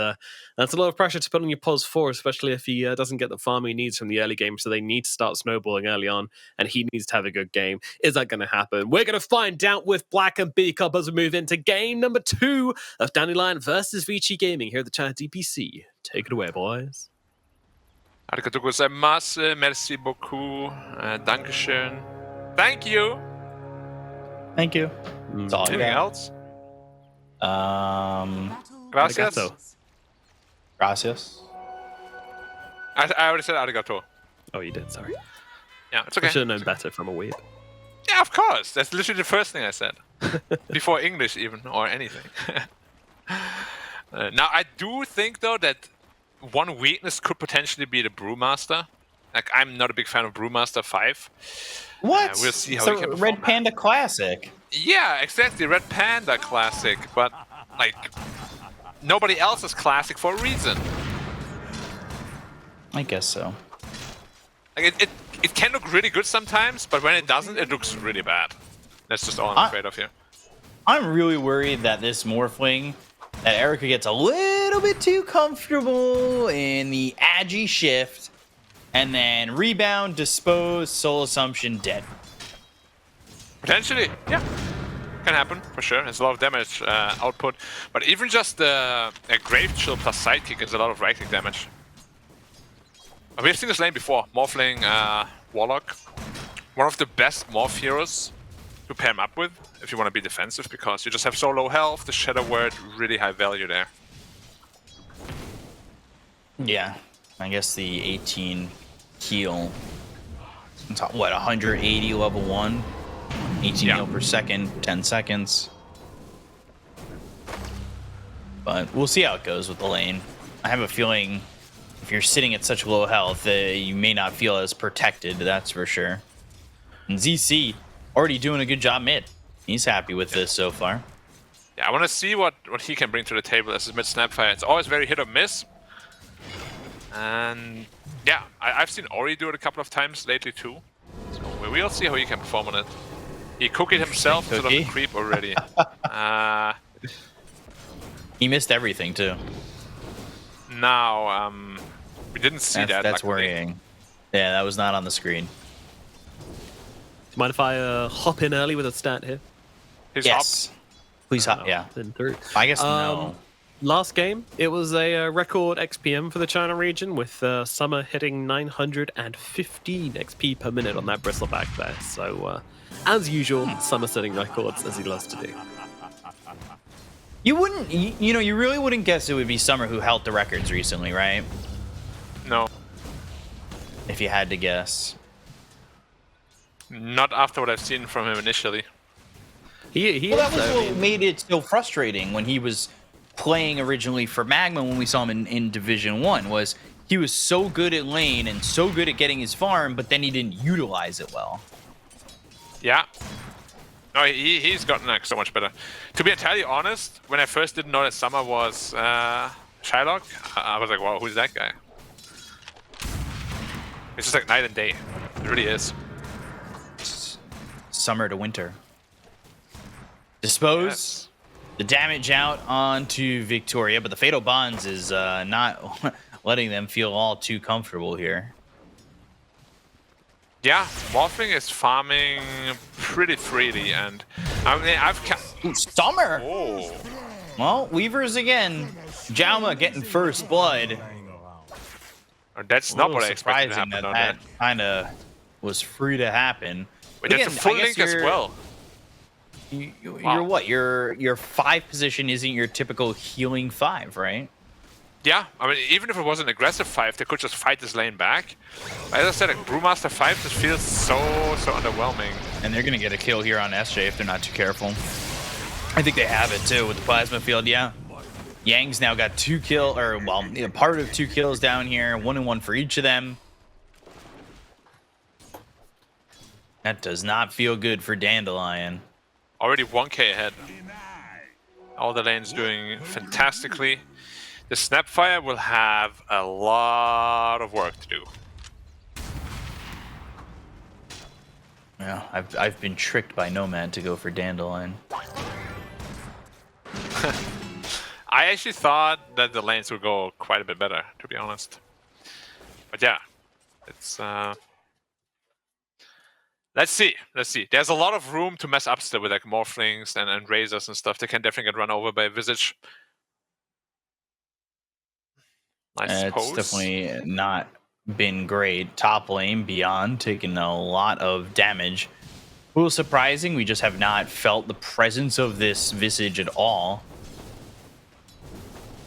that's a lot of pressure to put on your Pos 4, especially if he doesn't get the farm he needs from the early game. So they need to start snowballing early on, and he needs to have a good game. Is that going to happen? We're going to find out with Black and B-Cup as we move into game number 2 of Dandelion versus Vici Gaming here at the China DPC. Take it away, boys. Arigatou gozaimasu. Merci beaucoup. Dankeschön. Thank you. Thank you. That's all I Anything got. else? Gracias. Gracias. Gracias. I already said arigato. Oh, you did, sorry. Yeah, it's I okay. should have known better from a weeb. Yeah, of course. That's literally the first thing I said. Before English even, or anything. Now, I do think, though, that one weakness could potentially be the Brewmaster. Like, I'm not a big fan of Brewmaster 5. What? We'll see how So he can perform Red that. Panda Classic. Yeah, exactly. Red Panda Classic. But, like, nobody else is Classic for a reason. I guess so. Like, it can look really good sometimes, but when it doesn't, it looks really bad. That's just all I'm afraid of here. I'm really worried that this Morphling, that Erica gets a little bit too comfortable in the Agi shift, and then rebound, dispose, soul assumption, dead. Potentially, yeah. Can happen, for sure. There's a lot of damage output. But even just a Grave Chill plus Sidekick is a lot of right-click damage. We've seen this lane before. Morphling, Warlock. One of the best Morph heroes to pair him up with if you want to be defensive, because you just have so low health, the Shadow Word, really high value there. Yeah, I guess the 18 heal. What, 180 level 1? 18 heal per second, 10 seconds. But we'll see how it goes with the lane. I have a feeling if you're sitting at such low health, you may not feel as protected, that's for sure. And ZC already doing a good job mid. He's happy with this so far. Yeah, I want to see what he can bring to the table as his mid Snapfire. It's always very hit or miss. And yeah, I've seen Ori do it a couple of times lately too. So we'll see how he can perform on it. He cookied himself to the creep already. He missed everything too. Now, we didn't see that. That's luckily. worrying. Yeah, that was not on the screen. Do you mind if I hop in early with a stat here? He's Yes. Please hop. Yeah. Been through. I guess no. Last game, it was a record XPM for the China region, with Summer hitting 915 XP per minute on that bristleback there. So, as usual, Summer setting records as he loves to do. You wouldn't, you know, you really wouldn't guess it would be Summer who held the records recently, right? No, If you had to guess. not after what I've seen from him initially. He Well, that is, was though, I what mean, made it so frustrating when he was playing originally for Magma when we saw him in Division 1, was he was so good at lane and so good at getting his farm, but then he didn't utilize it well. Yeah. No, he's gotten like so much better. To be entirely honest, when I first didn't know that Summer was Shylock, I was like, wow, who's that guy? It's just like night and day. It really is. Summer to winter. Dispose. Yes. The damage out onto Victoria, but the Fatal Bonds is not letting them feel all too comfortable here. Yeah, Morphling is farming pretty freely, and I mean, Ooh, Summer! Oh, Well, Weavers again. Jauma getting first blood. that's not what I expected to Surprising happen. that kind of was free to happen. But But that's a again, full I guess link as well. You're what? Your 5 position isn't your typical healing 5, right? Yeah, I mean, even if it was an aggressive 5, they could just fight this lane back. As I said, like, Brewmaster 5 just feels so underwhelming. And they're gonna get a kill here on SJ if they're not too careful. I think they have it too with the plasma field. Yeah, Yang's now got 2 kills, or well, you know, part of 2 kills down here, 1 and 1 for each of them. That does not feel good for Dandelion. Already 1k ahead. All the lanes doing fantastically. The Snapfire will have a lot of work to do. Yeah, I've been tricked by Nomad to go for Dandelion. I actually thought that the lanes would go quite a bit better, to be honest. But yeah, it's let's see. There's a lot of room to mess up still with like Morphlings and Razors and stuff. They can definitely get run over by Visage. I suppose. It's definitely not been great. Top lane, Beyond, taking a lot of damage. A little surprising, we just have not felt the presence of this Visage at all.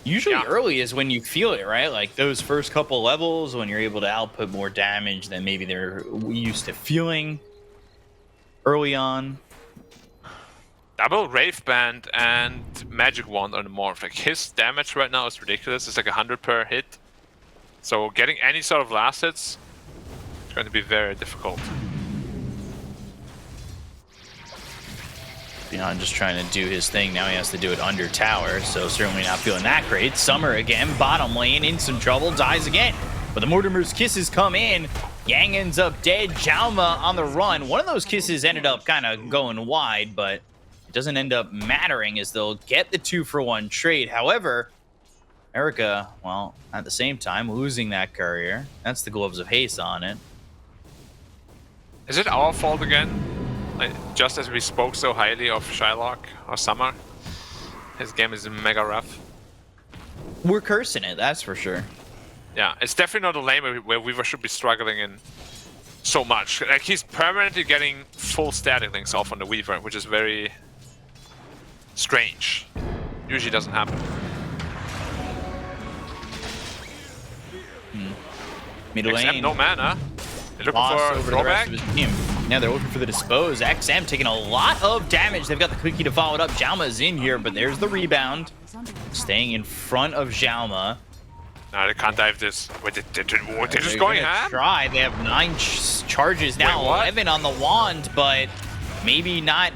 Usually early is when you feel it, right? Like those first couple levels when you're able to output more damage than maybe they're used to feeling early on. Double Wraith Band and Magic Wand on the Morph. Like his damage right now is ridiculous. It's like 100 per hit. So getting any sort of last hits is going to be very difficult. Beyond just trying to do his thing. Now he has to do it under tower, so certainly not feeling that great. Summer again, bottom lane, in some trouble, dies again. But the Mortimer's kisses come in. Yang ends up dead. Jauma on the run. One of those kisses ended up kind of going wide, but it doesn't end up mattering as they'll get the 2-for-1 trade. However, Erica, well, at the same time, losing that courier. That's the Gloves of Haste on it. Is it our fault again? Like, just as we spoke so highly of Shylock or Summer, his game is mega rough. We're cursing it, that's for sure. Yeah, it's definitely not a lane where Weaver should be struggling in so much. Like, he's permanently getting full static links off on the Weaver, which is very strange. Usually doesn't happen. Mid XM, lane. no mana. They're looking Lost for a over the rest throwback. of his team. Yeah, they're looking for the dispose. XM taking a lot of damage. They've got the cookie to follow it up. Jauma's in here, but there's the rebound. Staying in front of Jauma. No, they can't dive this. Wait, they're just They're going gonna ham? try. They have 9 charges now. Wait, what? 11 on the wand, but maybe not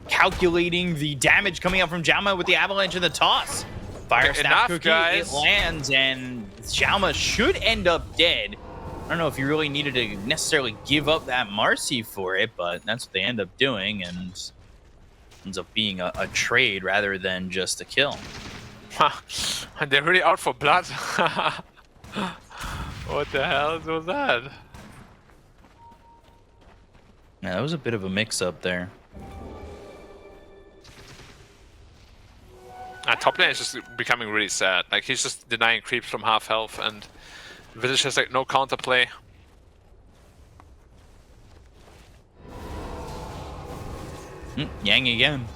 calculating the damage coming up from Jauma with the avalanche and the toss. Fire Okay, snap enough, cookie, guys. it lands, and Jauma should end up dead. I don't know if you really needed to necessarily give up that Marcy for it, but that's what they end up doing, and ends up being a trade rather than just a kill. And they're really out for blood. What the hell was that? Yeah, that was a bit of a mix-up there. Top lane is just becoming really sad. Like, he's just denying creeps from half health, and Village has like no counterplay. Yang again.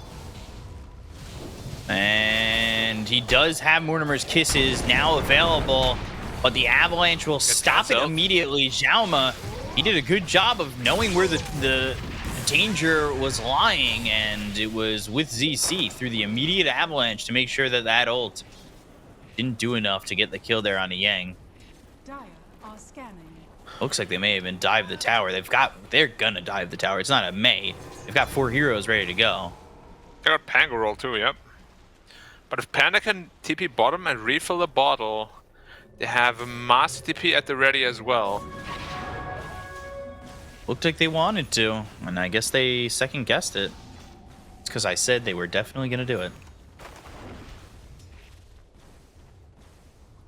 And he does have Mortimer's Kisses now available, but the Avalanche will stop it immediately. Xiaoma, he did a good job of knowing where the danger was lying, and it was with ZC through the immediate Avalanche to make sure that that ult didn't do enough to get the kill there on the Yang. Dire are scanning. Looks like they may even dive the tower. They're gonna dive the tower. It's not a may. They've got 4 heroes ready to go. They got Pango roll too, yep. But if Panda can TP bottom and refill the bottle, they have a Master TP at the ready as well. Looked like they wanted to, and I guess they second-guessed it. It's because I said they were definitely going to do it.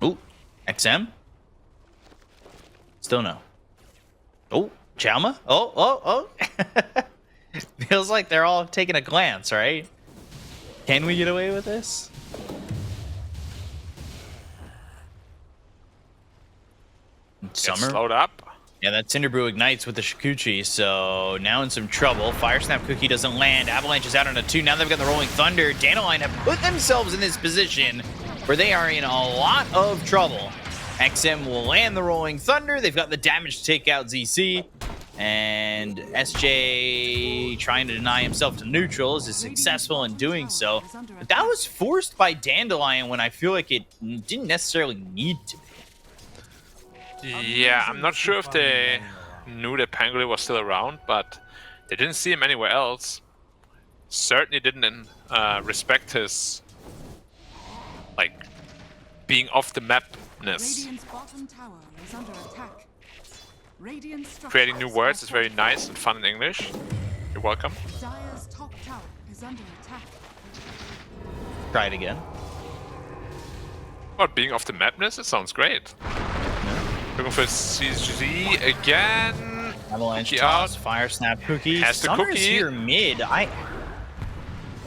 Ooh, XM? Still no. Oh, Xiaoma? Oh. Feels like they're all taking a glance, right? Can we get away with this? Summer? Slowed up. Yeah, that Cinderbrew ignites with the Shikuchi, so now in some trouble. Fire Snap Cookie doesn't land. Avalanche is out on a 2. Now they've got the Rolling Thunder. Dandelion have put themselves in this position where they are in a lot of trouble. XM will land the Rolling Thunder. They've got the damage to take out ZC. And SJ, trying to deny himself to neutrals, is successful in doing so. But that was forced by Dandelion when I feel like it didn't necessarily need to be. Yeah, I'm not sure if they knew that Pangolin was still around, but they didn't see him anywhere else. Certainly didn't respect his, like, being off the mapness. Radiant's bottom tower is under attack. Radiant's Creating new words is very nice and fun in English. You're welcome. Dire's top tower is under attack. Try it again. Well, being off the mapness, it sounds great. Looking for CG again. Avalanche Cookie toss, out. Fire Snap Cookie. Has the Summer's cookie. here mid.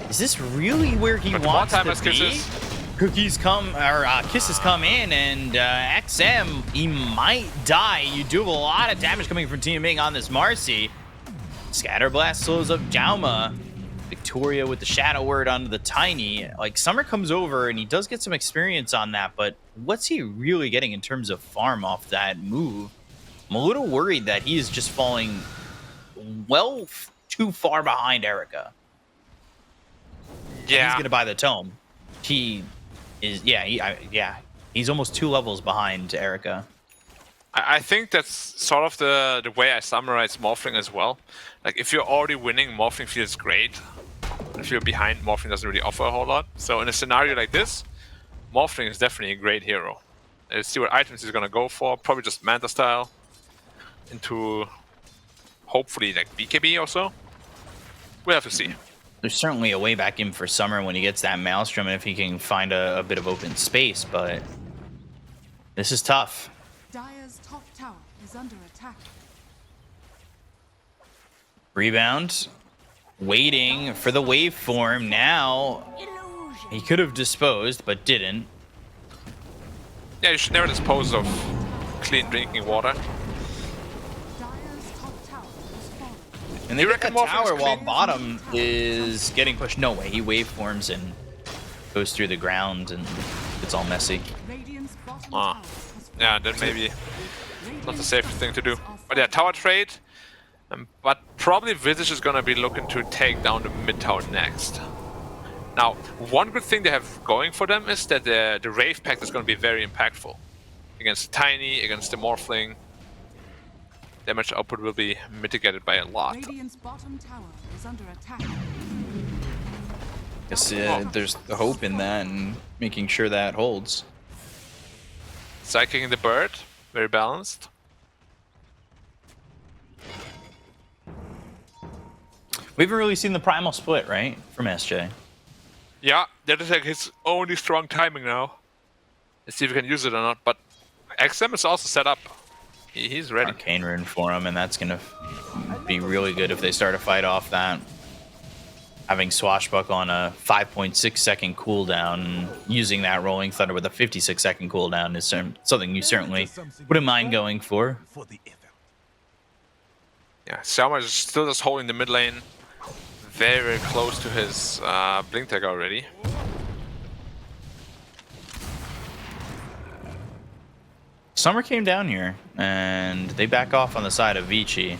Is this really where he But wants one time to be? Kisses. Cookies come, or Kisses come in, and XM, he might die. You do have a lot of damage coming from Team Ming on this Marcy. Scatterblast slows up Jauma. Victoria with the Shadow Word onto the Tiny. Like, Summer comes over, and he does get some experience on that, but what's he really getting in terms of farm off that move? I'm a little worried that he is just falling well too far behind Erica. Yeah. He's going to buy the tome. He is, he's almost 2 levels behind Erica. I think that's sort of the way I summarize Morphling as well. Like, if you're already winning, Morphling feels great. If you're behind, Morphling doesn't really offer a whole lot. So in a scenario like this, Morphling is definitely a great hero. Let's see what items he's gonna go for. Probably just Manta style into hopefully like BKB or so. We'll have to see. There's certainly a way back in for Summer when he gets that Maelstrom and if he can find a bit of open space, but this is tough. Dire's top tower is under attack. Rebound. Waiting for the waveform now. He could have disposed, but didn't. Yeah, you should never dispose of clean drinking water. Dire's top tower is falling. And they You get the reckon Morphin is tower while clean? bottom is getting pushed. No way. He waveforms and goes through the ground and it's all messy. Radiant's bottom Ah. tower has fallen. Yeah, then maybe not the safest thing to do. But yeah, tower trade. But probably Visage is gonna be looking to take down the mid tower next. Now, one good thing they have going for them is that the Rave Pact is gonna be very impactful. Against Tiny, against the Morphling. Damage output will be mitigated by a lot. Radiant's bottom tower is under attack. Guess there's the hope in that and making sure that holds. Psyching the bird, very balanced. We haven't really seen the primal split, right? From SJ. Yeah, that is like his only strong timing now. Let's see if we can use it or not. But XM is also set up. He's ready. Arcane rune for him, and that's gonna be really good if they start a fight off that. Having Swashbuckle on a 5.6 second cooldown, and using that Rolling Thunder with a 56 second cooldown is something you certainly wouldn't mind going for. Yeah, Selma is still just holding the mid lane. Very, very close to his blink tag already. Summer came down here, and they back off on the side of Vici.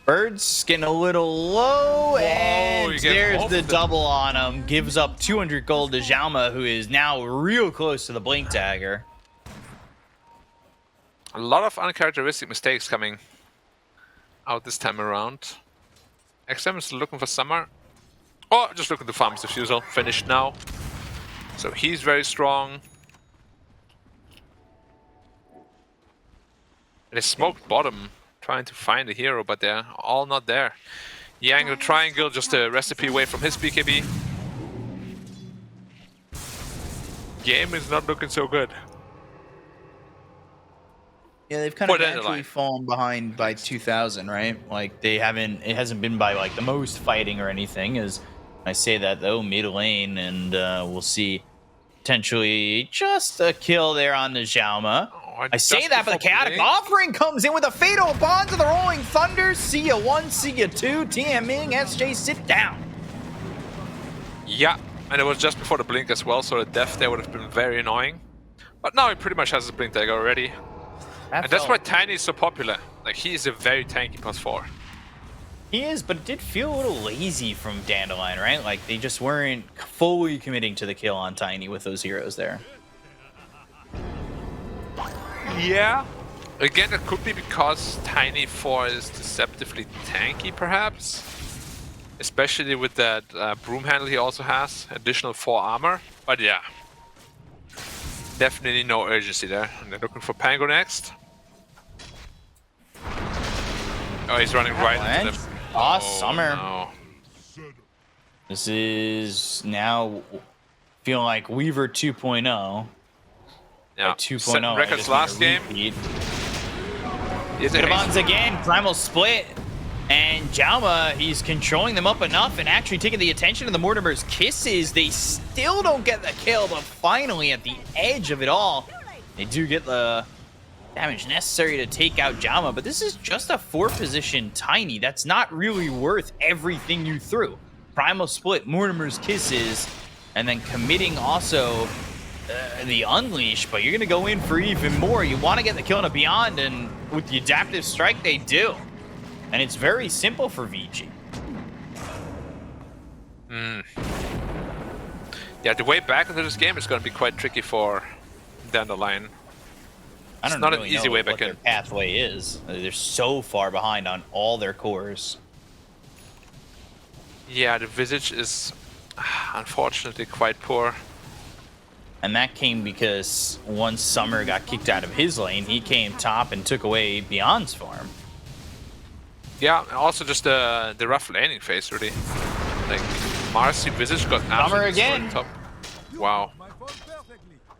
Bird's getting a little low, and there's the double on him. Gives up 200 gold to Xiaoma, who is now real close to the blink dagger. A lot of uncharacteristic mistakes coming out this time around. XM is looking for Summer. Oh, just looking to farm Diffusal. Finished now. So he's very strong. They smoked bottom, trying to find a hero, but they're all not there. Yang the triangle, just a recipe away from his BKB. Game is not looking so good. Yeah, they've kind of naturally fallen behind by 2,000, right? Like they haven't. It hasn't been by like the most fighting or anything. As I say that though, mid lane, and we'll see potentially just a kill there on the Xiaoma. I say that, but the Chaotic Offering comes in with a Fatal Bond to the Rolling Thunder. See ya 1, see ya 2. TMing SJ, sit down. Yeah, and it was just before the blink as well, so the death there would have been very annoying. But now he pretty much has his blink tag already. And that's why Tiny is so popular. Like, he is a very tanky +4. He is, but it did feel a little lazy from Dandelion, right? Like, they just weren't fully committing to the kill on Tiny with those heroes there. Yeah. Again, it could be because Tiny 4 is deceptively tanky, perhaps. Especially with that broom handle he also has. Additional 4 armor. But yeah. Definitely no urgency there. And they're looking for Pango next. Oh, he's running right into them. Oh, Summer. No. This is now feeling like Weaver 2.0. Yeah, 2.0 records last game. Bonds again, Primal Split. And Xiaoma, he's controlling them up enough and actually taking the attention of the Mortimer's Kisses. They still don't get the kill, but finally at the edge of it all, they do get the damage necessary to take out Xiaoma. But this is just a 4-position Tiny. That's not really worth everything you threw. Primal Split, Mortimer's Kisses, and then committing also the Unleash, but you're going to go in for even more. You want to get the kill on a Beyond, and with the Adaptive Strike, they do. And it's very simple for Vici. Yeah, the way back into this game is going to be quite tricky for Dandelion. I don't it's not really an easy know way what back their in. pathway is. They're so far behind on all their cores. Yeah, the Visage is unfortunately quite poor. And that came because once Summer got kicked out of his lane, he came top and took away Beyond's farm. Yeah, and also just the rough laning phase, really. Like, Marcy Visage got Summer again. Top. Wow.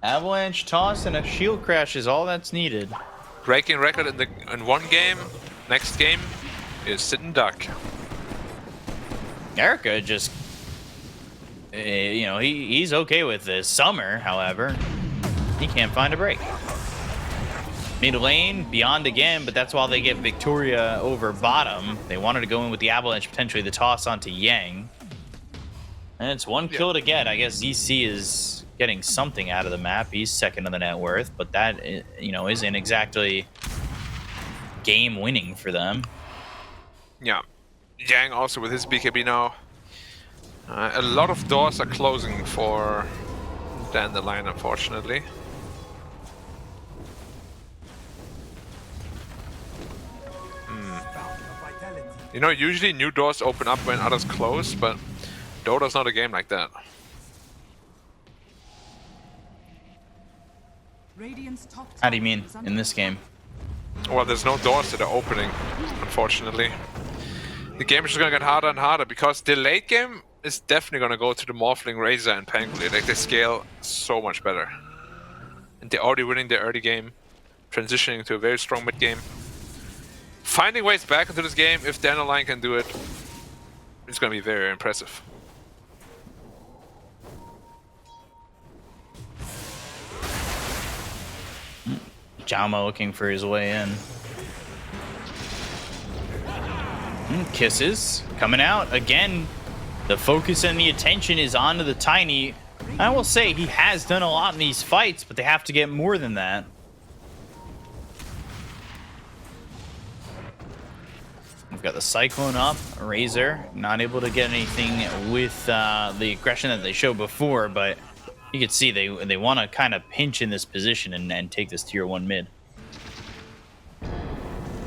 Avalanche toss and a shield crash is all that's needed. Breaking record in one game. Next game is sit and duck. Erica just, you know, he's okay with this. Summer, however, he can't find a break. Mid lane, Beyond again, but that's while they get Victoria over bottom. They wanted to go in with the Avalanche, potentially the toss onto Yang. And it's one kill to get. I guess DEC is getting something out of the map. He's second on the net worth, but that, you know, isn't exactly game winning for them. Yeah. Yang also with his BKB now. A lot of doors are closing for Dandelion, unfortunately. You know, usually new doors open up when others close, but Dota's not a game like that. How do you mean in this game? Well, there's no doors that are opening, unfortunately. The game is just gonna get harder and harder because the late game is definitely gonna go to the Morphling, Razor, and Pangolin. Like, they scale so much better. And they're already winning their early game, transitioning to a very strong mid game. finding ways back into this game, if Dandelion can do it, it's going to be very impressive. Jaume looking for his way in. Kisses coming out again. The focus and the attention is onto the Tiny. I will say he has done a lot in these fights, but they have to get more than that. We've got the Cyclone up, Razor not able to get anything with the aggression that they showed before, but you can see they want to kind of pinch in this position and take this tier 1 mid.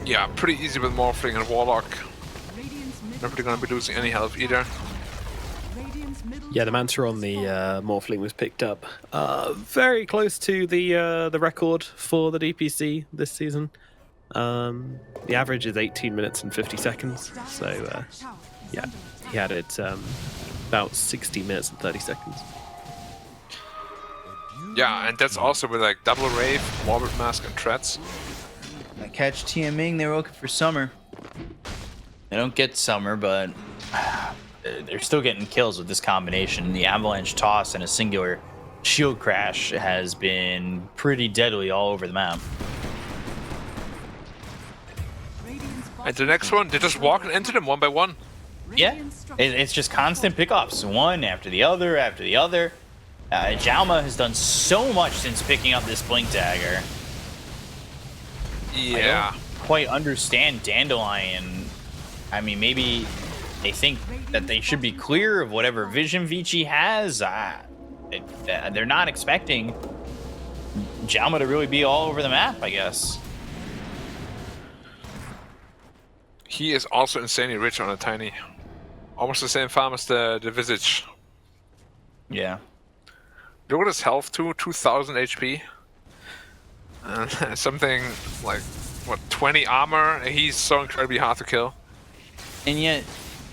Yeah, pretty easy with Morphling and Warlock. Not really going to be losing any health either. Yeah, the Manta on the Morphling was picked up very close to the record for the DPC this season. The average is 18 minutes and 50 seconds. So, yeah, he had it about 60 minutes and 30 seconds. Yeah, and that's also with like double Rave, Morbid Mask, and Treads. I catch TMing, they were looking for Summer. They don't get Summer, but they're still getting kills with this combination. The Avalanche Toss and a singular Shield Crash has been pretty deadly all over the map. And the next one, they're just walking into them one by one. Yeah, it's just constant pickoffs, one after the other after the other. Jaume has done so much since picking up this Blink Dagger. Yeah. I don't quite understand Dandelion. I mean, maybe they think that they should be clear of whatever vision Vici has. They're not expecting Jaume to really be all over the map, I guess. He is also insanely rich on a Tiny. Almost the same farm as the Visage. Yeah. Look at his health too, 2000 HP. And something like, what, 20 armor? He's so incredibly hard to kill. And yet,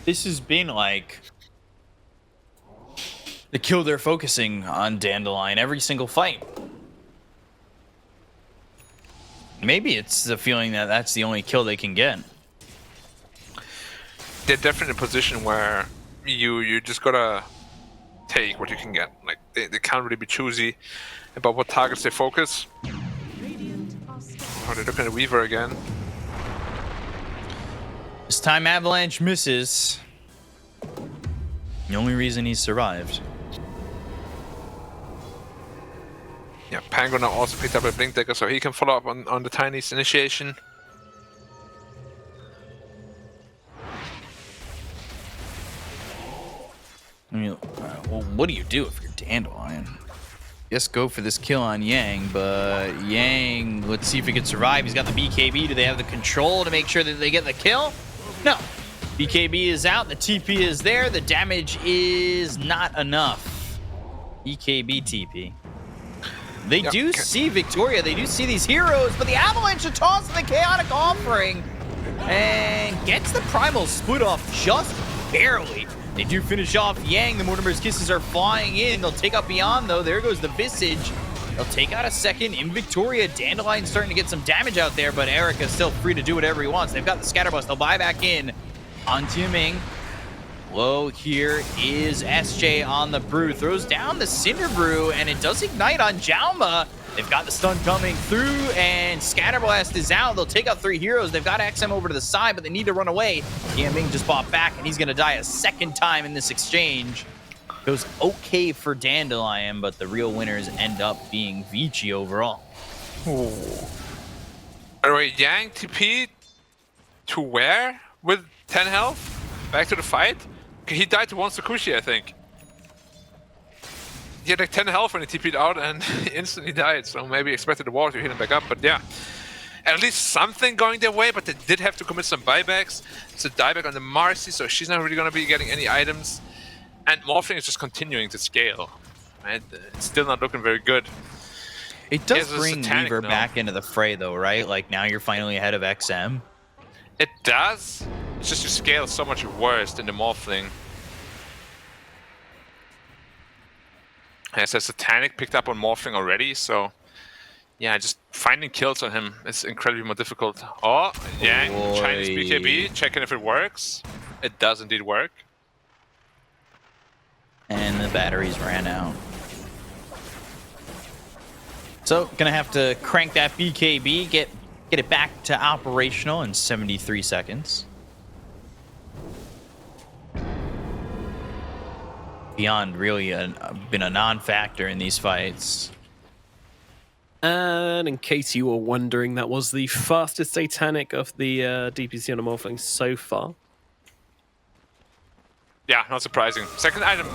this has been like the kill they're focusing on Dandelion every single fight. Maybe it's the feeling that that's the only kill they can get. They're definitely in a position where you just gotta take what you can get. Like they can't really be choosy about what targets they focus. Oh, they're looking at Weaver again. This time Avalanche misses. The only reason he survived. Yeah, Pango now also picked up a Blink Dagger, so he can follow up on the Tiny's initiation. I mean, well, what do you do if you're Dandelion? Guess go for this kill on Yang, but Yang, let's see if he can survive. He's got the BKB. Do they have the control to make sure that they get the kill? No. BKB is out. The TP is there. The damage is not enough. BKB TP. They do see Victoria. They do see these heroes, but the Avalanche are tossing the Chaotic Offering and gets the Primal split off just barely. They do finish off Yang. The Mortimer's Kisses are flying in. They'll take out Beyond, though. There goes the Visage. They'll take out a second in Victoria. Dandelion's starting to get some damage out there, but Erica's still free to do whatever he wants. They've got the Scatterblast. They'll buy back in on Tiaming. Low here is SJ on the Brew. Throws down the Cinder Brew, and it does ignite on Jaume. They've got the stun coming through, and Scatterblast is out. They'll take out 3 heroes. They've got XM over to the side, but they need to run away. Tiaming just bought back, and he's going to die a second time in this exchange. Goes okay for Dandelion, but the real winners end up being Vici overall. Alright, Yang TP to where with 10 health? Back to the fight? Okay, he died to one Sakushi, I think. He had like 10 health when he TP'd out and instantly died, so maybe expected the wall to hit him back up, but yeah. At least something going their way, but they did have to commit some buybacks. It's a dieback on the Marcy, so she's not really going to be getting any items. And Morphling is just continuing to scale. Right? It's still not looking very good. It does bring Weaver back into the fray, though, right? Like, now you're finally ahead of XM. It does. It's just your scale is so much worse than the Morphling. As a Satanic picked up on Morphling already, so yeah, just finding kills on him is incredibly more difficult. Oh, yeah, Chinese BKB, checking if it works. It does indeed work. And the batteries ran out. So, gonna have to crank that BKB, get it back to operational in 73 seconds. Beyond really been a non-factor in these fights. And in case you were wondering, that was the fastest Satanic of the DPC on a Morphling so far. Yeah, not surprising. Second item,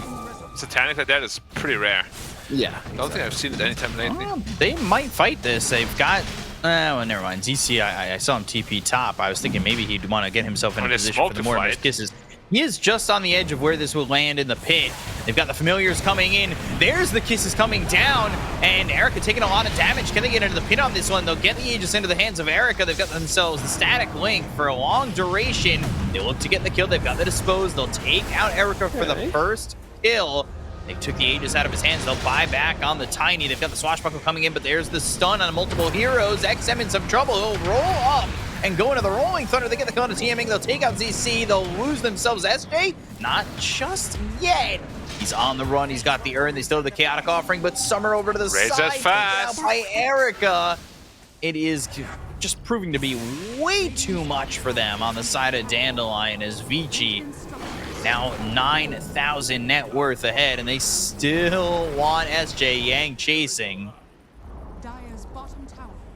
Satanic like that is pretty rare. Yeah. I don't think I've seen it anytime lately. They might fight this. They've got... well, never mind. ZC, I saw him TP top. I was thinking maybe he'd want to get himself in a position for the more of his kisses. He is just on the edge of where this will land in the pit. They've got the familiars coming in. There's the kisses coming down. And Erica taking a lot of damage. Can they get into the pit on this one? They'll get the Aegis into the hands of Erica. They've got themselves the static link for a long duration. They look to get the kill. They've got the dispose. They'll take out Erica for the first kill. They took the Aegis out of his hands. They'll buy back on the Tiny. They've got the Swashbuckle coming in, but there's the stun on multiple heroes. XM in some trouble. He'll roll up and go into the Rolling Thunder. They get the kill on TMing. They'll take out ZC. They'll lose themselves SJ. Not just yet. He's on the run. He's got the urn. They still have the Chaotic Offering, but Summer over to the Raise side. that fast. Taken out by Erica. It is just proving to be way too much for them on the side of Dandelion as Vici now 9,000 net worth ahead, and they still want SJ Yang chasing.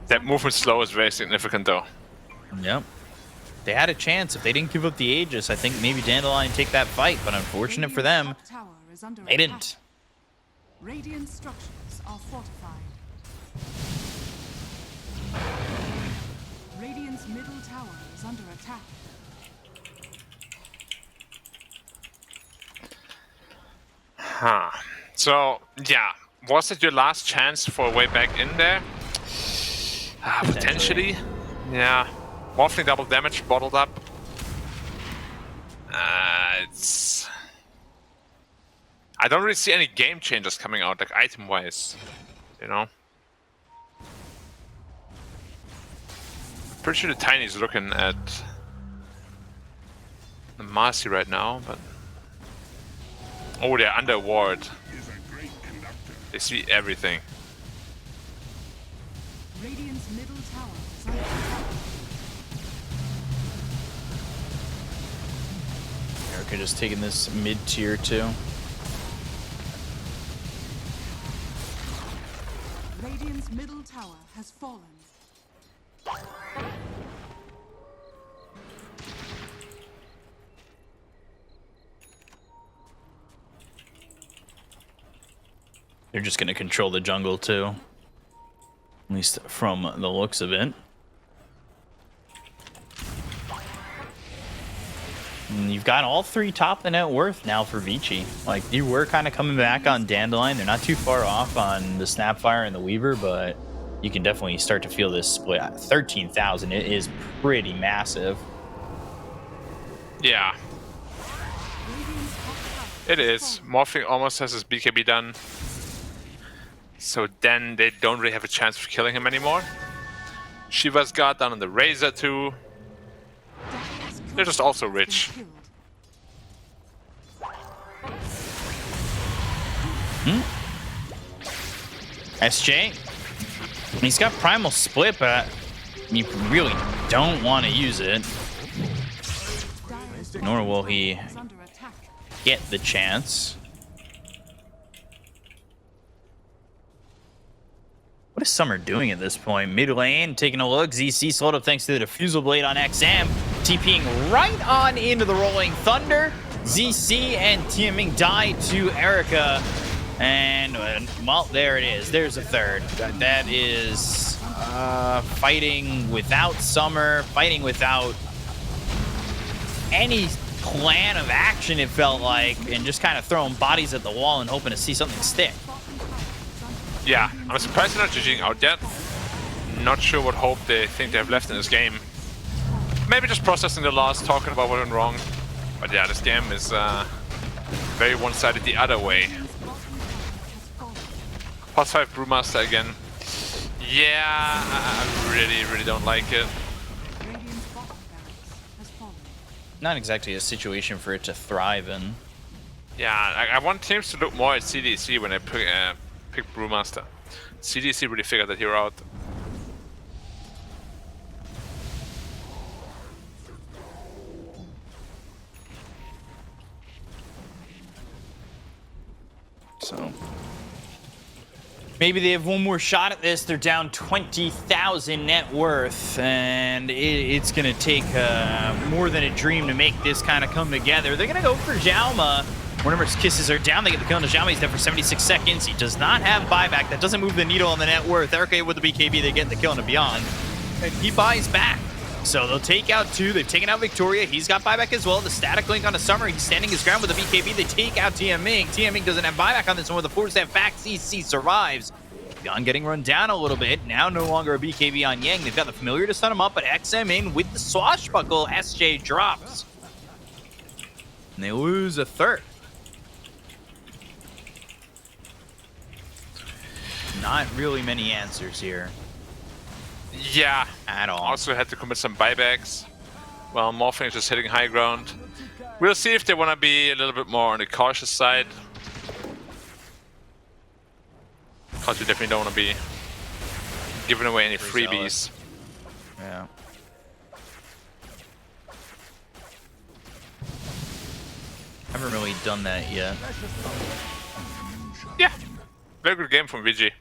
That movement slow is very significant, though. Yep. They had a chance. If they didn't give up the Aegis, I think maybe Dandelion take that fight, but unfortunate for them, they didn't. Radiant structures are fortified. Radiant's middle tower is under attack. Huh. So, yeah. Was it your last chance for a way back in there? Potentially. Yeah. Morphling double damage, bottled up. It's... I don't really see any game changers coming out, like item-wise. You know? Pretty sure the Tiny's looking at the Marcy right now, but... Oh, they're under ward. They see everything. Radiant's middle tower is under attack. Erica just taking this mid-tier too. Radiant's middle tower has fallen. They're just going to control the jungle too. At least from the looks of it. And you've got all three top the net worth now for Vici. Like, you were kind of coming back on Dandelion. They're not too far off on the Snapfire and the Weaver, but you can definitely start to feel this split. 13,000, it is pretty massive. Yeah. It is. Morphling almost has his BKB done. So then they don't really have a chance of killing him anymore. Shiva's got down on the Razor too. They're just also rich. SJ, he's got Primal Split, but you really don't want to use it. Nor will he get the chance. What is Summer doing at this point? Mid lane, taking a look. ZC slowed up thanks to the Diffusal Blade on XM. TPing right on into the Rolling Thunder. ZC and TMing die to Erica. And, well, there it is. There's a third. That is fighting without Summer, fighting without any plan of action, it felt like, and just kind of throwing bodies at the wall and hoping to see something stick. Yeah, I'm surprised they're not GGing out yet. Not sure what hope they think they have left in this game. Maybe just processing the loss, talking about what went wrong. But yeah, this game is very one-sided the other way. +5 Brewmaster again. Yeah, I really don't like it. Radiant's bottom barracks has fallen. Not exactly a situation for it to thrive in. Yeah, I want teams to look more at CDC when they pick Brewmaster. CDC really figured that hero out. So maybe they have one more shot at this. They're down 20,000 net worth, and it's going to take more than a dream to make this kind of come together. They're going to go for Xiaoma. Whenever his kisses are down, they get the kill on Xiaoma. He's dead for 76 seconds. He does not have buyback. That doesn't move the needle on the net worth. Erica with the BKB, they get the kill on a Beyond. And he buys back. So they'll take out 2. They've taken out Victoria. He's got buyback as well. The static link on a Summer. He's standing his ground with the BKB. They take out TM Ming doesn't have buyback on this one with the 4-step back. CC survives. Beyond getting run down a little bit. Now no longer a BKB on Yang. They've got the familiar to stun him up, but XM in with the swashbuckle. SJ drops. And they lose a third. Not really many answers here. Yeah, at all. Also had to commit some buybacks. Well, Morphing is just hitting high ground. We'll see if they want to be a little bit more on the cautious side. Because we definitely don't want to be giving away any freebies. Yeah. Haven't really done that yet. Yeah, very good game from VG.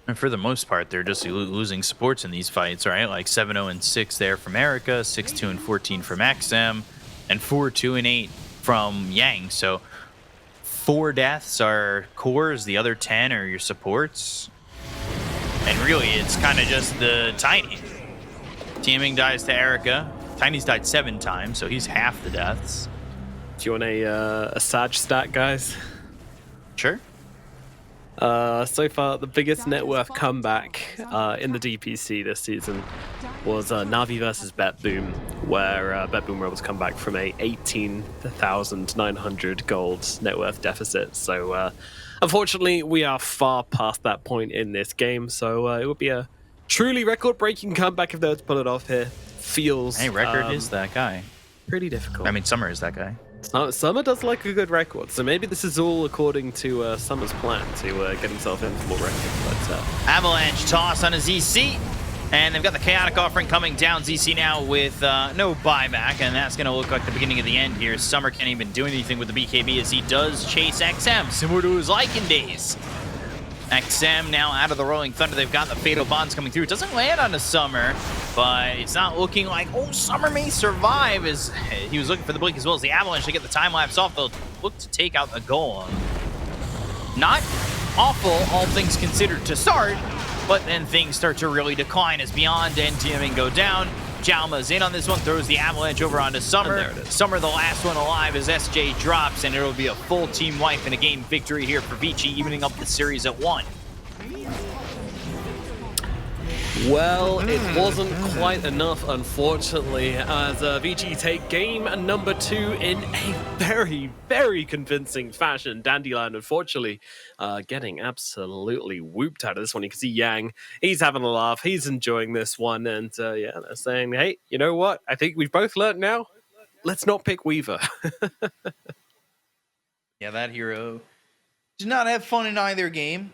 And for the most part, they're just losing supports in these fights, right? Like 7-0-6 there from Erica, 6-2-14 from XM, and 4-2-8 from Yang. So 4 deaths are cores, the other 10 are your supports. And really, it's kind of just the Tiny. Teaming dies to Erica. Tiny's died 7 times, so he's half the deaths. Do you want a Sag stat, guys? Sure. So far, the biggest net worth comeback in the DPC this season was Na'Vi versus BetBoom, where BetBoom were able to come back from a 18,900 gold net worth deficit. So, unfortunately, we are far past that point in this game. So it would be a truly record-breaking comeback if they were to pull it off here. Feels Hey, record is that guy. pretty difficult. I mean, Summer is that guy. Summer does like a good record, so maybe this is all according to Summer's plan to get himself in for more records. But Avalanche toss on a ZC, and they've got the Chaotic Offering coming down. ZC now with no buyback, and that's going to look like the beginning of the end here. Summer can't even do anything with the BKB as he does chase XM, similar to his Lycan days. XM now out of the Rolling Thunder. They've got the Fatal Bonds coming through. It doesn't land on a Summer, but it's not looking like, oh, Summer may survive, as he was looking for the blink as well as the Avalanche to get the time lapse off. They'll look to take out the Golem. Not awful, all things considered, to start, but then things start to really decline as Beyond and TMing go down. Xiaoma's in on this one, throws the Avalanche over onto Summer. Summer, the last one alive, as SJ drops, and it'll be a full team wipe and a game victory here for Vici, evening up the series at 1. well, it wasn't quite enough, unfortunately, as VG take game number 2 in a very, very convincing fashion. Dandelion, unfortunately, getting absolutely whooped out of this one. You can see Yang, he's having a laugh, he's enjoying this one, and yeah, they're saying, hey, you know what? I think we've both learned now. Let's not pick Weaver. Yeah, that hero did not have fun in either game.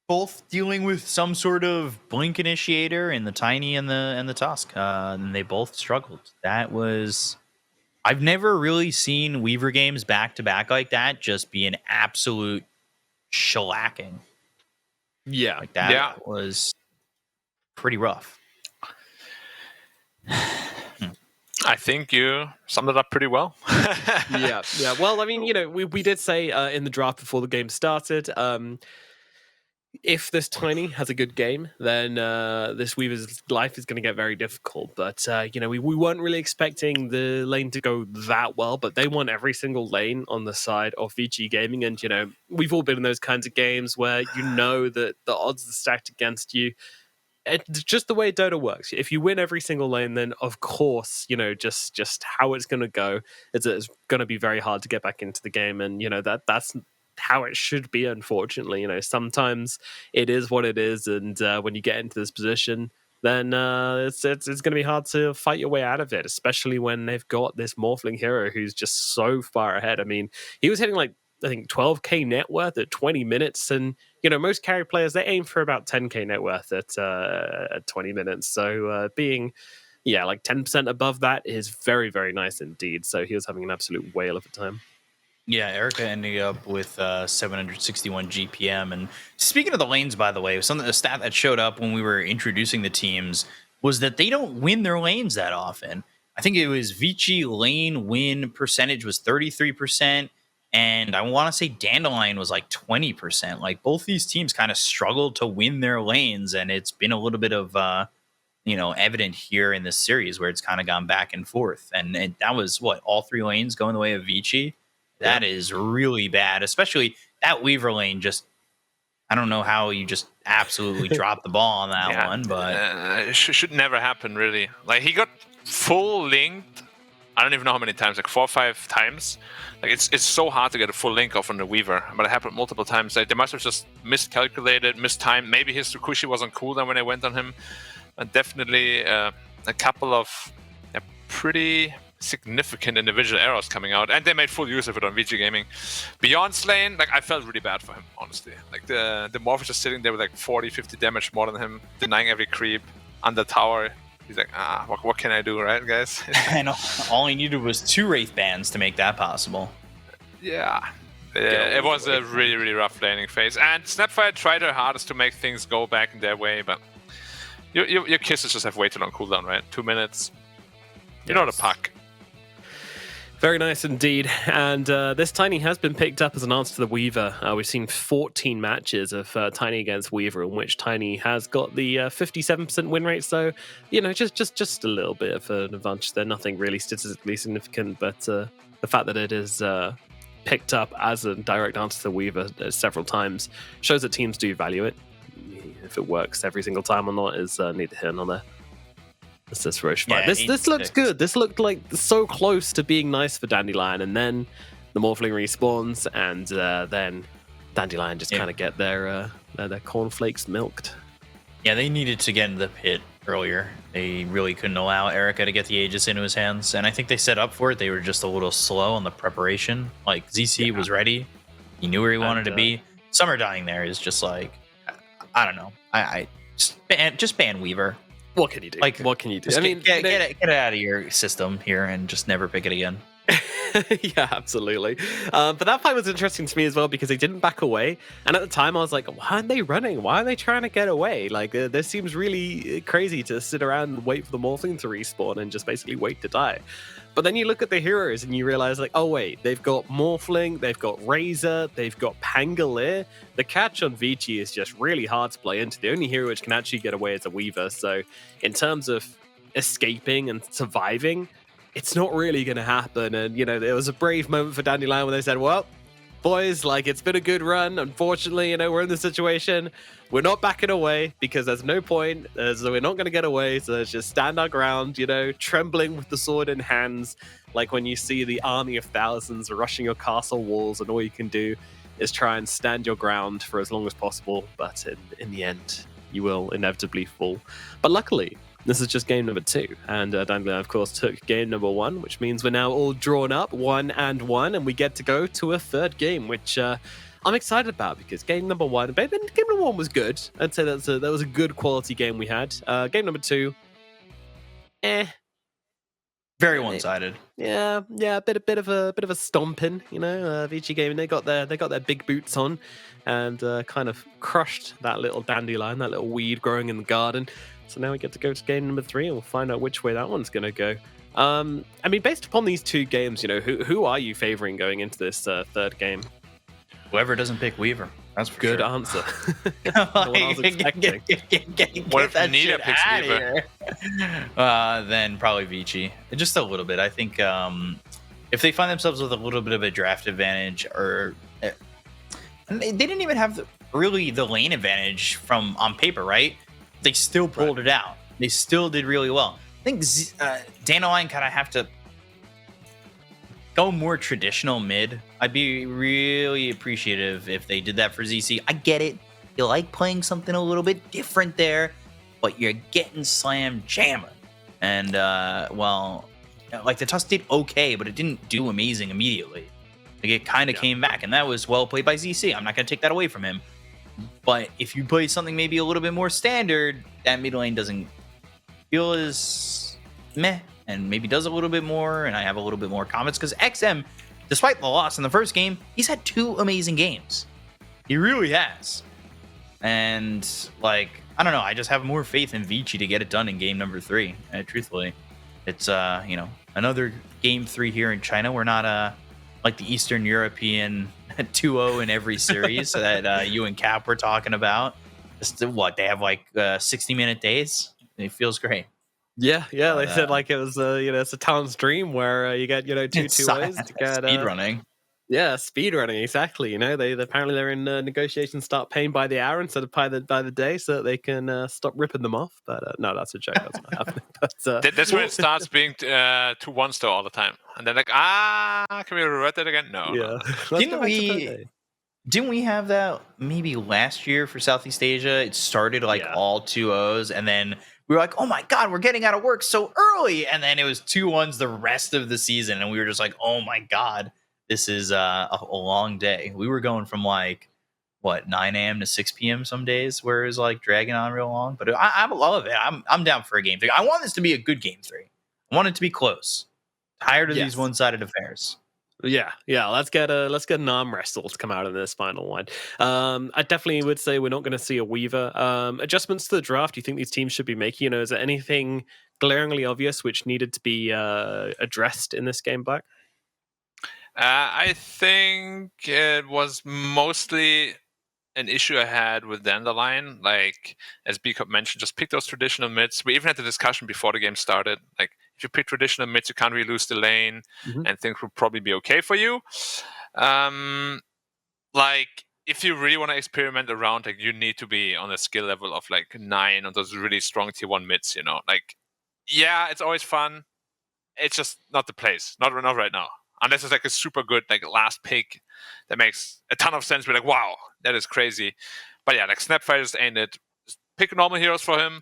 Both dealing with some sort of blink initiator in the Tiny and the Tusk, and they both struggled. That was, I've never really seen Weaver games back to back like that just be an absolute shellacking. Yeah, like that was pretty rough. I think you summed it up pretty well. yeah. Well, I mean, you know, we did say in the draft before the game started, if this Tiny has a good game, then this Weaver's life is going to get very difficult. But, you know, we weren't really expecting the lane to go that well, but they won every single lane on the side of VG Gaming. And, you know, we've all been in those kinds of games where you know that the odds are stacked against you. it's just the way Dota works. If you win every single lane, then of course, just how it's going to go, it's going to be very hard to get back into the game. And, that's how it should be, unfortunately. Sometimes it is what it is. And when you get into this position, then it's going to be hard to fight your way out of it, especially when they've got this Morphling hero who's just so far ahead. I mean, he was hitting I think 12k net worth at 20 minutes, and most carry players, they aim for about 10k net worth at 20 minutes. So being 10% above that is very, very nice indeed. So he was having an absolute whale of a time. Yeah, Erica ended up with 761 GPM. And speaking of the lanes, by the way, a stat that showed up when we were introducing the teams was that they don't win their lanes that often. I think it was Vici lane win percentage was 33%. And I want to say Dandelion was 20%. Both these teams kind of struggled to win their lanes. And it's been a little bit of, evident here in this series where it's kind of gone back and forth. And that was all 3 lanes going the way of Vici. That is really bad, especially that Weaver lane. Just, I don't know how you just absolutely dropped the ball on that one, but it should never happen, really. He got full linked. I don't even know how many times, 4 or 5 times. It's so hard to get a full link off on the Weaver, but it happened multiple times. They must have just miscalculated, mistimed. Maybe his Tsukushi wasn't cooldown when they went on him. And definitely a couple of pretty significant individual errors coming out, and they made full use of it on VG Gaming. Beyond Slane, I felt really bad for him, honestly. The Morph is just sitting there with 40, 50 damage more than him, denying every creep under tower. He's what can I do, right, guys? And all he needed was 2 Wraith bans to make that possible. Yeah. It was a really, really rough laning phase. And Snapfire tried their hardest to make things go back in their way, but your kisses just have way too long cooldown, right? 2 minutes. You know the puck. Very nice indeed. And this Tiny has been picked up as an answer to the Weaver. We've seen 14 matches of Tiny against Weaver, in which Tiny has got the 57% win rate. So, just a little bit of an advantage there. Nothing really statistically significant, but the fact that it is picked up as a direct answer to the Weaver several times shows that teams do value it. If it works every single time or not is neither here nor there. This is Roche. Yeah, this looked good. This looked so close to being nice for Dandelion, and then the Morphling respawns, and then Dandelion just kind of get their cornflakes milked. Yeah, they needed to get in the pit earlier. They really couldn't allow Erica to get the Aegis into his hands, and I think they set up for it. They were just a little slow on the preparation. ZC was ready. He knew where he wanted to be. Summer dying there is just I don't know. I just ban Weaver. What can you do? What can you do? I mean, get it out of your system here and just never pick it again. Yeah, absolutely. But that fight was interesting to me as well because they didn't back away. And at the time, I was like, why aren't they running? Why are they trying to get away? This seems really crazy to sit around and wait for the Morphling to respawn and just basically wait to die. But then you look at the heroes and you realize, oh wait, they've got Morphling, they've got Razor, they've got Pangolier. The catch on Vici is just really hard to play into. The only hero which can actually get away is a Weaver. So in terms of escaping and surviving, it's not really going to happen. And, there was a brave moment for Dandelion when they said, well, boys, it's been a good run. Unfortunately, we're in this situation. We're not backing away because there's no point. So we're not going to get away. So let's just stand our ground, trembling with the sword in hands. Like when you see the army of thousands rushing your castle walls and all you can do is try and stand your ground for as long as possible. But in the end, you will inevitably fall. But luckily, this is just game number 2. And Dandelion, of course, took game number 1, which means we're now all drawn up 1-1, and we get to go to a third game, which I'm excited about because game number 1 was good. I'd say that was a good quality game we had. Game number 2, very one-sided. Yeah, a bit of a stomping, VG Gaming. They got their big boots on and kind of crushed that little Dandelion, that little weed growing in the garden. So now we get to go to game number 3 and we'll find out which way that one's going to go. I mean, based upon these 2 games, who are you favoring going into this third game? Whoever doesn't pick Weaver. That's for good sure. Answer. What What if Nita picks Weaver? Then probably Vici. Just a little bit. I think if they find themselves with a little bit of a draft advantage, or they didn't even have really the lane advantage on paper, right? they still pulled it out. They still did really well. I think Dandelion kind of have to go more traditional mid. I'd be really appreciative if they did that for ZC. I get it. You like playing something a little bit different there, but you're getting slam jammer. And, like the Tusk did okay, but it didn't do amazing immediately. Like it kind of came back, and that was well played by ZC. I'm not going to take that away from him. But if you play something maybe a little bit more standard, that mid lane doesn't feel as meh, and maybe does a little bit more, and I have a little bit more comments, because XM, despite the loss in the first game, he's had 2 amazing games. He really has. And, like, I don't know, I just have more faith in Vici to get it done in game number 3, truthfully. It's, another game 3 here in China. We're not, like the Eastern European 2-0 in every series that you and Cap were talking about. They have, like, 60-minute days? It feels great. Yeah, they said like it was it's a talent's dream where you get 2 2-0s to get speed running. Yeah, speed running, exactly. They apparently they're in negotiations, start paying by the hour instead of by the day, so that they can stop ripping them off. But no, that's a joke. That's not happening. But, that's when it starts being 2-1 still all the time, and they're like, can we revert that again? No. Yeah. Didn't we have that maybe last year for Southeast Asia? It started like all 2-0s, and then we were like, oh my God, we're getting out of work so early. And then it was 2-1s the rest of the season. And we were just like, oh my God, this is a long day. We were going from 9 a.m. to 6 p.m. some days, where it was like dragging on real long. But I love it. I'm down for a game 3. I want this to be a good game 3. I want it to be close. Tired of these one-sided affairs. Yeah. Let's get an arm wrestle to come out of this final one. I definitely would say we're not going to see a Weaver. Adjustments to the draft. Do you think these teams should be making? Is there anything glaringly obvious which needed to be addressed in this game back? I think it was mostly an issue I had with Dandelion. Like, as B-Cup mentioned, just pick those traditional mids. We even had the discussion before the game started. Like, if you pick traditional mids, you can't really lose the lane, and things will probably be okay for you. Like, if you really want to experiment around, like, you need to be on a skill level of like 9 on those really strong tier 1 mids. Like, yeah, it's always fun. It's just not the place. Not right now. Unless it's like a super good like last pick that makes a ton of sense. We're like, wow, that is crazy. But yeah, like Snapfire just ain't it. Pick normal heroes for him.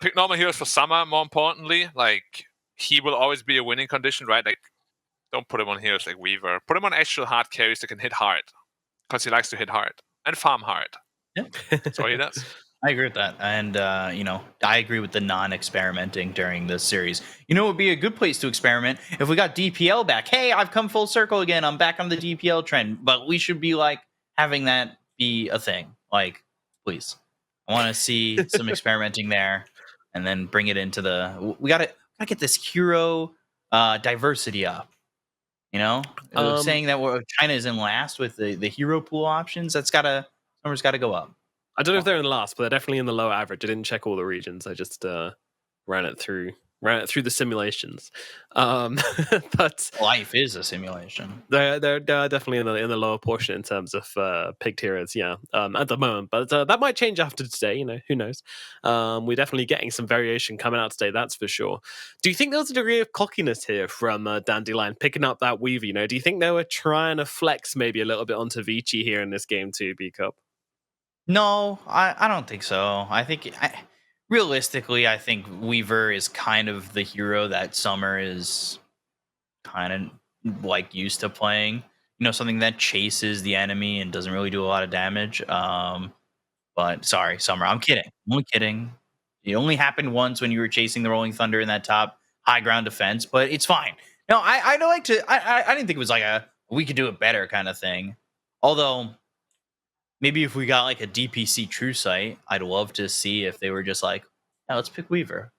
Pick normal heroes for Summer, more importantly. Like, he will always be a winning condition, right? Like, don't put him on heroes like Weaver. Put him on actual hard carries that can hit hard. Because he likes to hit hard. And farm hard. Yeah. That's all he does. I agree with that. And, I agree with the non-experimenting during this series. It would be a good place to experiment if we got DPL back. Hey, I've come full circle again. I'm back on the DPL trend. But we should be, like, having that be a thing. Like, please. I want to see some experimenting there. And then bring it into we got to get this hero diversity up. Saying that China is in last with the hero pool options, numbers got to go up. I don't know if they're in last, but they're definitely in the lower average. I didn't check all the regions. I just ran it through the simulations. But life is a simulation. They're definitely in the lower portion in terms of picked heroes. Yeah, at the moment, but that might change after today. Who knows? We're definitely getting some variation coming out today. That's for sure. Do you think there was a degree of cockiness here from Dandelion picking up that Weaver? Do you think they were trying to flex maybe a little bit onto Vici here in this game too, B-Cup? No, I don't think so. I think realistically, I think Weaver is kind of the hero that Summer is kind of like used to playing. Something that chases the enemy and doesn't really do a lot of damage. But sorry, Summer, I'm kidding. I'm only kidding. It only happened once when you were chasing the Rolling Thunder in that top high ground defense, but it's fine. No, I don't like to. I didn't think it was like a we could do it better kind of thing. Although, maybe if we got like a DPC true sight, I'd love to see if they were just like, yeah, let's pick Weaver.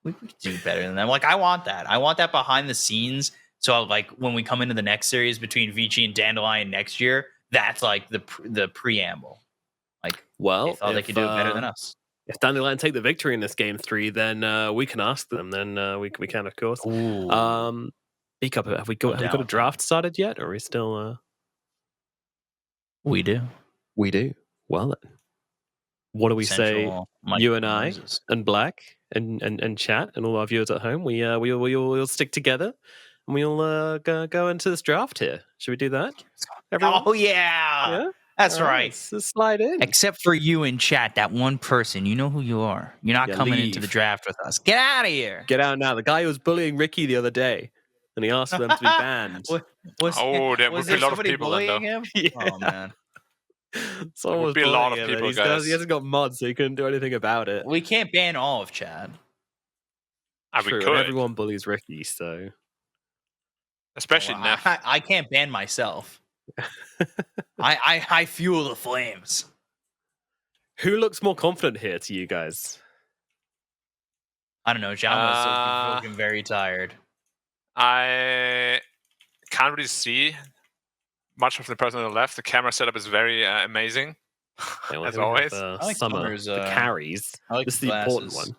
We could do better than them. Like, I want that. I want that behind the scenes. So, like, when we come into the next series between Vici and Dandelion next year, that's like the preamble. Like, they thought they could do it better than us. If Dandelion take the victory in this game 3, then we can ask them. Then we can, of course. B-Cup, have we got a draft started yet, or are we still? We do. We do. Well, then. what do we say? Central You and I noises. and Black and chat and all our viewers at home. We'll stick together and we'll go into this draft here. Should we do that? Everyone? Oh yeah, Yeah? that's All right. Let's slide in. Except for you in chat, that one person. You know who you are. You're not Yeah, coming into leave. the draft with us. Get out of here. Get out now. The guy who was bullying Ricky the other day, and he asked for them to be banned. Oh, there would be a lot of somebody people then, bullying though. him? Yeah. Oh man, Someone would was be a lot bullying of him, and people, he's got- guys. He hasn't got mods, so he couldn't do anything about it. we can't ban all of Chad. We True, and could, everyone bullies Ricky, so especially Well, Neff. I can't ban myself. I fuel the flames. who looks more confident here to you guys? I don't know. Jaume's looking very tired. I can't really see much of the person on the left. The camera setup is very amazing, Yeah, as we have, always. I like Summer, Summer's, the carries. I like This is the the important glasses.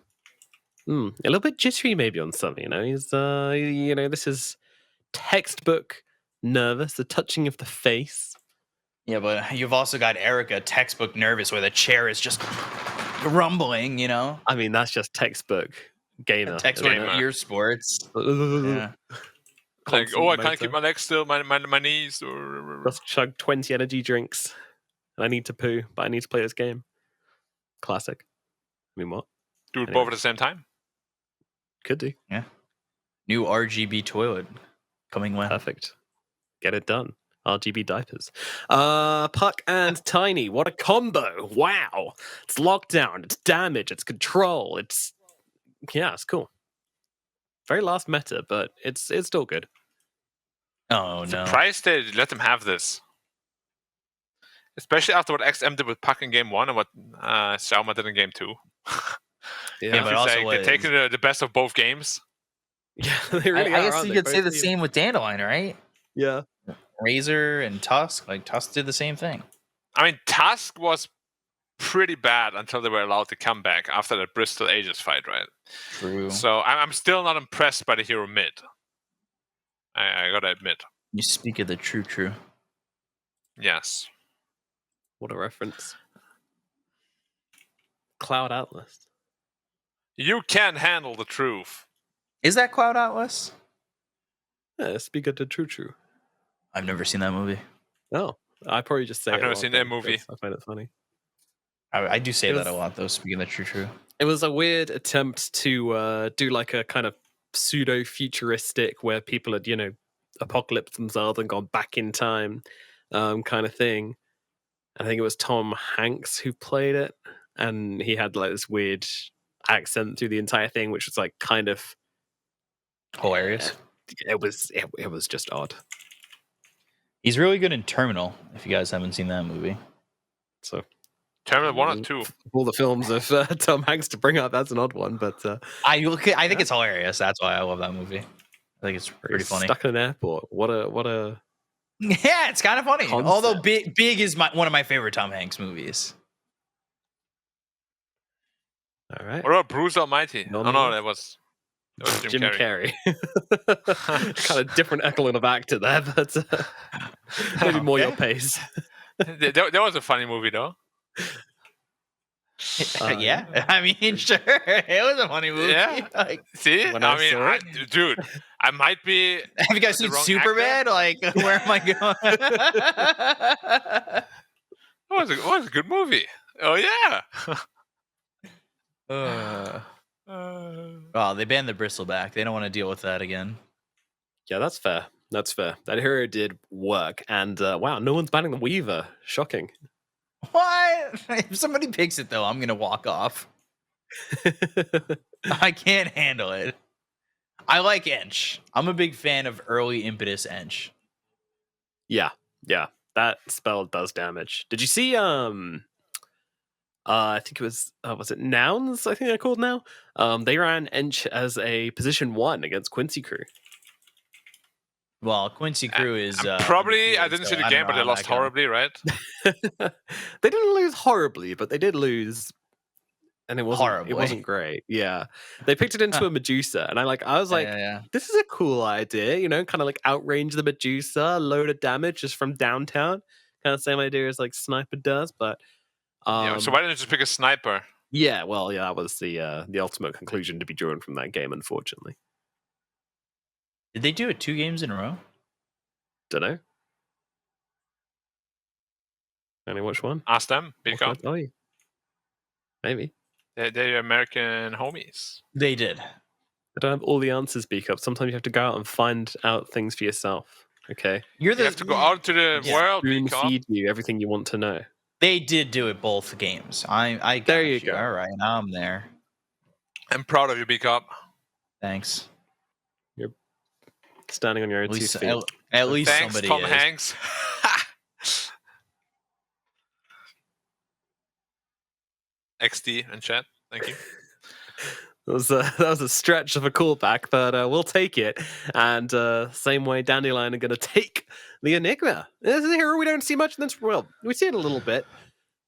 one. A little bit jittery maybe on Summer. He's this is textbook nervous. The touching of the face. Yeah, but you've also got Erica, textbook nervous, where the chair is just rumbling. I mean, that's just textbook gamer. Textbook Gamer. ear sports. Yeah. Yeah. Like, oh, I can't keep motor. my legs still, my knees. Just chug 20 energy drinks. And I need to poo, but I need to play this game. Classic. I mean, what? Do it Anyway. both at the same time. Could do. New RGB toilet coming when? Perfect. Get it done. RGB diapers. Puck and Tiny. What a combo. Wow. It's lockdown. It's damage. It's control. It's cool. Very last meta, but it's still good. Oh no! Surprised they let them have this. Especially after what XM did with Puck in game 1 and what Xiaoma did in game 2. Yeah, but also they're taking the best of both games. Yeah, they really I are, guess aren't you they? could say Both the teams. same with Dandelion, right? Yeah. Razor and Tusk, like Tusk did the same thing. I mean, Tusk was pretty bad until they were allowed to come back after that Bristol Aegis fight, right? True. So I'm still not impressed by the hero mid. I gotta admit. You speak of the true. Yes. What a reference. Cloud Atlas. You can handle the truth. Is that Cloud Atlas? Yeah, speak of the true. I've never seen that movie. Oh, I probably just say I've it never a lot seen that then movie. because I find it funny. I do say It that a was- lot, though. Speaking of the true. It was a weird attempt to do like a kind of pseudo futuristic where people had, apocalypsed themselves and gone back in time, kind of thing. I think it was Tom Hanks who played it, and he had like this weird accent through the entire thing, which was like kind of Hilarious. It was just odd. He's really good in Terminal. If you guys haven't seen that movie, So Terminal 1 or 2. all the films of Tom Hanks to bring up, that's an odd one, but I think it's hilarious. That's why I love that movie. I think it's pretty funny. Stuck in an airport. What a Yeah, it's kind of funny. Concept. Although Big is one of my favorite Tom Hanks movies. all right. What about Bruce Almighty? No, Oh, no. no, that was Jim Carrey. Kind of different echelon of actor there, but maybe more your Okay. pace. that was a funny movie, though. Yeah, I mean, sure, it was a funny movie. Yeah. Like, See? When I I mean, saw it. dude, I might be. have you guys The seen wrong Superbad? Like, where am I going? It was a good movie. Oh, yeah. Oh, they banned the bristle back. They don't want to deal with that again. Yeah, that's fair. That's fair. That hero did work, and wow, no one's banning the Weaver. Shocking. What? If somebody picks it though, I'm gonna walk off. I can't handle it. I like Ench. I'm a big fan of early impetus Ench. Yeah, that spell does damage. Did you see? I think it was it Nouns? I think they're called now. They ran Ench as a position 1 against Quincy Crew. Well, Quincy Crew is Probably, I undefeated, didn't so see the I game, don't but know they how lost that goes. horribly, right? They didn't lose horribly, but they did lose, and it Horribly. wasn't great. Yeah, they picked it into a Medusa, and I was like, Yeah. this is a cool idea, kind of like outrange the Medusa, load of damage just from downtown, kind of same idea as like Sniper does, but So why didn't you just pick a sniper? Yeah, well, yeah, that was the ultimate conclusion to be drawn from that game, unfortunately. Did they do it 2 games in a row? Don't know. Only which one? Ask them. What Pick can I up. tell you? Maybe. They're American homies. They did. I don't have all the answers, Beak Up. Sometimes you have to go out and find out things for yourself. Okay. You You have to go out to the world. Spoon Pick up. feed you everything you want to know. They did do it both games. I got There you go. All right, now I'm there. I'm proud of you, Pick up. Thanks. You're standing on your own At two least, feet. at least Thanks, somebody Tom is. Hanks. XD in chat. Thank you. That was a stretch of a callback, but we'll take it. And same way, Dandelion are going to take the Enigma. This is a hero we don't see much in this world. We see it a little bit,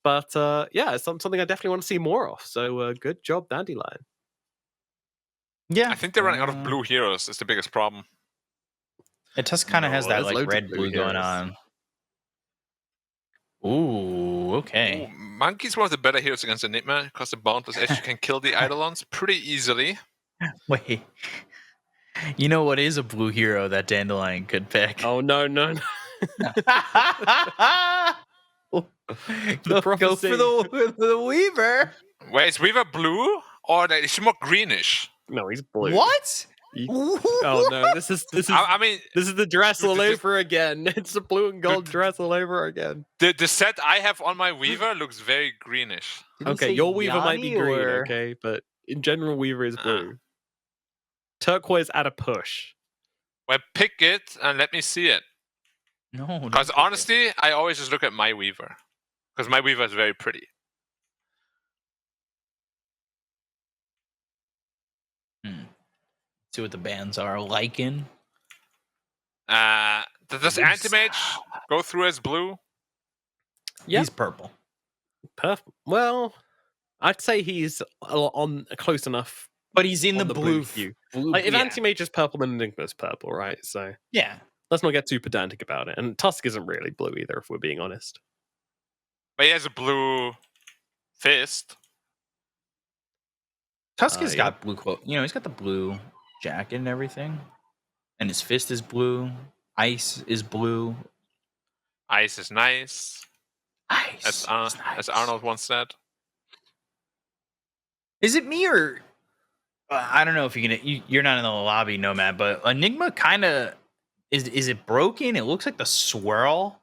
but yeah, it's something I definitely want to see more of. So good job, Dandelion. Yeah. I think they're running out of blue heroes. Is the biggest problem. It just kind of No, has that there's like loads of red blue blue going heroes. on. Ooh, okay. Ooh, Monkey's one of the better heroes against Enigma because the Boundless Edge can kill the Eidolons pretty easily. Wait. You know what is a blue hero that Dandelion could pick? Oh no. go prophecy. for the Weaver. Wait, is Weaver blue or is she more greenish? No, he's blue. What? Oh no, this is I mean, this is the dress all This- over again. It's the blue and gold dress all over again. the set I have on my Weaver looks very greenish. Did he Okay, say your Weaver might be Yanni, green, or- okay, but in general, Weaver is blue. Turquoise at a push. Well, pick it and let me see it. No. don't Because pick it. honestly, I always just look at my Weaver. Because my Weaver is very pretty. See what the bands are liking. Does Anti-Mage go through as blue? Yeah. He's purple. Perfect. Well, I'd say he's on close enough. But he's in on the blue hue. blue. Like, if yeah. Anti-Mage is purple, then Enigma's purple, right? So yeah. let's not get too pedantic about it. And Tusk isn't really blue either, if we're being honest. But he has a blue fist. Tusk has yeah. got blue quote. You know, he's got the blue jacket and everything. And his fist is blue. Ice is blue. Ice is nice. Ice. As, is nice. as Arnold once said. Is it me or I don't know if you're not in the lobby, Nomad, but Enigma kind of is it broken? It looks like the swirl.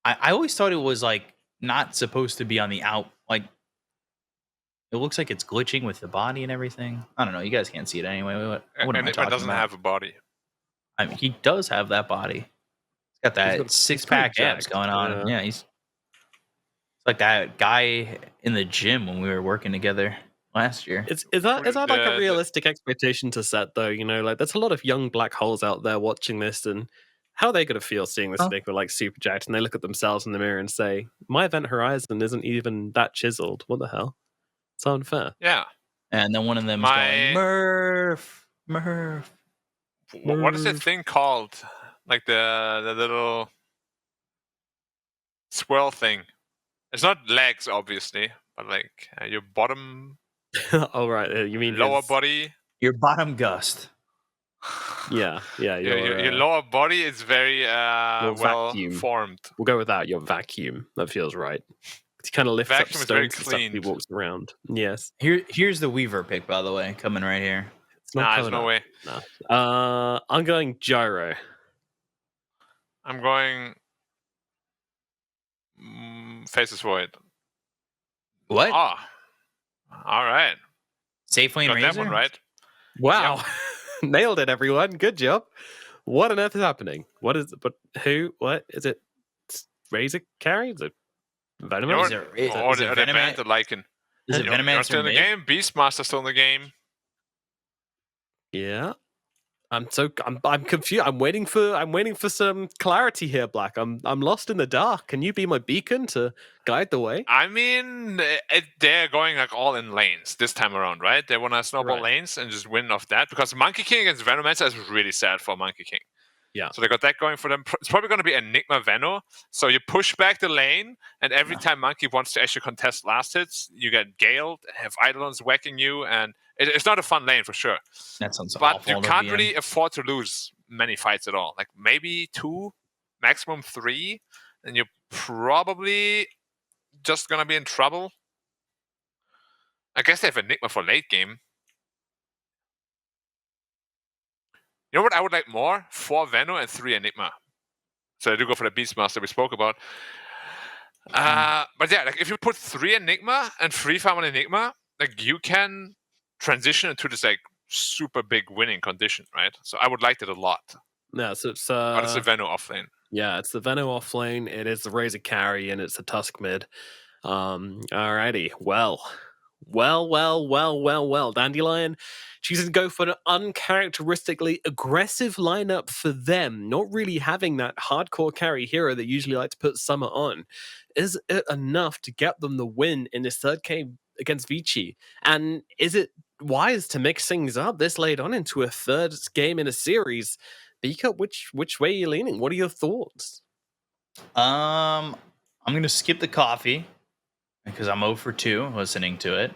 I always thought it was like not supposed to be on the out. Like it looks like it's glitching with the body and everything. I don't know. You guys can't see it anyway. What am I Enigma talking doesn't about? have a body. I mean, he does have that body. He's got that got- he's six-pack pretty abs jacked, going on. yeah. Yeah, he's like that guy in the gym when we were working together last year. Is that like The- a realistic expectation to set though? You know, like there's a lot of young black holes out there watching this, and how are they going to feel seeing this Huh? Enigma like super jacked, and they look at themselves in the mirror and say, "My event horizon isn't even that chiseled. What the hell? It's unfair." Yeah. And then one of them is My- going, Murph. What is that thing called? Like the little swirl thing. It's not legs, obviously, but like your bottom, Oh right, you mean lower his- body. Your bottom gust. Yeah. Your lower body is very well vacuum. formed. We'll go with that. Your vacuum. That feels right. He kind of lifts up Vacuum is very stones and stuff as he cleaned. walks around. Yes. Here's the Weaver pick, by the way, coming right here. It's not Nah, there's coming no up. way. I'm going gyro. I'm going Faces Void. What? Ah, all right. Safe Lane Got that Razor? one right. Wow. Nailed it, everyone. Good job. What on earth is happening? What is but who? What is it? Razor carry? Is it Venom? Or Is it or the Venom- band that Lycan. Is it You're Venomancer still in the mid? game. Beastmaster still in the game. Yeah. I'm confused. I'm waiting for some clarity here, Black. I'm lost in the dark. Can you be my beacon to guide the way? I mean, they're going like all in lanes this time around, right? They want to snowball Right. lanes and just win off that because Monkey King against Venomancer is really sad for Monkey King. Yeah. So they got that going for them. It's probably going to be Enigma Veno. So you push back the lane, and every time Monkey wants to actually contest last hits, you get Galed, have Eidolons whacking you, and it's not a fun lane for sure. That sounds But awful. you to can't be really in. afford to lose many fights at all. Like maybe 2, maximum 3, and you're probably just going to be in trouble. I guess they have Enigma for late game. You know what I would like more? 4 Veno and 3 Enigma. So I do go for the Beastmaster we spoke about. But yeah, like if you put 3 Enigma and 3 farm on Enigma, like you can transition into this like super big winning condition, right? So I would like that a lot. Yeah, so it's But it's a Veno offlane. Yeah, it's the Veno offlane, it is the Razor carry, and it's the Tusk mid. Alrighty. Well. Dandelion choosing to go for an uncharacteristically aggressive lineup for them, not really having that hardcore carry hero that usually like to put Summer on. Is it enough to get them the win in this third game against Vici? And is it wise to mix things up this late on into a third game in a series? Beaker, which way are you leaning? What are your thoughts? I'm gonna skip the coffee because I'm 0 for 2 listening to it.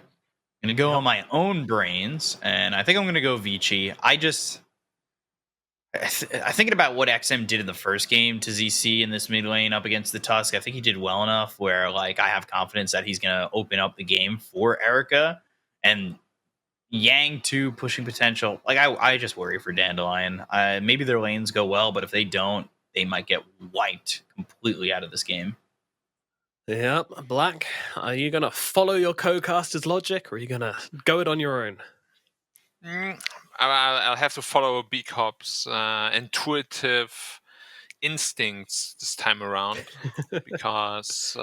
I'm gonna go on my own brains, and I think I'm gonna go Vici. I thinking about what XM did in the first game to ZC in this mid lane up against the Tusk. I think he did well enough where like I have confidence that he's gonna open up the game for Erica and Yang 2 pushing potential. Like I just worry for Dandelion. Maybe their lanes go well, but if they don't, they might get wiped completely out of this game. Yep, Black, are you going to follow your co-caster's logic, or are you going to go it on your own? I'll have to follow B-Cop's intuitive instincts this time around because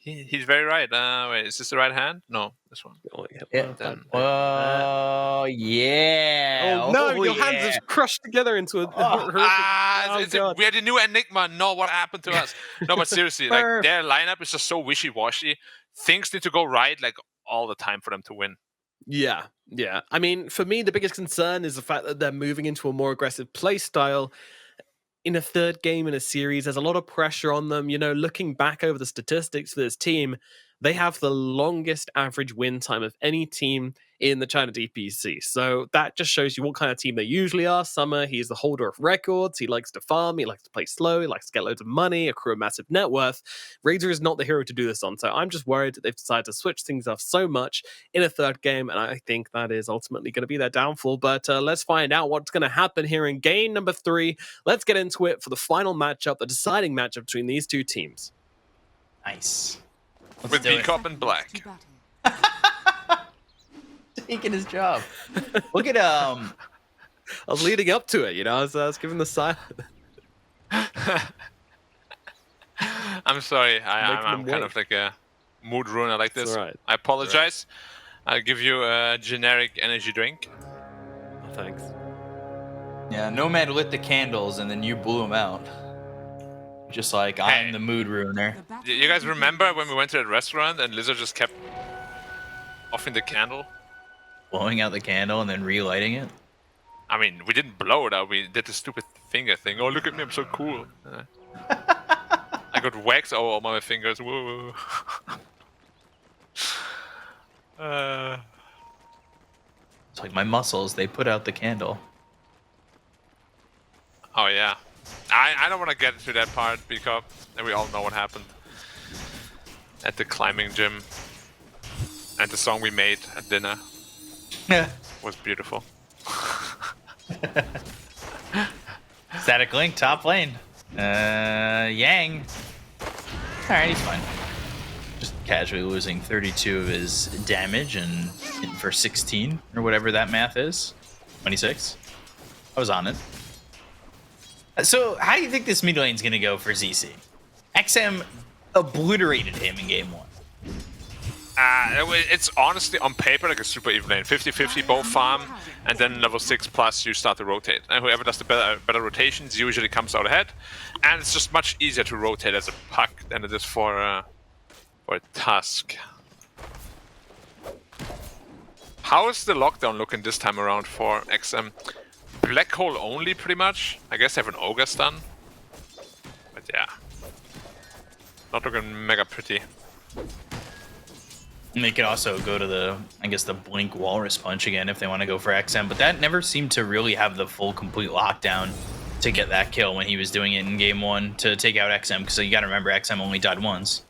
he's very right. Wait, is this the right hand? No, this one. Oh, Yeah. Then, Yeah. Oh, no, your hands are crushed together into a we had a new Enigma. No, what happened to us? No, but seriously, like their lineup is just so wishy-washy. Things need to go right like all the time for them to win. Yeah. I mean, for me, the biggest concern is the fact that they're moving into a more aggressive play style in a third game in a series. There's a lot of pressure on them. You know, looking back over the statistics for this team, they have the longest average win time of any team in the China DPC. So that just shows you what kind of team they usually are. Summer, he's the holder of records. He likes to farm. He likes to play slow. He likes to get loads of money, accrue a massive net worth. Razor is not the hero to do this on. So I'm just worried that they've decided to switch things up so much in a third game. And I think that is ultimately going to be their downfall. But let's find out what's going to happen here in game number 3. Let's get into it for the final matchup, the deciding matchup between these two teams. Nice. With B-Cop and Black. Taking his job. Look at I was leading up to it, you know. I was giving the side. I'm sorry. I'm kind of like a mood ruiner like this. Right. I apologize. I'll give you a generic energy drink. Oh, thanks. Yeah, Nomad lit the candles and then you blew them out. Just like I'm the mood ruiner. You guys remember when we went to that restaurant and Lizard just kept offing the candle? Blowing out the candle and then relighting it? I mean, we didn't blow it out. We did the stupid finger thing. Oh, look at me. I'm so cool. I got wax all over my fingers. Whoa. It's like my muscles, they put out the candle. Oh, yeah. I don't want to get into that part because we all know what happened at the climbing gym. And the song we made at dinner was beautiful. Static Link, top lane. Yang. Alright, he's fine. Just casually losing 32 of his damage and for 16, or whatever that math is. 26. I was on it. So, how do you think this mid lane's gonna go for ZC? XM obliterated him in game 1. It's honestly on paper like a super even lane. 50-50 both farm, and then level 6 plus you start to rotate. And whoever does the better rotations usually comes out ahead. And it's just much easier to rotate as a puck than it is for a Tusk. How is the lockdown looking this time around for XM? black hole only, pretty much. I guess they have an ogre stun. But yeah. Not looking mega pretty. And they could also go to the, I guess, the Blink Walrus Punch again if they want to go for XM, but that never seemed to really have the full complete lockdown to get that kill when he was doing it in game 1 to take out XM, because you got to remember XM only died once.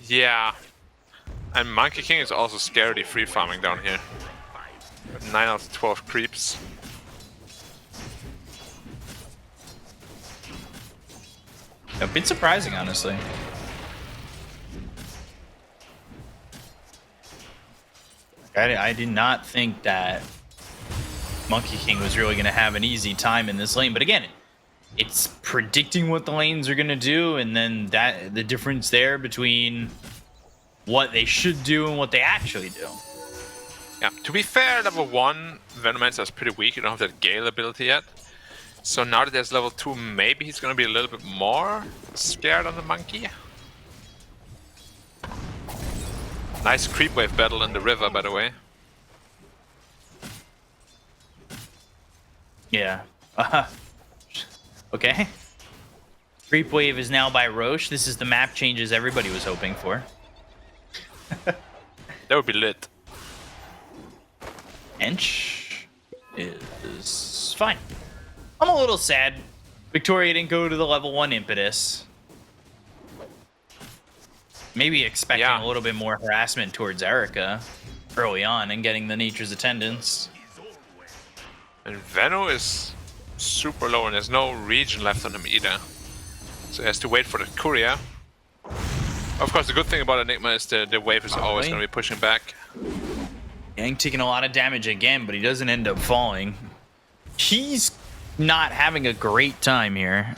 Yeah. And Monkey King is also scarily free farming down here. 9 out of 12 creeps. A bit surprising, honestly. I did not think that Monkey King was really going to have an easy time in this lane. But again, it's predicting what the lanes are going to do, and then the difference there between what they should do and what they actually do. Yeah, to be fair, level 1 Venomancer is pretty weak. You don't have that Gale ability yet. So now that there's level 2, maybe he's going to be a little bit more scared on the monkey. Nice creep wave battle in the river, by the way. Yeah. Okay. Creep wave is now by Roche. This is the map changes everybody was hoping for. That would be lit. Ench is fine. I'm a little sad Victoria didn't go to the level 1 impetus. Maybe expecting a little bit more harassment towards Erica early on and getting the Nature's attendance. And Veno is super low and there's no region left on him either. So he has to wait for the courier. Of course, the good thing about Enigma is the wave is always going to be pushing back. Yang taking a lot of damage again, but he doesn't end up falling. He's not having a great time here.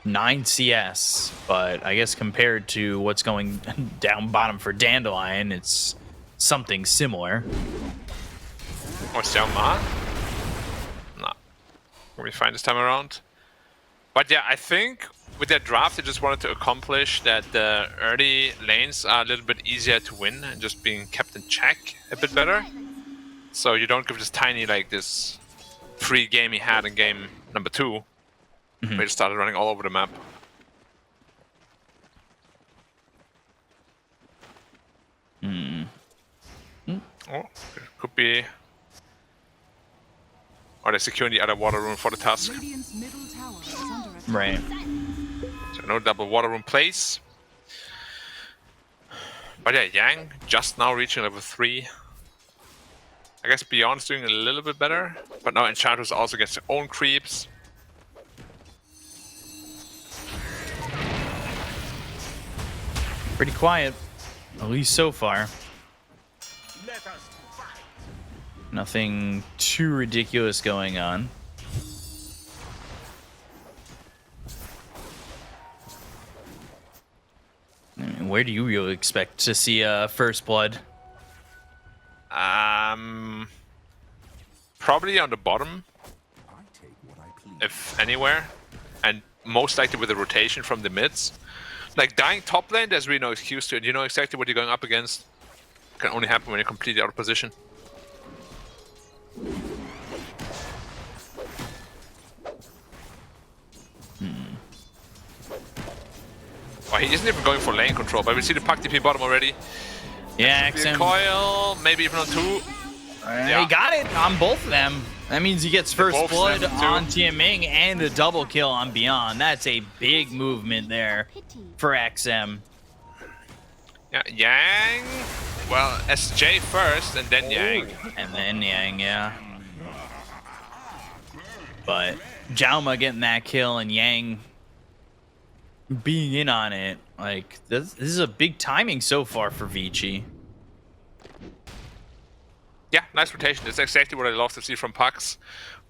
9 CS, but I guess compared to what's going down bottom for Dandelion, it's something similar. Or Xiaoma? Nah. Will we find this time around? But yeah, I think with that draft, they just wanted to accomplish that the early lanes are a little bit easier to win and just being kept in check a bit better. So you don't give this tiny, like, this free game he had in game number 2. We just started running all over the map. Oh, could be. Or they're securing the other water room for the task. Radiant's middle tower is under attack. Right. So no double water room plays. But yeah, Yang just now reaching level 3. I guess Beyond's doing a little bit better. But now Enchantress also gets their own creeps. Pretty quiet, at least so far. Nothing too ridiculous going on. I mean, where do you really expect to see first blood? Probably on the bottom, if anywhere, and most likely with a rotation from the mids. Like dying top lane, there's really no excuse to it. You know exactly what you're going up against. It can only happen when you're completely out of position. Oh, he isn't even going for lane control, but we see the Puck TP bottom already. Yeah, XM. Coil, maybe even on 2. He got it on both of them. That means he gets first blood on Tianming and a double kill on Beyond. That's a big movement there for XM. Yeah, Yang. Well, SJ first, and then Yang. And then Yang, yeah. But Jauma getting that kill and Yang being in on it. Like, this is a big timing so far for Vici. Yeah, nice rotation. That's exactly what I love to see from Pucks.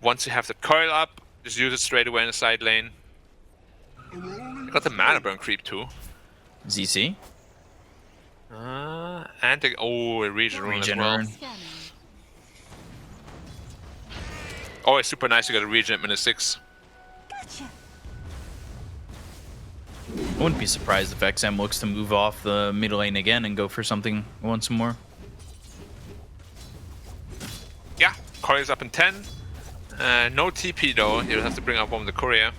Once you have the coil up, just use it straight away in the side lane. You got the mana burn creep too. ZC? And the, a region rune as well. Always super nice to get a region at minute 6. I wouldn't be surprised if XM looks to move off the middle lane again and go for something once more. Yeah, coil is up in 10. No TP though. You'll have to bring up one of the courier.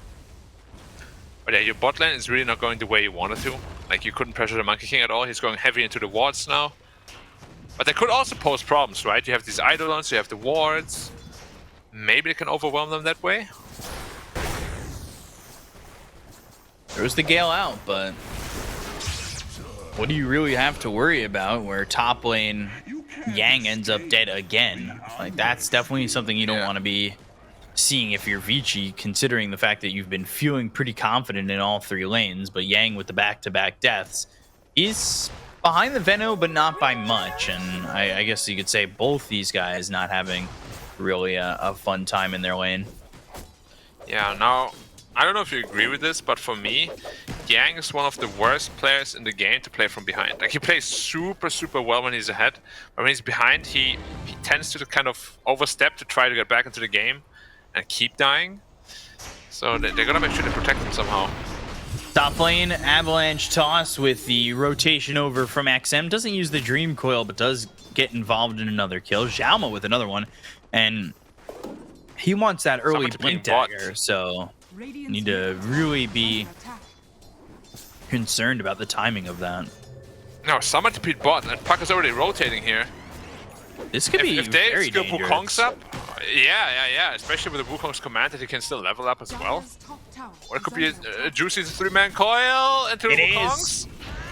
But yeah, your bot lane is really not going the way you wanted to. Like, you couldn't pressure the Monkey King at all. He's going heavy into the wards now. But that could also pose problems, right? You have these Eidolons, you have the wards. Maybe they can overwhelm them that way. There's the Gale out, but what do you really have to worry about where top lane Yang ends up dead again? Like, that's definitely something you don't want to be seeing if you're Vici, considering the fact that you've been feeling pretty confident in all 3 lanes, but Yang with the back-to-back deaths is behind the Veno, but not by much. And I guess you could say both these guys not having really a fun time in their lane. Yeah, now, I don't know if you agree with this, but for me, Yang is one of the worst players in the game to play from behind. Like, he plays super, super well when he's ahead, but when he's behind, he tends to kind of overstep to try to get back into the game and keep dying. So they're gonna make sure to protect him somehow. Top lane, Avalanche toss with the rotation over from XM. Doesn't use the Dream Coil, but does get involved in another kill. Xiaoma with another one. And he wants that early blink dagger, so you need to really be concerned about the timing of that. No, someone to beat bot, and Puck is already rotating here. This could be if they very skill dangerous. Wukong's up, yeah, especially with the Wukong's command that he can still level up as well. Or it could be a juicy 3-man coil into It Wukong's. is.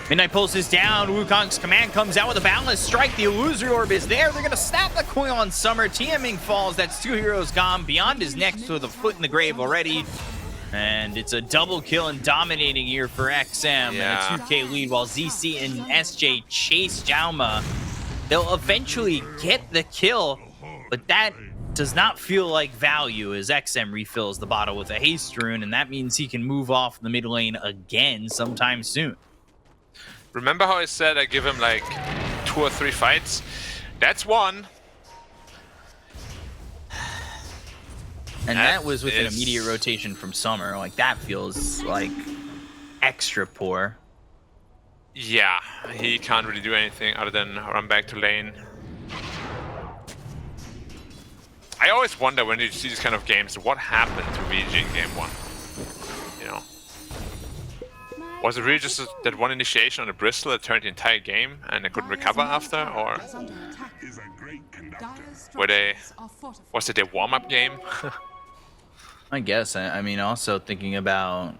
Midnight Pulse is down. Wukong's command comes out with a Boundless Strike. The Illusory Orb is there. They're going to snap the coil on Summer. TMing falls. That's 2 heroes gone. Beyond his neck with a foot in the grave already. And it's a double kill and dominating here for XM. Yeah. And a 2K lead while ZC and SJ chase Xiaoma. They'll eventually get the kill, but that does not feel like value as XM refills the bottle with a haste rune, and that means he can move off the mid lane again sometime soon. Remember how I said I give him like 2 or 3 fights? That's one. And that was with an immediate rotation from Summer. Like, that feels like extra poor. Yeah, he can't really do anything other than run back to lane. I always wonder when you see these kind of games, what happened to VG in game 1? You know? Was it really just that one initiation on the Bristol that turned the entire game and they couldn't recover after? Or was it their warm-up game? I guess. I mean, also thinking about...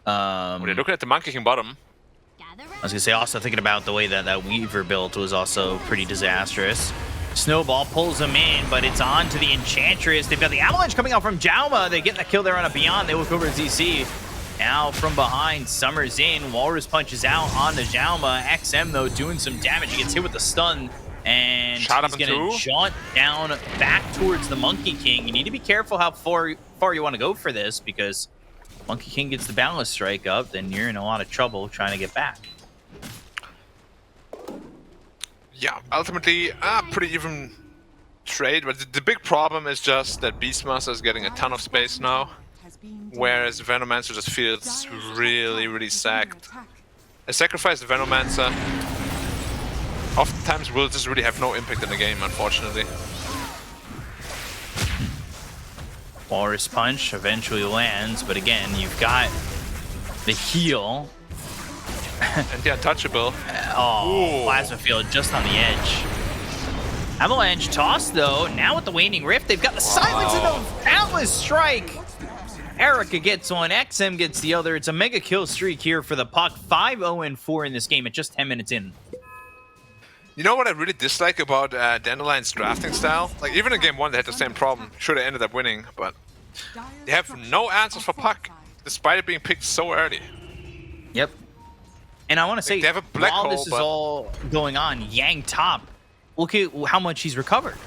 When you're looking at the Monkey King bottom. I was going to say, also thinking about the way that that Weaver build was also pretty disastrous. Snowball pulls him in, but it's on to the Enchantress. They've got the Avalanche coming out from Xiaoma. They get the kill there on a Beyond. They look over at ZC. Now from behind, Summer's in. Walrus punches out on the Xiaoma. XM, though, doing some damage. He gets hit with the stun. And he's going to jaunt down back towards the Monkey King. You need to be careful how far you want to go for this, because Monkey King gets the Boundless Strike up, then you're in a lot of trouble trying to get back. Yeah, ultimately, pretty even trade, but the big problem is just that Beastmaster is getting a ton of space now, whereas Venomancer just feels really, really sacked. A sacrifice the Venomancer oftentimes will just really have no impact in the game, unfortunately. Walrus Punch eventually lands, but again, you've got the heal. And the untouchable. Plasma Field just on the edge. Avalanche toss, though. Now with the Waning Rift, they've got the silence and the Boundless Strike. Erica gets one, XM gets the other. It's a mega kill streak here for the Puck. 5-0-4 in this game at just 10 minutes in. You know what I really dislike about Dandelion's drafting style? Like, even in game 1 they had the same problem. Should have ended up winning, but they have no answers for Puck, despite it being picked so early. Yep. And I want to say, they have a black while hole, this is all going on, Yang top, look at how much he's recovered.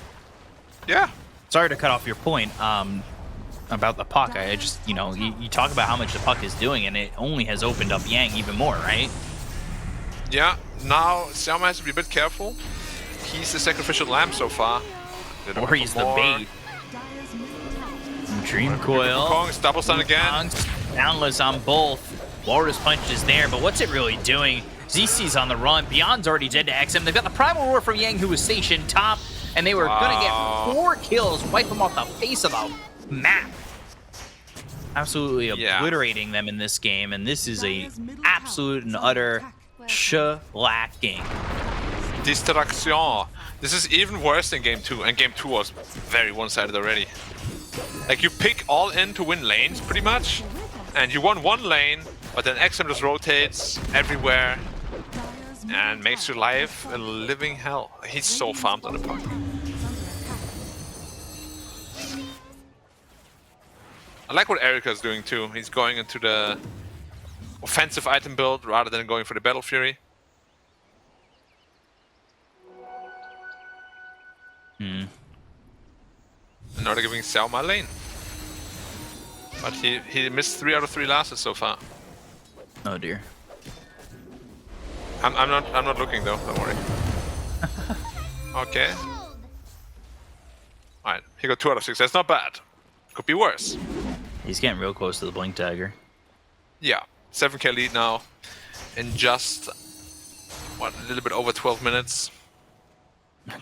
Yeah. Sorry to cut off your point about the Puck. I just, you know, you talk about how much the Puck is doing, and it only has opened up Yang even more, right? Yeah. Now, Xiaoma has to be a bit careful. He's the sacrificial lamb so far. Or he's the bait. Dream Coil. Kong's double stun again. Boundless on both. Walrus Punch is there, but what's it really doing? ZC's on the run. Beyond's already dead to XM. They've got the Primal Roar from Yang, who was stationed top, and they were going to get 4 kills, wipe him off the face of the map. Absolutely obliterating them in this game, and this is a absolute and utter shellacking. Distraction. This is even worse than game 2, and game 2 was very one-sided already. Like, you pick all in to win lanes, pretty much, and you won one lane, but then XM just rotates everywhere and makes your life a living hell. He's so farmed on the puck. I like what Erika's doing too. He's going into the offensive item build rather than going for the Battle Fury. And now they're giving Xiao my lane. But he missed 3 out of 3 lasses so far. Oh dear. I'm not looking though, don't worry. Okay. Alright, he got 2 out of 6. That's not bad. Could be worse. He's getting real close to the Blink Dagger. Yeah, 7k lead now in just, what, a little bit over 12 minutes.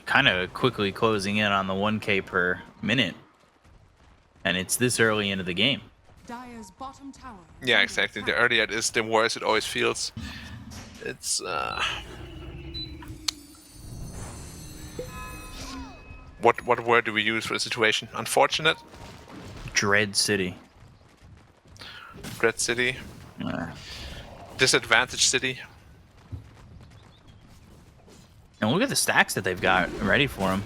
Kind of quickly closing in on the 1k per minute. And it's this early into the game. Dire's bottom tower. Yeah, exactly. The earlier it is, the worse it always feels. It's, What word do we use for the situation? Unfortunate? Dread City. Dread City. Disadvantage City. And look at the stacks that they've got ready for him.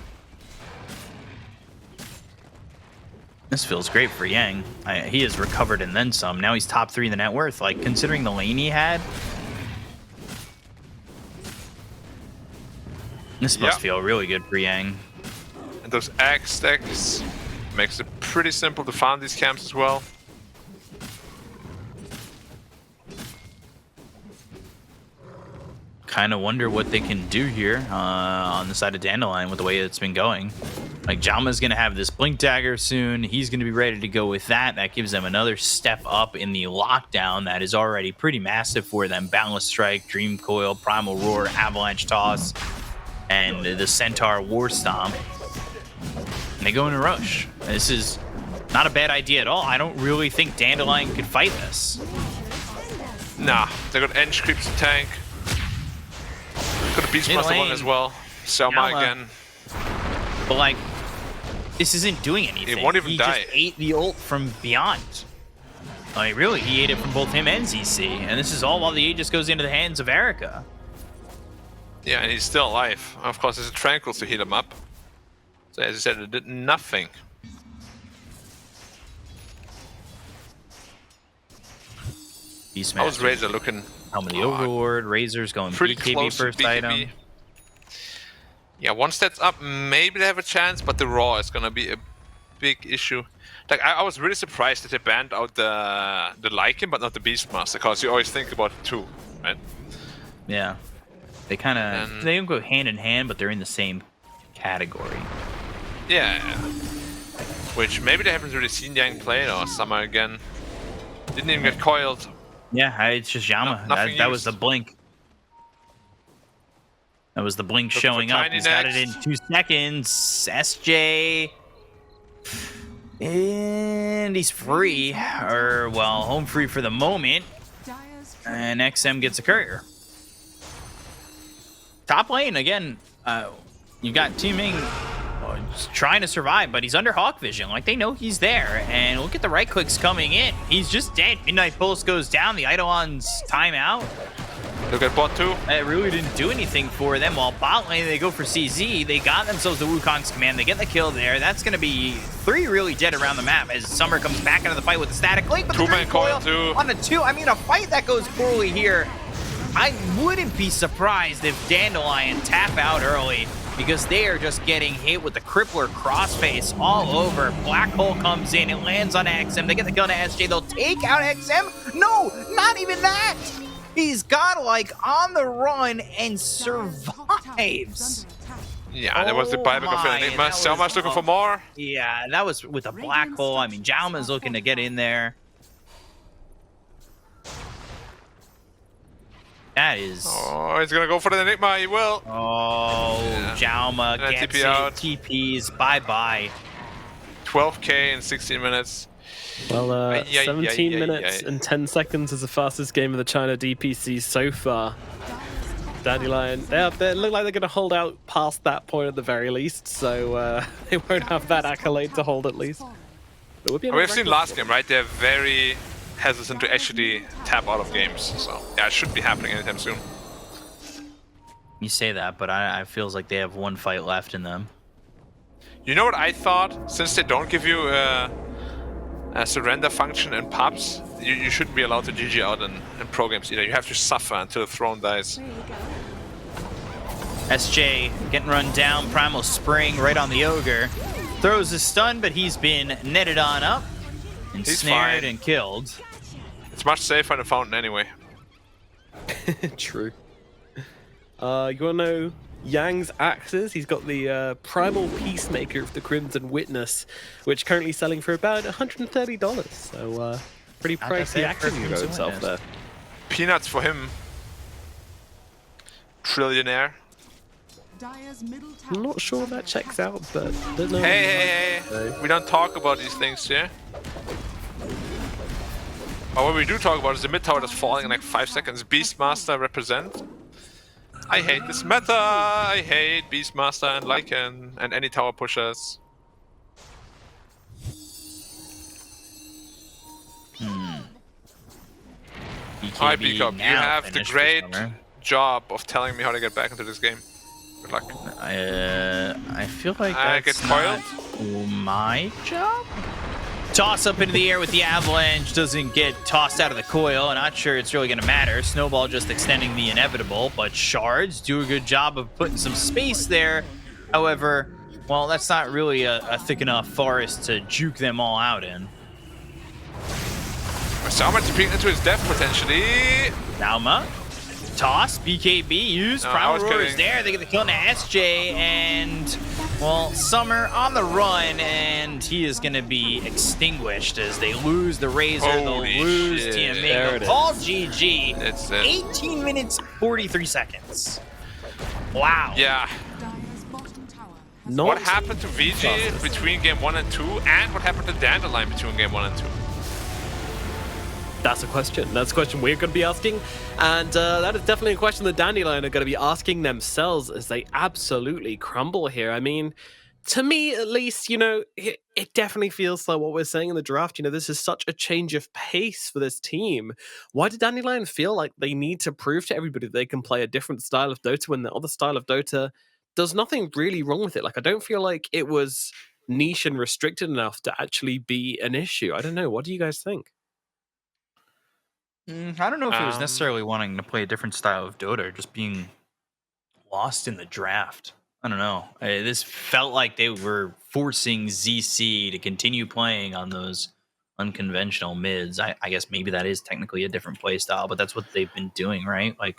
This feels great for Yang. He has recovered and then some. Now he's top 3 in the net worth. Like, considering the lane he had, this must feel really good for Yang. And those ag stacks makes it pretty simple to farm these camps as well. Kind of wonder what they can do here on the side of Dandelion with the way it's been going. Like, Jama's going to have this Blink Dagger soon. He's going to be ready to go with that. That gives them another step up in the lockdown that is already pretty massive for them. Boundless Strike, Dream Coil, Primal Roar, Avalanche Toss, and the Centaur War Stomp. And they go in a rush. This is not a bad idea at all. I don't really think Dandelion could fight this. Nah, they got Edge Creeps to tank. Got a Beastmaster one as well. Selma again. But, like, this isn't doing anything. He won't even die. He just ate the ult from Beyond. Like, really, he ate it from both him and ZC. And this is all while the Aegis goes into the hands of Erika. Yeah, and he's still alive. Of course, there's a Tranquil to heal him up. So, as I said, it did nothing. Beastmaster. How's Razor looking? Helm of the Overlord. Razor's going pretty BKB close first to BKB. item. Yeah, once that's up, maybe they have a chance, but the Raw is gonna be a big issue. Like, I was really surprised that they banned out the Lycan, but not the Beastmaster, because you always think about it too, right? Yeah. They kind of, they don't go hand in hand, but they're in the same category. Yeah. Which maybe they haven't really seen Yang play, or Summer again. Didn't even get coiled. Yeah, it's just Yama. That was the blink. That was the blink showing up. He's got it in 2 seconds. SJ. And he's free. Or, well, home free for the moment. And XM gets a courier. Top lane, again, you got Team Ming trying to survive, but he's under Hawk Vision. Like, they know he's there. And look at the right clicks coming in. He's just dead. Midnight Pulse goes down. The Eidolon's timeout. Look at bot 2. It really didn't do anything for them. While bot lane, they go for CZ. They got themselves the Wukong's command. They get the kill there. That's going to be 3 really dead around the map as Summer comes back into the fight with the static link. But 2-man coil too. On a 2. I mean, a fight that goes poorly here. I wouldn't be surprised if Dandelion tap out early, because they are just getting hit with the Crippler crossface all over. Black Hole comes in. It lands on XM. They get the kill to SJ. They'll take out XM. No, not even that. He's got, like, on the run and survives. Yeah, there was the buyback of Enigma. Selma's looking for more. Yeah, that was with a Black Hole. I mean, Jalma's looking to get in there. That is... Oh, he's going to go for the Enigma. He will. Oh, yeah. Jalma gets it. TPs. Bye-bye. 12K in 16 minutes. Well, Ay, ay, 17 ay, ay, minutes ay. and 10 seconds is the fastest game of the China DPC so far. Dandelion, they look like they're going to hold out past that point at the very least, so they won't have that accolade to hold at least. It would be a We've bit seen reckless. last game, right? They're very hesitant to actually tap out of games. So yeah, it shouldn't be happening anytime soon. You say that, but I feels like they have one fight left in them. You know what I thought? Since they don't give you a surrender function in pubs, you shouldn't be allowed to GG out in pro games either. You have to suffer until the throne dies. SJ getting run down. Primal Spring right on the Ogre. Throws a stun, but he's been netted on up and He's snared fine. and killed. It's much safer in the fountain anyway. True. You want to know Yang's axes? He's got the Primal Peacemaker of the Crimson Witness, which currently selling for about $130. So pretty Not that pricey bad for action you got Crimson himself Witness. there. Peanuts for him. Trillionaire. Dire's middle tower I'm not sure that checks out, but don't know. Hey. We don't talk about these things here. But what we do talk about is the mid tower that's falling in like 5 seconds. Beastmaster represent. I hate this meta. I hate Beastmaster and Lycan and any tower pushers. Alright, BKB Beakup, you now have the finished for great summer. job of telling me how to get back into this game. Good luck. I feel like I that's get not coiled? my job. Toss up into the air with the avalanche, doesn't get tossed out of the coil. I'm not sure it's really going to matter. Snowball just extending the inevitable, but shards do a good job of putting some space there. However, well, that's not really a thick enough forest to juke them all out in. Someone's peeking into his death potentially. Nauma, toss, BKB, use, No, I Primal was Roar is kidding. there. They get the kill into SJ, and, well, Summer on the run, and he is going to be extinguished as they lose the Razor, Holy they'll lose shit. There TMA. it All GG. It's it. 18 minutes, 43 seconds. Wow. Yeah. Dire's bottom tower has Not What happened to VG between game 1 and 2, and what happened to Dandelion between game 1 and 2? That's a question. That's a question we're going to be asking. And that is definitely a question that Dandelion are going to be asking themselves as they absolutely crumble here. I mean, to me, at least, you know, it definitely feels like what we're saying in the draft. You know, this is such a change of pace for this team. Why did Dandelion feel like they need to prove to everybody that they can play a different style of Dota when the other style of Dota does nothing really wrong with it? Like, I don't feel like it was niche and restricted enough to actually be an issue. I don't know. What do you guys think? I don't know if it was Um, necessarily wanting to play a different style of Dota or just being lost in the draft. I don't know. This felt like they were forcing ZC to continue playing on those unconventional mids. I guess maybe that is technically a different play style, but that's what they've been doing, right? Like,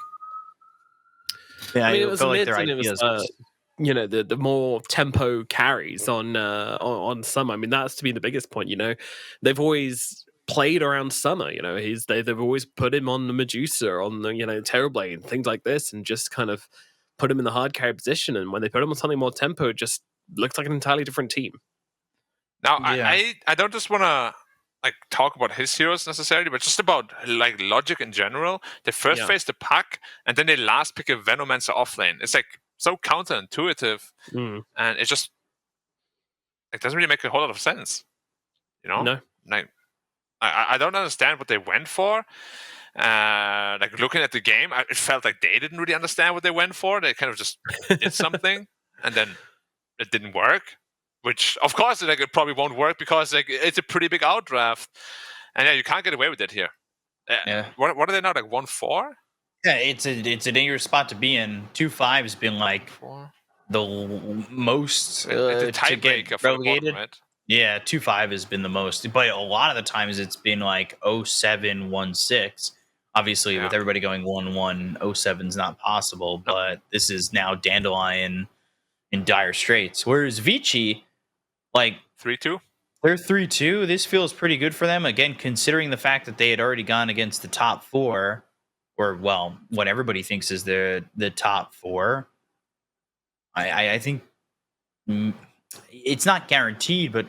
yeah, I mean, it was felt like mids their and it ideas. was, you know, the more tempo carries on Summer. I mean, that's to be the biggest point. You know, they've always played around Summer. You know, they've always put him on the Medusa, on the Terrorblade, and things like this, and just kind of put him in the hard carry position. And when they put him on something more tempo, it just looks like an entirely different team. Now, Yeah. I don't just want to like talk about his heroes necessarily, but just about like logic in general. They first Yeah. face the Puck, and then they last pick a Venomancer offlane. It's like so counterintuitive, Mm. and it just it doesn't really make a whole lot of sense. You know, No. like I don't understand what they went for. Like looking at the game, it felt like they didn't really understand what they went for. They kind of just did something, and then it didn't work. Which, of course, like it probably won't work because like it's a pretty big outdraft, and yeah, you can't get away with it here. Yeah. What are they now? Like 1-4? Yeah, it's a dangerous spot to be in. 2-5 has been like 4? the most It's a to get tiebreaker for the bottom, relegated. right? Yeah, 2-5 has been the most, but a lot of the times it's been like 0-7, 1-6. Obviously, with Yeah. everybody going 1-1, 0-7's not possible, but this is now Dandelion in dire straits. Whereas Vici, like 3-2. they're 3-2. This feels pretty good for them. Again, considering the fact that they had already gone against the top four, or well, what everybody thinks is the top four. I think it's not guaranteed, but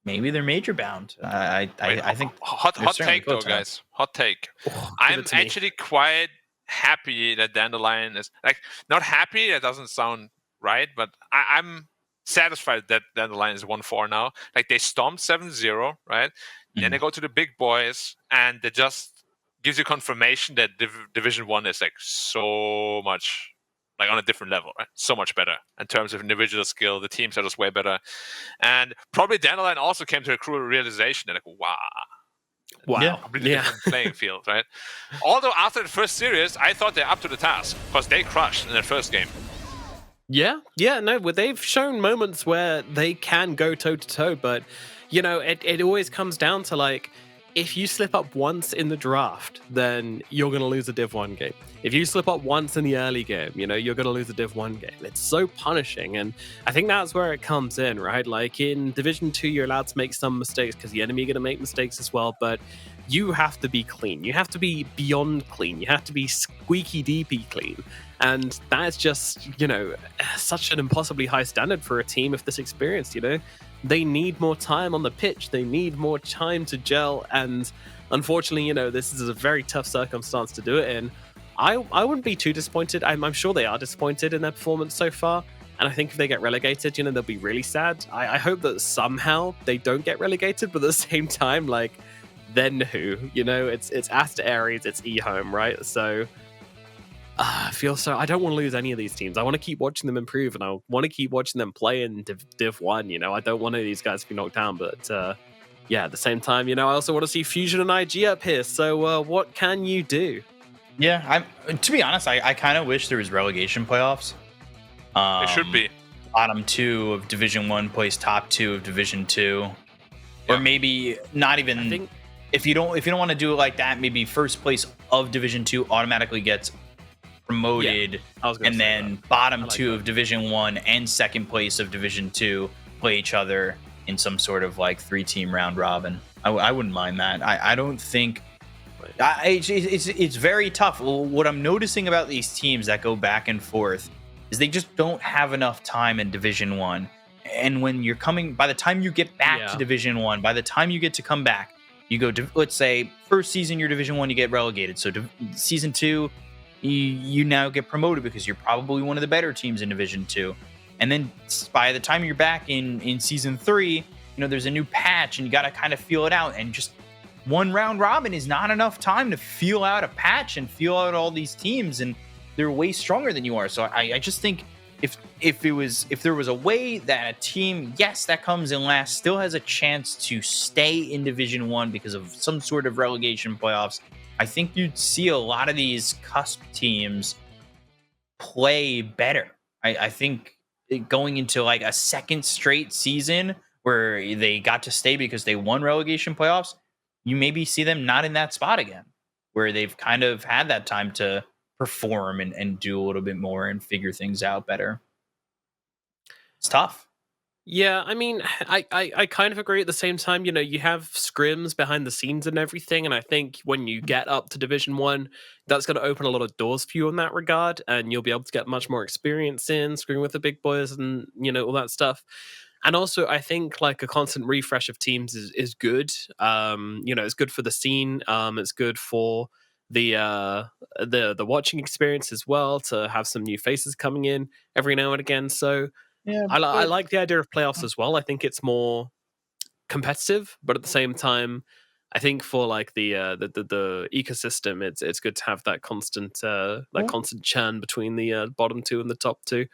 maybe they're major bound. I think hot they're certainly take though, close enough. guys. Hot take. Oh, give I'm it to me. actually quite happy that Dandelion is like not happy. That doesn't sound right, but I'm satisfied that Dandelion is 1-4 now. Like they stomped 7-0, right? Then they go to the big boys, and they just gives you confirmation that Division 1 is like so much like on a different level, right? So much better in terms of individual skill. The teams are just way better, and probably Dandelion also came to a cruel realization that like, Wow. Yeah. completely different playing field, right? Although after the first series, I thought they're up to the task because they crushed in their first game. Yeah, no, well, they've shown moments where they can go toe to toe, but you know, it always comes down to like, if you slip up once in the draft, then you're going to lose a Div 1 game. If you slip up once in the early game, you know, you're going to lose a Div 1 game. It's so punishing, and I think that's where it comes in, right? Like in Division 2, you're allowed to make some mistakes because the enemy are going to make mistakes as well, but you have to be clean. You have to be beyond clean. You have to be squeaky DP clean. And that's just, you know, such an impossibly high standard for a team of this experience, you know? They need more time on the pitch. They need more time to gel. And unfortunately, you know, this is a very tough circumstance to do it in. I wouldn't be too disappointed. I'm sure they are disappointed in their performance so far. And I think if they get relegated, you know, they'll be really sad. I hope that somehow they don't get relegated, but at the same time, like, then who? You know, it's Asta Ares, it's E-Home, right? So I feel so. I don't want to lose any of these teams. I want to keep watching them improve, and I want to keep watching them play in Div 1. You know, I don't want any of these guys to be knocked down, but yeah, at the same time, you know, I also want to see Fusion and IG up here. So what can you do? Yeah, to be honest, I kind of wish there was relegation playoffs. It should be. Bottom 2 of Division 1 plays top 2 of Division 2, or maybe not even. I think if you don't want to do it like that, maybe first place of Division 2 automatically gets promoted, and then bottom 2 of Division 1 and second place of Division 2 play each other in some sort of like 3-team round robin. I wouldn't mind that. I don't think it's very tough. What I'm noticing about these teams that go back and forth is they just don't have enough time in Division 1. And when you're coming, by the time you get back to Division 1, by the time you get to come back, you go to, let's say, first season, you're Division 1, you get relegated. So season 2, you now get promoted because you're probably one of the better teams in Division 2. And then by the time you're back in season 3, you know, there's a new patch and you got to kind of feel it out. And just one round robin is not enough time to feel out a patch and feel out all these teams. And they're way stronger than you are. So I just think if there was a way that a team, yes, that comes in last, still has a chance to stay in Division 1 because of some sort of relegation playoffs, I think you'd see a lot of these cusp teams play better. I think going into like a second straight season where they got to stay because they won relegation playoffs, you maybe see them not in that spot again, where they've kind of had that time to perform and do a little bit more and figure things out better. It's tough. Yeah, I mean, I kind of agree at the same time. You know, you have scrims behind the scenes and everything, and I think when you get up to Division 1, that's going to open a lot of doors for you in that regard, and you'll be able to get much more experience in scrimming with the big boys and, you know, all that stuff. And also, I think like a constant refresh of teams is good. You know, it's good for the scene. It's good for the watching experience as well, to have some new faces coming in every now and again. So yeah, I like the idea of playoffs as well. I think it's more competitive, but at the same time, I think for like the ecosystem, it's good to have that constant constant churn between the bottom 2 and the top 2.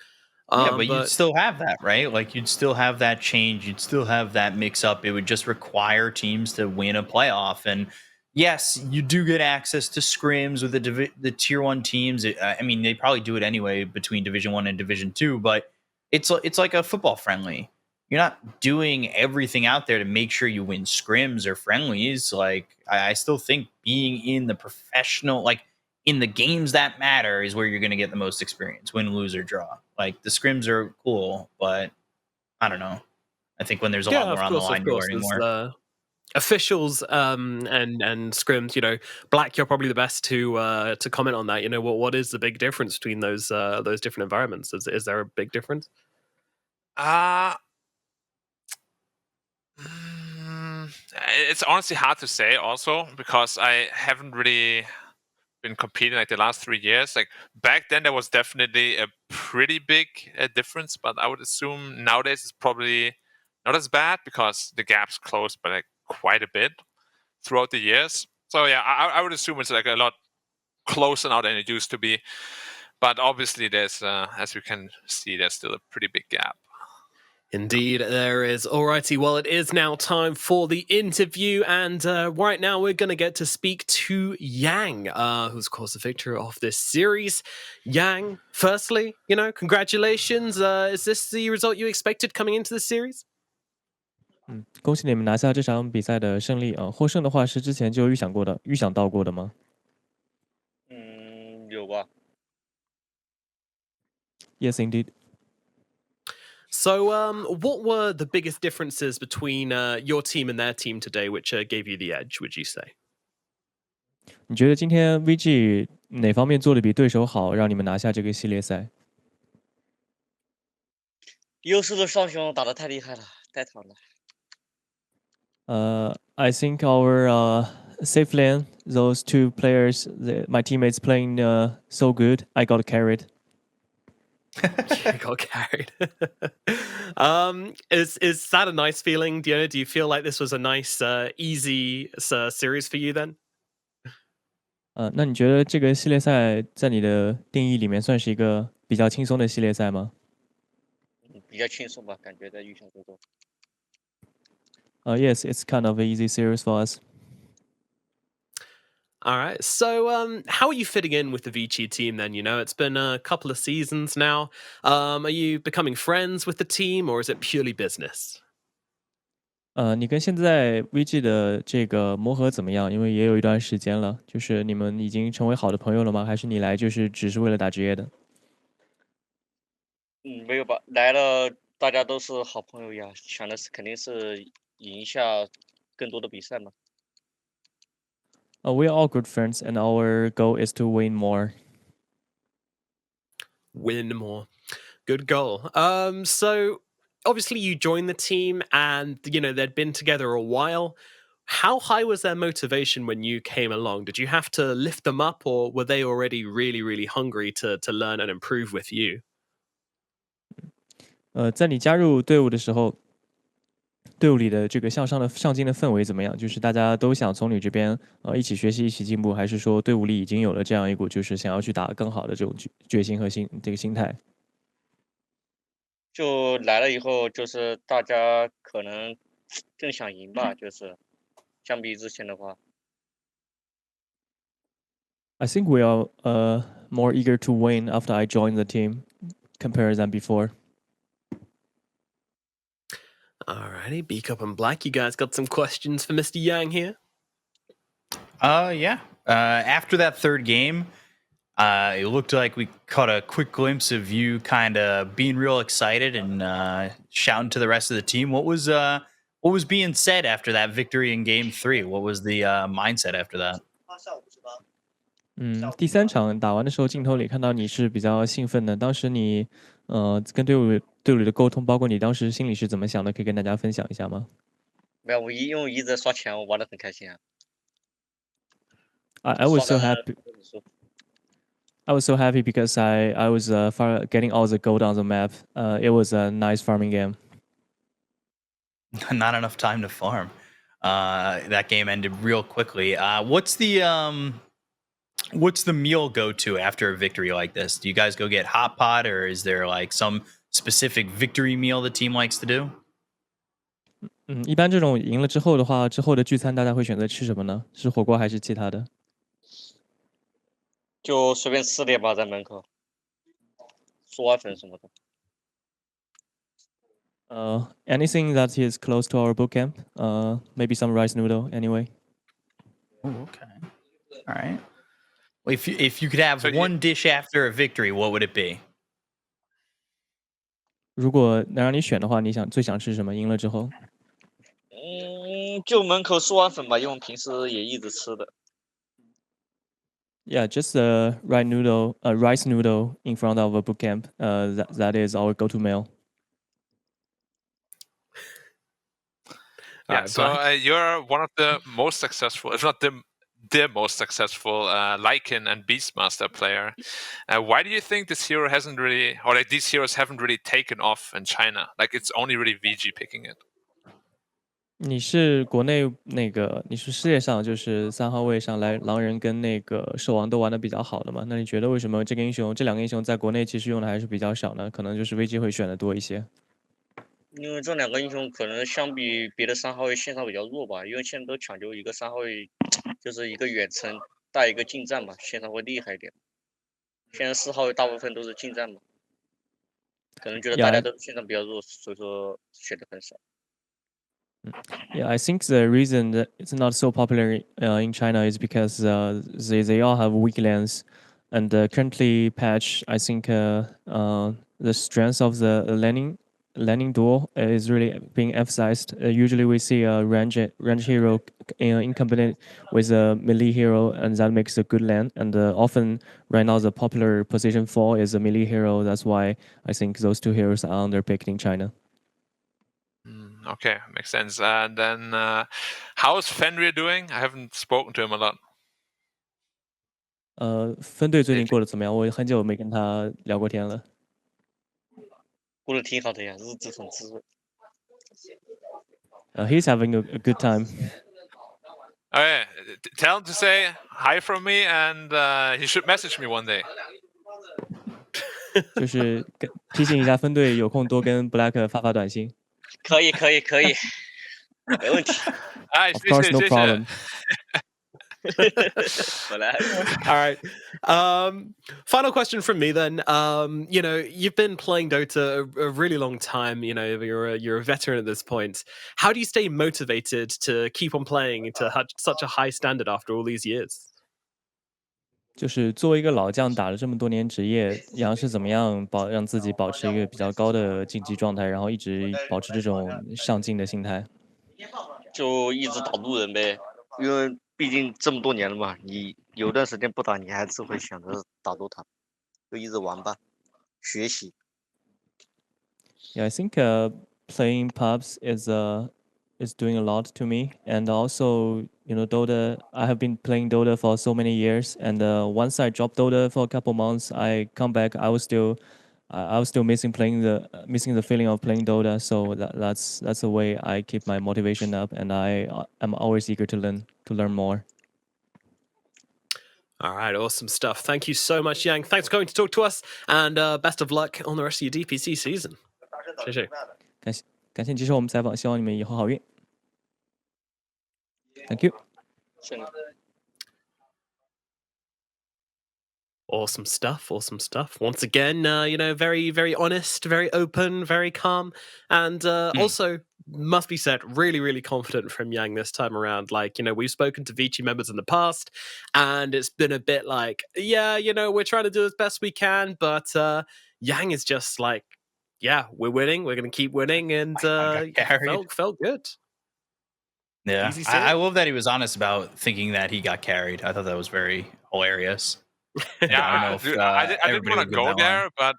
Yeah, but you'd still have that, right? Like you'd still have that change. You'd still have that mix up. It would just require teams to win a playoff. And yes, you do get access to scrims with the tier 1 teams. I mean, they probably do it anyway between Division 1 and Division 2, but it's like a football friendly. You're not doing everything out there to make sure you win scrims or friendlies. Like I still think being in the professional, like in the games that matter, is where you're going to get the most experience, win, lose, or draw. Like the scrims are cool, but I don't know. I think when there's a lot more on the line, you're learning more. Officials and scrims, you know, Black, you're probably the best to comment on that. You know, what is the big difference between those different environments? Is there a big difference? It's honestly hard to say also because I haven't really been competing like the last 3 years. Like back then, there was definitely a pretty big difference, but I would assume nowadays it's probably not as bad because the gap's closed by like quite a bit throughout the years. So yeah, I would assume it's like a lot closer now than it used to be. But obviously, there's as we can see, there's still a pretty big gap. Indeed, there is. Alrighty, well, it is now time for the interview, and right now we're going to get to speak to Yang, who's, of course, the victor of this series. Yang, firstly, congratulations. Is this the result you expected coming into the series? 恭喜你们拿下这场比赛的胜利啊！获胜的话是之前就预想到过的吗？有吧。Yes, indeed. So, what were the biggest differences between your team and their team today, which gave you the edge, would you say? 你觉得今天 VG 哪方面做的比对手好，让你们拿下这个系列赛？优势的双雄打得太厉害了，太惨了。I think our safe lane, those two players, my teammates playing so good, I got carried. Got carried. Is that a nice feeling? Do you feel like this was a nice, easy series for you then? 那你觉得这个系列赛在你的定义里面算是一个比较轻松的系列赛吗？比较轻松吧，感觉在预想之中。Yes, it's kind of an easy series for us. All right. So, how are you fitting in with the Vici team then? It's been a couple of seasons now. Are you becoming friends with the team, or is it purely business? 你跟现在 VG 的这个磨合怎么样？因为也有一段时间了，就是你们已经成为好的朋友了吗？还是你来就是只是为了打职业的？没有吧，来了大家都是好朋友呀，想的是肯定是赢一下更多的比赛嘛。We are all good friends, and our goal is to win more. Win more. Good goal. So obviously you joined the team, and they'd been together a while. How high was their motivation when you came along? Did you have to lift them up, or were they already really, really hungry to learn and improve with you? 在你加入队伍的时候，队伍里的这个上进的氛围怎么样？就是大家都想从你这边一起学习、一起进步，还是说队伍里已经有了这样一股就是想要去打更好的这种决心和这个心态？就来了以后，就是大家可能更想赢吧，就是相比之前的话。I think we are more eager to win after I joined the team compared than before. Alrighty, Beak Up and Black, you guys got some questions for Mr. Yang here? Yeah. After that third game, it looked like we caught a quick glimpse of you kind of being real excited and shouting to the rest of the team. What was being said after that victory in Game 3? What was the mindset after that? 第3场打完的时候，镜头里看到你是比较兴奋的。当时你跟队伍里的沟通，包括你当时心里是怎么想的，可以跟大家分享一下吗？没有，因为我一直在刷钱，我玩得很开心啊。I was so happy. I was so happy because I was getting all the gold on the map. It was a nice farming game. Not enough time to farm. That game ended real quickly. What's the meal go to after a victory like this? Do you guys go get hot pot, or is there like some specific victory meal the team likes to do? 一般这种赢了之后的话，之后的聚餐大家会选择吃什么呢？是火锅还是其他的？就随便吃点吧，在门口，嗦碗粉什么的。Anything that is close to our boot camp. Maybe some rice noodle. Anyway. Oh, okay. All right. Well, if you could have one dish after a victory, what would it be? 如果能让你选的话，你最想吃什么？赢了之后？就门口嗦碗粉吧，因为我们平时也一直吃的。Yeah, just rice noodle in front of a boot camp. That is our go-to meal. All Yeah, right, so Black. you're one of the most successful, if not the most successful Lycan and Beastmaster player. Why do you think this hero hasn't really, or like these heroes haven't really taken off in China? Like it's only really VG picking it. 你是国内那个，你是世界上就是3号位上来狼人跟那个兽王都玩的比较好的嘛？那你觉得为什么这个英雄这两个英雄在国内其实用的还是比较少呢？可能就是 VG 会选的多一些。因为这两个英雄可能相比别的3号位线上比较弱吧，因为现在都讲究一个3号位，就是一个远程带一个近战嘛，线上会厉害一点。现在4号位大部分都是近战嘛，可能觉得大家都线上比较弱，所以说选的很少。Yeah, I think the reason that it's not so popular in China is because they all have weak lanes, and currently patch I think the strength of the landing duel is really being emphasized. Usually we see a range hero in combination with a melee hero, and that makes a good lane. And often right now the popular position 4 is a melee hero. That's why I think those two heroes are underpicked in China. Okay, makes sense. And then, how's Fenrir doing? I haven't spoken to him a lot. 分队最近过得怎么样？我很久没跟他聊过天了。过得挺好的呀，日子很滋润。He's having a good time. Okay, tell him to say hi from me, and he should message me one day. 就是提醒一下分队有空多跟 Black 发短信。可以，没问题。Of course, no problem. All right. Final question from me then. You've been playing Dota a really long time. You're a veteran at this point. How do you stay motivated to keep on playing to such a high standard after all these years? 就是作为一个老将，打了这么多年职业，杨是怎么样让自己保持一个比较高的竞技状态，然后一直保持这种上进的心态？就一直打路人呗，因为毕竟这么多年了嘛，你有段时间不打，你还是会想着打 DOTA， 就一直玩吧，学习。Yeah, I think playing pubs is doing a lot to me, and also Dota. I have been playing Dota for so many years, and once I dropped Dota for a couple months, I come back. I was still missing the feeling of playing Dota. So that's the way I keep my motivation up, and I am always eager to learn more. All right, awesome stuff. Thank you so much, Yang. Thanks for coming to talk to us, and best of luck on the rest of your DPC season. 谢谢。感谢你接受我们采访，希望你们以后好运。Thank you. Awesome stuff. Once again, very, very honest, very open, very calm, and also must be said, really, really confident from Yang this time around. Like, we've spoken to Vici members in the past, and it's been a bit like, yeah, we're trying to do as best we can, but Yang is just like, yeah, we're winning. We're going to keep winning, and felt good. Yeah, I love that he was honest about thinking that he got carried. I thought that was very hilarious. Yeah, I don't know if, I didn't everybody want would to give go that there, line. but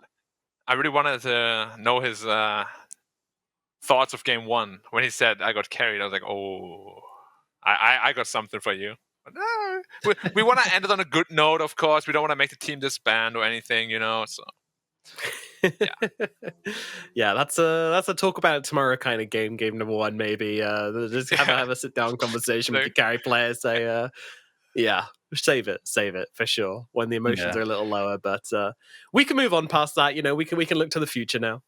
I really wanted to know his thoughts of game one when he said I got carried. I was like, oh, I got something for you. But, we want to end it on a good note, of course. We don't want to make the team disband or anything, So. Yeah, that's a talk about it tomorrow kind of game number one, maybe. Just have a sit down conversation with the carry players. Say, yeah, save it for sure when the emotions are a little lower. But we can move on past that. We can look to the future now.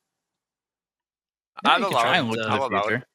Yeah, you can try and look to the future.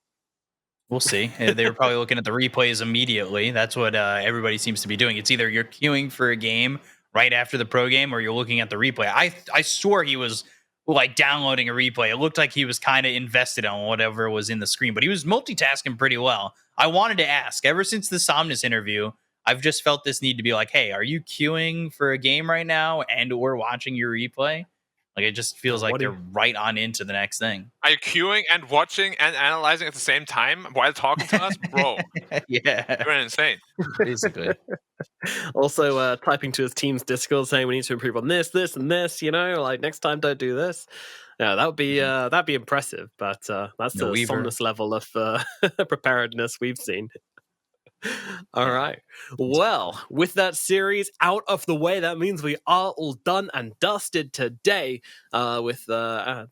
We'll see. They were probably looking at the replays immediately. That's what everybody seems to be doing. It's either you're queuing for a game right after the pro game, or you're looking at the replay. I swore he was like downloading a replay. It looked like he was kind of invested on whatever was in the screen, but he was multitasking pretty well. I wanted to ask, ever since the Somnus interview, I've just felt this need to be like, hey, are you queuing for a game right now and or watching your replay? Like, it just feels like they're right on into the next thing. Are you queuing and watching and analyzing at the same time while talking to us? Bro. Yeah. You're insane. Basically. Also, typing to his team's Discord saying we need to improve on this, and this, like next time don't do this. Yeah, that'd be impressive, but that's No the Weaver. somnus level of preparedness we've seen. All right. Well, with that series out of the way, that means we are all done and dusted today with VG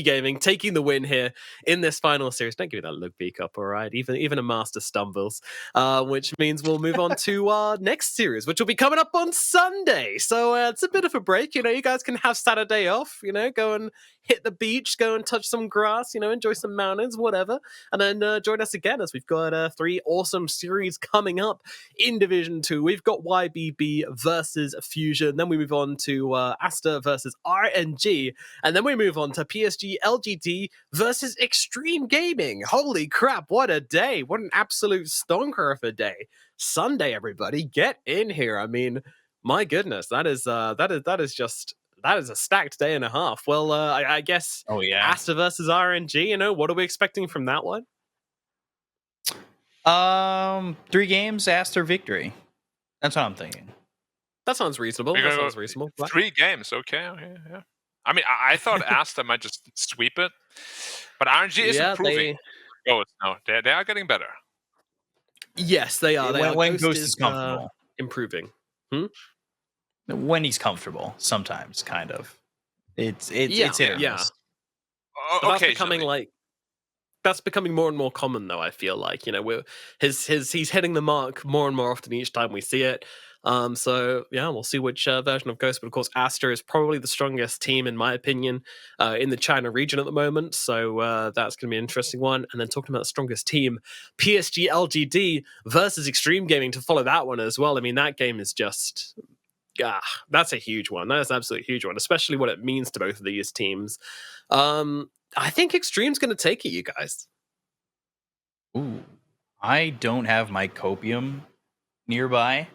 Gaming taking the win here in this final series. Don't give me that look, B Cup, all right? Even a master stumbles, which means we'll move on to our next series, which will be coming up on Sunday. So it's a bit of a break. You know, you guys can have Saturday off, you know, go and hit the beach, go and touch some grass, you know, enjoy some mountains, whatever. And then join us again as we've got 3 awesome series coming up in Division 2. We've got YBB versus Fusion. Then we move on to Asta versus RNG. And then we move on to PSG LGD versus Extreme Gaming. Holy crap, what a day. What an absolute stonker of a day. Sunday, everybody, get in here. I mean, my goodness, that is a stacked day and a half. Well, I guess Oh yeah. Asta versus RNG, you know, what are we expecting from that one? 3 games, Aster victory. That's what I'm thinking. That sounds reasonable. We're That gonna sounds go reasonable. 3 games. Okay. Yeah. I mean, I thought Asta might just sweep it, but RNG is improving. Ghost, no, they are getting better. Yes, they are. When Ghost is comfortable. Improving. When he's comfortable, sometimes, kind of. It's hit or miss. But that's becoming more and more common, though. I feel like, you know, he's hitting the mark more and more often each time we see it. So yeah, we'll see which version of Ghost. But of course, Asta is probably the strongest team, in my opinion, in the China region at the moment. So that's going to be an interesting one. And then talking about the strongest team, PSG LGD versus Extreme Gaming, to follow that one as well. I mean, that game is just... that's a huge one. That is an absolutely huge one, especially what it means to both of these teams. I think Extreme's going to take it, you guys. Ooh, I don't have my copium nearby.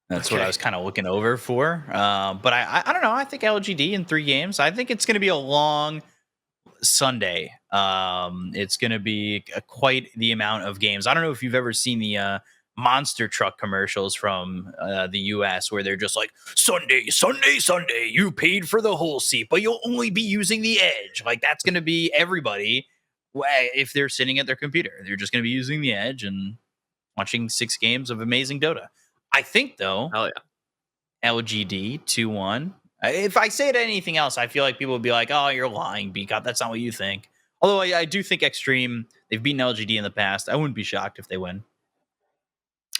That's what I was kind of looking over for. But I don't know. I think LGD in 3 games. I think it's going to be a long Sunday. It's going to be quite the amount of games. I don't know if you've ever seen the monster truck commercials from the US where they're just like, Sunday, you paid for the whole seat, but you'll only be using the edge. Like, that's going to be everybody if they're sitting at their computer. They're just going to be using the edge and watching 6 games of amazing Dota. I think, though, LGD 2-1. If I say anything else, I feel like people would be like, oh, you're lying, B-Cop. That's not what you think. Although I do think Extreme, they've beaten LGD in the past. I wouldn't be shocked if they win.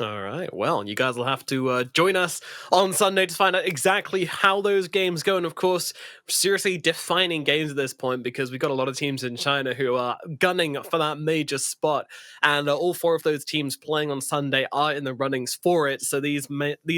All right. Well, you guys will have to join us on Sunday to find out exactly how those games go. And of course, seriously defining games at this point, because we've got a lot of teams in China who are gunning for that major spot. And all 4 of those teams playing on Sunday are in the runnings for it. So these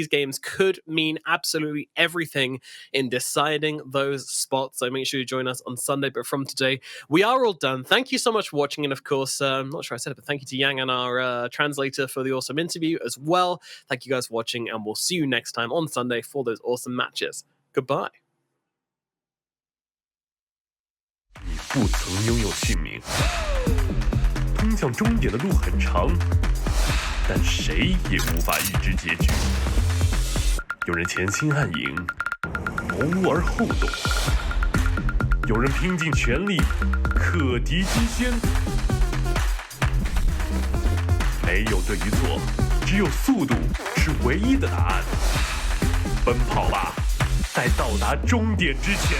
games could mean absolutely everything in deciding those spots. So make sure you join us on Sunday. But from today, we are all done. Thank you so much for watching. And of course, I'm not sure I said it, but thank you to Yang and our translator for the awesome interview as well. Thank you guys for watching, and we'll see you next time on Sunday for those awesome matches. Goodbye. 你不曾拥有姓名，通向终点的路很长，但谁也无法预知结局。有人潜心暗影，谋而后动；有人拼尽全力，克敌机先。没有对与错，只有速度是唯一的答案。奔跑吧，在到达终点之前。